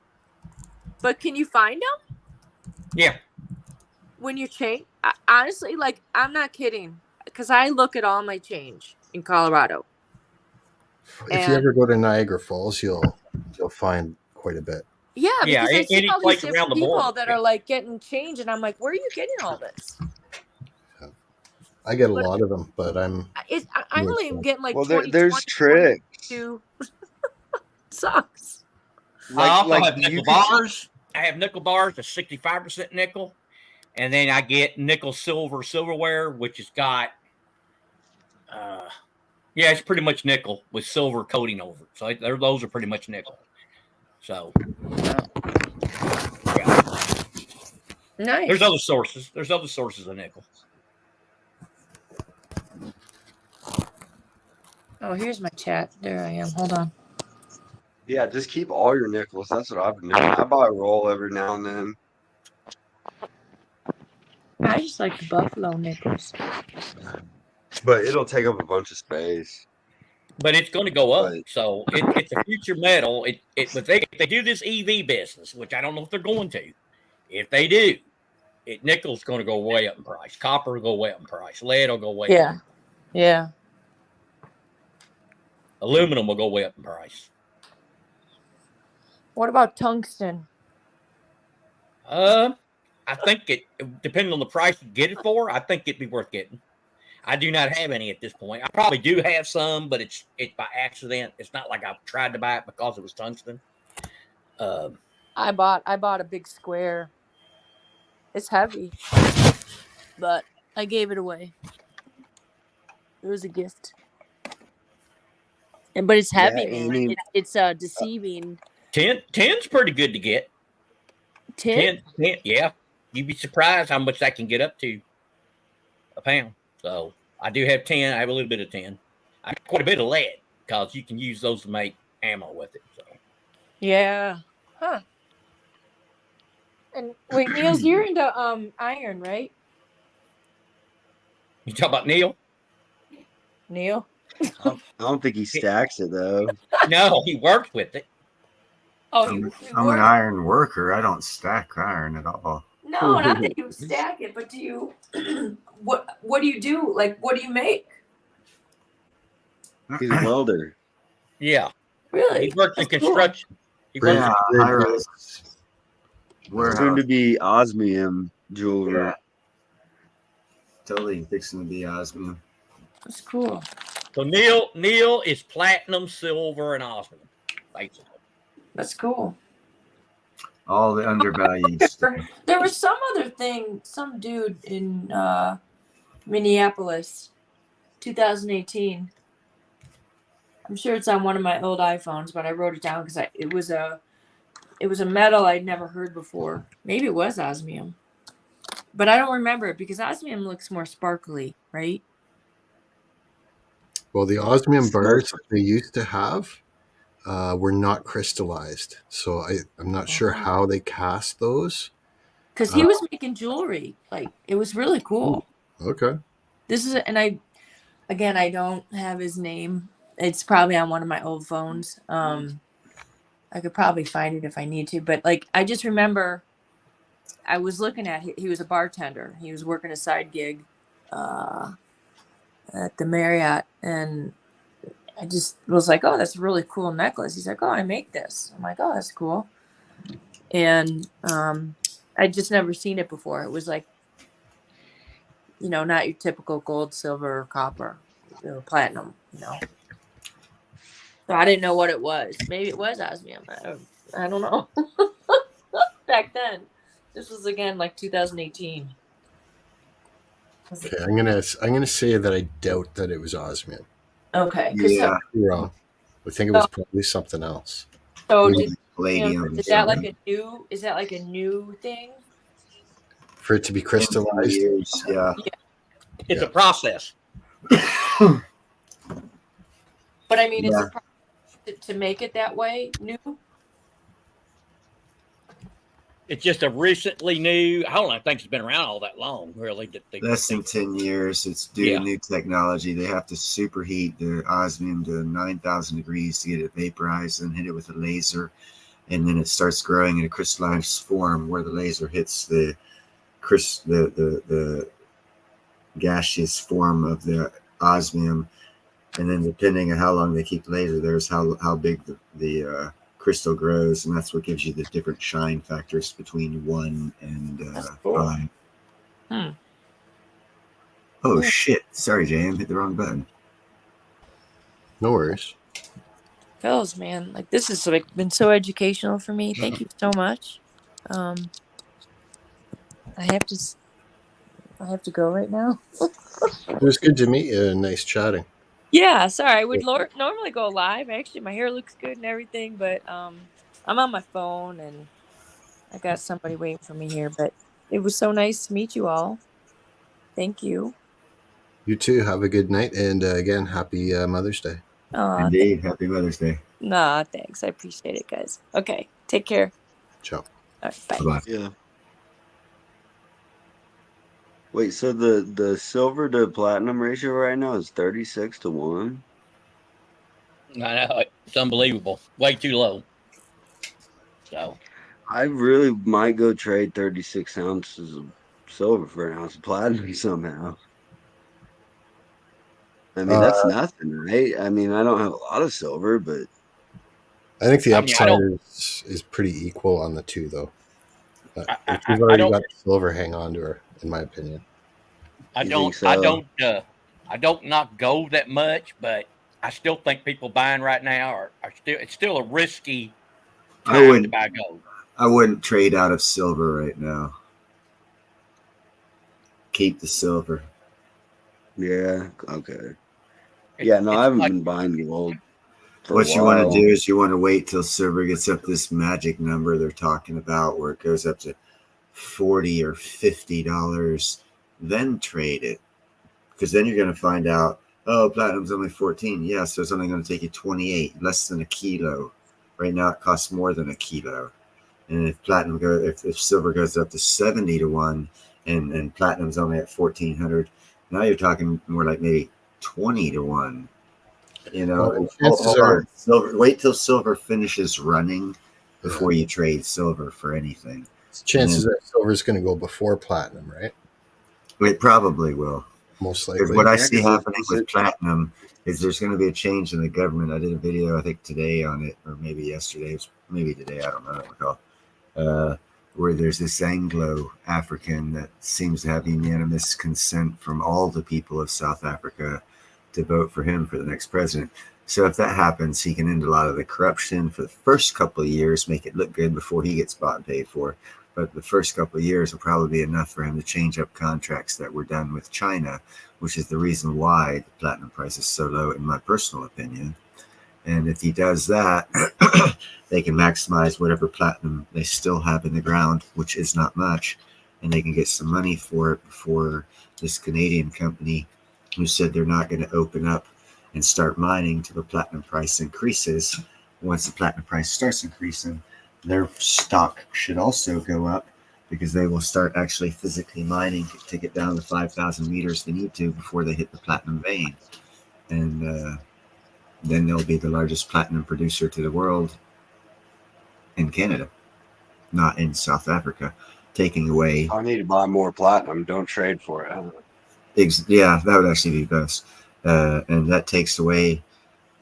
But can you find them Yeah. when you change? Honestly, like I'm not kidding, because I look at all my change in Colorado. If you ever go to Niagara Falls, you'll find quite a bit. Yeah, Yeah, because I see any all place these around different the people border, that yeah. are like getting change, and I'm like, where are you getting all this? I get a lot of them, but I Yeah, only am getting like Well, 20, there's 20, tricks. 22. Sucks. I also Like have you nickel could- bars. I have nickel bars, that's 65% nickel. And then I get nickel silverware, which has got, it's pretty much nickel with silver coating over it. So those are pretty much nickel. So, yeah. Nice. There's other sources. There's other sources of nickel. Oh, here's my chat. There I am. Hold on. Yeah, just keep all your nickels. That's what I've been doing. I buy a roll every now and then. I just like the buffalo nickels. But it'll take up a bunch of space. But it's going to go up. Right. So it's a future metal. If they do this EV business, which I don't know if they're going to, if they do, nickel's going to go way up in price. Copper will go way up in price. Lead will go way up. Yeah. Aluminum will go way up in price. What about tungsten? I think depending on the price you get it for, I think it'd be worth getting. I do not have any at this point. I probably do have some, but it's by accident. It's not like I've tried to buy it because it was tungsten. I bought a big square. It's heavy, but I gave it away. It was a gift. But it's heavy, man. Amy. It's deceiving. 10's pretty good to get. 10? 10, yeah. You'd be surprised how much that can get up to a pound. So I do have 10. I have a little bit of 10. I have quite a bit of lead because you can use those to make ammo with it. So Yeah. Huh. And wait, Niels, you're into iron, right? you talk about Neil? Neil? I don't think he stacks it though. No, he worked with it. Oh, I'm an iron worker. I don't stack iron at all. No, not that you stack it, but do you? What do you do? Like, what do you make? Uh, He's a welder. Yeah. Really? He works in That's cool. construction. He works Yeah, Very high-rise warehouse. to be osmium jewelry. Yeah, totally fixing to be osmium. That's cool. So Neil is platinum, silver, and osmium, basically. That's cool. All the undervalued stuff. There was some other thing, some dude in Minneapolis, 2018. I'm sure it's on one of my old iPhones, but I wrote it down because it was a metal I'd never heard before. Maybe it was osmium, but I don't remember it because osmium looks more sparkly, right? Well, the osmium bars that they used to have were not crystallized, so I'm not sure how they cast those. Because he was making jewelry, like it was really cool. Okay. This is, and I don't have his name. It's probably on one of my old phones. I could probably find it if I need to, but like I just remember, I was looking at he was a bartender. He was working a side gig at the Marriott, and I just was like, "Oh, that's a really cool necklace." He's like, "Oh, I make this." I'm like, "Oh, that's cool," and I'd just never seen it before. It was like, not your typical gold, silver, or copper, or platinum, So I didn't know what it was. Maybe it was osmium. I don't know. Back then, this was again like 2018. Okay, I'm gonna say that I doubt that it was osmium. Okay. Yeah. You're wrong. I think it was probably something else. So Maybe palladium. is that like a new? Is that like a new thing? For it to be crystallized. Years, yeah. It's a process. But I mean, is it to make it that way new? It's just a recently new. I don't think it's been around all that long, really. Less than 10 years. It's due to new technology. They have to superheat the osmium to 9,000 degrees to get it vaporized and hit it with a laser. And then it starts growing in a crystallized form where the laser hits the gaseous form of the osmium. And then depending on how long they keep the laser, there's how big the crystal grows, and that's what gives you the different shine factors between 1 and 5. Oh shit! Sorry, Jam, hit the wrong button. No worries. Fellas, man, like this has like been so educational for me. Thank you so much. I have to go right now. It was good to meet you and nice chatting. Yeah, sorry. I would normally go live. Actually, my hair looks good and everything, but I'm on my phone and I got somebody waiting for me here. But it was so nice to meet you all. Thank you. You too. Have a good night, and again, happy Mother's Day. Indeed, happy Mother's Day. Nah, thanks. I appreciate it, guys. Okay, take care. Ciao. All right, bye. Bye-bye. Yeah. Wait, so the silver to platinum ratio right now is 36-1? I know, it's unbelievable. Way too low. So I really might go trade 36 ounces of silver for an ounce of platinum somehow. I mean, that's nothing, right? I mean, I don't have a lot of silver, but I think the upside is pretty equal on the two, though. If you've already got silver, hang on to her, in my opinion. I don't knock gold that much, but I still think people buying right now are it's still a risky time to buy gold. I wouldn't trade out of silver right now. Keep the silver. Yeah, okay. Yeah, no, I haven't been buying gold. What you want to do is you want to wait till silver gets up this magic number they're talking about where it goes up to $40 or $50, then trade it. Because then you're going to find out, oh, platinum's only 14. Yeah, so it's only going to take you 28, less than a kilo. Right now it costs more than a kilo. And if silver goes up to 70-1 and platinum's only at 1,400, now you're talking more like maybe 20-1. You know, wait till silver finishes running before you trade silver for anything. Chances are silver is going to go before platinum, right? It probably will. Most likely. What I see happening with platinum is there's going to be a change in the government. I did a video, I think today on it, or maybe yesterday, maybe today, I don't know. where there's this Anglo-African that seems to have unanimous consent from all the people of South Africa to vote for him for the next president. So if that happens, he can end a lot of the corruption for the first couple of years, make it look good before he gets bought and paid for. But the first couple of years will probably be enough for him to change up contracts that were done with China, which is the reason why the platinum price is so low, in my personal opinion. And if he does that, they can maximize whatever platinum they still have in the ground, which is not much, and they can get some money for it before this Canadian company, who said they're not going to open up and start mining till the platinum price increases. Once the platinum price starts increasing, their stock should also go up, because they will start actually physically mining to get down to 5,000 meters they need to before they hit the platinum vein. And then they'll be the largest platinum producer to the world in Canada, not in South Africa, taking away. I need to buy more platinum. Don't trade for it. Yeah, that would actually be best. And that takes away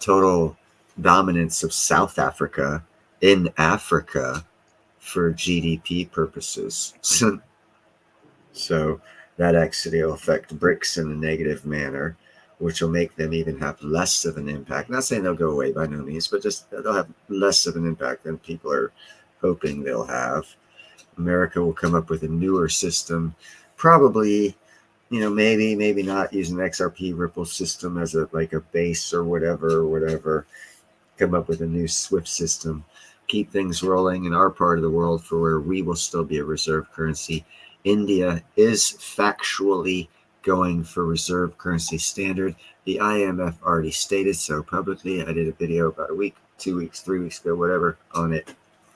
total dominance of South Africa in Africa for GDP purposes. So that actually will affect BRICS in a negative manner, which will make them even have less of an impact. Not saying they'll go away by no means, but just they'll have less of an impact than people are hoping they'll have. America will come up with a newer system, probably, maybe not using the XRP Ripple system as a base or whatever. Come up with a new SWIFT system, keep things rolling in our part of the world for where we will still be a reserve currency. India is factually going for reserve currency standard. The IMF already stated so publicly. I did a video about a week, 2 weeks, 3 weeks ago, whatever, on it,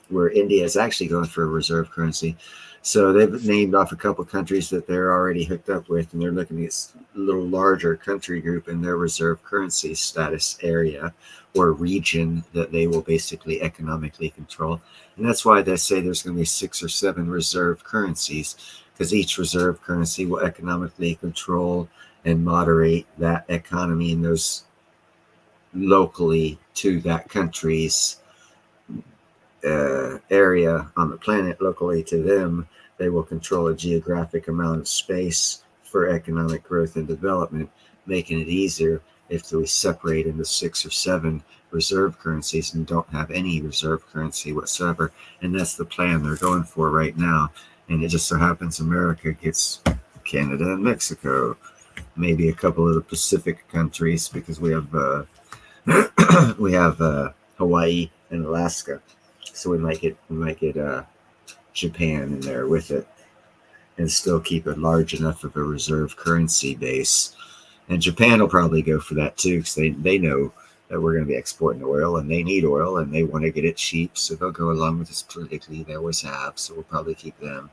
where India is actually going for a reserve currency. So they've named off a couple countries that they're already hooked up with, and they're looking at a little larger country group in their reserve currency status area or region that they will basically economically control. And that's why they say there's going to be 6 or 7 reserve currencies, because each reserve currency will economically control and moderate that economy in those locally to that country's area on the planet. Locally to them, they will control a geographic amount of space for economic growth and development, making it easier if we separate into 6 or 7 reserve currencies and don't have any reserve currency whatsoever. And that's the plan they're going for right now. And it just so happens America gets Canada and Mexico, maybe a couple of the Pacific countries, because we have Hawaii and Alaska, so we might get Japan in there with it, and still keep it large enough of a reserve currency base. And Japan will probably go for that too, because they know that we're going to be exporting oil, and they need oil, and they want to get it cheap, so they'll go along with this politically. They always have, so we'll probably keep them,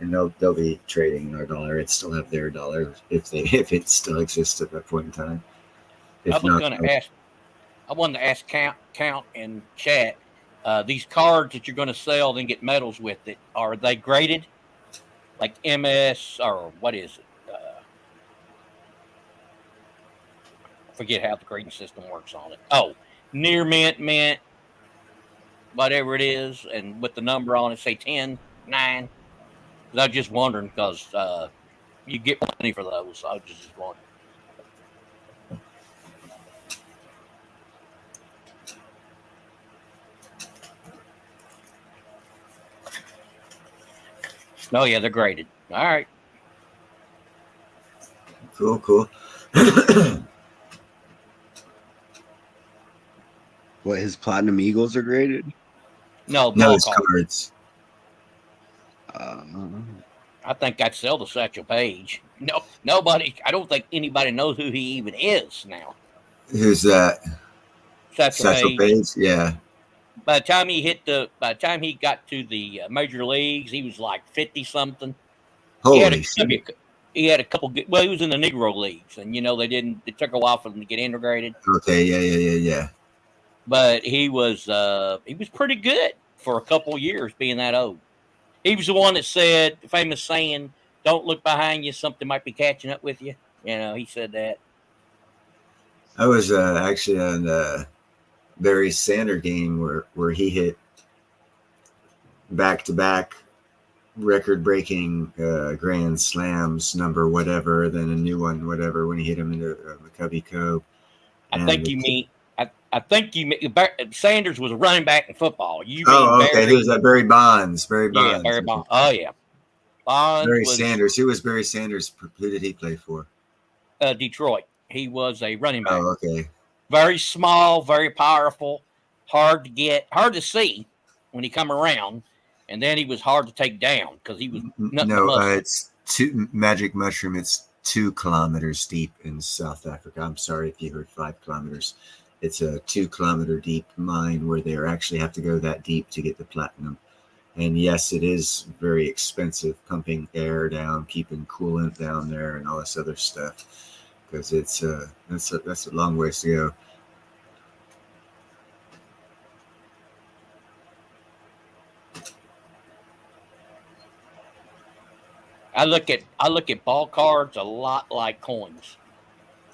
and they'll be trading in our dollar and still have their dollar if it still exists at that point in time. I wanted to ask Count in chat. These cards that you're going to sell, then get medals with it, are they graded, like MS or what is it? Forget how the grading system works on it. Oh, near mint, whatever it is, and with the number on it, say 10, 9. I was just wondering, because you get money for those. So I was just wondering. Oh yeah, they're graded. All right. Cool. What, his Platinum Eagles are graded? No, his cards. I think I'd sell to Satchel Paige. No, nobody. I don't think anybody knows who he even is now. Who's that? Satchel Paige. Yeah. By the time he got to the major leagues, he was like 50 something. Holy shit. He had a couple. Well, he was in the Negro leagues, and it took a while for them to get integrated. Okay. Yeah. But he was pretty good for a couple years being that old. He was the one that said the famous saying, "Don't look behind you; something might be catching up with you." He said that. I was actually on the Barry Sanders game where he hit back-to-back record-breaking Grand Slams number whatever, then a new one whatever when he hit him into McCovey Cove. I think you mean. I think you mean Sanders was a running back in football. You mean okay. Barry? He was Barry Bonds. Barry Bonds. Yeah, Barry Bonds. Oh yeah, Bonds. Barry Sanders. Who was Barry Sanders? Who did he play for? Detroit. He was a running back. Oh, okay. Very small, very powerful, hard to get, hard to see when he come around, and then he was hard to take down because he was it's Magic Mushroom. It's 2 kilometers deep in South Africa. I'm sorry if you heard 5 kilometers. It's a 2 kilometer deep mine where they actually have to go that deep to get the platinum. And yes, it is very expensive pumping air down, keeping coolant down there, and all this other stuff, because it's that's a long ways to go. I look at ball cards a lot like coins.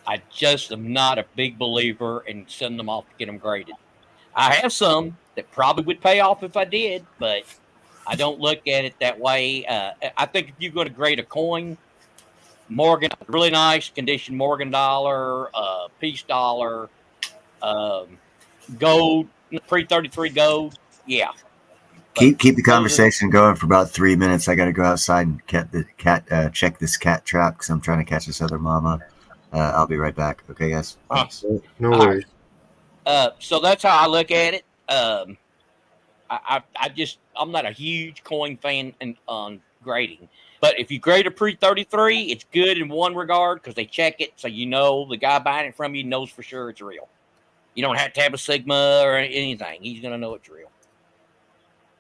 I just am not a big believer in sending them off to get them graded. I have some that probably would pay off if I did, but I don't look at it that way. I think if you're going to grade a coin, Morgan, really nice condition Morgan dollar, peace dollar, gold, pre-33 gold, yeah. Keep the conversation going for about 3 minutes. I got to go outside and check this cat trap because I'm trying to catch this other mama. I'll be right back. Okay, guys? No worries. So that's how I look at it. I'm not a huge coin fan on grading, but if you grade a pre-33, it's good in one regard because they check it, so you know the guy buying it from you knows for sure it's real. You don't have to have a Sigma or anything; he's gonna know it's real.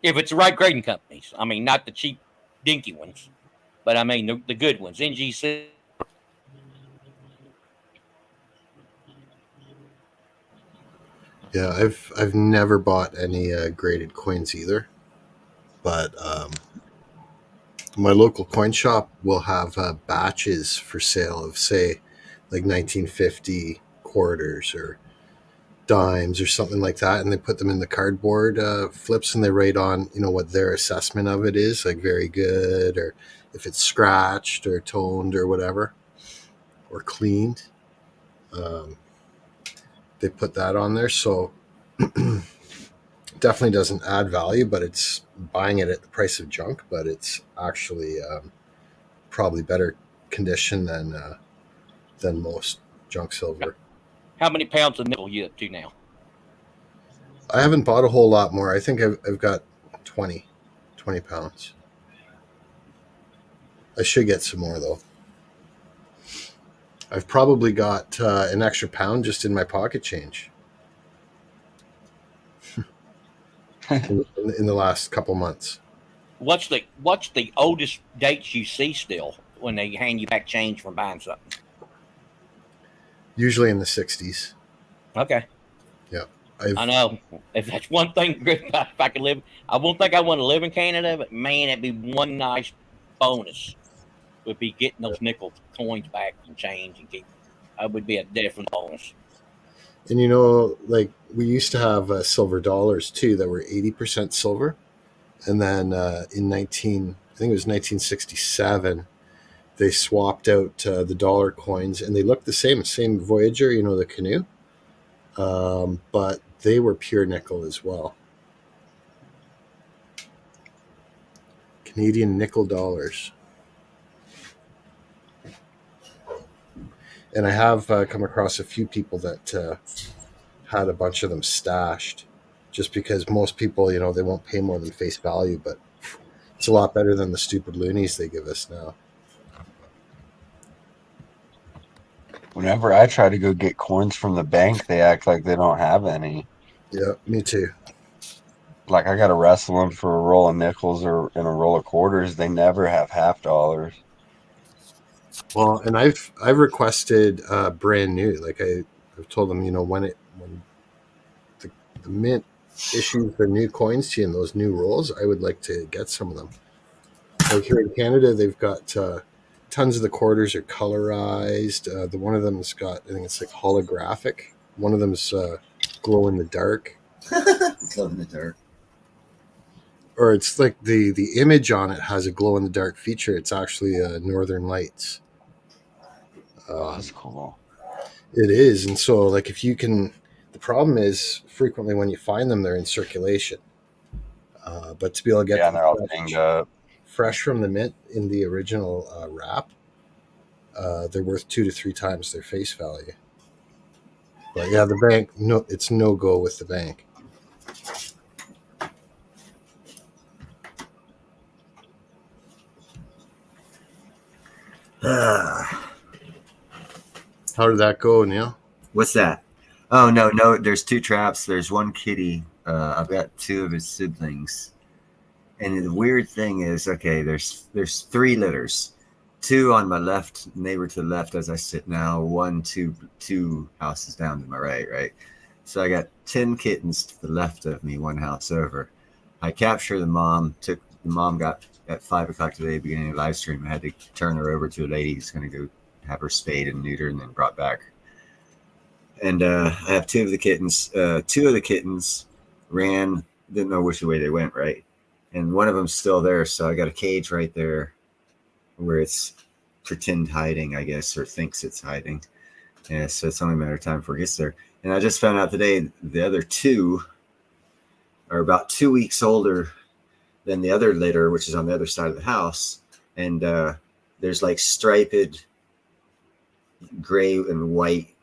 If it's the right grading companies, I mean, not the cheap, dinky ones, but I mean the good ones. NGC. Yeah, I've never bought any graded coins either, but my local coin shop will have batches for sale of, say, like 1950 quarters or dimes or something like that, and they put them in the cardboard flips, and they rate on what their assessment of it is, like very good, or if it's scratched or toned or whatever, or cleaned. They put that on there, so definitely doesn't add value, but it's buying it at the price of junk, but it's actually probably better condition than most junk silver. How many pounds of nickel you up to now? I haven't bought a whole lot more. I think I've got 20 pounds. I should get some more though. I've probably got an extra pound just in my pocket change in the last couple months. What's the oldest dates you see still when they hand you back change from buying something? Usually in the 60s. Okay. Yeah. I know. If that's one thing, if I could live, I won't think I want to live in Canada, but man, it'd be one nice bonus. Would be getting those nickel coins back and change and keep. That would be a definite bonus. And like we used to have silver dollars too that were 80% silver, and then I think it was 1967, they swapped out the dollar coins, and they looked the same Voyager, the canoe, but they were pure nickel as well. Canadian nickel dollars. And I have come across a few people that had a bunch of them stashed, just because most people, they won't pay more than face value, but it's a lot better than the stupid loonies they give us now. Whenever I try to go get coins from the bank, they act like they don't have any. Yeah, me too. Like I got to wrestle them for a roll of nickels or in a roll of quarters. They never have half dollars. Well, and I've requested brand new. Like I've told them, when the mint issues the new coins to you in those new rolls, I would like to get some of them. Like here in Canada, they've got tons of the quarters are colorized. The one of them's got, I think it's like holographic. One of them's glow in the dark. Glow in the dark. or it's like the image on it has a glow in the dark feature. It's actually Northern Lights. Oh, that's cool. It is, and so like if you can, the problem is frequently when you find them, they're in circulation. But to be able to get Yeah, and them they're all dinged up. fresh from the mint in the original wrap, they're worth 2 to 3 times their face value. But yeah, the bank, no, it's no go with the bank. How did that go, Neil? What's that? Oh, no. There's 2 traps. There's 1 kitty. I've got 2 of his siblings. And the weird thing is, okay, there's 3 litters. 2 on my left, neighbor to the left as I sit now. 1, 2 houses down to my right? So I got 10 kittens to the left of me, 1 house over. I captured the mom. The mom got at 5 o'clock today, beginning of the live stream. I had to turn her over to a lady who's going to go have her spayed and neutered and then brought back. And I have 2 of the kittens. 2 of the kittens ran, didn't know which way they went, right? And one of them's still there, so I got a cage right there where it's pretend hiding, I guess, or thinks it's hiding. Yeah, so it's only a matter of time before it gets there. And I just found out today the other 2 are about 2 weeks older than the other litter, which is on the other side of the house. And there's like striped gray and white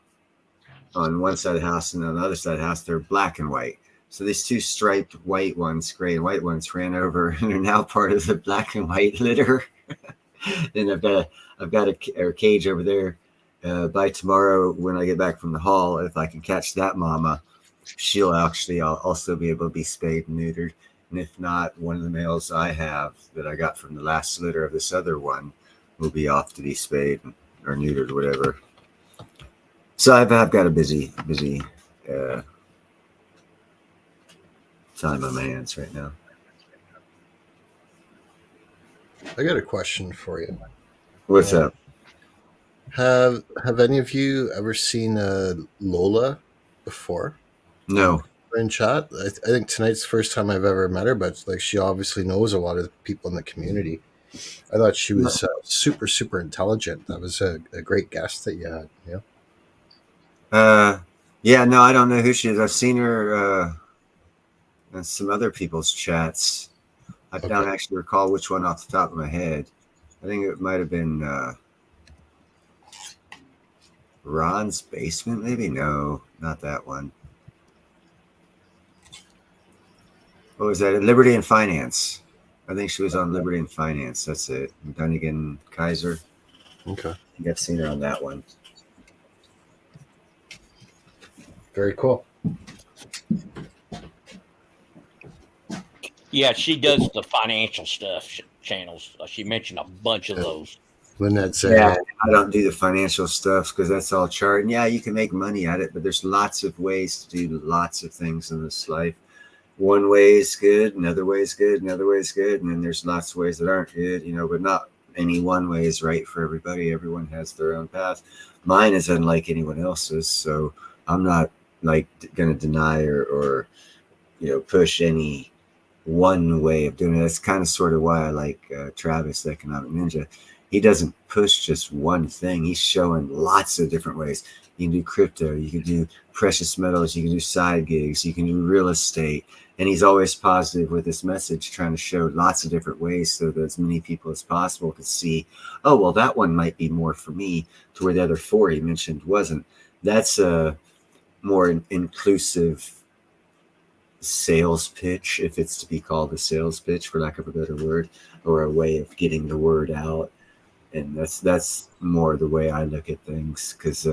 on one side of the house, and on the other side of the house, they're black and white. So these 2 striped white ones, gray and white ones, ran over and are now part of the black and white litter. And I've got a cage over there. By tomorrow, when I get back from the hall, if I can catch that mama, she'll actually also be able to be spayed and neutered. And if not, one of the males I have that I got from the last litter of this other one will be off to be spayed or neutered, whatever. So I've got a busy time on my hands right now. I got a question for you. What's up? Have any of you ever seen Lola before? No. We're in chat. I think tonight's the first time I've ever met her, but like she obviously knows a lot of people in the community. I thought she was super intelligent. That was a great guest that you had. Yeah. Yeah. No, I don't know who she is. I've seen her in some other people's chats. I don't actually recall which one off the top of my head. I think it might have been Ron's Basement, maybe? No, not that one. What was that? Liberty and Finance. I think she was on Liberty and Finance. That's it. Dunnigan Kaiser. Okay. I think I've seen her on that one. Very cool. Yeah, she does the financial stuff channels. She mentioned a bunch of those. Lynette said, yeah, I don't do the financial stuff because that's all chart. And yeah, you can make money at it, but there's lots of ways to do lots of things in this life. One way is good, another way is good, another way is good, and then there's lots of ways that aren't good, but not any one way is right for everybody. Everyone has their own path. Mine is unlike anyone else's, so I'm not like going to deny or push any one way of doing it. That's kind of sort of why I like Travis, the Economic Ninja. He doesn't push just one thing. He's showing lots of different ways. You can do crypto, you can do precious metals, you can do side gigs, you can do real estate. And he's always positive with this message, trying to show lots of different ways so that as many people as possible could see, oh, well, that one might be more for me, to where the other 4 he mentioned wasn't. That's a more inclusive sales pitch, if it's to be called a sales pitch, for lack of a better word, or a way of getting the word out. And that's more the way I look at things, because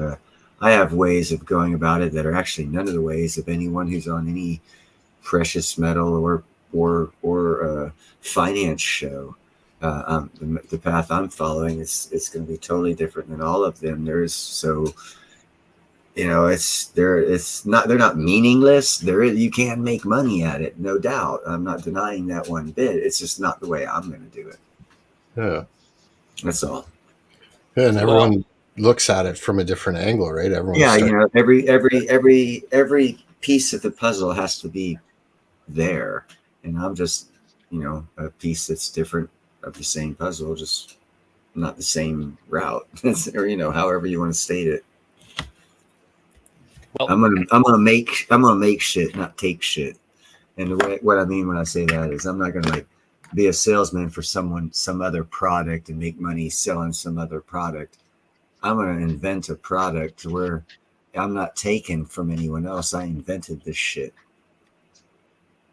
I have ways of going about it that are actually none of the ways of anyone who's on any precious metal or finance show. The path I'm following is going to be totally different than all of them. They're not meaningless. You can make money at it, no doubt. I'm not denying that one bit. It's just not the way I'm going to do it. Yeah. That's all. Yeah, and everyone looks at it from a different angle, right? Everyone. Yeah, every piece of the puzzle has to be there, and I'm just, a piece that's different of the same puzzle, just not the same route, or however you want to state it. Well, I'm gonna make shit, not take shit. And what I mean when I say that is I'm not gonna like be a salesman for some other product and make money selling some other product. I'm gonna invent a product where I'm not taken from anyone else. I invented this shit.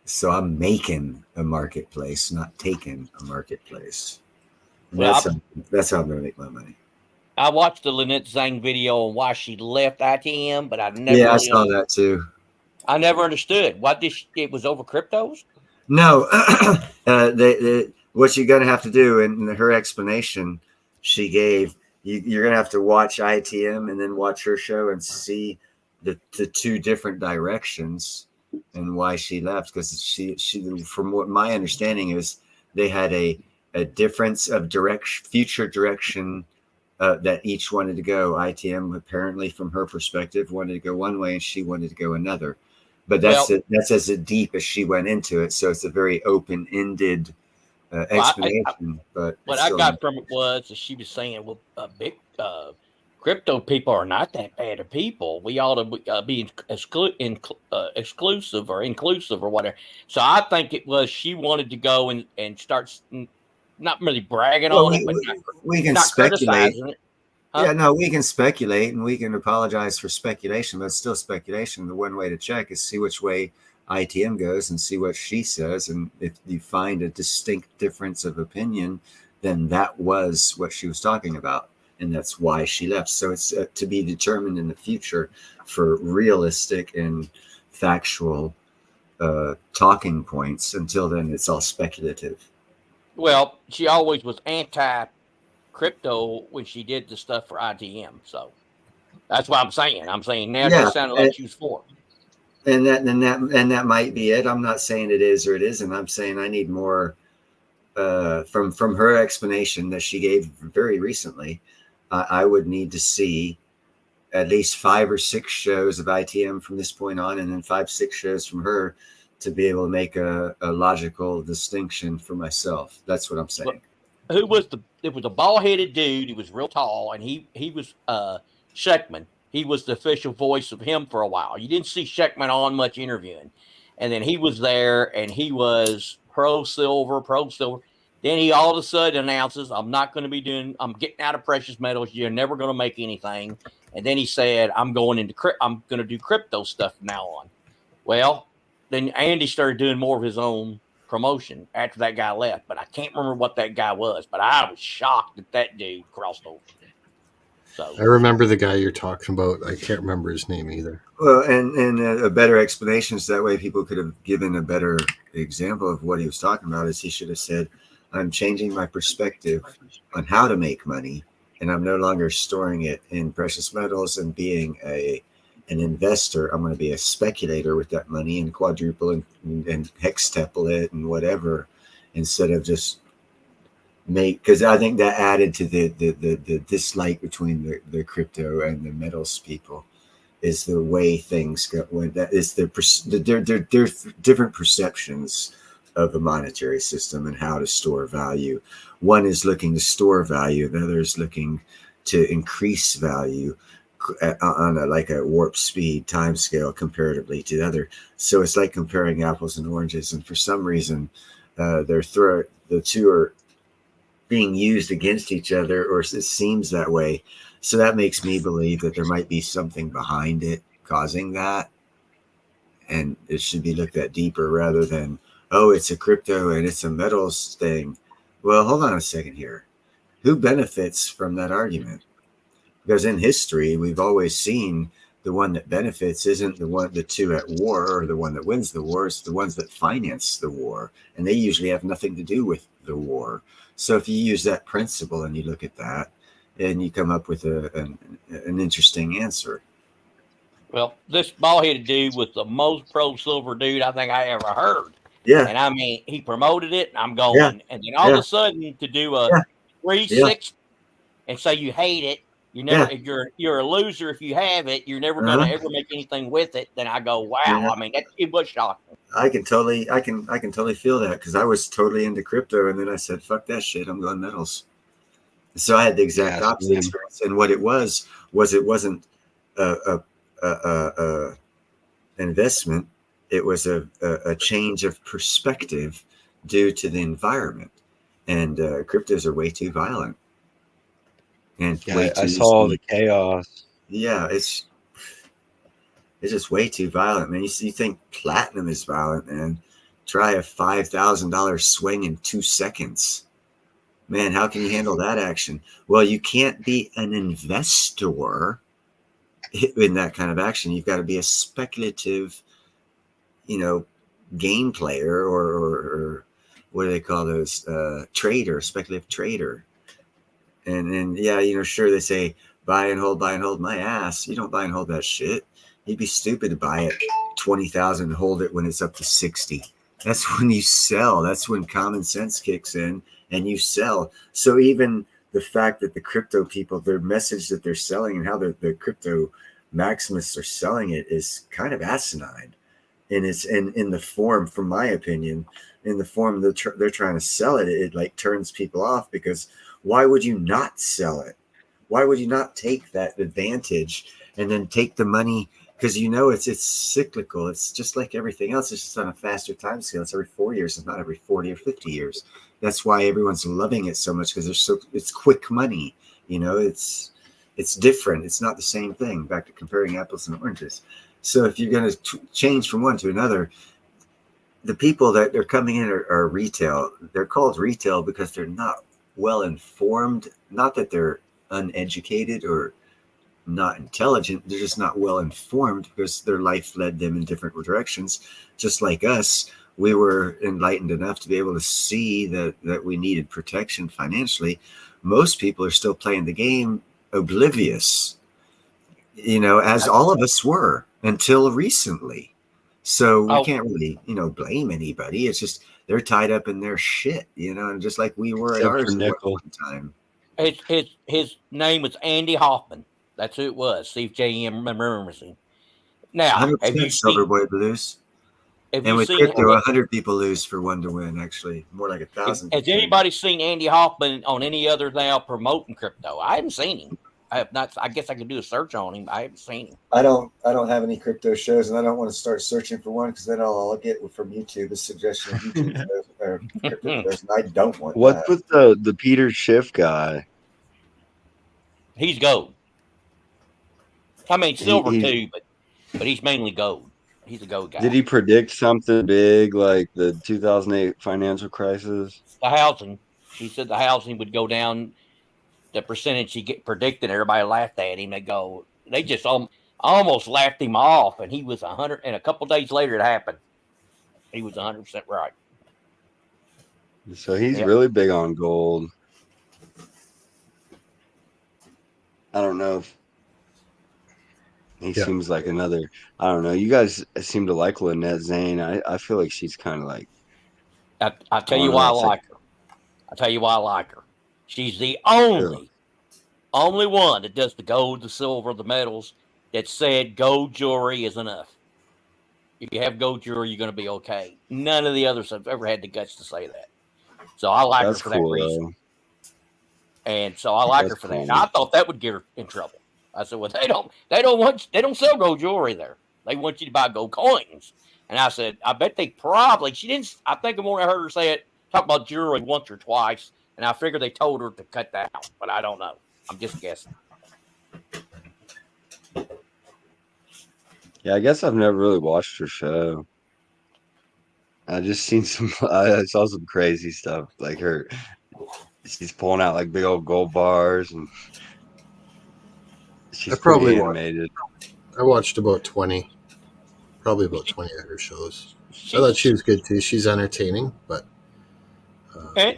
So I'm making a marketplace, not taking a marketplace. And Well, that's how I'm gonna make my money. I watched the Lynette Zhang video on why she left ITM, but I never. Yeah, I saw that too. I never understood why it was over cryptos. No, what you're gonna have to do, and her explanation she gave, you're gonna have to watch ITM and then watch her show and see the two different directions and why she left. Because she, from what my understanding is, they had a difference of future direction that each wanted to go. ITM apparently, from her perspective, wanted to go one way, and she wanted to go another. But that's as deep as she went into it. So it's a very open-ended explanation. But what I got from it was that she was saying, well, big crypto people are not that bad of people. We ought to be exclusive or inclusive or whatever. So I think it was she wanted to go and start not really bragging on it, but we can not speculate. criticizing it. Huh? Yeah, no, we can speculate and we can apologize for speculation, but it's still speculation. The one way to check is see which way ITM goes and see what she says. And if you find a distinct difference of opinion, then that was what she was talking about. And that's why she left. So it's to be determined in the future for realistic and factual talking points. Until then, it's all speculative. Well, she always was anti-crypto when she did the stuff for ITM. So that's what I'm saying. I'm saying now it sounded like she was for it. And that might be it. I'm not saying it is or it isn't. I'm saying I need more from her explanation that she gave very recently. I would need to see at least 5 or 6 shows of ITM from this point on, and then 5, 6 shows from her to be able to make a logical distinction for myself. That's what I'm saying. It was a bald-headed dude. He was real tall, and he was Sheckman. He was the official voice of him for a while. You didn't see Sheckman on much interviewing. And then he was there, and he was pro silver. Then he all of a sudden announces, I'm getting out of precious metals. You're never going to make anything. And then he said, I'm going to do crypto stuff from now on. Well, then Andy started doing more of his own promotion after that guy left. But I can't remember what that guy was. But I was shocked that dude crossed over. So I remember the guy you're talking about. I can't remember his name either. Well, and a better explanation, so that way people could have given a better example of what he was talking about, is he should have said, I'm changing my perspective on how to make money, and I'm no longer storing it in precious metals and being an investor. I'm going to be a speculator with that money and quadruple and hextuple it and whatever, instead of just because I think that added to the dislike between the crypto and the metals people is the way things go. That is their different perceptions of the monetary system and how to store value. One is looking to store value, the other is looking to increase value on a warp speed time scale comparatively to the other. So it's like comparing apples and oranges, and for some reason the two are being used against each other, or it seems that way. So that makes me believe that there might be something behind it causing that, and it should be looked at deeper rather than, oh, it's a crypto and it's a metals thing. Well, hold on a second here. Who benefits from that argument? Because in history, we've always seen the one that benefits isn't the two at war or the one that wins the war. It's the ones that finance the war, and they usually have nothing to do with the war. So if you use that principle and you look at that, and you come up with an interesting answer. Well, this bald-headed dude was the most pro-silver dude I think I ever heard. Yeah. And I mean, he promoted it, and I'm going. Yeah. And then all of a sudden, to do a 360 and say you hate it, you never. You're a loser if you have it. You're never going to ever make anything with it. Then I go, wow. I mean, it was shocking. I can totally feel that, because I was totally into crypto, and then I said, "Fuck that shit! I'm going metals." So I had the exact Yeah, opposite same. experience, and what it was it wasn't a investment; it was a change of perspective due to the environment, and cryptos are way too violent and way Yeah, I too saw the chaos. yeah, it's just way too violent, man. You think platinum is violent, man? Try a $5,000 swing in 2 seconds. Man, how can you handle that action? Well, you can't be an investor in that kind of action. You've got to be a speculative, game player, or what do they call those? Trader, speculative trader. And then, yeah, sure, they say buy and hold, buy and hold. My ass, you don't buy and hold that shit. You'd be stupid to buy it 20,000 and hold it when it's up to 60. That's when you sell. That's when common sense kicks in and you sell. So even the fact that the crypto people, their message that they're selling and how the crypto maximists are selling it is kind of asinine. And it's in the form, from my opinion, in the form that they're trying to sell it, it like turns people off, because why would you not sell it? Why would you not take that advantage and then take the money? Because it's cyclical. It's just like everything else. It's just on a faster time scale. It's every 4 years. It's not every 40 or 50 years. That's why everyone's loving it so much, because it's quick money. It's different. It's not the same thing. Back to comparing apples and oranges. So if you're going to change from one to another, the people that are coming in are retail. They're called retail because they're not well informed. Not that they're uneducated or not intelligent. They're just not well informed, because their life led them in different directions. Just like us, we were enlightened enough to be able to see that we needed protection financially. Most people are still playing the game oblivious, as all of us were until recently. So we can't really, blame anybody. It's just they're tied up in their shit, and just like we were at Except for ours at nickel. one time. His name was Andy Hoffman. That's who it was. See if JM remembers him. Now, 100% Silver Boy Blues. have And you with seen crypto, 100 people lose for one to win. Actually, more like 1,000. Has anybody seen Andy Hoffman on any other now promoting crypto? I haven't seen him. I have not. I guess I could do a search on him. I haven't seen him. I don't have any crypto shows, and I don't want to start searching for one, because then all I'll get from YouTube is suggestion of YouTube shows or crypto shows, and I don't want What's that. with the Peter Schiff guy? He's gold. I mean silver too, but he's mainly gold. He's a gold guy. Did he predict something big like the 2008 financial crisis? The housing. He said the housing would go down. The percentage he predicted, everybody laughed at him. They just almost laughed him off, and he was 100. And a couple days later, it happened. He was 100% right. So he's really big on gold. I don't know if he seems like another. I don't know. You guys seem to like Lynette Zane. I feel like she's kind of like. I'll tell you why I like her. I'll tell you why I like her. She's the only one that does the gold, the silver, the metals that said gold jewelry is enough. If you have gold jewelry, you're going to be okay. None of the others have ever had the guts to say that. So I like her for that reason. And so I like her for that. And I thought that would get her in trouble. I said, well, they don't sell gold jewelry there. They want you to buy gold coins. And I said, I bet they probably, I think I've only heard her say it, talk about jewelry once or twice. And I figured they told her to cut that out, but I don't know. I'm just guessing. Yeah, I guess I've never really watched her show. I just seen I saw some crazy stuff, like she's pulling out like big old gold bars, and she's pretty animated. I watched about 20 of her shows. I thought she was good too. She's entertaining, but.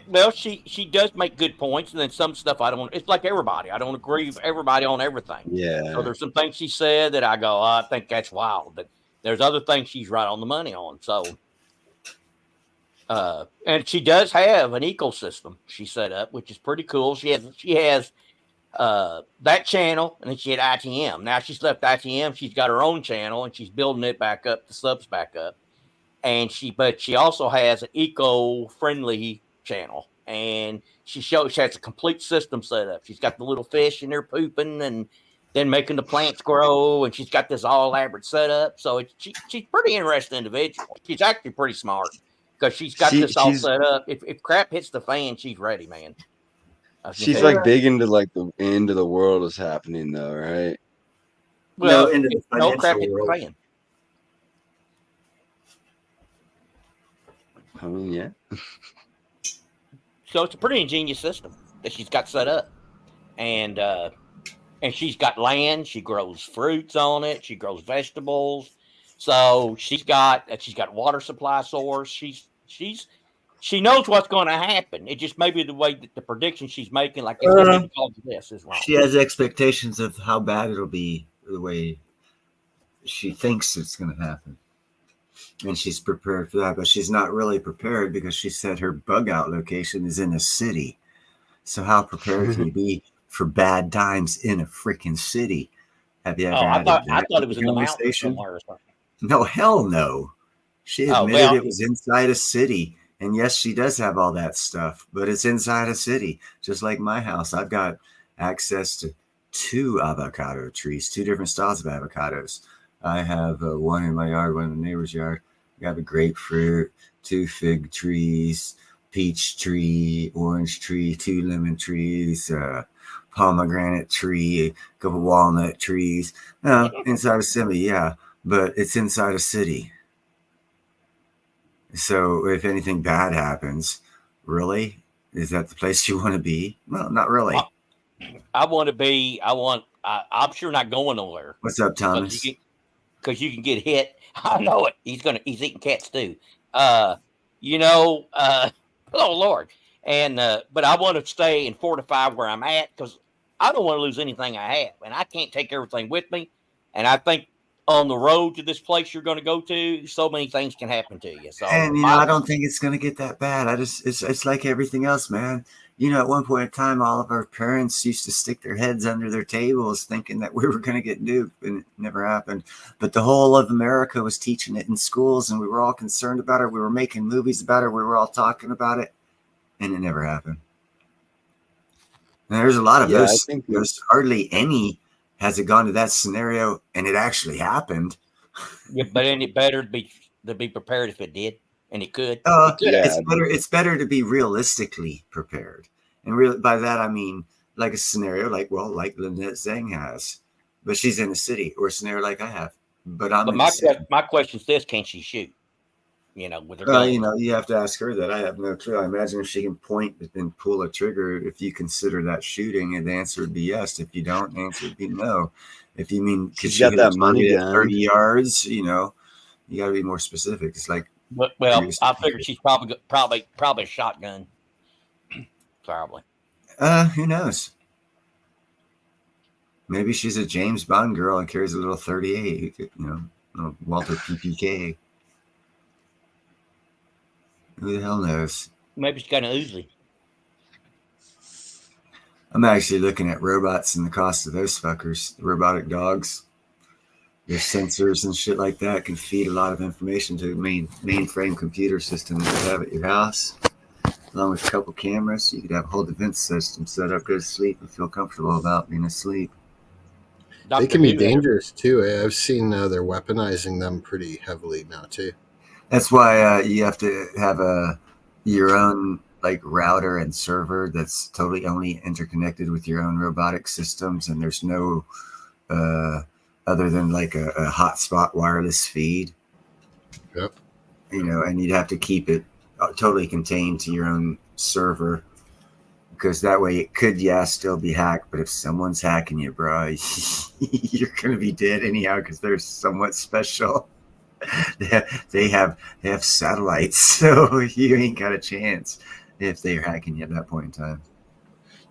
Well, she does make good points, and then some stuff I don't. It's like everybody. I don't agree with everybody on everything. Yeah. So there's some things she said that I go, I think that's wild. But there's other things she's right on the money on. So, and she does have an ecosystem she set up, which is pretty cool. She has that channel, and then she had ITM. Now she's left ITM. She's got her own channel, and she's building it back up, the subs back up. and but she also has an eco-friendly channel, and she has a complete system set up. She's got the little fish in there pooping and then making the plants grow, and she's got this all elaborate setup. So she's pretty interesting individual. She's actually pretty smart because she's got this all set up. If crap hits the fan, she's ready, man. She's like big into like the end of the world is happening though, right? Well, no crap hits the fan. I mean, yeah. So it's a pretty ingenious system that she's got set up, and she's got land. She grows fruits on it. She grows vegetables. So she's got water supply source. She knows what's going to happen. It just may be the way that the prediction she's making, like it's going to be because of this, is wrong. She has expectations of how bad it'll be the way she thinks it's going to happen. And she's prepared for that, but she's not really prepared because she said her bug out location is in a city. So how prepared can you be for bad times in a freaking city? Have you ever had I thought it was in the mountains somewhere or something. No, hell no. She admitted it was inside a city. And yes, she does have all that stuff, but it's inside a city. Just like my house, I've got access to 2 avocado trees, 2 different styles of avocados. I have one in my yard, one in the neighbor's yard. I have a grapefruit, 2 fig trees, peach tree, orange tree, 2 lemon trees, pomegranate tree, a couple walnut trees. Inside a city, yeah, but it's inside a city. So if anything bad happens, really, is that the place you want to be? Well, not really. I'm sure not going nowhere. What's up, Thomas? Because you can get hit. I know it. He's eating cats too. Oh Lord. And but I want to stay and fortify where I'm at because I don't want to lose anything I have, and I can't take everything with me. And I think on the road to this place you're going to go to, so many things can happen to you. So, and I don't think it's going to get that bad. It's like everything else, man. At one point in time, all of our parents used to stick their heads under their tables thinking that we were going to get nuked, and it never happened. But the whole of America was teaching it in schools, and we were all concerned about it. We were making movies about it. We were all talking about it, and it never happened. And there's a lot of those. There's hardly any has it gone to that scenario, and it actually happened. Yeah, but ain't it better to be prepared if it did? And it could. It's better to be realistically prepared, and by that I mean like a scenario like Lynette Zhang has, but she's in a city, or a scenario like I have. But my question is this: can she shoot? With her gun. You have to ask her that. I have no clue. I imagine if she can point and pull a trigger, if you consider that shooting, and the answer would be yes. If you don't, the answer would be no. If you mean because she got that money at 30 yards, you got to be more specific. It's like. Well, I figured she's probably a shotgun. Probably. Who knows? Maybe she's a James Bond girl and carries a little 38. Walter PPK. Who the hell knows? Maybe she's got an Uzi. I'm actually looking at robots and the cost of those fuckers. The robotic dogs. Their sensors and shit like that can feed a lot of information to mainframe computer system that you have at your house. Along with a couple cameras, you could have a whole defense system set up, go to sleep, and feel comfortable about being asleep. They can be dangerous too. I've seen they're weaponizing them pretty heavily now too. That's why you have to have your own router and server that's totally only interconnected with your own robotic systems, and there's no other than a hotspot wireless feed. Yep. And you'd have to keep it totally contained to your own server, because that way it could still be hacked, but if someone's hacking you, bro, you're gonna be dead anyhow, because they're somewhat special. They have satellites, so you ain't got a chance if they're hacking you at that point in time.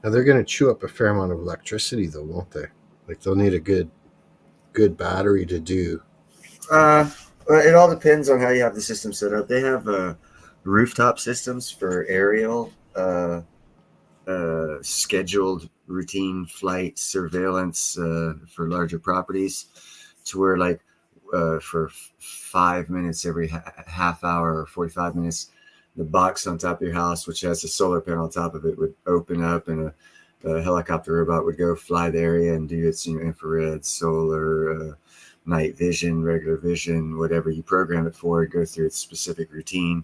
Now they're going to chew up a fair amount of electricity, though, won't they? They'll need a good battery to do. Well, it all depends on how you have the system set up. They have rooftop systems for aerial scheduled routine flight surveillance for larger properties, to where for 5 minutes every half hour or 45 minutes, the box on top of your house, which has a solar panel on top of it, would open up, and a helicopter robot would go fly the area and do its infrared, solar, night vision, regular vision, whatever you program it for, go through its specific routine,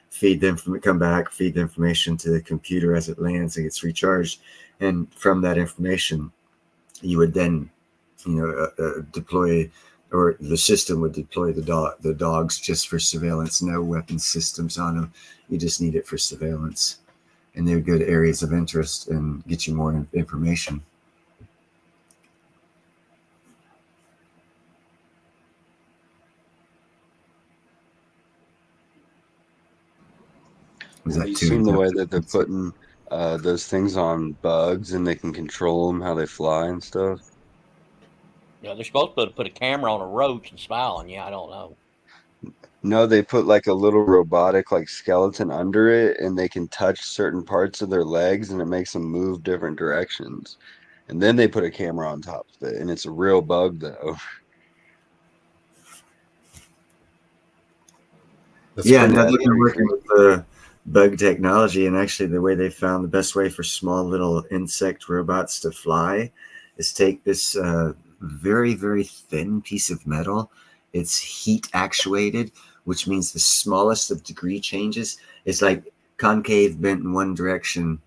feed them from it, come back, feed the information to the computer as it lands and gets recharged. And from that information, you would then, deploy, or the system would deploy the dogs just for surveillance, no weapon systems on them. You just need it for surveillance. And they would go to areas of interest and get you more information. Have you seen the way that they're putting those things on bugs, and they can control them, how they fly and stuff? Yeah, they're supposed to put a camera on a roach and spy on you. I don't know. No, they put like a little robotic like skeleton under it, and they can touch certain parts of their legs, and it makes them move different directions. And then they put a camera on top of it, and it's a real bug though. Yeah, no, they've been working with bug technology, and actually the way they found the best way for small little insect robots to fly is take this very, very thin piece of metal. It's heat actuated, which means the smallest of degree changes is like concave bent in one direction,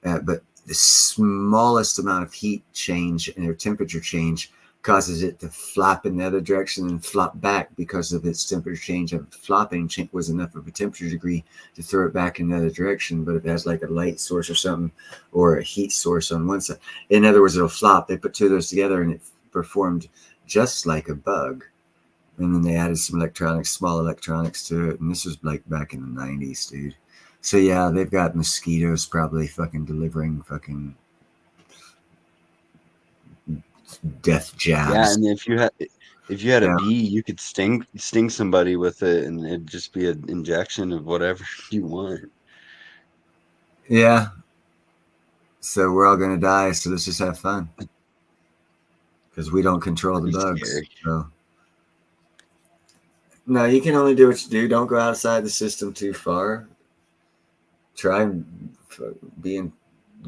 but the smallest amount of heat change or temperature change causes it to flop in the other direction and flop back because of its temperature change. Of flopping was enough of a temperature degree to throw it back in the other direction. But if it has like a light source or something, or a heat source on one side, in other words, it'll flop. They put two of those together, and it performed just like a bug. And then they added some small electronics to it. And this was like back in the 90s, dude. So yeah, they've got mosquitoes probably fucking delivering fucking death jabs. Yeah, and if you had a bee, you could sting somebody with it, and it'd just be an injection of whatever you want. Yeah. So we're all gonna die. So let's just have fun, because we don't control the bugs. So. No, you can only do what you do. Don't go outside the system too far. Try and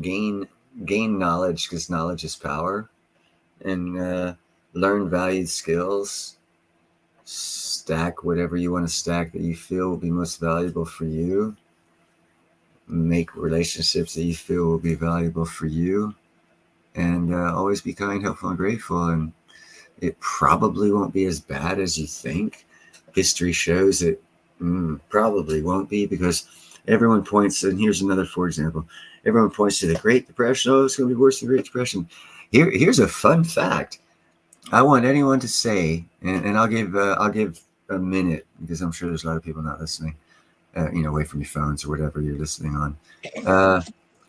gain knowledge, because knowledge is power. And learn valued skills. Stack whatever you want to stack that you feel will be most valuable for you. Make relationships that you feel will be valuable for you. And always be kind, helpful, and grateful. And it probably won't be as bad as you think. History shows it probably won't be, because everyone points, and here's another, for example, everyone points to the Great Depression. Oh, it's going to be worse than the Great Depression. Here's a fun fact. I want anyone to say, and I'll give a minute, because I'm sure there's a lot of people not listening, away from your phones or whatever you're listening on.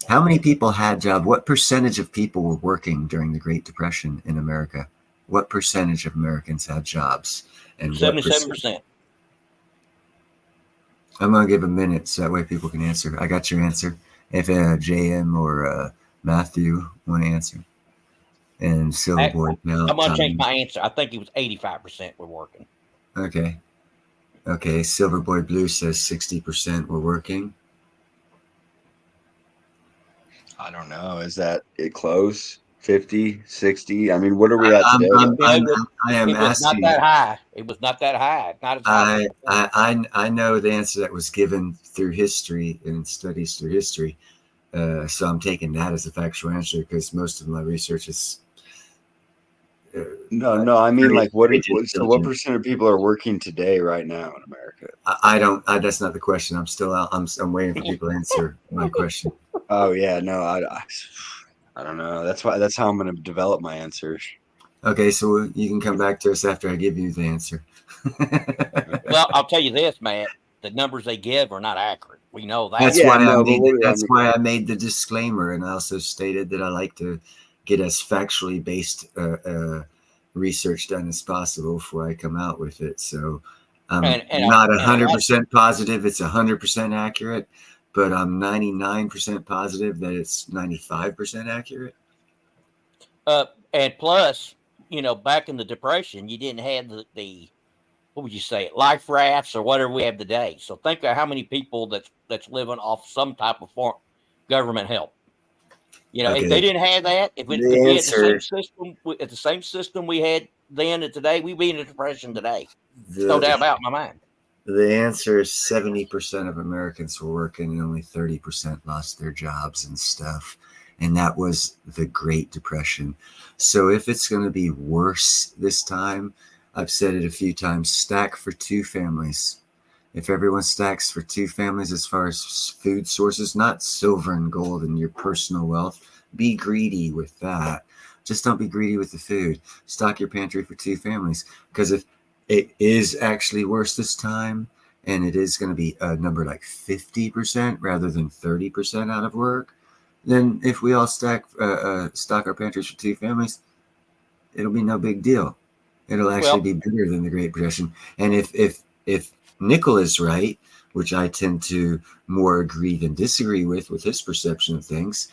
How many people had jobs? What percentage of people were working during the Great Depression in America? What percentage of Americans had jobs? And 77%. I'm going to give a minute so that way people can answer. I got your answer. If JM or Matthew want to answer. And Silverboy. I'm going to change my answer. I think it was 85% were working. Okay. Silverboy Blue says 60% were working. I don't know. Is that it close? 50, 60? I mean, what are we at today? I am it was asking. Not that high. It was not that high. Not as high. I know the answer that was given through history and studies through history. So I'm taking that as a factual answer, because most of my research is. No. I mean, like, what percent of people are working today, right now in America? I don't. That's not the question. I'm still out. I'm waiting for people to answer my question. Oh yeah, no. I don't know. That's how I'm going to develop my answers. Okay, so you can come back to us after I give you the answer. Well, I'll tell you this, Matt. The numbers they give are not accurate. We know that. That's why I made the disclaimer, and I also stated that I like to get as factually based research done as possible before I come out with it. So I'm not 100% positive it's 100% accurate, but I'm 99% positive that it's 95% accurate. And plus, back in the Depression, you didn't have the what would you say, life rafts or whatever we have today. So think of how many people that's living off some type of government help. If Okay. they didn't have that, if The we had answer- the same system we had then and today, we'd be in a depression today. The- No doubt about it in my mind. The answer is 70% of Americans were working and only 30% lost their jobs and stuff. And that was the Great Depression. So if it's going to be worse this time, I've said it a few times, stack for 2 families. If everyone stacks for 2 families as far as food sources, not silver and gold and your personal wealth, be greedy with that. Just don't be greedy with the food. Stock your pantry for 2 families. Because if it is actually worse this time, and it is going to be a number like 50% rather than 30% out of work, then if we all stock our pantries for 2 families, it'll be no big deal. It'll actually be better than the Great Depression. And if Nickel is right, which I tend to more agree than disagree with his perception of things,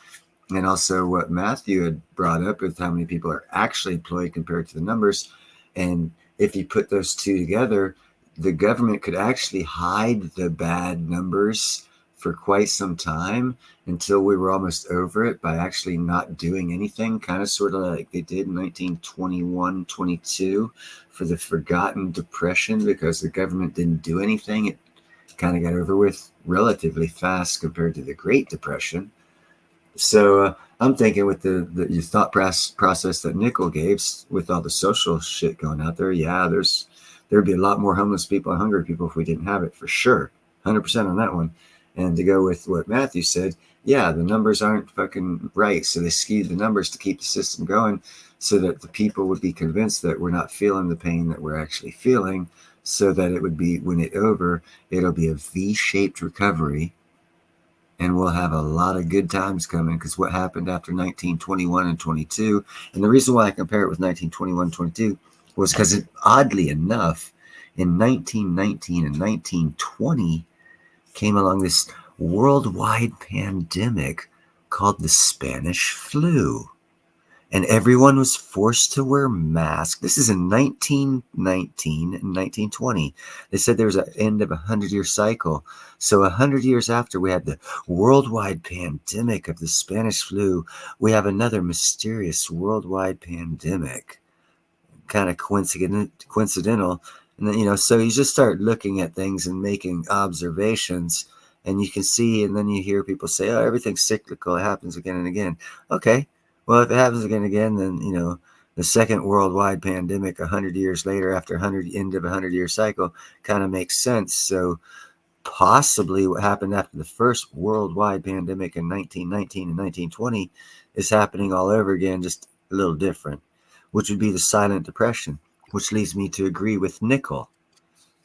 and also what Matthew had brought up with how many people are actually employed compared to the numbers, and if you put those 2 together, the government could actually hide the bad numbers for quite some time until we were almost over it by actually not doing anything, kind of sort of like they did in 1921, 22 for the forgotten depression, because the government didn't do anything. It kind of got over with relatively fast compared to the Great Depression. So I'm thinking with the thought process that Nickel gave, with all the social shit going out there, there'd be a lot more homeless people and hungry people if we didn't have it, for sure. 100% on that one. And to go with what Matthew said, the numbers aren't fucking right. So they skewed the numbers to keep the system going so that the people would be convinced that we're not feeling the pain that we're actually feeling, so that it would be, when it's over, it'll be a V-shaped recovery. And we'll have a lot of good times coming, because what happened after 1921 and 22, and the reason why I compare it with 1921, 22 was because oddly enough, in 1919 and 1920 came along this worldwide pandemic called the Spanish flu. And everyone was forced to wear masks. This is in 1919 and 1920. They said there was an end of a 100-year cycle. So 100 years after we had the worldwide pandemic of the Spanish flu, we have another mysterious worldwide pandemic. Kind of coincidental. And then, so you just start looking at things and making observations, and you can see, and then you hear people say, oh, everything's cyclical. It happens again and again. Okay. Well, if it happens again and again, then, the second worldwide pandemic 100 years later, after end of a 100-year cycle, kind of makes sense. So possibly what happened after the first worldwide pandemic in 1919 and 1920 is happening all over again, just a little different, which would be the silent depression, which leads me to agree with Nickel.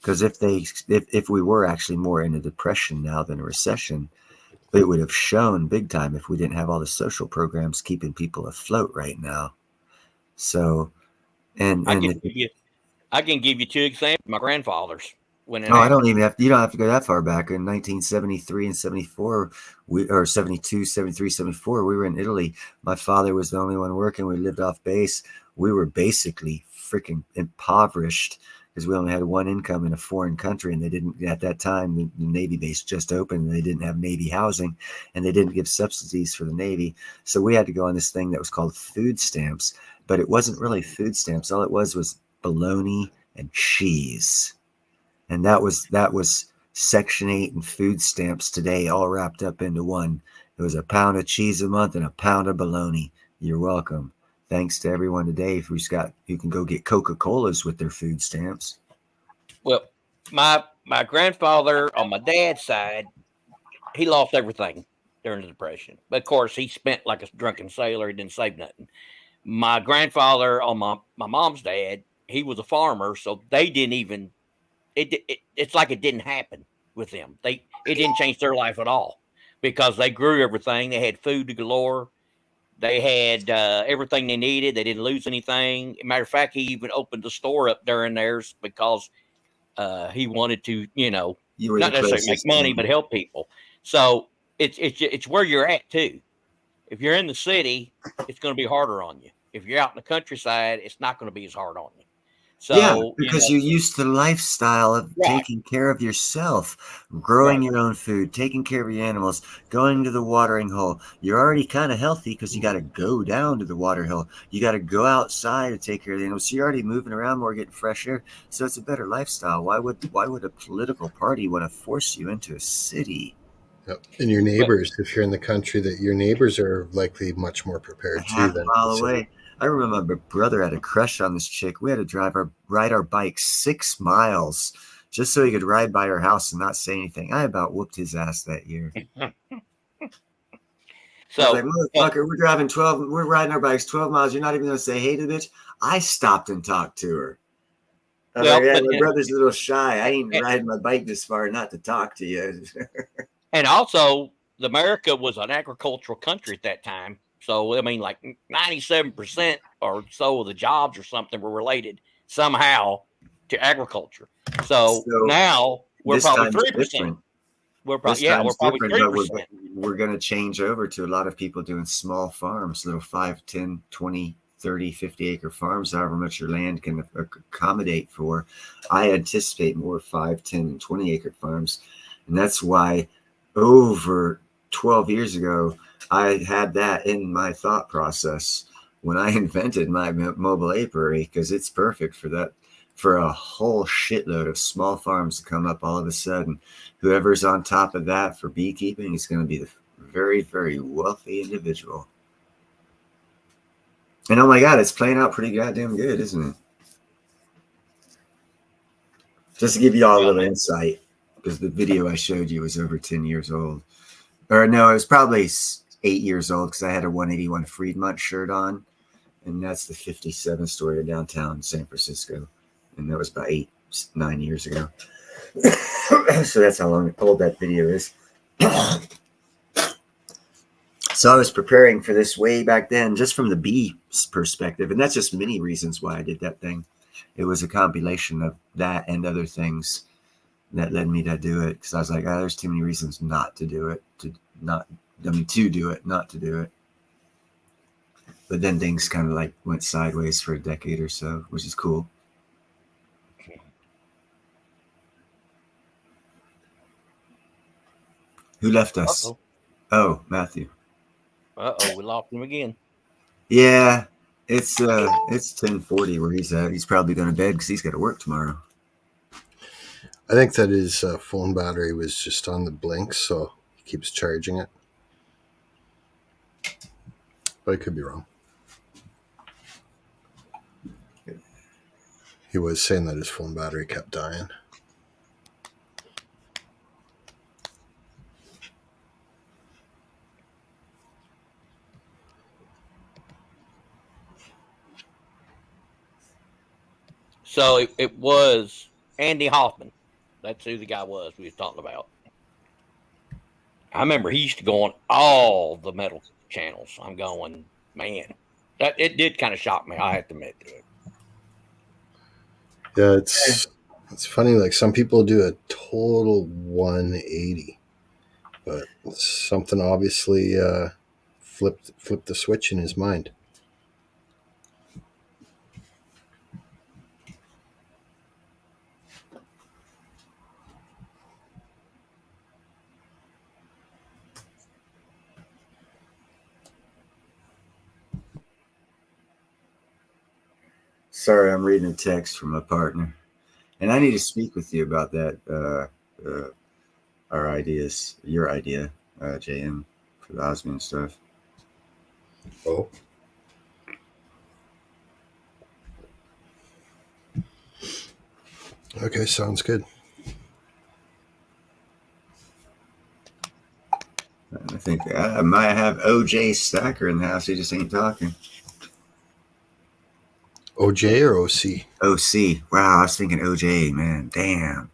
Because if we were actually more in a depression now than a recession, it would have shown big time if we didn't have all the social programs keeping people afloat right now. So, I can give you 2 examples. My grandfather's. You don't have to go that far back. In 1973 and 74, or 72, 73, 74, we were in Italy. My father was the only one working. We lived off base. We were basically freaking impoverished because we only had one income in a foreign country, and they didn't, at that time, the Navy base just opened, and they didn't have Navy housing, and they didn't give subsidies for the Navy. So we had to go on this thing that was called food stamps, but it wasn't really food stamps. All it was bologna and cheese. And that was Section 8 and food stamps today, all wrapped up into one. It was a pound of cheese a month and a pound of bologna. You're welcome. Thanks to everyone today who can go get Coca-Colas with their food stamps. Well, my grandfather on my dad's side, he lost everything during the Depression. But of course, he spent like a drunken sailor. He didn't save nothing. My grandfather on my mom's dad, he was a farmer, so they didn't even. It's like it didn't happen with them. It didn't change their life at all because they grew everything. They had food galore. They had everything they needed. They didn't lose anything. Matter of fact, he even opened the store up during theirs because he wanted to, not necessarily make money, but help people. So it's where you're at too. If you're in the city, it's going to be harder on you. If you're out in the countryside, it's not going to be as hard on you. Yeah, So, because you're used to the lifestyle of taking care of yourself, growing your own food, taking care of your animals, going to the watering hole. You're already kind of healthy because you got to go down to the water hole. You got to go outside to take care of the animals. So you're already moving around more, getting fresh air. So it's a better lifestyle. Why would a political party want to force you into a city? Yep. And your neighbors, if you're in the country, that your neighbors are likely much more prepared too Half a than mile the city. away. I remember my brother had a crush on this chick. We had to ride our bike 6 miles just so he could ride by her house and not say anything. I about whooped his ass that year. I was like, motherfucker, we're riding our bikes 12 miles. You're not even going to say hey to the bitch? I stopped and talked to her. I was like, yeah, my brother's a little shy. I ain't riding my bike this far not to talk to you. And also, America was an agricultural country at that time. So, I mean, like 97% or so of the jobs or something were related somehow to agriculture. So now we're probably 3%. We're probably 3%. We're going to change over to a lot of people doing small farms, little 5, 10, 20, 30, 50 acre farms, however much your land can accommodate for. I anticipate more 5, 10, and 20 acre farms. And that's why over 12 years ago, I had that in my thought process when I invented my mobile apiary, because it's perfect for that, for a whole shitload of small farms to come up all of a sudden. Whoever's on top of that for beekeeping is going to be the very, very wealthy individual. And oh my God, it's playing out pretty goddamn good, isn't it? Just to give you all a little insight, because the video I showed you was over 10 years old. Or no, it was probably 8 years old because I had a 181 Friedmont shirt on. And that's the 57 story of downtown San Francisco. And that was about 9 years ago. So that's how old that video is. So I was preparing for this way back then, just from the bee perspective. And that's just many reasons why I did that thing. It was a compilation of that and other things that led me to do it. Because I was like, there's too many reasons not to do it. To do it, not to do it. But then things kind of like went sideways for a decade or so, which is cool. Who left us? Oh, Matthew. We lost him again. Yeah, it's 10:40 where he's at. He's probably going to bed because he's got to work tomorrow. I think that his phone battery was just on the blink, so he keeps charging it. But I could be wrong. He was saying that his phone battery kept dying. So it was Andy Hoffman. That's who the guy was we was talking about. I remember he used to go on all the metal channels. I'm going, man, that it did kind of shock me. I have to admit to it. Yeah, it's funny. Like some people do a total 180, but something obviously flipped the switch in his mind. Sorry, I'm reading a text from my partner. And I need to speak with you about that, our ideas, your idea, JM, for the Osmium stuff. Oh. Okay, sounds good. I think I might have OJ Stacker in the house. He just ain't talking. OJ or OC? OC. Wow, I was thinking OJ, man. Damn.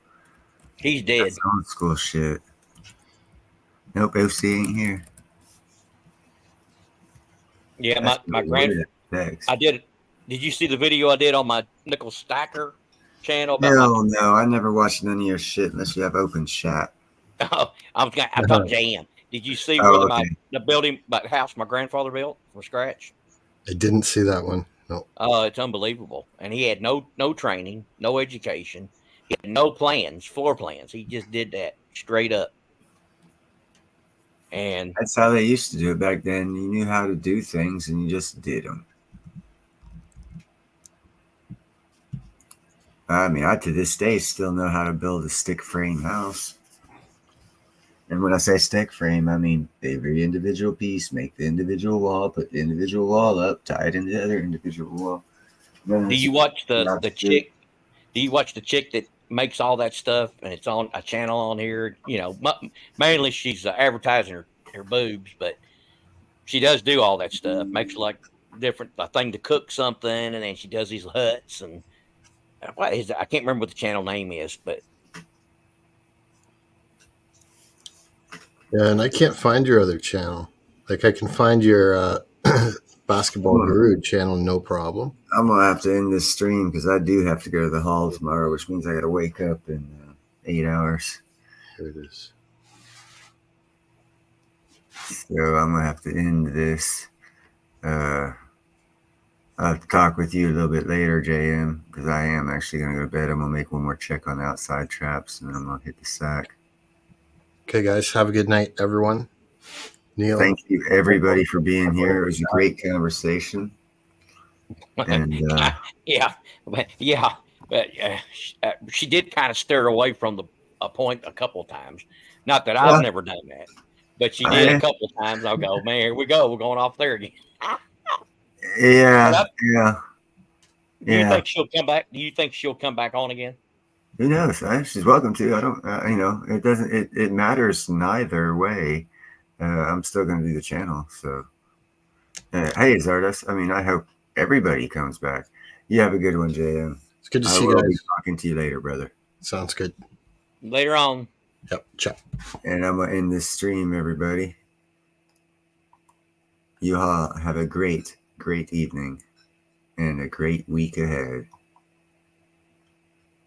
He's dead. That's old school shit. Nope, OC ain't here. Yeah, my grand. I did. Did you see the video I did on my Nickel Stacker channel? No, I never watched none of your shit unless you have open chat. Oh, I'm talking JM. Did you see where the building, my house my grandfather built from scratch? I didn't see that one. No. It's unbelievable. And he had no training, no education, he had no plans, floor plans. He just did that straight up. And that's how they used to do it back then. You knew how to do things, and you just did them. I mean, I to this day still know how to build a stick frame house. And when I say stick frame, I mean every individual piece, make the individual wall, put the individual wall up, tie it into the other individual wall. do you watch the chick? Do you watch the chick that makes all that stuff, and it's on a channel on here? You know, mainly she's advertising her boobs, but she does do all that stuff. Makes like a thing to cook something, and then she does these huts and what is it? I can't remember what the channel name is, but Yeah, and I can't find your other channel. Like I can find your Basketball Guru channel, no problem. I'm gonna have to end this stream because I do have to go to the hall tomorrow, which means I got to wake up in 8 hours. Here it is. So I'm gonna have to end this. I'll have to talk with you a little bit later, JM, because I am actually gonna go to bed. I'm gonna make one more check on the outside traps, and then I'm gonna hit the sack. Okay, guys, have a good night, everyone. Neil, thank you everybody for being here. It was a great conversation. And yeah, but she did kind of steer away from a point a couple of times. Not that I've never done that, but she did a couple of times. I'll go, man, here we go. We're going off there again. Yeah. Do you think she'll come back? Do you think she'll come back on again? Who knows? She's welcome to. I don't. It doesn't. It matters neither way. I'm still going to do the channel. So, hey, Zardos. I mean, I hope everybody comes back. You have a good one, JM. It's good to see you I will guys. be talking to you later, brother. Sounds good. Later on. Yep. Ciao. And I'm gonna end this stream, everybody. You all have a great evening and a great week ahead.